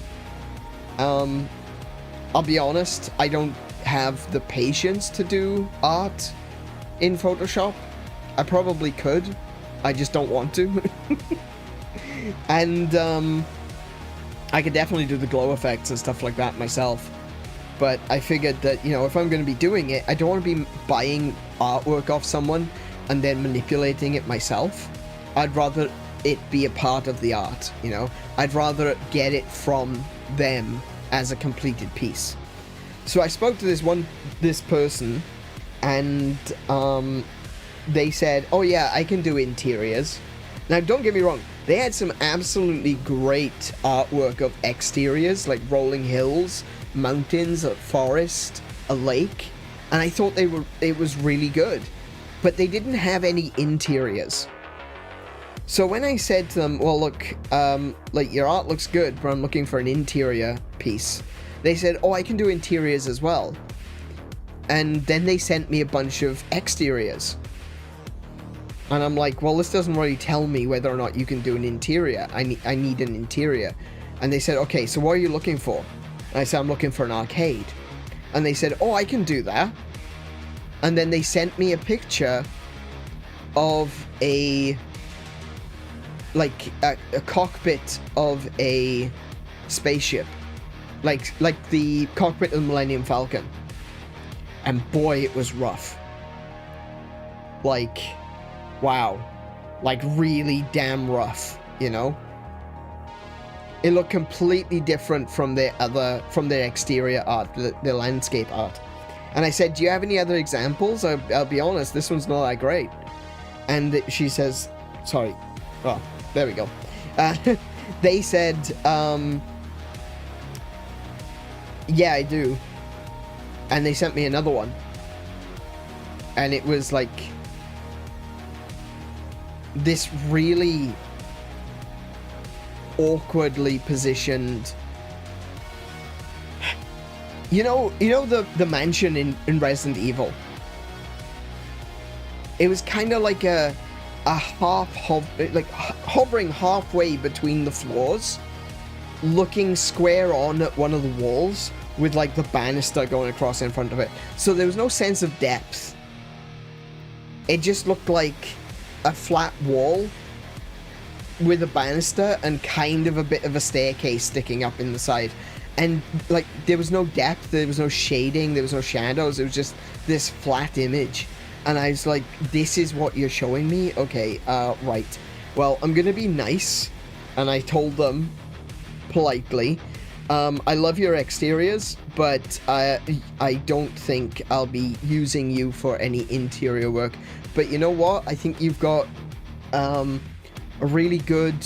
I'll be honest, I don't have the patience to do art in Photoshop. I probably could, I just don't want to. And I could definitely do the glow effects and stuff like that myself. But I figured that, you know, if I'm going to be doing it, I don't want to be buying artwork off someone and then manipulating it myself. I'd rather it be a part of the art, you know? I'd rather get it from them as a completed piece. So I spoke to this person, and they said, oh yeah, I can do interiors. Now, don't get me wrong, they had some absolutely great artwork of exteriors, like rolling hills, mountains, a forest, a lake, and I thought it was really good. But they didn't have any interiors. So when I said to them, well, look, like, your art looks good, but I'm looking for an interior piece, they said, oh, I can do interiors as well. And then they sent me a bunch of exteriors. And I'm like, well, this doesn't really tell me whether or not you can do an interior. I need an interior. And they said, okay, so what are you looking for? And I said, I'm looking for an arcade. And they said, oh, I can do that. And then they sent me a picture of a cockpit of a spaceship. Like the cockpit of the Millennium Falcon. And boy, it was rough. Like, wow. Like, really damn rough, you know? It looked completely different from their exterior art, the landscape art. And I said, do you have any other examples? I'll be honest, this one's not that great. And she says, sorry. Oh, there we go. They said, yeah, I do. And they sent me another one. And it was like this really awkwardly positioned. You know the mansion in Resident Evil. It was kind of like a hovering halfway between the floors, looking square on at one of the walls with like the banister going across in front of it. So there was no sense of depth. It just looked like a flat wall with a banister and kind of a bit of a staircase sticking up in the side. And like there was no depth, there was no shading, there was no shadows, it was just this flat image. And I was like, this is what you're showing me? Okay, right. Well, I'm gonna be nice. And I told them politely, I love your exteriors, but I don't think I'll be using you for any interior work. But you know what? I think you've got a really good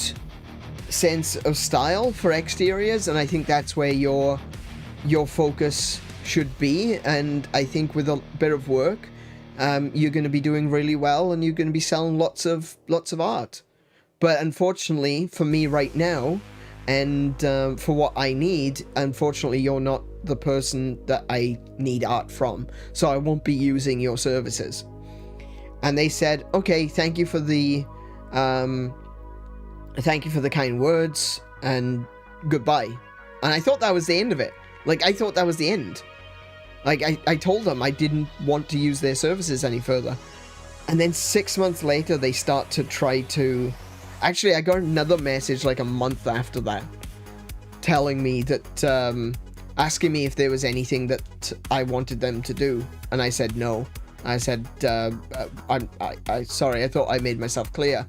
sense of style for exteriors, and I think that's where your focus should be. And I think with a bit of work, you're going to be doing really well, and you're going to be selling lots of art. But unfortunately for me right now, and for what I need, unfortunately you're not the person that I need art from, so I won't be using your services. And they said, okay, thank you for the kind words, and goodbye. And I thought that was the end of it. Like, I thought that was the end. Like, I told them I didn't want to use their services any further. And then 6 months later, they start to try to... Actually, I got another message like a month after that, telling me that, asking me if there was anything that I wanted them to do. And I said no. I said, I'm sorry, I thought I made myself clear.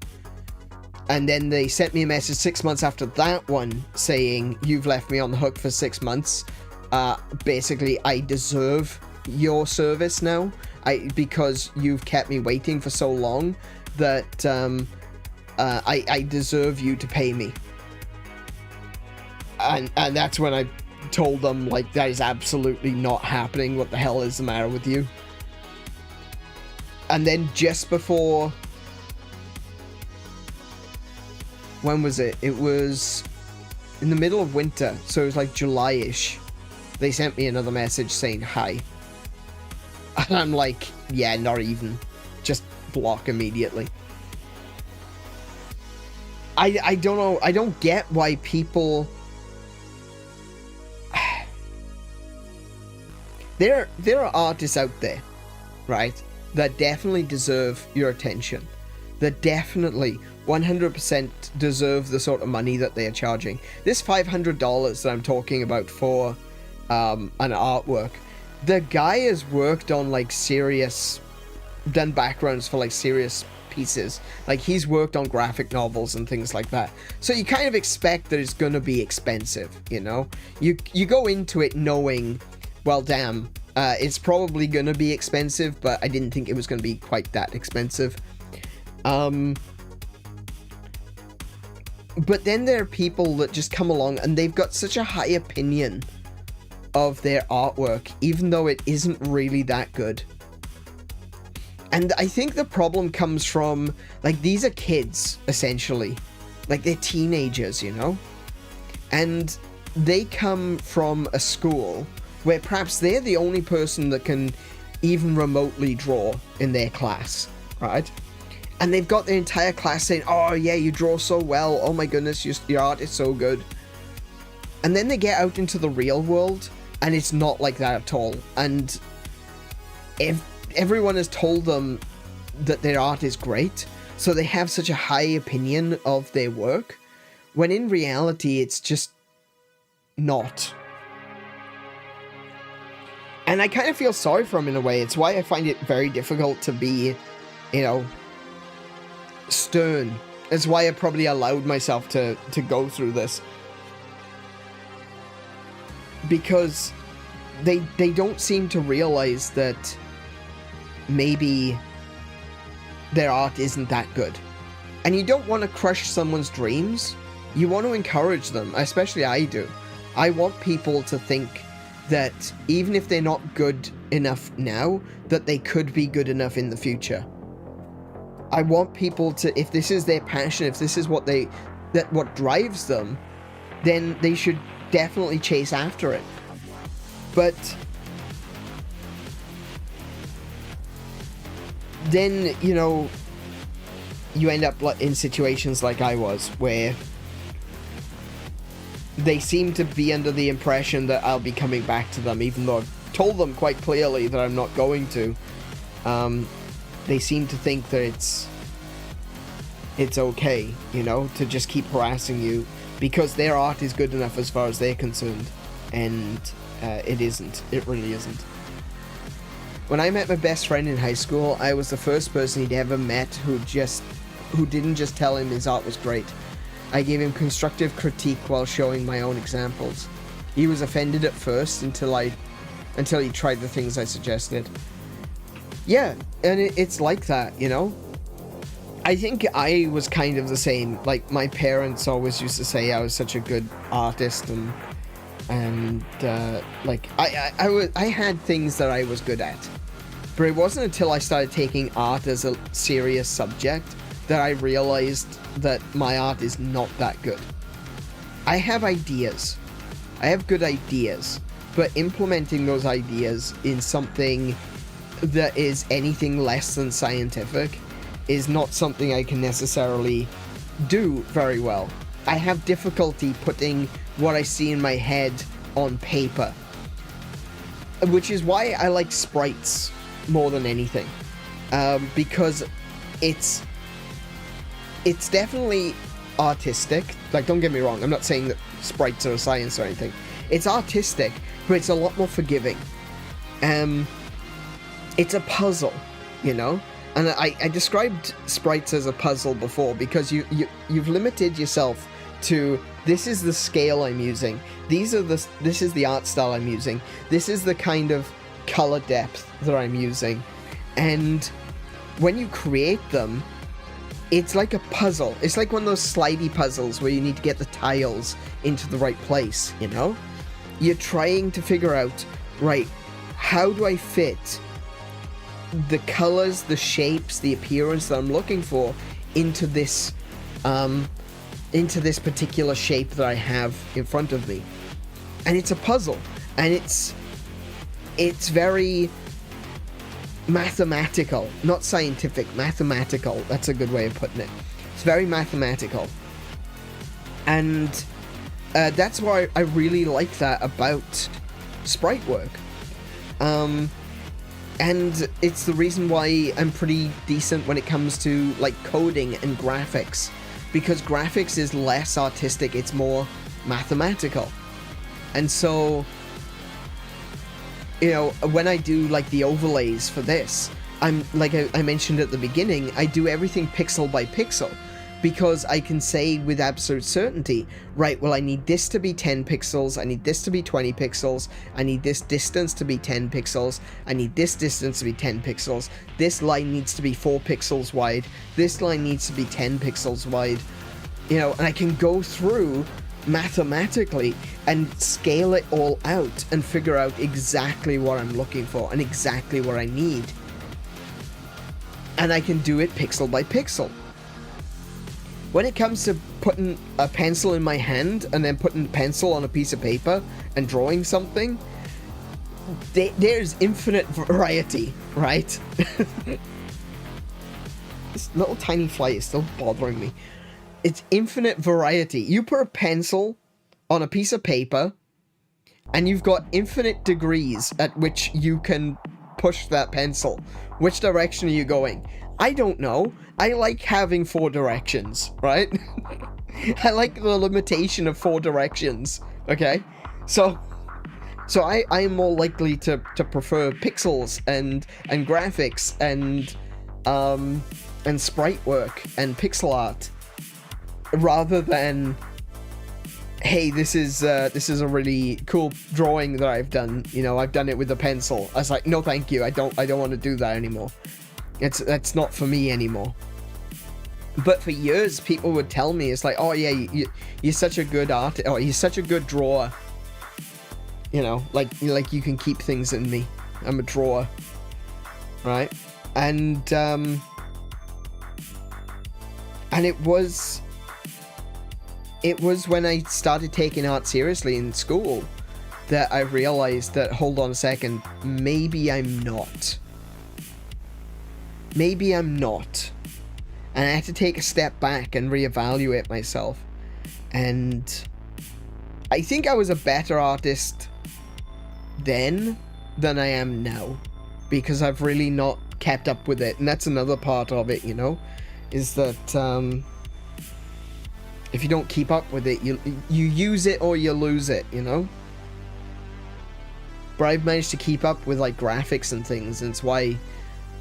And then they sent me a message 6 months after that one saying, you've left me on the hook for 6 months. Basically, I deserve your service now. Because you've kept me waiting for so long that I deserve you to pay me. And that's when I told them, like, that is absolutely not happening. What the hell is the matter with you? And then just before... When was it? It was in the middle of winter, so it was like July-ish. They sent me another message saying hi. And I'm like, yeah, not even. Just block immediately. I don't know. I don't get why people... There are artists out there, right, that definitely deserve your attention. That definitely 100% deserve the sort of money that they are charging. This $500 that I'm talking about for an artwork, the guy has worked on like serious, done backgrounds for like serious pieces. Like he's worked on graphic novels and things like that. So you kind of expect that it's going to be expensive, you know? You go into it knowing, well, damn, it's probably going to be expensive, but I didn't think it was going to be quite that expensive. But then there are people that just come along and they've got such a high opinion of their artwork, even though it isn't really that good. And I think the problem comes from, like, these are kids, essentially. Like, they're teenagers, you know? And they come from a school where perhaps they're the only person that can even remotely draw in their class, right? And they've got their entire class saying, oh yeah, you draw so well, oh my goodness, your art is so good. And then they get out into the real world, and it's not like that at all. And if everyone has told them that their art is great, so they have such a high opinion of their work, when in reality it's just not. And I kind of feel sorry for them in a way. It's why I find it very difficult to be, you know, stern. It's why I probably allowed myself to go through this. Because they don't seem to realize that maybe their art isn't that good. And you don't want to crush someone's dreams. You want to encourage them, especially I do. I want people to think that even if they're not good enough now, that they could be good enough in the future. I want people to, if this is their passion, if this is what what drives them, then they should definitely chase after it. But then, you know, you end up in situations like I was, where they seem to be under the impression that I'll be coming back to them, even though I've told them quite clearly that I'm not going to. They seem to think that it's okay, you know, to just keep harassing you because their art is good enough as far as they're concerned, and it isn't. It really isn't. When I met my best friend in high school, I was the first person he'd ever met who didn't just tell him his art was great. I gave him constructive critique while showing my own examples. He was offended at first until he tried the things I suggested. Yeah, and it's like that, you know? I think I was kind of the same. Like, my parents always used to say I was such a good artist, and like, I had things that I was good at. But it wasn't until I started taking art as a serious subject that I realized that my art is not that good. I have ideas. I have good ideas, but implementing those ideas in something that is anything less than scientific is not something I can necessarily do very well. I have difficulty putting what I see in my head on paper, which is why I like sprites more than anything, because it's definitely artistic. Like, don't get me wrong, I'm not saying that sprites are a science or anything. It's artistic, but it's a lot more forgiving. It's a puzzle, you know? And I described sprites as a puzzle before because you've limited yourself to, this is the scale I'm using, this is the art style I'm using, this is the kind of color depth that I'm using. And when you create them, it's like a puzzle. It's like one of those slidey puzzles where you need to get the tiles into the right place, you know? You're trying to figure out, right, how do I fit the colors, the shapes, the appearance that I'm looking for into this particular shape that I have in front of me. And it's a puzzle, and it's very mathematical, not scientific, mathematical. That's a good way of putting it. It's very mathematical, and that's why I really like that about sprite work. And it's the reason why I'm pretty decent when it comes to, like, coding and graphics, because graphics is less artistic, it's more mathematical. And so, you know, when I do, like, the overlays for this, I'm, like I mentioned at the beginning, I do everything pixel by pixel, because I can say with absolute certainty, right, well, I need this to be 10 pixels, I need this to be 20 pixels, I need this distance to be 10 pixels, I need this distance to be 10 pixels, this line needs to be 4 pixels wide, this line needs to be 10 pixels wide, you know, and I can go through mathematically and scale it all out and figure out exactly what I'm looking for and exactly what I need. And I can do it pixel by pixel. When it comes to putting a pencil in my hand and then putting the pencil on a piece of paper and drawing something, there's infinite variety, right? This little tiny fly is still bothering me. It's infinite variety. You put a pencil on a piece of paper and you've got infinite degrees at which you can push that pencil. Which direction are you going? I don't know. I like having 4 directions, right? I like the limitation of 4 directions, okay? So I am more likely to prefer pixels and graphics and sprite work and pixel art rather than, hey, this is a really cool drawing that I've done. You know, I've done it with a pencil. I was like, no, thank you. I don't want to do that anymore. That's not for me anymore. But for years, people would tell me, it's like, oh yeah, you're such a good artist, or you're such a good drawer. You know, like you can keep things in me. I'm a drawer, right? And And it was when I started taking art seriously in school that I realized that, hold on a second, maybe I'm not. Maybe I'm not. And I had to take a step back and reevaluate myself. And I think I was a better artist then than I am now, because I've really not kept up with it. And that's another part of it, you know, is that if you don't keep up with it, you use it or you lose it, you know. But I've managed to keep up with like graphics and things, and it's why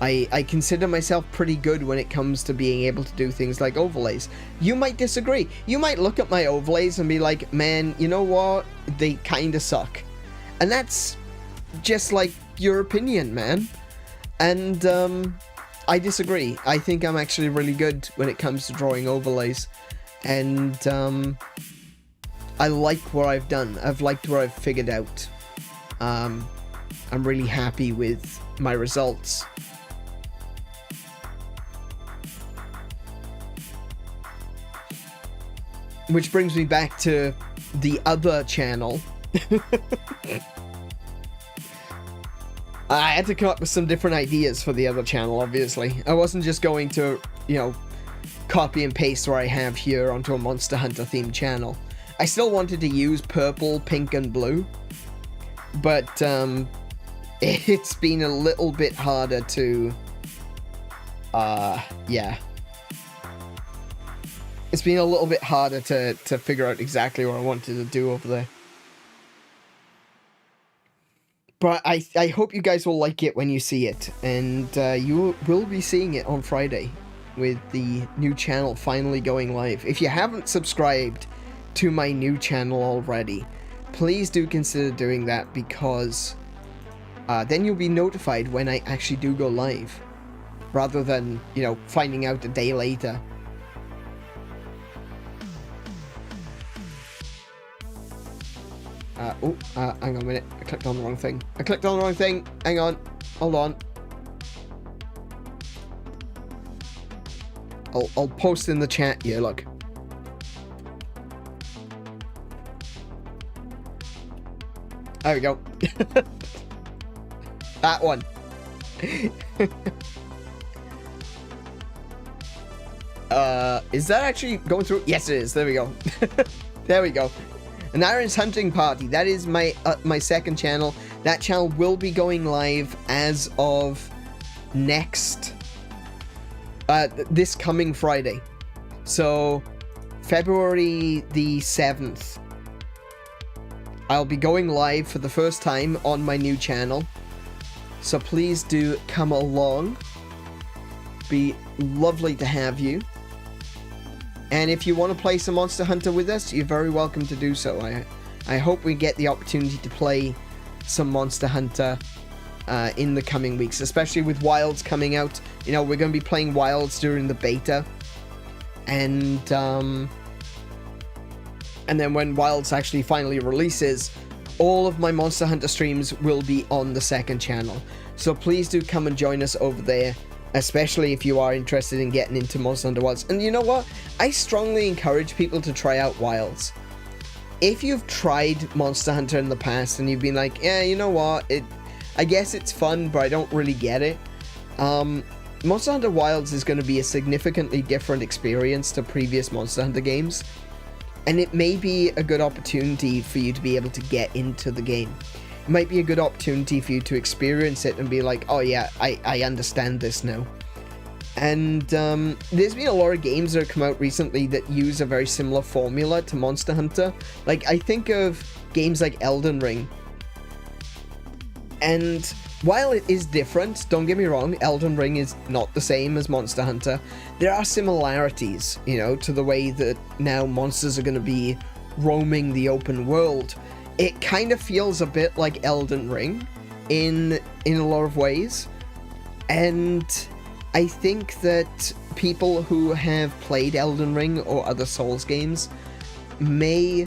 I consider myself pretty good when it comes to being able to do things like overlays. You might disagree. You might look at my overlays and be like, man, you know what? They kind of suck. And that's just like your opinion, man. And I disagree. I think I'm actually really good when it comes to drawing overlays. And I like what I've done. I've liked what I've figured out. I'm really happy with my results. Which brings me back to the other channel. I had to come up with some different ideas for the other channel, obviously. I wasn't just going to, you know, copy and paste what I have here onto a Monster Hunter themed channel. I still wanted to use purple, pink, and blue. But it's been a little bit harder to, yeah. It's been a little bit harder to figure out exactly what I wanted to do over there. But I hope you guys will like it when you see it. And you will be seeing it on Friday with the new channel finally going live. If you haven't subscribed to my new channel already, please do consider doing that, because then you'll be notified when I actually do go live, rather than, you know, finding out a day later. Hang on a minute. I clicked on the wrong thing. Hang on. Hold on. I'll post in the chat here, look. There we go. That one. Is that actually going through? Yes, it is. There we go. There we go. Aneurin's Hunting Party. That is my second channel. That channel will be going live as of this coming Friday. So, February the 7th. I'll be going live for the first time on my new channel. So please do come along. Be lovely to have you. And if you want to play some Monster Hunter with us, you're very welcome to do so. I hope we get the opportunity to play some Monster Hunter in the coming weeks, especially with Wilds coming out. You know, we're going to be playing Wilds during the beta. And then when Wilds actually finally releases, all of my Monster Hunter streams will be on the second channel. So please do come and join us over there, especially if you are interested in getting into Monster Hunter Wilds. And you know what? I strongly encourage people to try out Wilds. If you've tried Monster Hunter in the past and you've been like, yeah, you know what? I guess it's fun, but I don't really get it. Monster Hunter Wilds is going to be a significantly different experience to previous Monster Hunter games. And it may be a good opportunity for you to be able to get into the game. It might be a good opportunity for you to experience it and be like, oh yeah, I understand this now. And there's been a lot of games that have come out recently that use a very similar formula to Monster Hunter. Like, I think of games like Elden Ring. And while it is different, don't get me wrong, Elden Ring is not the same as Monster Hunter. There are similarities, you know, to the way that now monsters are going to be roaming the open world. It kind of feels a bit like Elden Ring in a lot of ways. And I think that people who have played Elden Ring or other Souls games may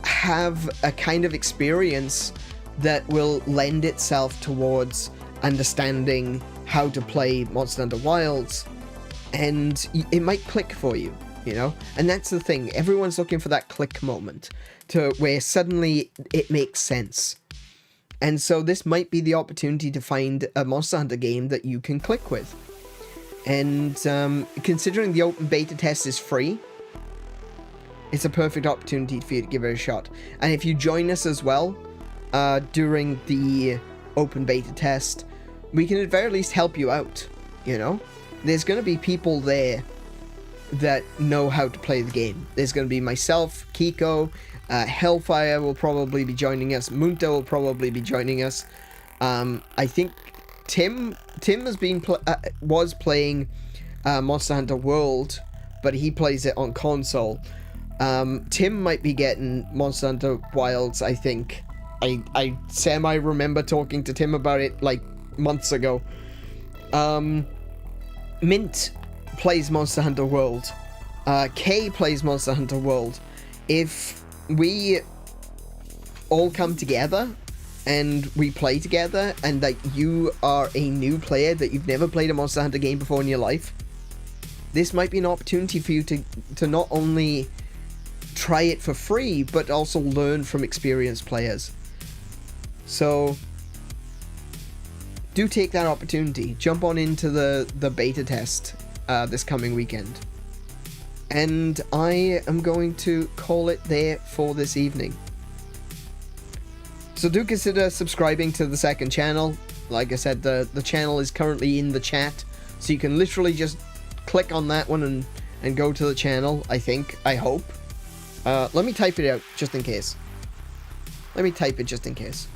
have a kind of experience that will lend itself towards understanding how to play Monster Hunter Wilds and it might click for you, you know? And that's the thing, everyone's looking for that click moment to where suddenly it makes sense. And so this might be the opportunity to find a Monster Hunter game that you can click with. And considering the open beta test is free, it's a perfect opportunity for you to give it a shot. And if you join us as well during the open beta test, we can at the very least help you out, you know? There's going to be people there that know how to play the game. There's going to be myself, Kiko, Hellfire will probably be joining us, Munta will probably be joining us. I think Tim has been was playing Monster Hunter World, but he plays it on console. Tim might be getting Monster Hunter Wilds, I think. I semi-remember talking to Tim about it, like, months ago. Mint plays Monster Hunter World. Kay plays Monster Hunter World. If we all come together and we play together, and that you are a new player, that you've never played a Monster Hunter game before in your life, this might be an opportunity for you to not only try it for free, but also learn from experienced players. So do take that opportunity. Jump on into the beta test this coming weekend. And I am going to call it there for this evening. So do consider subscribing to the second channel. Like I said, the channel is currently in the chat, so you can literally just click on that one and go to the channel, I think. I hope. Let me type it out, just in case. Let me type it just in case.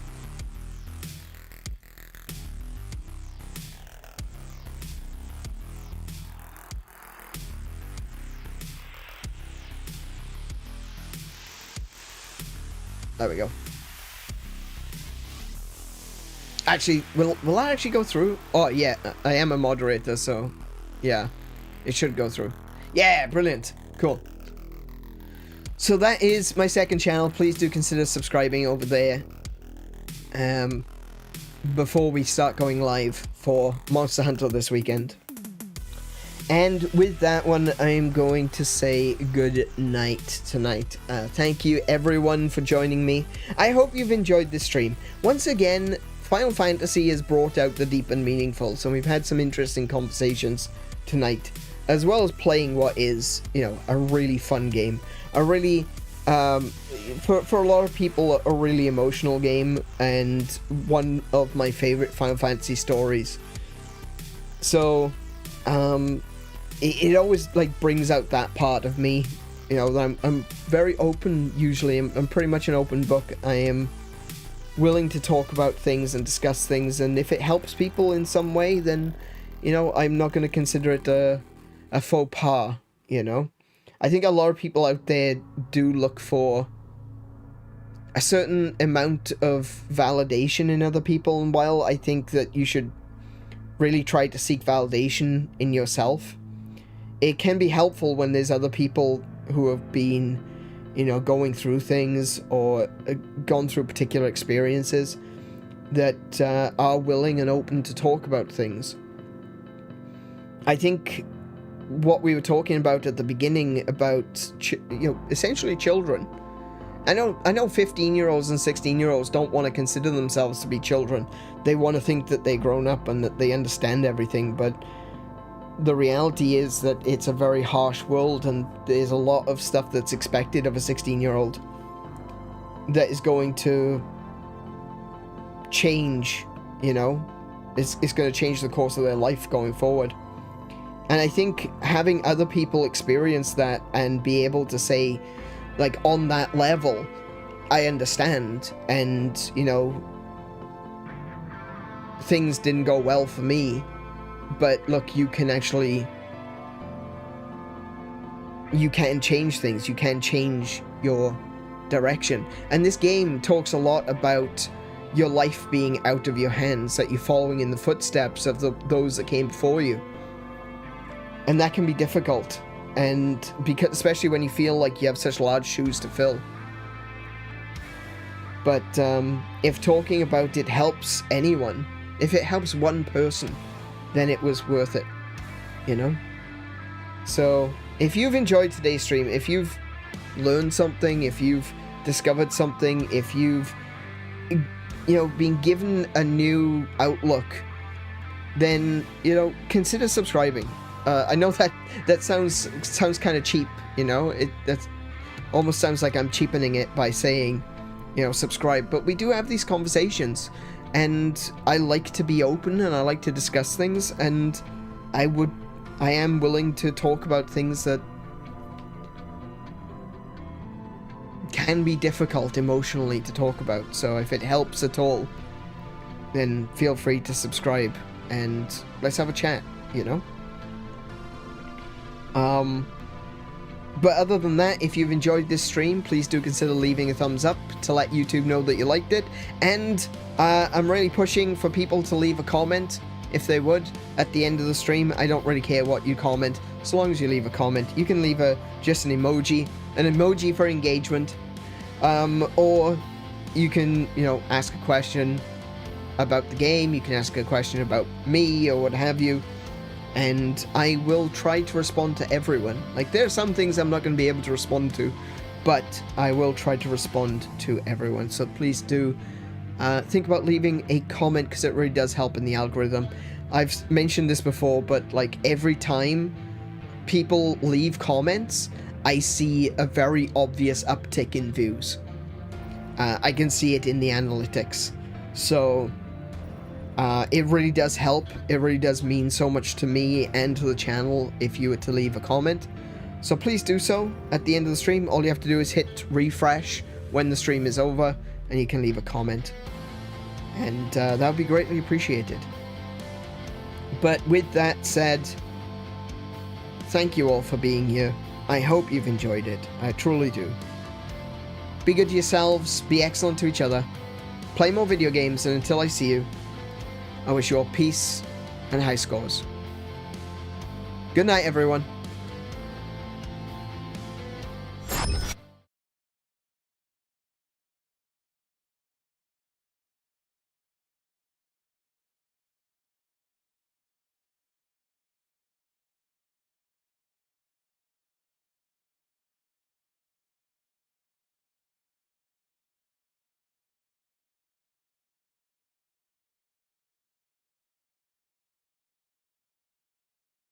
There we go. Actually, will that actually go through? Oh, yeah, I am a moderator, so yeah, it should go through. Yeah, brilliant. Cool. So that is my second channel. Please do consider subscribing over there before we start going live for Monster Hunter this weekend. And with that one, I'm going to say good night tonight. Thank you everyone for joining me. I hope you've enjoyed this stream. Once again, Final Fantasy has brought out the deep and meaningful, so we've had some interesting conversations tonight, as well as playing what is, you know, a really fun game. A really, for a lot of people, a really emotional game, and one of my favorite Final Fantasy stories. So, it always like brings out that part of me, you know. I'm very open usually. I'm pretty much an open book. I am willing to talk about things and discuss things, and if it helps people in some way, then, you know, I'm not going to consider it a faux pas, you know. I think a lot of people out there do look for a certain amount of validation in other people, and while I think that you should really try to seek validation in yourself, it can be helpful when there's other people who have been, you know, going through things or gone through particular experiences that are willing and open to talk about things. I think what we were talking about at the beginning about, you know, essentially children. I know 15-year-olds and 16-year-olds don't want to consider themselves to be children. They want to think that they're grown up and that they understand everything, but the reality is that it's a very harsh world, and there's a lot of stuff that's expected of a 16-year-old that is going to change, you know. It's going to change the course of their life going forward. And I think having other people experience that and be able to say, like, on that level, I understand, and, you know, things didn't go well for me, but look, you can actually, you can change things, you can change your direction. And this game talks a lot about your life being out of your hands, that you're following in the footsteps of those that came before you. And that can be difficult, and because especially when you feel like you have such large shoes to fill. But if talking about it helps anyone, if it helps one person, then it was worth it, you know? So if you've enjoyed today's stream, if you've learned something, if you've discovered something, if you've, you know, been given a new outlook, then, you know, consider subscribing. I know that sounds kind of cheap, you know, that almost sounds like I'm cheapening it by saying, you know, subscribe, but we do have these conversations, and I like to be open, and I like to discuss things, and I am willing to talk about things that can be difficult emotionally to talk about. So if it helps at all, then feel free to subscribe and let's have a chat, you know? But other than that, if you've enjoyed this stream, please do consider leaving a thumbs up to let YouTube know that you liked it. And I'm really pushing for people to leave a comment, if they would, at the end of the stream. I don't really care what you comment, so long as you leave a comment. You can leave just an emoji for engagement, or you can, you know, ask a question about the game, you can ask a question about me, or what have you, and I will try to respond to everyone. Like, there are some things I'm not going to be able to respond to, but I will try to respond to everyone, so please do think about leaving a comment, because it really does help in the algorithm. I've mentioned this before, but like every time people leave comments, I see a very obvious uptick in views. I can see it in the analytics. So it really does help. It really does mean so much to me and to the channel if you were to leave a comment. So please do so at the end of the stream. All you have to do is hit refresh when the stream is over, and you can leave a comment. And that would be greatly appreciated. But with that said, thank you all for being here. I hope you've enjoyed it. I truly do. Be good to yourselves, be excellent to each other, play more video games, and until I see you, I wish you all peace and high scores. Good night, everyone.